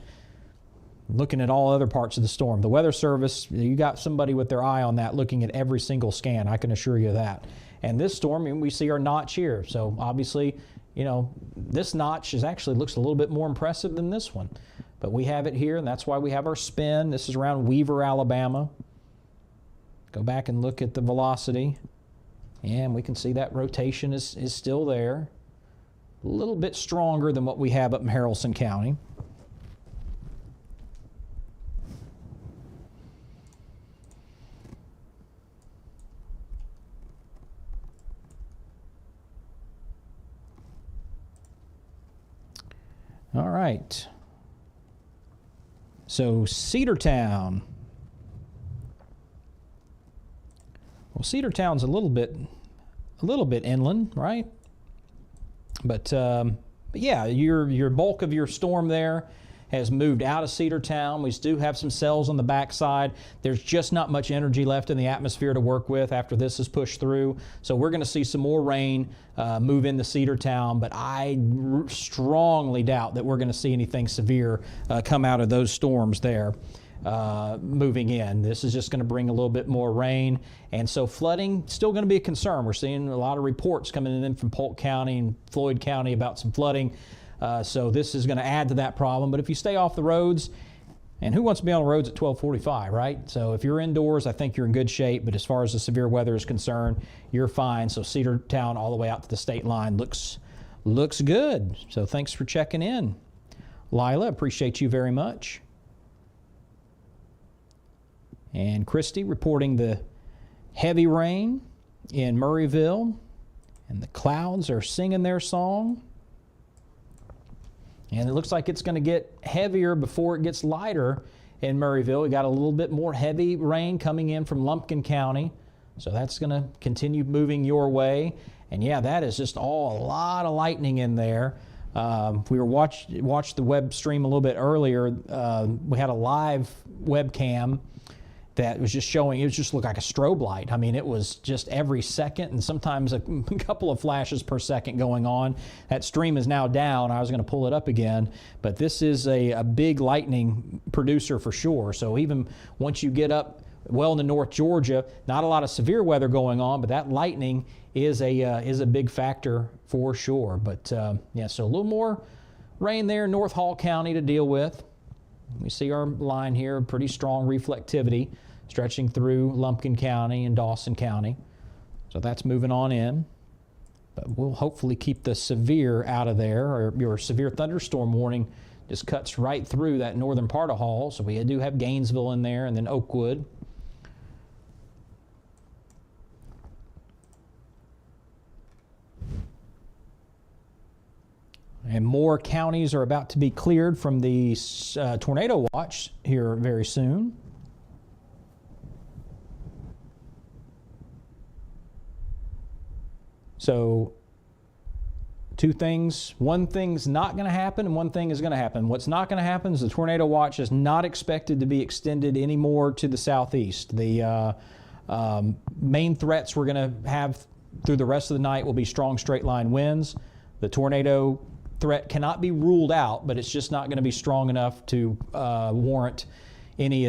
[SPEAKER 2] looking at all other parts of the storm. The Weather Service, you got somebody with their eye on that looking at every single scan, I can assure you that. And this storm, we see our notch here. So obviously, you know, this notch actually looks a little bit more impressive than this one. But we have it here, and that's why we have our spin. This is around Weaver, Alabama. Go back and look at the velocity, and we can see that rotation is still there. A little bit stronger than what we have up in Haralson County. All right. So Cedartown. Well, Cedartown's a little bit inland, right? But yeah, your bulk of your storm there has moved out of Cedartown. We do have some cells on the backside. There's just not much energy left in the atmosphere to work with after this is pushed through. So we're going to see some more rain move into Cedartown, but I strongly doubt that we're going to see anything severe come out of those storms there moving in. This is just going to bring a little bit more rain, and so flooding still going to be a concern. We're seeing a lot of reports coming in from Polk County and Floyd County about some flooding. So this is going to add to that problem. But if you stay off the roads, and who wants to be on the roads at 12:45, right? So if you're indoors, I think you're in good shape. But as far as the severe weather is concerned, you're fine. So Cedartown all the way out to the state line looks good. So thanks for checking in, Lila. Appreciate you very much. And Christy reporting the heavy rain in Murrayville, and the clouds are singing their song. And it looks like it's going to get heavier before it gets lighter in Murrayville. We got a little bit more heavy rain coming in from Lumpkin County. So that's going to continue moving your way. And yeah, that is just all a lot of lightning in there. If we watched the web stream a little bit earlier, we had a live webcam that was just showing, it just looked like a strobe light. I mean, it was just every second and sometimes a couple of flashes per second going on. That stream is now down. I was going to pull it up again, but this is a big lightning producer for sure. So even once you get up well into North Georgia, not a lot of severe weather going on, but that lightning is a big factor for sure. But yeah, so a little more rain there in North Hall County to deal with. We see our line here, pretty strong reflectivity stretching through Lumpkin County and Dawson County. So that's moving on in. But we'll hopefully keep the severe out of there, or your severe thunderstorm warning just cuts right through that northern part of Hall. So we do have Gainesville in there and then Oakwood. And more counties are about to be cleared from the tornado watch here very soon. So two things. One thing's not going to happen and one thing is going to happen. What's not going to happen is the tornado watch is not expected to be extended anymore to the southeast. The main threats we're going to have through the rest of the night will be strong straight line winds. The tornado threat cannot be ruled out, but it's just not going to be strong enough to warrant any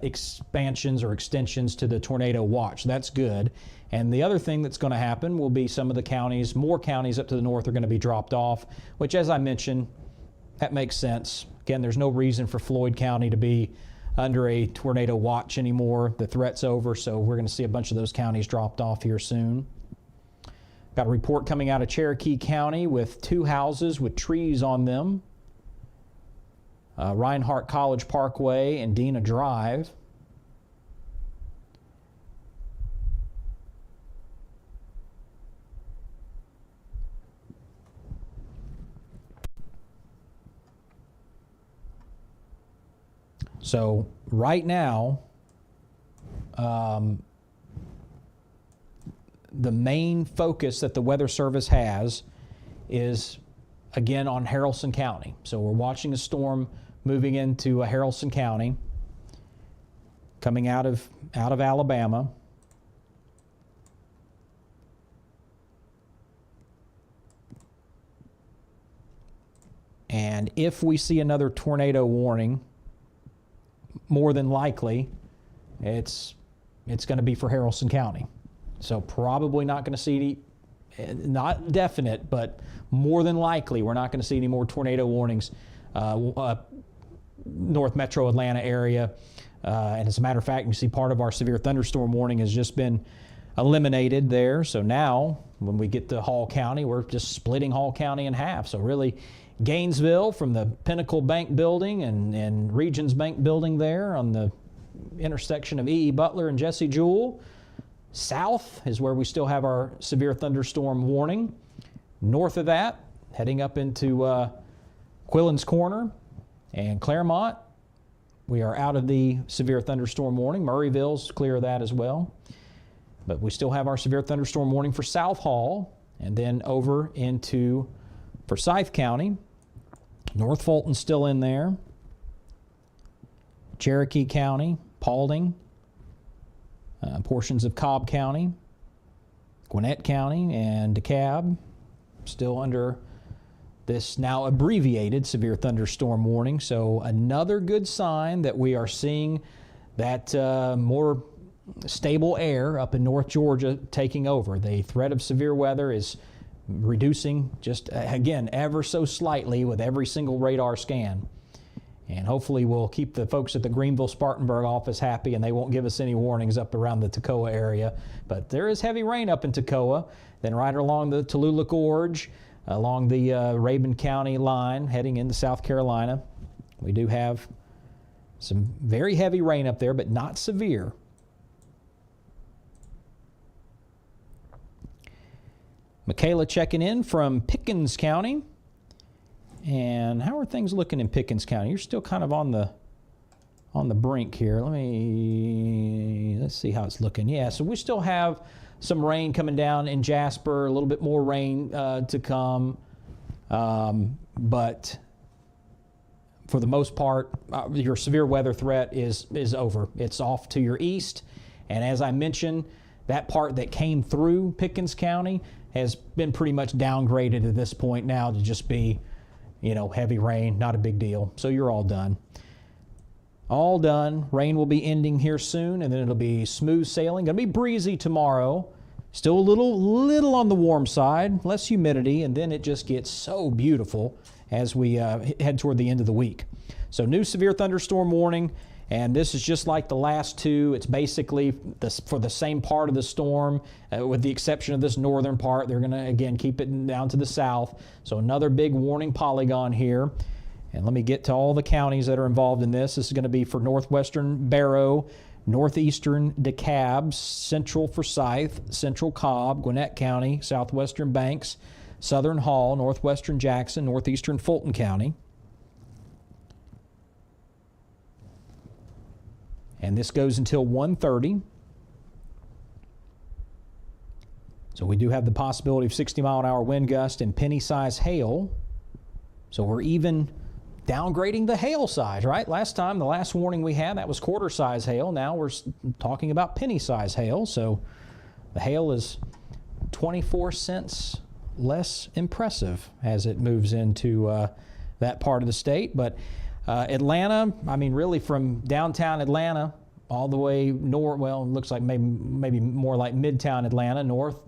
[SPEAKER 2] expansions or extensions to the tornado watch. That's good. And the other thing that's going to happen will be some of the counties, more counties up to the north are going to be dropped off, which, as I mentioned, that makes sense. Again, there's no reason for Floyd County to be under a tornado watch anymore. The threat's over, so we're going to see a bunch of those counties dropped off here soon. Got a report coming out of Cherokee County with 2 houses with trees on them. Reinhardt College Parkway and Dena Drive. So right now, the main focus that the Weather Service has is, again, on Haralson County. So we're watching a storm moving into Haralson County, coming out of Alabama. And if we see another tornado warning, more than likely, it's going to be for Haralson County. So probably not going to see any, not definite, but more than likely we're not going to see any more tornado warnings north metro Atlanta area. And as a matter of fact, you see part of our severe thunderstorm warning has just been eliminated there. So now when we get to Hall County, we're just splitting Hall County in half. So really Gainesville from the Pinnacle Bank building and Regions Bank building there on the intersection of E.E. Butler and Jesse Jewell. South is where we still have our severe thunderstorm warning. North of that, heading up into Quillen's Corner and Claremont, we are out of the severe thunderstorm warning. Murrayville's clear of that as well. But we still have our severe thunderstorm warning for South Hall, and then over into Forsyth County. North Fulton's still in there. Cherokee County, Paulding, portions of Cobb County, Gwinnett County, and DeKalb still under this now abbreviated severe thunderstorm warning. So another good sign that we are seeing that more stable air up in North Georgia taking over. The threat of severe weather is reducing just, again, ever so slightly with every single radar scan. And hopefully we'll keep the folks at the Greenville-Spartanburg office happy and they won't give us any warnings up around the Toccoa area. But there is heavy rain up in Toccoa, then right along the Tallulah Gorge, along the Rabun County line heading into South Carolina. We do have some very heavy rain up there, but not severe. Michaela checking in from Pickens County. And how are things looking in Pickens County? You're still kind of on the brink here. Let's see how it's looking. Yeah, so we still have some rain coming down in Jasper, a little bit more rain to come. But for the most part, your severe weather threat is over. It's off to your east. And as I mentioned, that part that came through Pickens County has been pretty much downgraded at this point now to just be, heavy rain, not a big deal. So you're all done. All done. Rain will be ending here soon, and then it'll be smooth sailing. Going to be breezy tomorrow. Still a little on the warm side, less humidity, and then it just gets so beautiful as we head toward the end of the week. So new severe thunderstorm warning, and this is just like the last two. It's basically for the same part of the storm, with the exception of this northern part. They're going to, again, keep it down to the south. So another big warning polygon here. And let me get to all the counties that are involved in this. This is going to be for northwestern Barrow, northeastern DeKalb, central Forsyth, central Cobb, Gwinnett County, southwestern Banks, southern Hall, northwestern Jackson, northeastern Fulton County. And this goes until 1:30. So we do have the possibility of 60-mile-an-hour wind gust and penny-size hail. So we're even downgrading the hail size, right? Last time, the last warning we had, that was quarter-size hail. Now we're talking about penny-size hail. So the hail is 24 cents less impressive as it moves into that part of the state. But Atlanta, really from downtown Atlanta all the way north, well, it looks like maybe more like midtown Atlanta, north,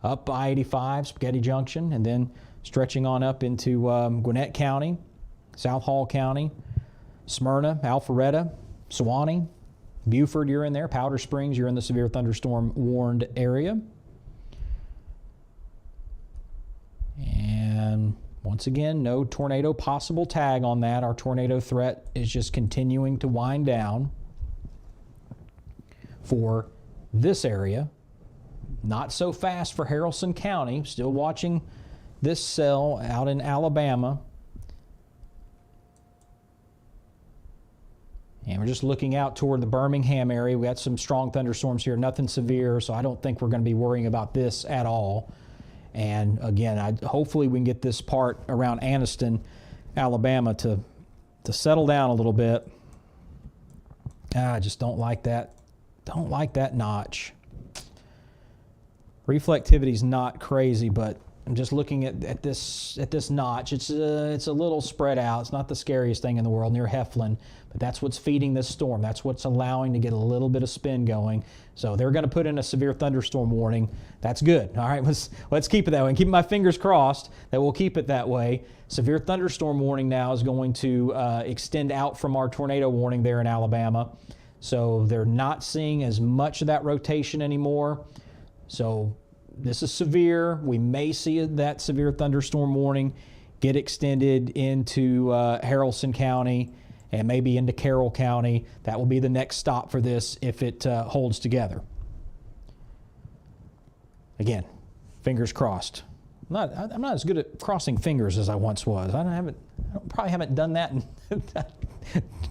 [SPEAKER 2] up I-85, Spaghetti Junction, and then stretching on up into Gwinnett County, South Hall County, Smyrna, Alpharetta, Suwannee, Buford, you're in there. Powder Springs, you're in the severe thunderstorm warned area. And once again, no tornado possible tag on that. Our tornado threat is just continuing to wind down for this area. Not so fast for Haralson County. Still watching this cell out in Alabama. And we're just looking out toward the Birmingham area. We got some strong thunderstorms here, nothing severe, so I don't think we're going to be worrying about this at all. And again, hopefully we can get this part around Anniston, Alabama to settle down a little bit. I just don't like that. Don't like that notch. Reflectivity's not crazy, but I'm just looking at this notch. It's a little spread out. It's not the scariest thing in the world near Heflin, but that's what's feeding this storm. That's what's allowing to get a little bit of spin going. So they're going to put in a severe thunderstorm warning. That's good. All right, let's keep it that way. And keep my fingers crossed that we'll keep it that way. Severe thunderstorm warning now is going to extend out from our tornado warning there in Alabama. So they're not seeing as much of that rotation anymore. So this is severe. We may see that severe thunderstorm warning get extended into Haralson County and maybe into Carroll County. That will be the next stop for this if it holds together. Again, fingers crossed. I'm not as good at crossing fingers as I once was. I probably haven't done that in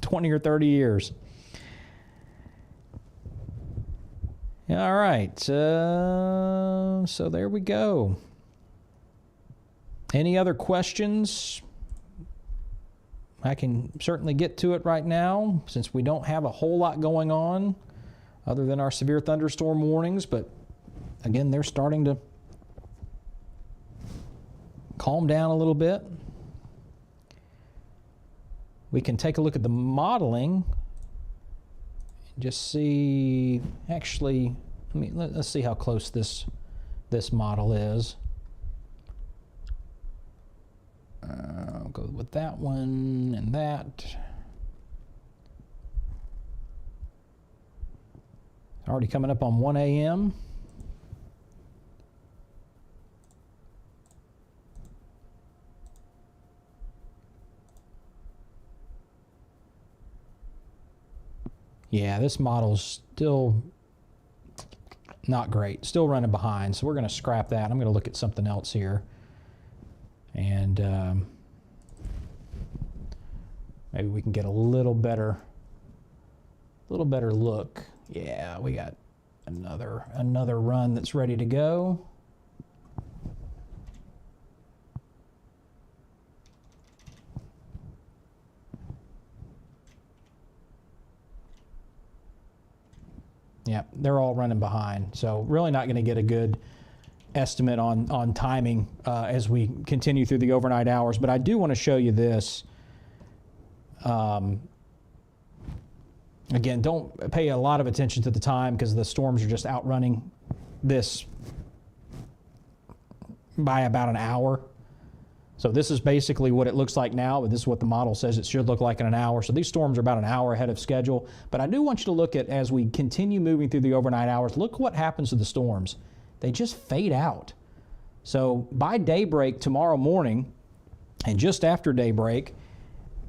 [SPEAKER 2] 20 or 30 years. All right, so there we go. Any other questions? I can certainly get to it right now since we don't have a whole lot going on other than our severe thunderstorm warnings, but again, they're starting to calm down a little bit. We can take a look at the modeling. Just see, actually, let's see how close this model is. I'll go with that one and that. Already coming up on 1 a.m. Yeah, this model's still not great. Still running behind, so we're going to scrap that. I'm going to look at something else here. And maybe we can get a little better look. Yeah, we got another run that's ready to go. Yeah, they're all running behind. So really not going to get a good estimate on timing as we continue through the overnight hours. But I do want to show you this. Again, don't pay a lot of attention to the time because the storms are just outrunning this by about an hour. So this is basically what it looks like now, but this is what the model says it should look like in an hour. So these storms are about an hour ahead of schedule. But I do want you to look at, as we continue moving through the overnight hours, look what happens to the storms. They just fade out. So by daybreak tomorrow morning, and just after daybreak,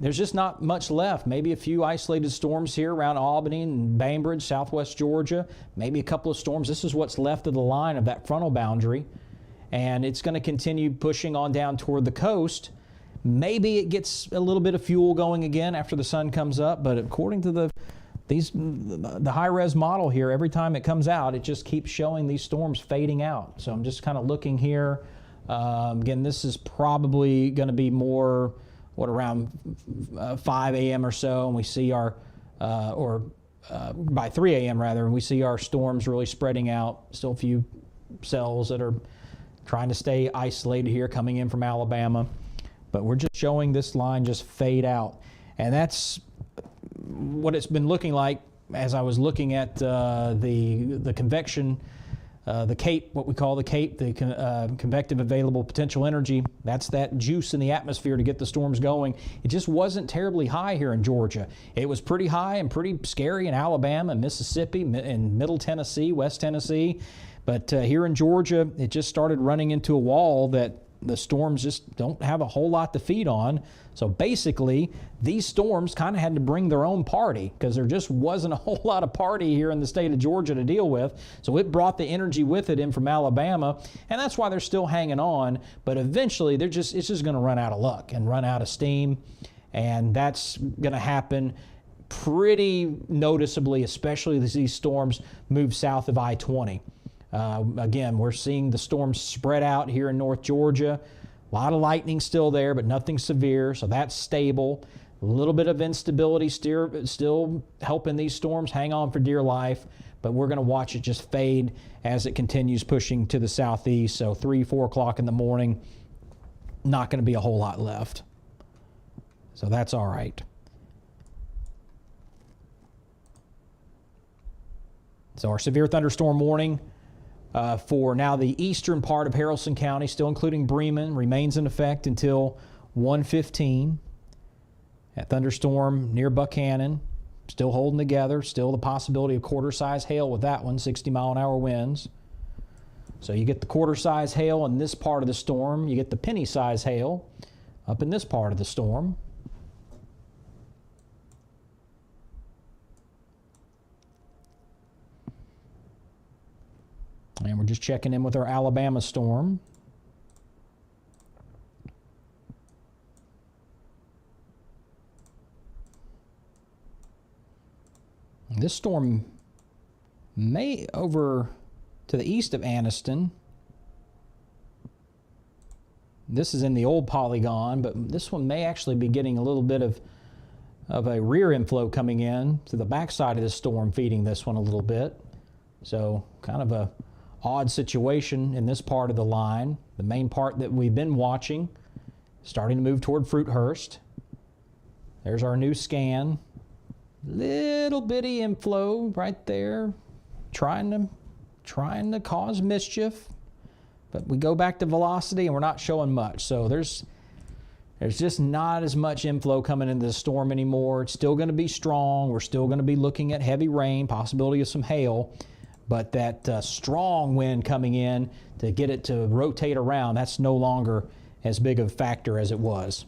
[SPEAKER 2] there's just not much left. Maybe a few isolated storms here around Albany and Bainbridge, southwest Georgia. Maybe a couple of storms. This is what's left of the line of that frontal boundary. And it's going to continue pushing on down toward the coast. Maybe it gets a little bit of fuel going again after the sun comes up, but according to the high-res model here, every time it comes out, it just keeps showing these storms fading out. So I'm just kind of looking here. Again, this is probably going to be more, around 5 a.m. or so, and we see our, by 3 a.m. rather, and we see our storms really spreading out. Still a few cells that are trying to stay isolated here coming in from Alabama. But we're just showing this line just fade out. And that's what it's been looking like as I was looking at the convection, the CAPE, what we call the CAPE, the convective available potential energy. That's that juice in the atmosphere to get the storms going. It just wasn't terribly high here in Georgia. It was pretty high and pretty scary in Alabama, Mississippi, and Middle Tennessee, West Tennessee. But here in Georgia, it just started running into a wall that the storms just don't have a whole lot to feed on. So basically, these storms kind of had to bring their own party because there just wasn't a whole lot of party here in the state of Georgia to deal with. So it brought the energy with it in from Alabama, and that's why they're still hanging on. But eventually, it's just going to run out of luck and run out of steam, and that's going to happen pretty noticeably, especially as these storms move south of I-20. Again, we're seeing the storms spread out here in North Georgia. A lot of lightning still there, but nothing severe, so that's stable. A little bit of instability still helping these storms hang on for dear life, but we're going to watch it just fade as it continues pushing to the southeast. So 3, 4 o'clock in the morning, not going to be a whole lot left. So that's all right. So our severe thunderstorm warning for now the eastern part of Haralson County, still including Bremen, remains in effect until 1:15. That thunderstorm near Buckhannon, still holding together, still the possibility of quarter-size hail with that one, 60-mile-an-hour winds. So you get the quarter-size hail in this part of the storm. You get the penny-size hail up in this part of the storm. And we're just checking in with our Alabama storm. This storm may over to the east of Anniston. This is in the old polygon, but this one may actually be getting a little bit of a rear inflow coming in to the backside of this storm, feeding this one a little bit. So kind of a odd situation in this part of the line. The main part that we've been watching, starting to move toward Fruithurst. There's our new scan. Little bitty inflow right there, trying to cause mischief. But we go back to velocity and we're not showing much. So there's just not as much inflow coming into the storm anymore. It's still going to be strong. We're still going to be looking at heavy rain, possibility of some hail. But that strong wind coming in to get it to rotate around, that's no longer as big of a factor as it was.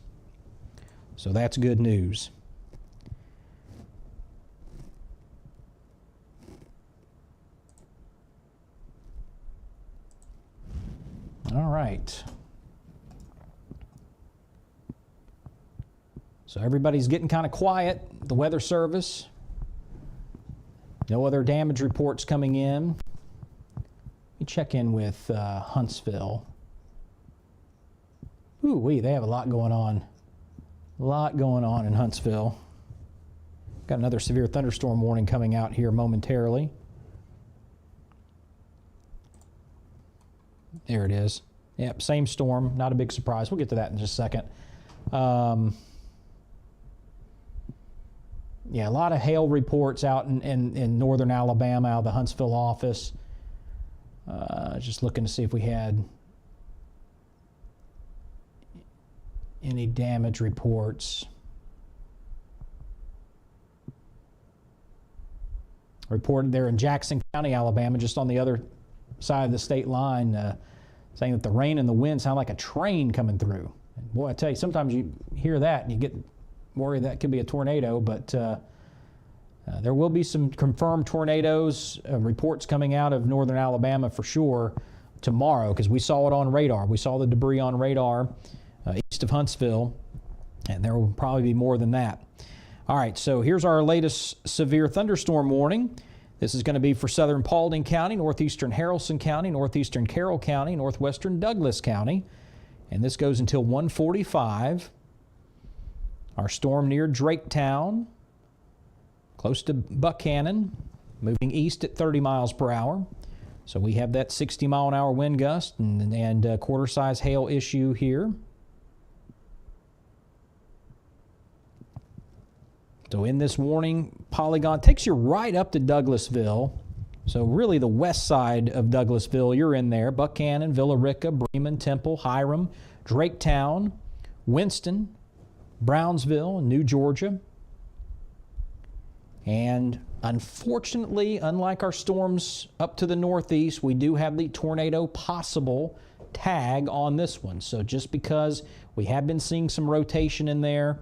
[SPEAKER 2] So that's good news. All right. So everybody's getting kind of quiet. The Weather Service. No other damage reports coming in. Let me check in with Huntsville. Ooh-wee, they have a lot going on. A lot going on in Huntsville. Got another severe thunderstorm warning coming out here momentarily. There it is. Yep, same storm. Not a big surprise. We'll get to that in just a second. Yeah, a lot of hail reports out in northern Alabama, out of the Huntsville office. Just looking to see if we had any damage reports. Reported there in Jackson County, Alabama, just on the other side of the state line, saying that the rain and the wind sound like a train coming through. And boy, I tell you, sometimes you hear that and you get worried that could be a tornado, but there will be some confirmed tornadoes, reports coming out of northern Alabama for sure tomorrow, because we saw it on radar. We saw the debris on radar east of Huntsville, and there will probably be more than that. All right, so here's our latest severe thunderstorm warning. This is going to be for southern Paulding County, northeastern Haralson County, northeastern Carroll County, northwestern Douglas County, and this goes until 1:45. Our storm near Draketown, close to Buckhannon, moving east at 30 miles per hour. So we have that 60-mile-an-hour wind gust and quarter-size hail issue here. So in this warning polygon, takes you right up to Douglasville. So really the west side of Douglasville, you're in there. Buckhannon, Villa Rica, Bremen, Temple, Hiram, Draketown, Winston, Brownsville, New Georgia. And unfortunately, unlike our storms up to the northeast, we do have the tornado possible tag on this one. So just because we have been seeing some rotation in there,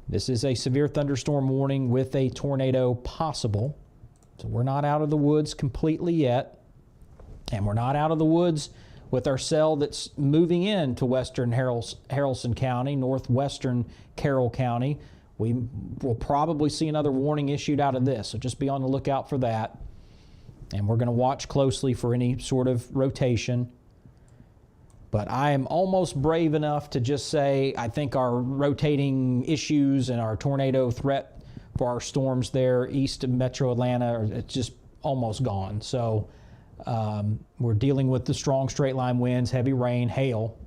[SPEAKER 2] this is a severe thunderstorm warning with a tornado possible. So we're not out of the woods completely yet. And we're not out of the woods with our cell that's moving into western Haralson County, northwestern Carroll County. We will probably see another warning issued out of this. So just be on the lookout for that. And we're going to watch closely for any sort of rotation. But I am almost brave enough to just say I think our rotating issues and our tornado threat for our storms there east of Metro Atlanta, it's just almost gone. So we're dealing with the strong straight line winds, heavy rain, hail.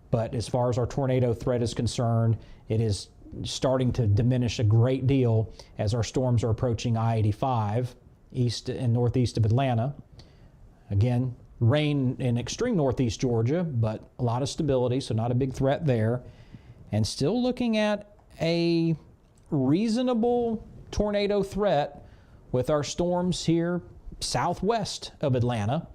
[SPEAKER 2] But as far as our tornado threat is concerned, it is starting to diminish a great deal as our storms are approaching I-85 east and northeast of Atlanta. Again, rain in extreme northeast Georgia, but a lot of stability, so not a big threat there. And still looking at a reasonable tornado threat with our storms here southwest of Atlanta,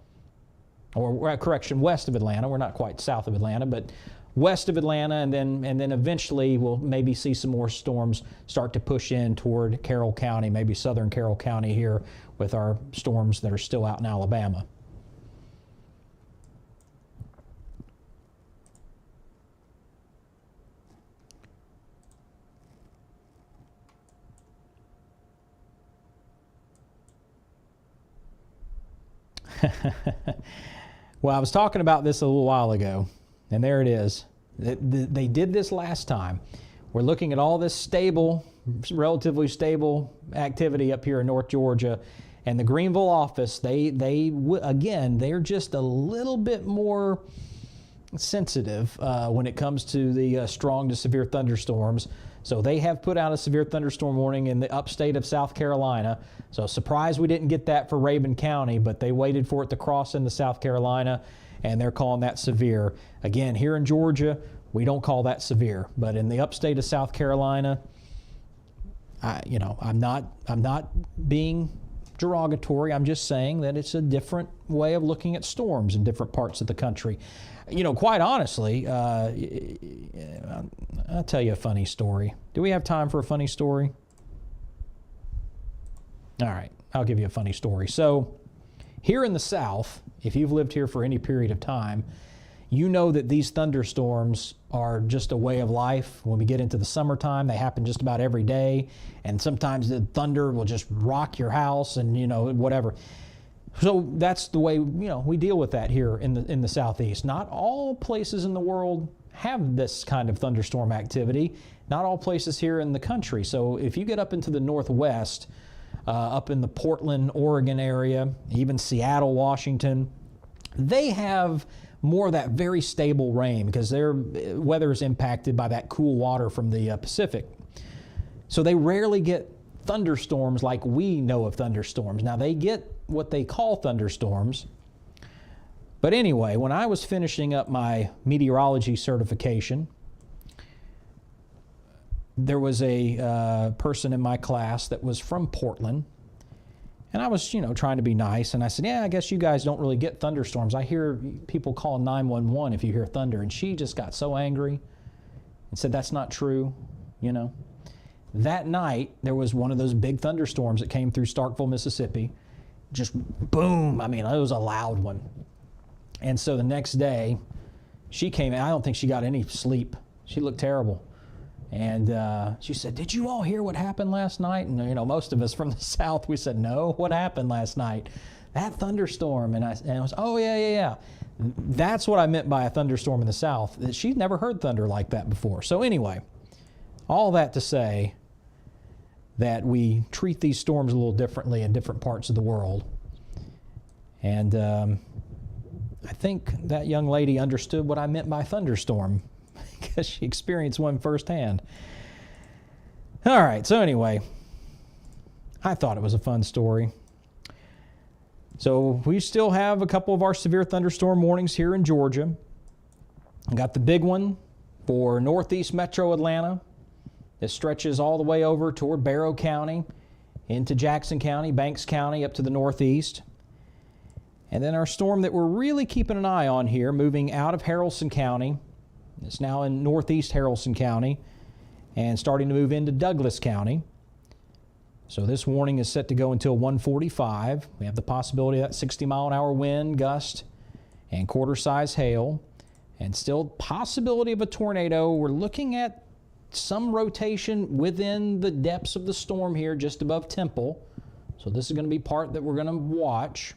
[SPEAKER 2] or correction, west of Atlanta. We're not quite south of Atlanta, but west of Atlanta, and then eventually we'll maybe see some more storms start to push in toward Carroll County, maybe southern Carroll County here with our storms that are still out in Alabama. Well, I was talking about this a little while ago, and there it is. They did this last time. We're looking at all this stable, relatively stable activity up here in North Georgia, and the Greenville office, again, they're just a little bit more sensitive when it comes to the strong to severe thunderstorms. So they have put out a severe thunderstorm warning in the upstate of South Carolina. So surprised we didn't get that for Rabun County, but they waited for it to cross into South Carolina, and they're calling that severe. Again, here in Georgia, we don't call that severe, but in the upstate of South Carolina, I'm not being derogatory. I'm just saying that it's a different way of looking at storms in different parts of the country. Quite honestly, I'll tell you a funny story. Do we have time for a funny story? All right, I'll give you a funny story. So here in the South, if you've lived here for any period of time, you know that these thunderstorms are just a way of life. When we get into the summertime, they happen just about every day, and sometimes the thunder will just rock your house and, whatever. So that's the way, we deal with that here in the Southeast. Not all places in the world have this kind of thunderstorm activity. Not all places here in the country. So if you get up into the Northwest, up in the Portland, Oregon area, even Seattle, Washington, They have more of that very stable rain because their weather is impacted by that cool water from the Pacific. So they rarely get thunderstorms like we know of thunderstorms. Now they get what they call thunderstorms. But anyway, when I was finishing up my meteorology certification, there was a person in my class that was from Portland. And I was, trying to be nice. And I said, yeah, I guess you guys don't really get thunderstorms. I hear people call 911 if you hear thunder. And she just got so angry and said, that's not true, That night, there was one of those big thunderstorms that came through Starkville, Mississippi. Just boom. I mean, it was a loud one. And so the next day, she came in. I don't think she got any sleep. She looked terrible. And she said, did you all hear what happened last night? And, most of us from the South, we said, no, what happened last night? That thunderstorm. And I was, oh, yeah. That's what I meant by a thunderstorm in the South. That she'd never heard thunder like that before. So anyway, all that to say that we treat these storms a little differently in different parts of the world. And I think that young lady understood what I meant by thunderstorm, because she experienced one firsthand. All right, so anyway, I thought it was a fun story. So we still have a couple of our severe thunderstorm warnings here in Georgia. I got the big one for northeast metro Atlanta. It stretches all the way over toward Barrow County, into Jackson County, Banks County, up to the northeast. And then our storm that we're really keeping an eye on here, moving out of Haralson County. It's now in northeast Haralson County and starting to move into Douglas County. So this warning is set to go until 1:45. We have the possibility of that 60-mile-an-hour wind gust and quarter-size hail, and still possibility of a tornado. We're looking at some rotation within the depths of the storm here, just above Temple. So this is going to be part that we're going to watch.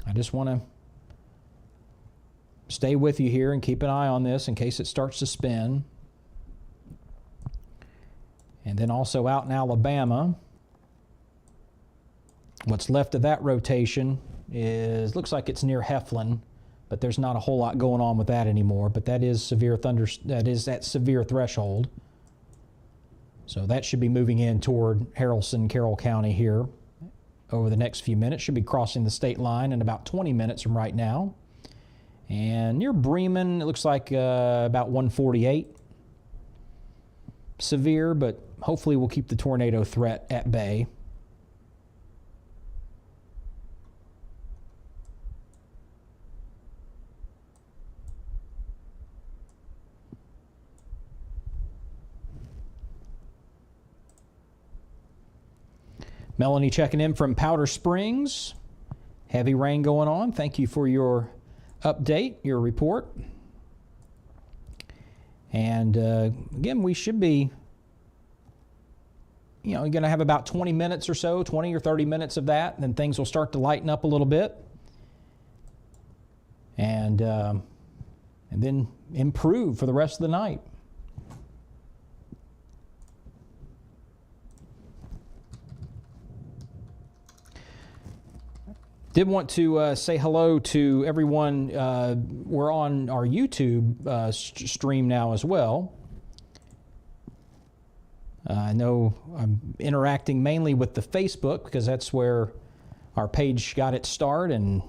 [SPEAKER 2] I just want to stay with you here and keep an eye on this in case it starts to spin. And then also out in Alabama, what's left of that rotation looks like it's near Heflin, but there's not a whole lot going on with that anymore. But that is severe that severe threshold. So that should be moving in toward Haralson, Carroll County here over the next few minutes. Should be crossing the state line in about 20 minutes from right now. And near Bremen, it looks like about 148. Severe, but hopefully we'll keep the tornado threat at bay. Melanie checking in from Powder Springs. Heavy rain going on. Thank you for your update, your report. And again, we should be, you're going to have about 20 minutes or so, 20 or 30 minutes of that, and then things will start to lighten up a little bit. And then improve for the rest of the night. Did want to say hello to everyone. We're on our YouTube stream now as well. I know I'm interacting mainly with the Facebook because that's where our page got its start, and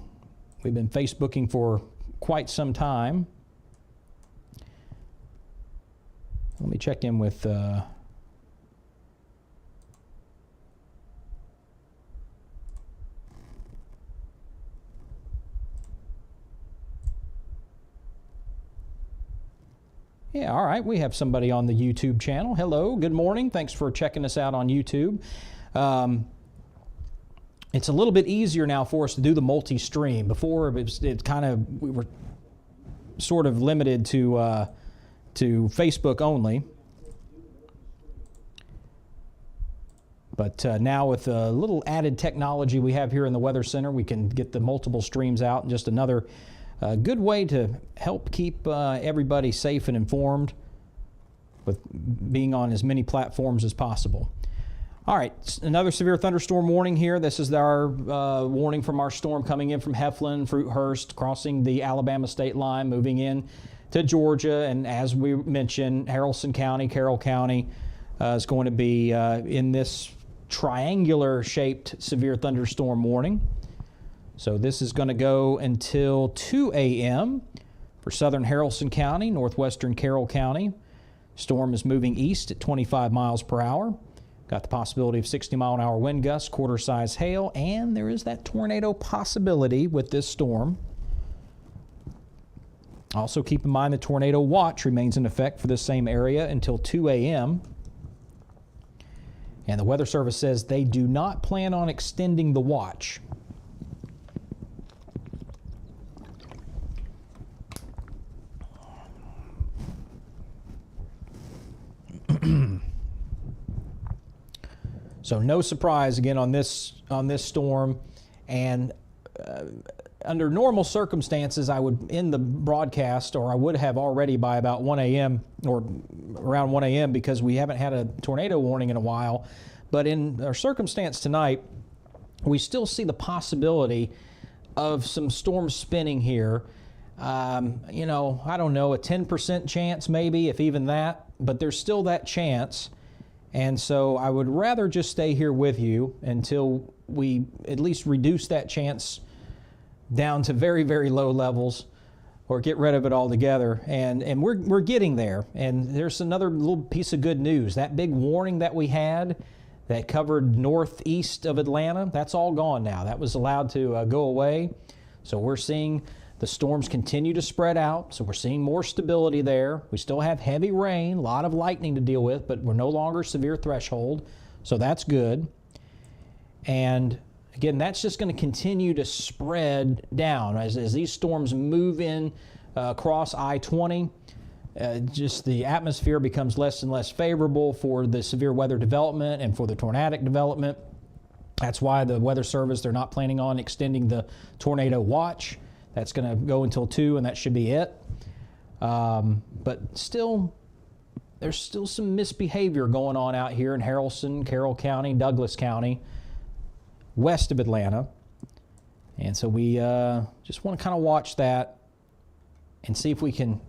[SPEAKER 2] we've been Facebooking for quite some time. Let me check in with... Yeah, all right. We have somebody on the YouTube channel. Hello, good morning. Thanks for checking us out on YouTube. It's a little bit easier now for us to do the multi-stream. Before, we were sort of limited to Facebook only. But now with a little added technology we have here in the Weather Center, we can get the multiple streams out, and just another good way to help keep everybody safe and informed with being on as many platforms as possible. All right, another severe thunderstorm warning here. This is our warning from our storm coming in from Heflin, Fruithurst, crossing the Alabama state line, moving in to Georgia. And as we mentioned, Haralson County, Carroll County is going to be in this triangular-shaped severe thunderstorm warning. So this is going to go until 2 a.m. for southern Haralson County, northwestern Carroll County. Storm is moving east at 25 miles per hour. Got the possibility of 60-mile-an-hour wind gusts, quarter-size hail, and there is that tornado possibility with this storm. Also keep in mind the tornado watch remains in effect for this same area until 2 a.m. And the Weather Service says they do not plan on extending the watch. So no surprise again on this storm, and under normal circumstances I would end the broadcast, or I would have already by about 1 a.m. or around 1 a.m. because we haven't had a tornado warning in a while. But in our circumstance tonight, we still see the possibility of some storm spinning here. You know, I don't know, a 10% chance maybe, if even that, but there's still that chance. And so I would rather just stay here with you until we at least reduce that chance down to very, very low levels, or get rid of it altogether. And we're getting there. And there's another little piece of good news. That big warning that we had that covered northeast of Atlanta, that's all gone now. That was allowed to go away. So we're seeing the storms continue to spread out, so we're seeing more stability there. We still have heavy rain, a lot of lightning to deal with, but we're no longer severe threshold, so that's good. And again, that's just going to continue to spread down as these storms move in across I-20. Just the atmosphere becomes less and less favorable for the severe weather development and for the tornadic development. That's why the Weather Service, they're not planning on extending the tornado watch. That's going to go until 2, and that should be it. But still, there's still some misbehavior going on out here in Haralson, Carroll County, Douglas County, west of Atlanta. And so we just want to kind of watch that and see if we can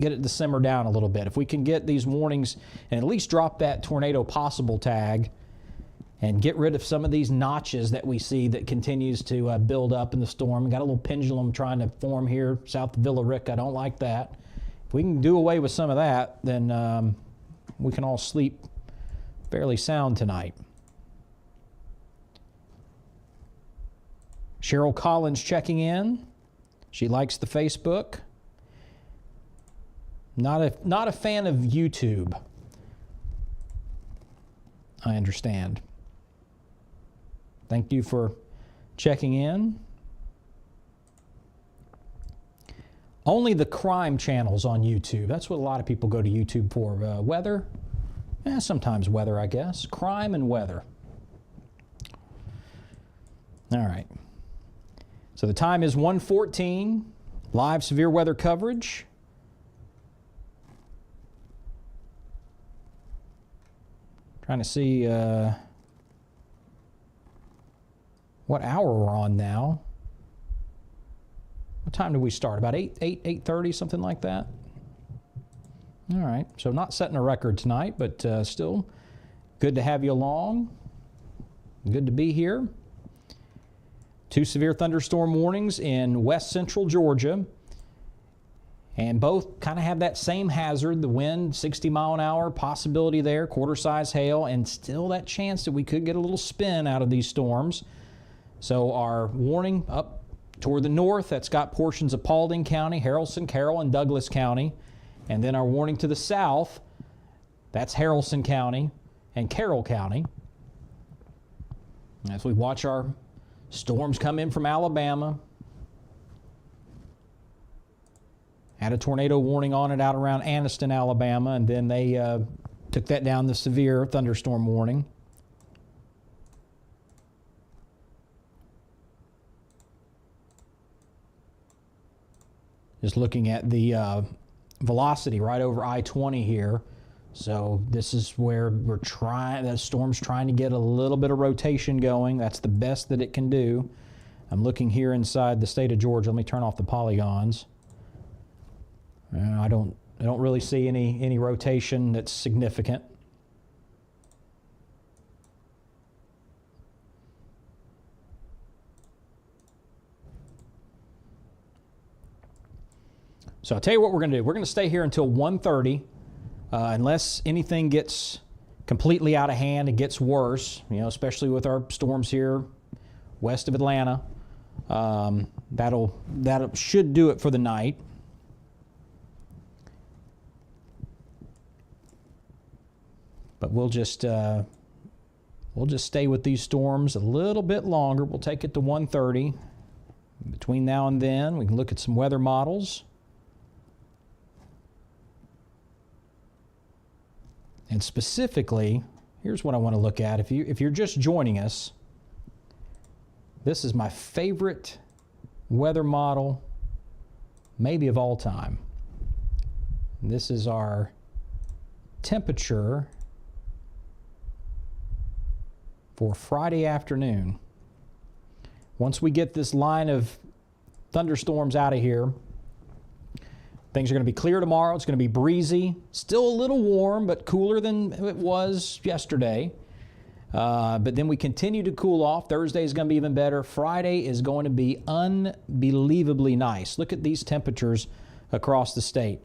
[SPEAKER 2] get it to simmer down a little bit. If we can get these warnings and at least drop that tornado possible tag, and get rid of some of these notches that we see that continues to build up in the storm. We got a little pendulum trying to form here south of Villa Rica. I don't like that. If we can do away with some of that, then we can all sleep fairly sound tonight. Cheryl Collins checking in. She likes the Facebook. Not a fan of YouTube, I understand. Thank you for checking in. Only the crime channels on YouTube. That's what a lot of people go to YouTube for. Weather? Sometimes weather, I guess. Crime and weather. All right. So the time is 1:14. Live severe weather coverage. Trying to see what hour we're on now. What time did we start? About 8:30, something like that. All right, so not setting a record tonight, but still good to have you along. Good to be here. 2 severe thunderstorm warnings in west central Georgia, and both kind of have that same hazard, the wind, 60 mile an hour possibility there, quarter-size hail, and still that chance that we could get a little spin out of these storms. So our warning up toward the north, that's got portions of Paulding County, Haralson, Carroll, and Douglas County. And then our warning to the south, that's Haralson County and Carroll County. As we watch our storms come in from Alabama. Had a tornado warning on it out around Anniston, Alabama, and then they took that down the severe thunderstorm warning. Just looking at the velocity right over I-20 here. So this is where the storm's trying to get a little bit of rotation going. That's the best that it can do. I'm looking here inside the state of Georgia. Let me turn off the polygons. I don't really see any rotation that's significant. So I'll tell you what we're going to do. We're going to stay here until 1:30, unless anything gets completely out of hand and gets worse, especially with our storms here west of Atlanta. That should do it for the night. But we'll just stay with these storms a little bit longer. We'll take it to 1:30. Between now and then, we can look at some weather models. And specifically, here's what I want to look at. If you're just joining us, this is my favorite weather model, maybe of all time. This is our temperature for Friday afternoon. Once we get this line of thunderstorms out of here, things are going to be clear tomorrow. It's going to be breezy. Still a little warm, but cooler than it was yesterday. But then we continue to cool off. Thursday is going to be even better. Friday is going to be unbelievably nice. Look at these temperatures across the state.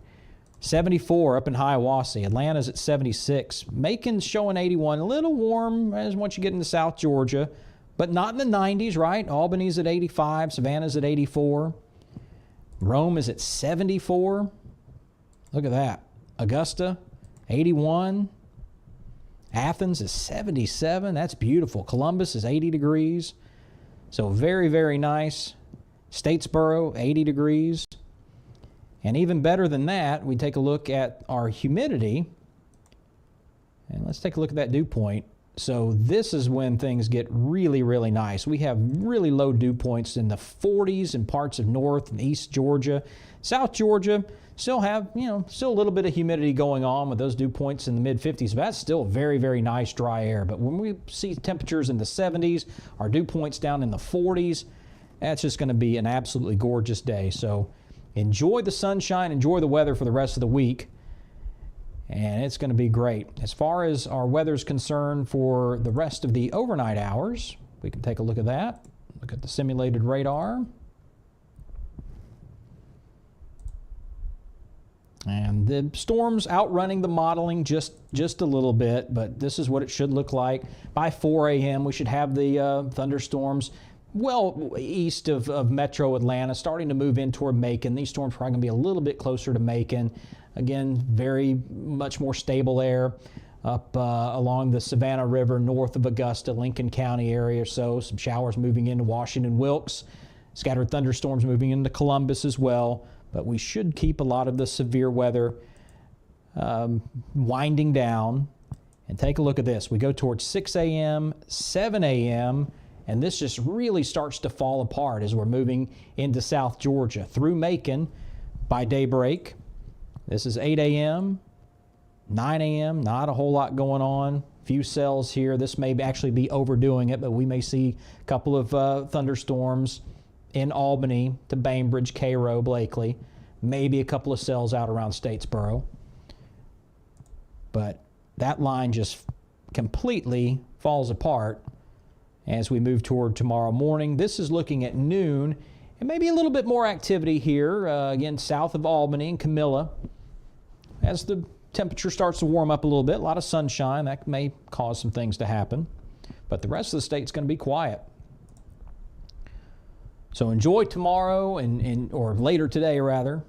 [SPEAKER 2] 74 up in Hiawassee. Atlanta's at 76. Macon's showing 81. A little warm as once you get into South Georgia, but not in the 90s, right? Albany's at 85. Savannah's at 84. Rome is at 74. Look at that. Augusta, 81. Athens is 77. That's beautiful. Columbus is 80 degrees. So very, very nice. Statesboro, 80 degrees. And even better than that, we take a look at our humidity. And let's take a look at that dew point. So this is when things get really, really nice. We have really low dew points in the 40s in parts of North and East Georgia. South Georgia still have, still a little bit of humidity going on with those dew points in the mid-50s. But that's still very, very nice dry air. But when we see temperatures in the 70s, our dew points down in the 40s, that's just going to be an absolutely gorgeous day. So enjoy the sunshine, enjoy the weather for the rest of the week. And it's going to be great. As far as our weather is concerned for the rest of the overnight hours, we can take a look at that. Look at the simulated radar. And the storm's outrunning the modeling just a little bit, but this is what it should look like. By 4 a.m., we should have the thunderstorms well east of metro Atlanta, starting to move in toward Macon. These storms are probably going to be a little bit closer to Macon. Again, very much more stable air up along the Savannah River, north of Augusta, Lincoln County area or so. Some showers moving into Washington, Wilkes. Scattered thunderstorms moving into Columbus as well. But we should keep a lot of the severe weather winding down. And take a look at this. We go towards 6 a.m., 7 a.m., and this just really starts to fall apart as we're moving into South Georgia. Through Macon by daybreak. This is 8 a.m., 9 a.m., not a whole lot going on. Few cells here. This may actually be overdoing it, but we may see a couple of thunderstorms in Albany to Bainbridge, Cairo, Blakely. Maybe a couple of cells out around Statesboro. But that line just completely falls apart as we move toward tomorrow morning. This is looking at noon, and maybe a little bit more activity here, again, south of Albany and Camilla. As the temperature starts to warm up a little bit, a lot of sunshine, that may cause some things to happen. But the rest of the state's going to be quiet. So enjoy tomorrow, or later today, rather.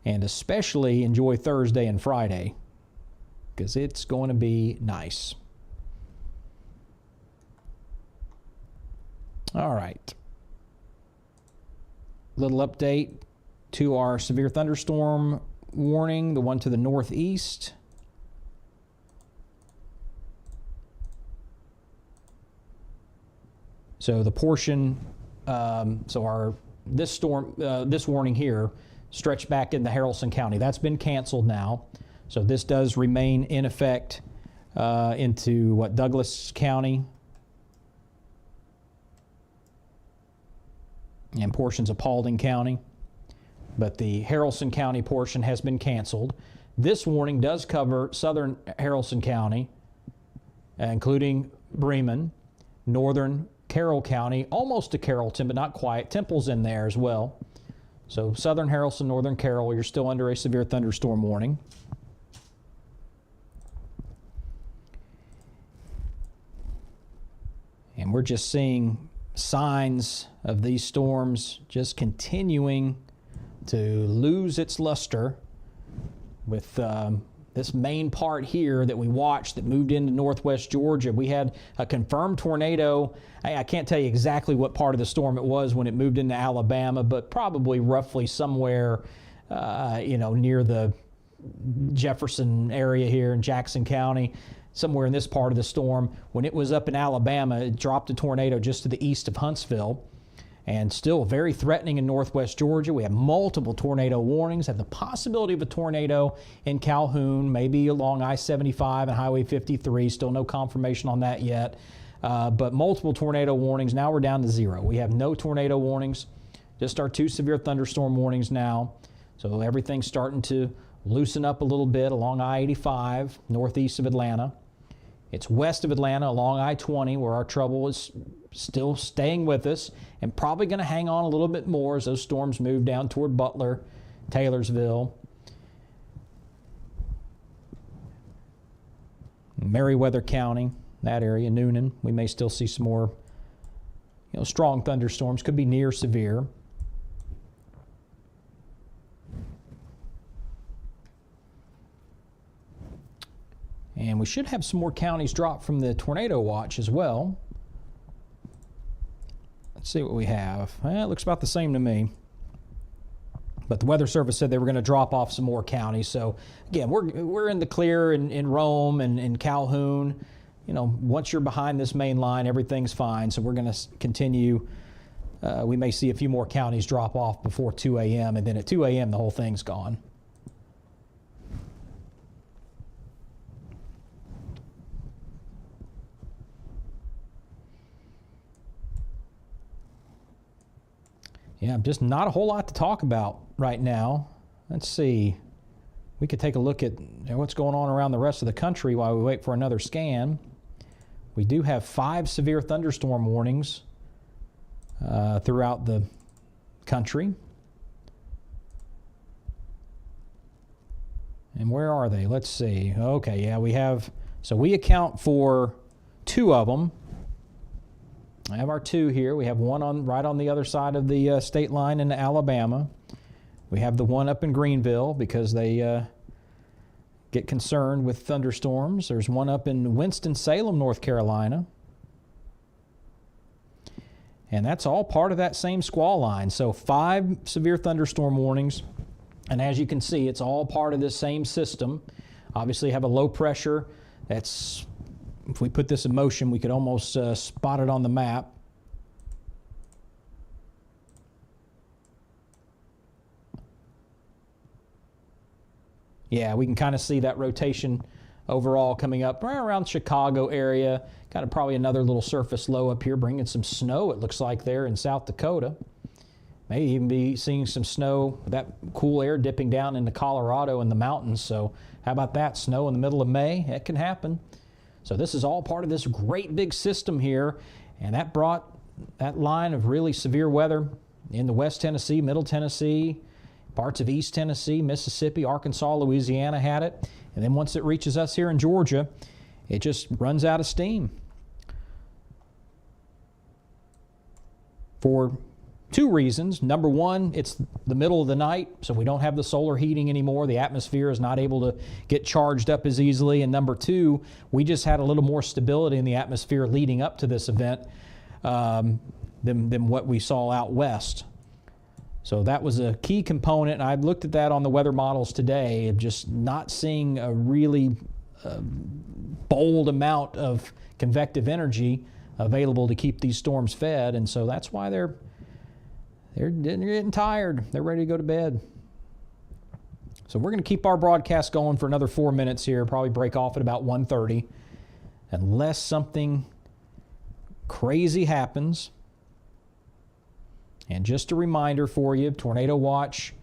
[SPEAKER 2] And especially enjoy Thursday and Friday, because it's going to be nice. All right. Little update to our severe thunderstorm warning, the one to the northeast. So the portion, this warning here stretch back into Haralson County. That's been canceled now. So this does remain in effect into Douglas County and portions of Paulding County. But the Haralson County portion has been canceled. This warning does cover southern Haralson County, including Bremen, northern Carroll County, almost to Carrollton, but not quite. Temple's in there as well. So southern Haralson, northern Carroll, you're still under a severe thunderstorm warning. And we're just seeing signs of these storms just continuing to lose its luster with this main part here that we watched that moved into northwest Georgia. We had a confirmed tornado. I can't tell you exactly what part of the storm it was when it moved into Alabama, but probably roughly somewhere, near the Jefferson area here in Jackson County, somewhere in this part of the storm. When it was up in Alabama, it dropped a tornado just to the east of Huntsville. And still very threatening in northwest Georgia. We have multiple tornado warnings, have the possibility of a tornado in Calhoun, maybe along I-75 and Highway 53. Still no confirmation on that yet. But multiple tornado warnings. Now we're down to 0. We have no tornado warnings, just our 2 severe thunderstorm warnings now. So everything's starting to loosen up a little bit along I-85, northeast of Atlanta. It's west of Atlanta along I-20 where our trouble is still staying with us and probably going to hang on a little bit more as those storms move down toward Butler, Taylorsville, Meriwether County, that area, Noonan. We may still see some more strong thunderstorms, could be near severe. And we should have some more counties drop from the tornado watch as well. Let's see what we have. Well, it looks about the same to me. But the Weather Service said they were going to drop off some more counties. So, again, we're in the clear in Rome and in Calhoun. Once you're behind this main line, everything's fine. So we're going to continue. We may see a few more counties drop off before 2 a.m. And then at 2 a.m., the whole thing's gone. Yeah, just not a whole lot to talk about right now. Let's see. We could take a look at what's going on around the rest of the country while we wait for another scan. We do have 5 severe thunderstorm warnings throughout the country. And where are they? Let's see. Okay, yeah, we have, so we account for 2 of them. I have our 2 here. We have one right on the other side of the state line in Alabama. We have the one up in Greenville because they get concerned with thunderstorms. There's one up in Winston-Salem, North Carolina. And that's all part of that same squall line. So 5 severe thunderstorm warnings. And as you can see, it's all part of this same system. Obviously have a low pressure that's, if we put this in motion, we could almost spot it on the map. Yeah, we can kind of see that rotation overall coming up right around Chicago area. Got probably another little surface low up here bringing some snow, it looks like, there in South Dakota. May even be seeing some snow, that cool air dipping down into Colorado in the mountains. So how about that? Snow in the middle of May? It can happen. So this is all part of this great big system here, and that brought that line of really severe weather in the West Tennessee, Middle Tennessee, parts of East Tennessee, Mississippi, Arkansas, Louisiana had it. And then once it reaches us here in Georgia, it just runs out of steam. For 2 reasons. Number one, it's the middle of the night, so we don't have the solar heating anymore. The atmosphere is not able to get charged up as easily. And number 2, we just had a little more stability in the atmosphere leading up to this event than what we saw out west. So that was a key component. I looked at that on the weather models today, of just not seeing a really bold amount of convective energy available to keep these storms fed. And so that's why they're getting tired. They're ready to go to bed. So we're going to keep our broadcast going for another 4 minutes here, probably break off at about 1:30, unless something crazy happens. And just a reminder for you, tornado watch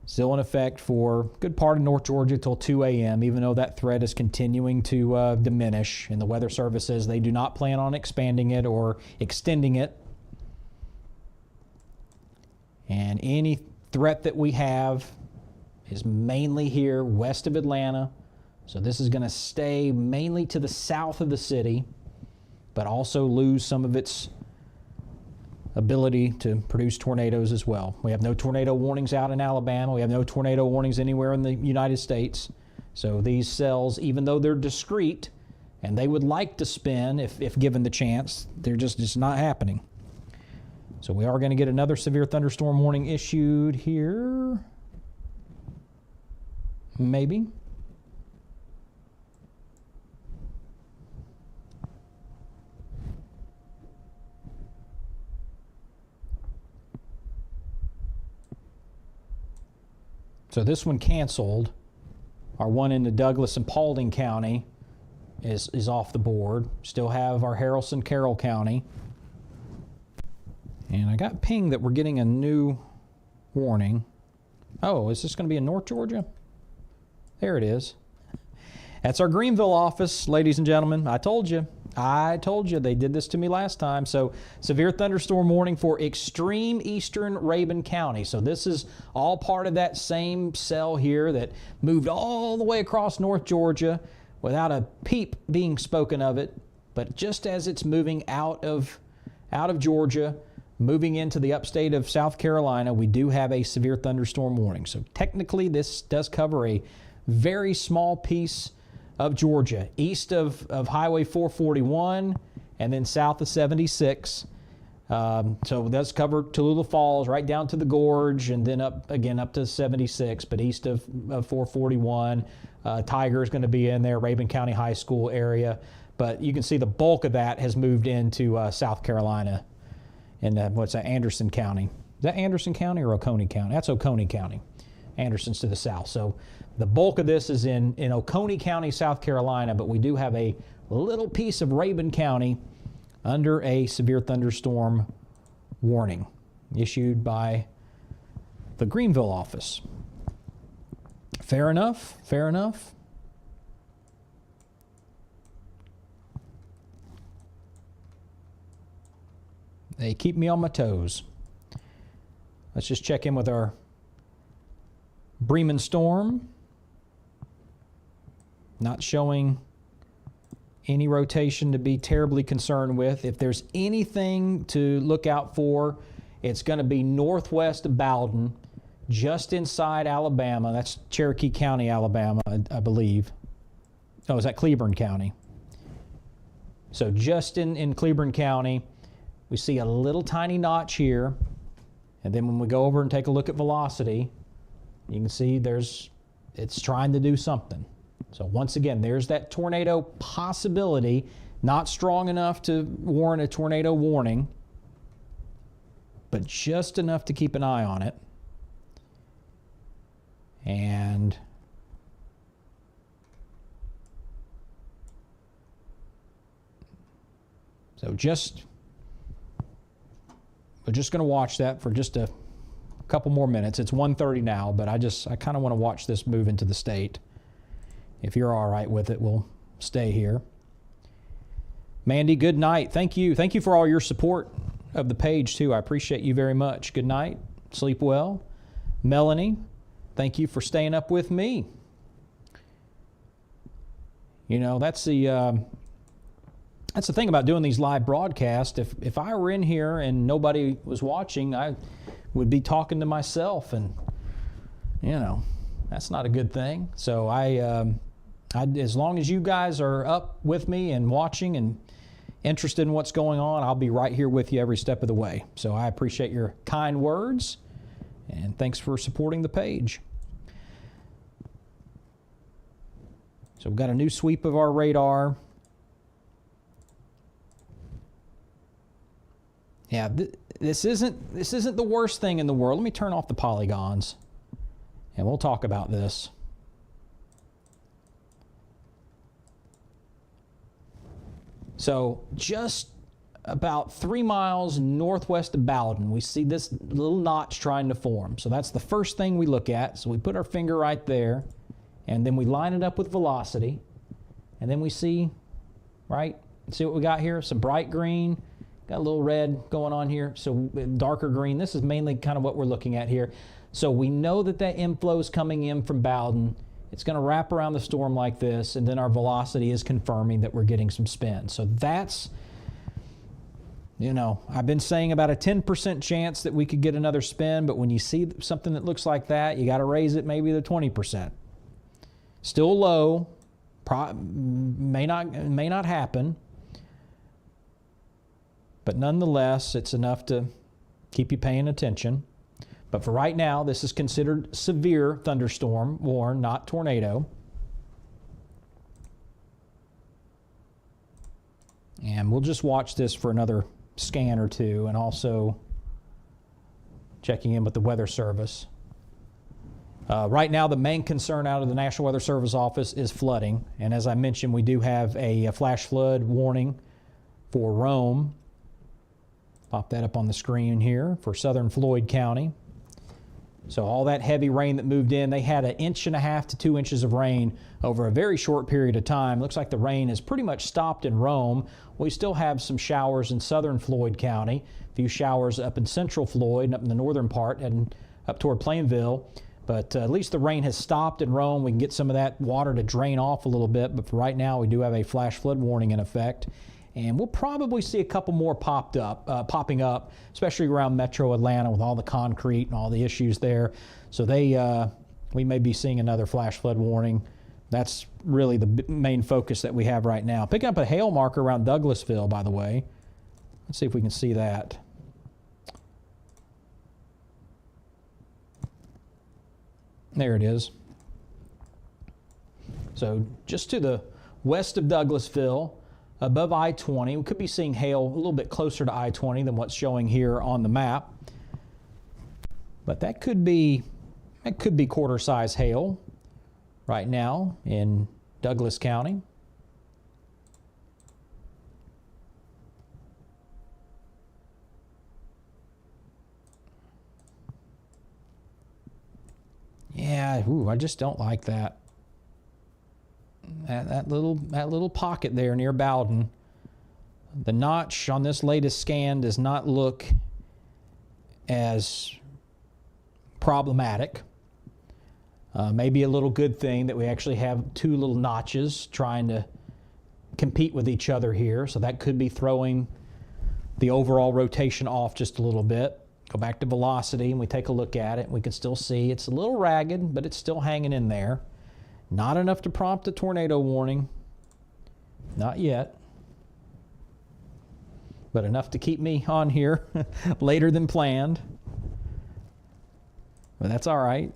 [SPEAKER 2] still in effect for a good part of North Georgia till 2 a.m., even though that threat is continuing to diminish. And the Weather Service says they do not plan on expanding it or extending it. And any threat that we have is mainly here west of Atlanta. So this is going to stay mainly to the south of the city, but also lose some of its ability to produce tornadoes as well. We have no tornado warnings out in Alabama. We have no tornado warnings anywhere in the United States. So these cells, even though they're discrete and they would like to spin if given the chance, they're just not happening. So we are going to get another severe thunderstorm warning issued here. Maybe. So this one canceled. Our one into Douglas and Paulding County is off the board. Still have our Haralson, Carroll County. And I got pinged that we're getting a new warning. Oh, is this going to be in North Georgia? There it is. That's our Greenville office, ladies and gentlemen. I told you. They did this to me last time. So severe thunderstorm warning for extreme eastern Rabun County. So this is all part of that same cell here that moved all the way across North Georgia without a peep being spoken of it. But just as it's moving out of Georgia, moving into the upstate of South Carolina, we do have a severe thunderstorm warning. So technically this does cover a very small piece of Georgia, east of Highway 441 and then south of 76. So that's covered Tallulah Falls right down to the gorge and then up to 76, but east of 441. Tiger is going to be in there, Rabun County High School area. But you can see the bulk of that has moved into South Carolina in Anderson County. Is that Anderson County or Oconee County? That's Oconee County. Anderson's to the south. So the bulk of this is in Oconee County, South Carolina, but we do have a little piece of Rabun County under a severe thunderstorm warning issued by the Greenville office. Fair enough? Fair enough? They keep me on my toes. Let's just check in with our Bremen storm. Not showing any rotation to be terribly concerned with. If there's anything to look out for, it's going to be northwest of Bowden, just inside Alabama. That's Cherokee County, Alabama, I believe. Oh, is that Cleburne County? So just in Cleburne County, we see a little tiny notch here. And then when we go over and take a look at velocity, you can see it's trying to do something. So once again, there's that tornado possibility, not strong enough to warrant a tornado warning, but just enough to keep an eye on it. And so we're just going to watch that for just a couple more minutes. It's 1:30 now, but I kind of want to watch this move into the state. If you're all right with it, we'll stay here. Mandy, good night. Thank you. Thank you for all your support of the page, too. I appreciate you very much. Good night. Sleep well. Melanie, thank you for staying up with me. You know, that's the thing about doing these live broadcasts. If I were in here and nobody was watching, I would be talking to myself, and, you know, that's not a good thing. So as long as you guys are up with me and watching and interested in what's going on, I'll be right here with you every step of the way. So I appreciate your kind words, and thanks for supporting the page. So we've got a new sweep of our radar. Yeah, this isn't the worst thing in the world. Let me turn off the polygons. and we'll talk about this. So just about 3 miles northwest of Bowden, we see this little notch trying to form. So that's the first thing we look at. So we put our finger right there, and then we line it up with velocity, and then we see, right, see what we got here? Some bright green, got a little red going on here, so darker green. This is mainly kind of what we're looking at here. So we know that that inflow is coming in from Bowden. It's going to wrap around the storm like this, and then our velocity is confirming that we're getting some spin. So that's, you know, I've been saying about a 10% chance that we could get another spin, but when you see something that looks like that, you got to raise it maybe to 20%. Still low, may not happen, but nonetheless, it's enough to keep you paying attention. But for right now, this is considered severe thunderstorm warn, not tornado. And we'll just watch this for another scan or two, and also checking in with the Weather Service. Right now, the main concern out of the National Weather Service office is flooding. And as I mentioned, we do have a flash flood warning for Rome. Pop that up on the screen here for southern Floyd County. So all that heavy rain that moved in, they had 1.5 inches to 2 inches of rain over a very short period of time. Looks like the rain has pretty much stopped in Rome. We still have some showers in southern Floyd County, a few showers up in central Floyd and up in the northern part and up toward Plainville. But at least the rain has stopped in Rome. We can get some of that water to drain off a little bit. But for right now, we do have a flash flood warning in effect. And we'll probably see a couple more popping up, especially around Metro Atlanta with all the concrete and all the issues there. So we may be seeing another flash flood warning. That's really the main focus that we have right now. Picking up a hail marker around Douglasville, by the way. Let's see if we can see that. There it is. So just to the west of Douglasville, above I-20, we could be seeing hail a little bit closer to I-20 than what's showing here on the map. But that could be quarter-size hail right now in Douglas County. Yeah, I just don't like that. That little pocket there near Bowden. The notch on this latest scan does not look as problematic. Maybe a little good thing that we actually have two little notches trying to compete with each other here. So that could be throwing the overall rotation off just a little bit. Go back to velocity and we take a look at it. We can still see it's a little ragged, but it's still hanging in there. Not enough to prompt a tornado warning. Not yet. But enough to keep me on here later than planned. But that's all right.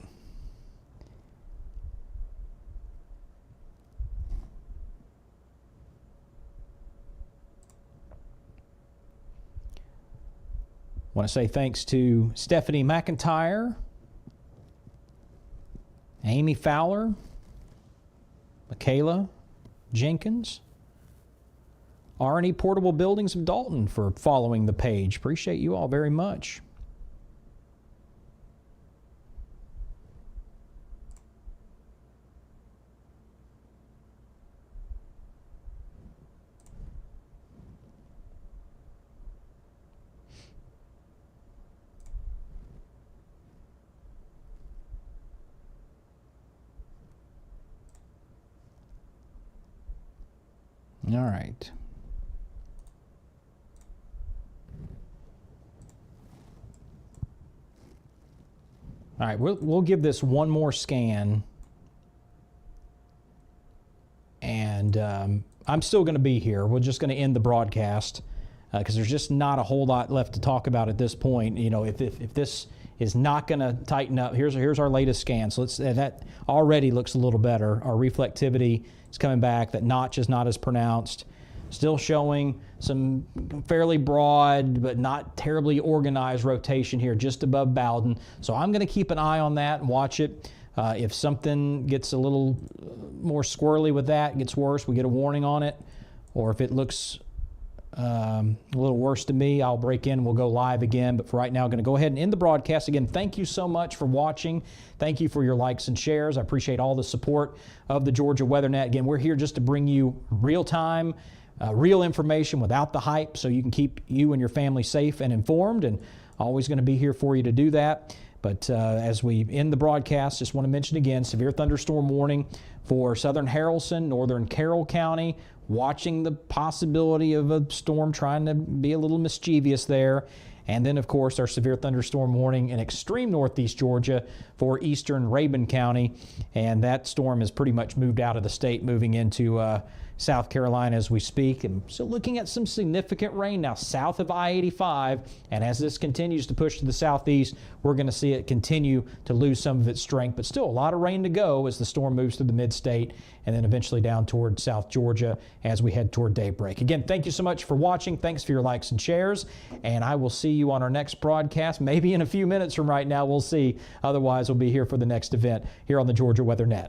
[SPEAKER 2] I want to say thanks to Stephanie McIntyre, Amy Fowler, Michaela Jenkins, R&E Portable Buildings of Dalton for following the page. Appreciate you all very much. All right. All right, we'll give this one more scan. And I'm still going to be here. We're just going to end the broadcast because there's just not a whole lot left to talk about at this point. You know, if this is not going to tighten up, here's our latest scan. So that already looks a little better. Our reflectivity is coming back. That notch is not as pronounced. Still showing some fairly broad but not terribly organized rotation here just above Bowden. So I'm going to keep an eye on that and watch it. If something gets a little more squirrely with that, gets worse, we get a warning on it. Or if it looks a little worse to me, I'll break in, we'll go live again. But for right now, I'm going to go ahead and end the broadcast. Again, thank you so much for watching. Thank you for your likes and shares. I appreciate all the support of the Georgia WeatherNet. Again, we're here just to bring you real-time, real information without the hype, so you can keep you and your family safe and informed, and always going to be here for you to do that. But as we end the broadcast, just want to mention again, severe thunderstorm warning for southern Haralson, northern Carroll County, watching the possibility of a storm trying to be a little mischievous there. And then, of course, our severe thunderstorm warning in extreme northeast Georgia for eastern Rabun County. And that storm has pretty much moved out of the state, moving into South Carolina as we speak. And so looking at some significant rain now south of I-85. And as this continues to push to the southeast, we're going to see it continue to lose some of its strength. But still a lot of rain to go as the storm moves through the mid-state and then eventually down toward South Georgia as we head toward daybreak. Again, thank you so much for watching. Thanks for your likes and shares. And I will see you on our next broadcast. Maybe in a few minutes from right now, we'll see. Otherwise, we'll be here for the next event here on the Georgia WeatherNet.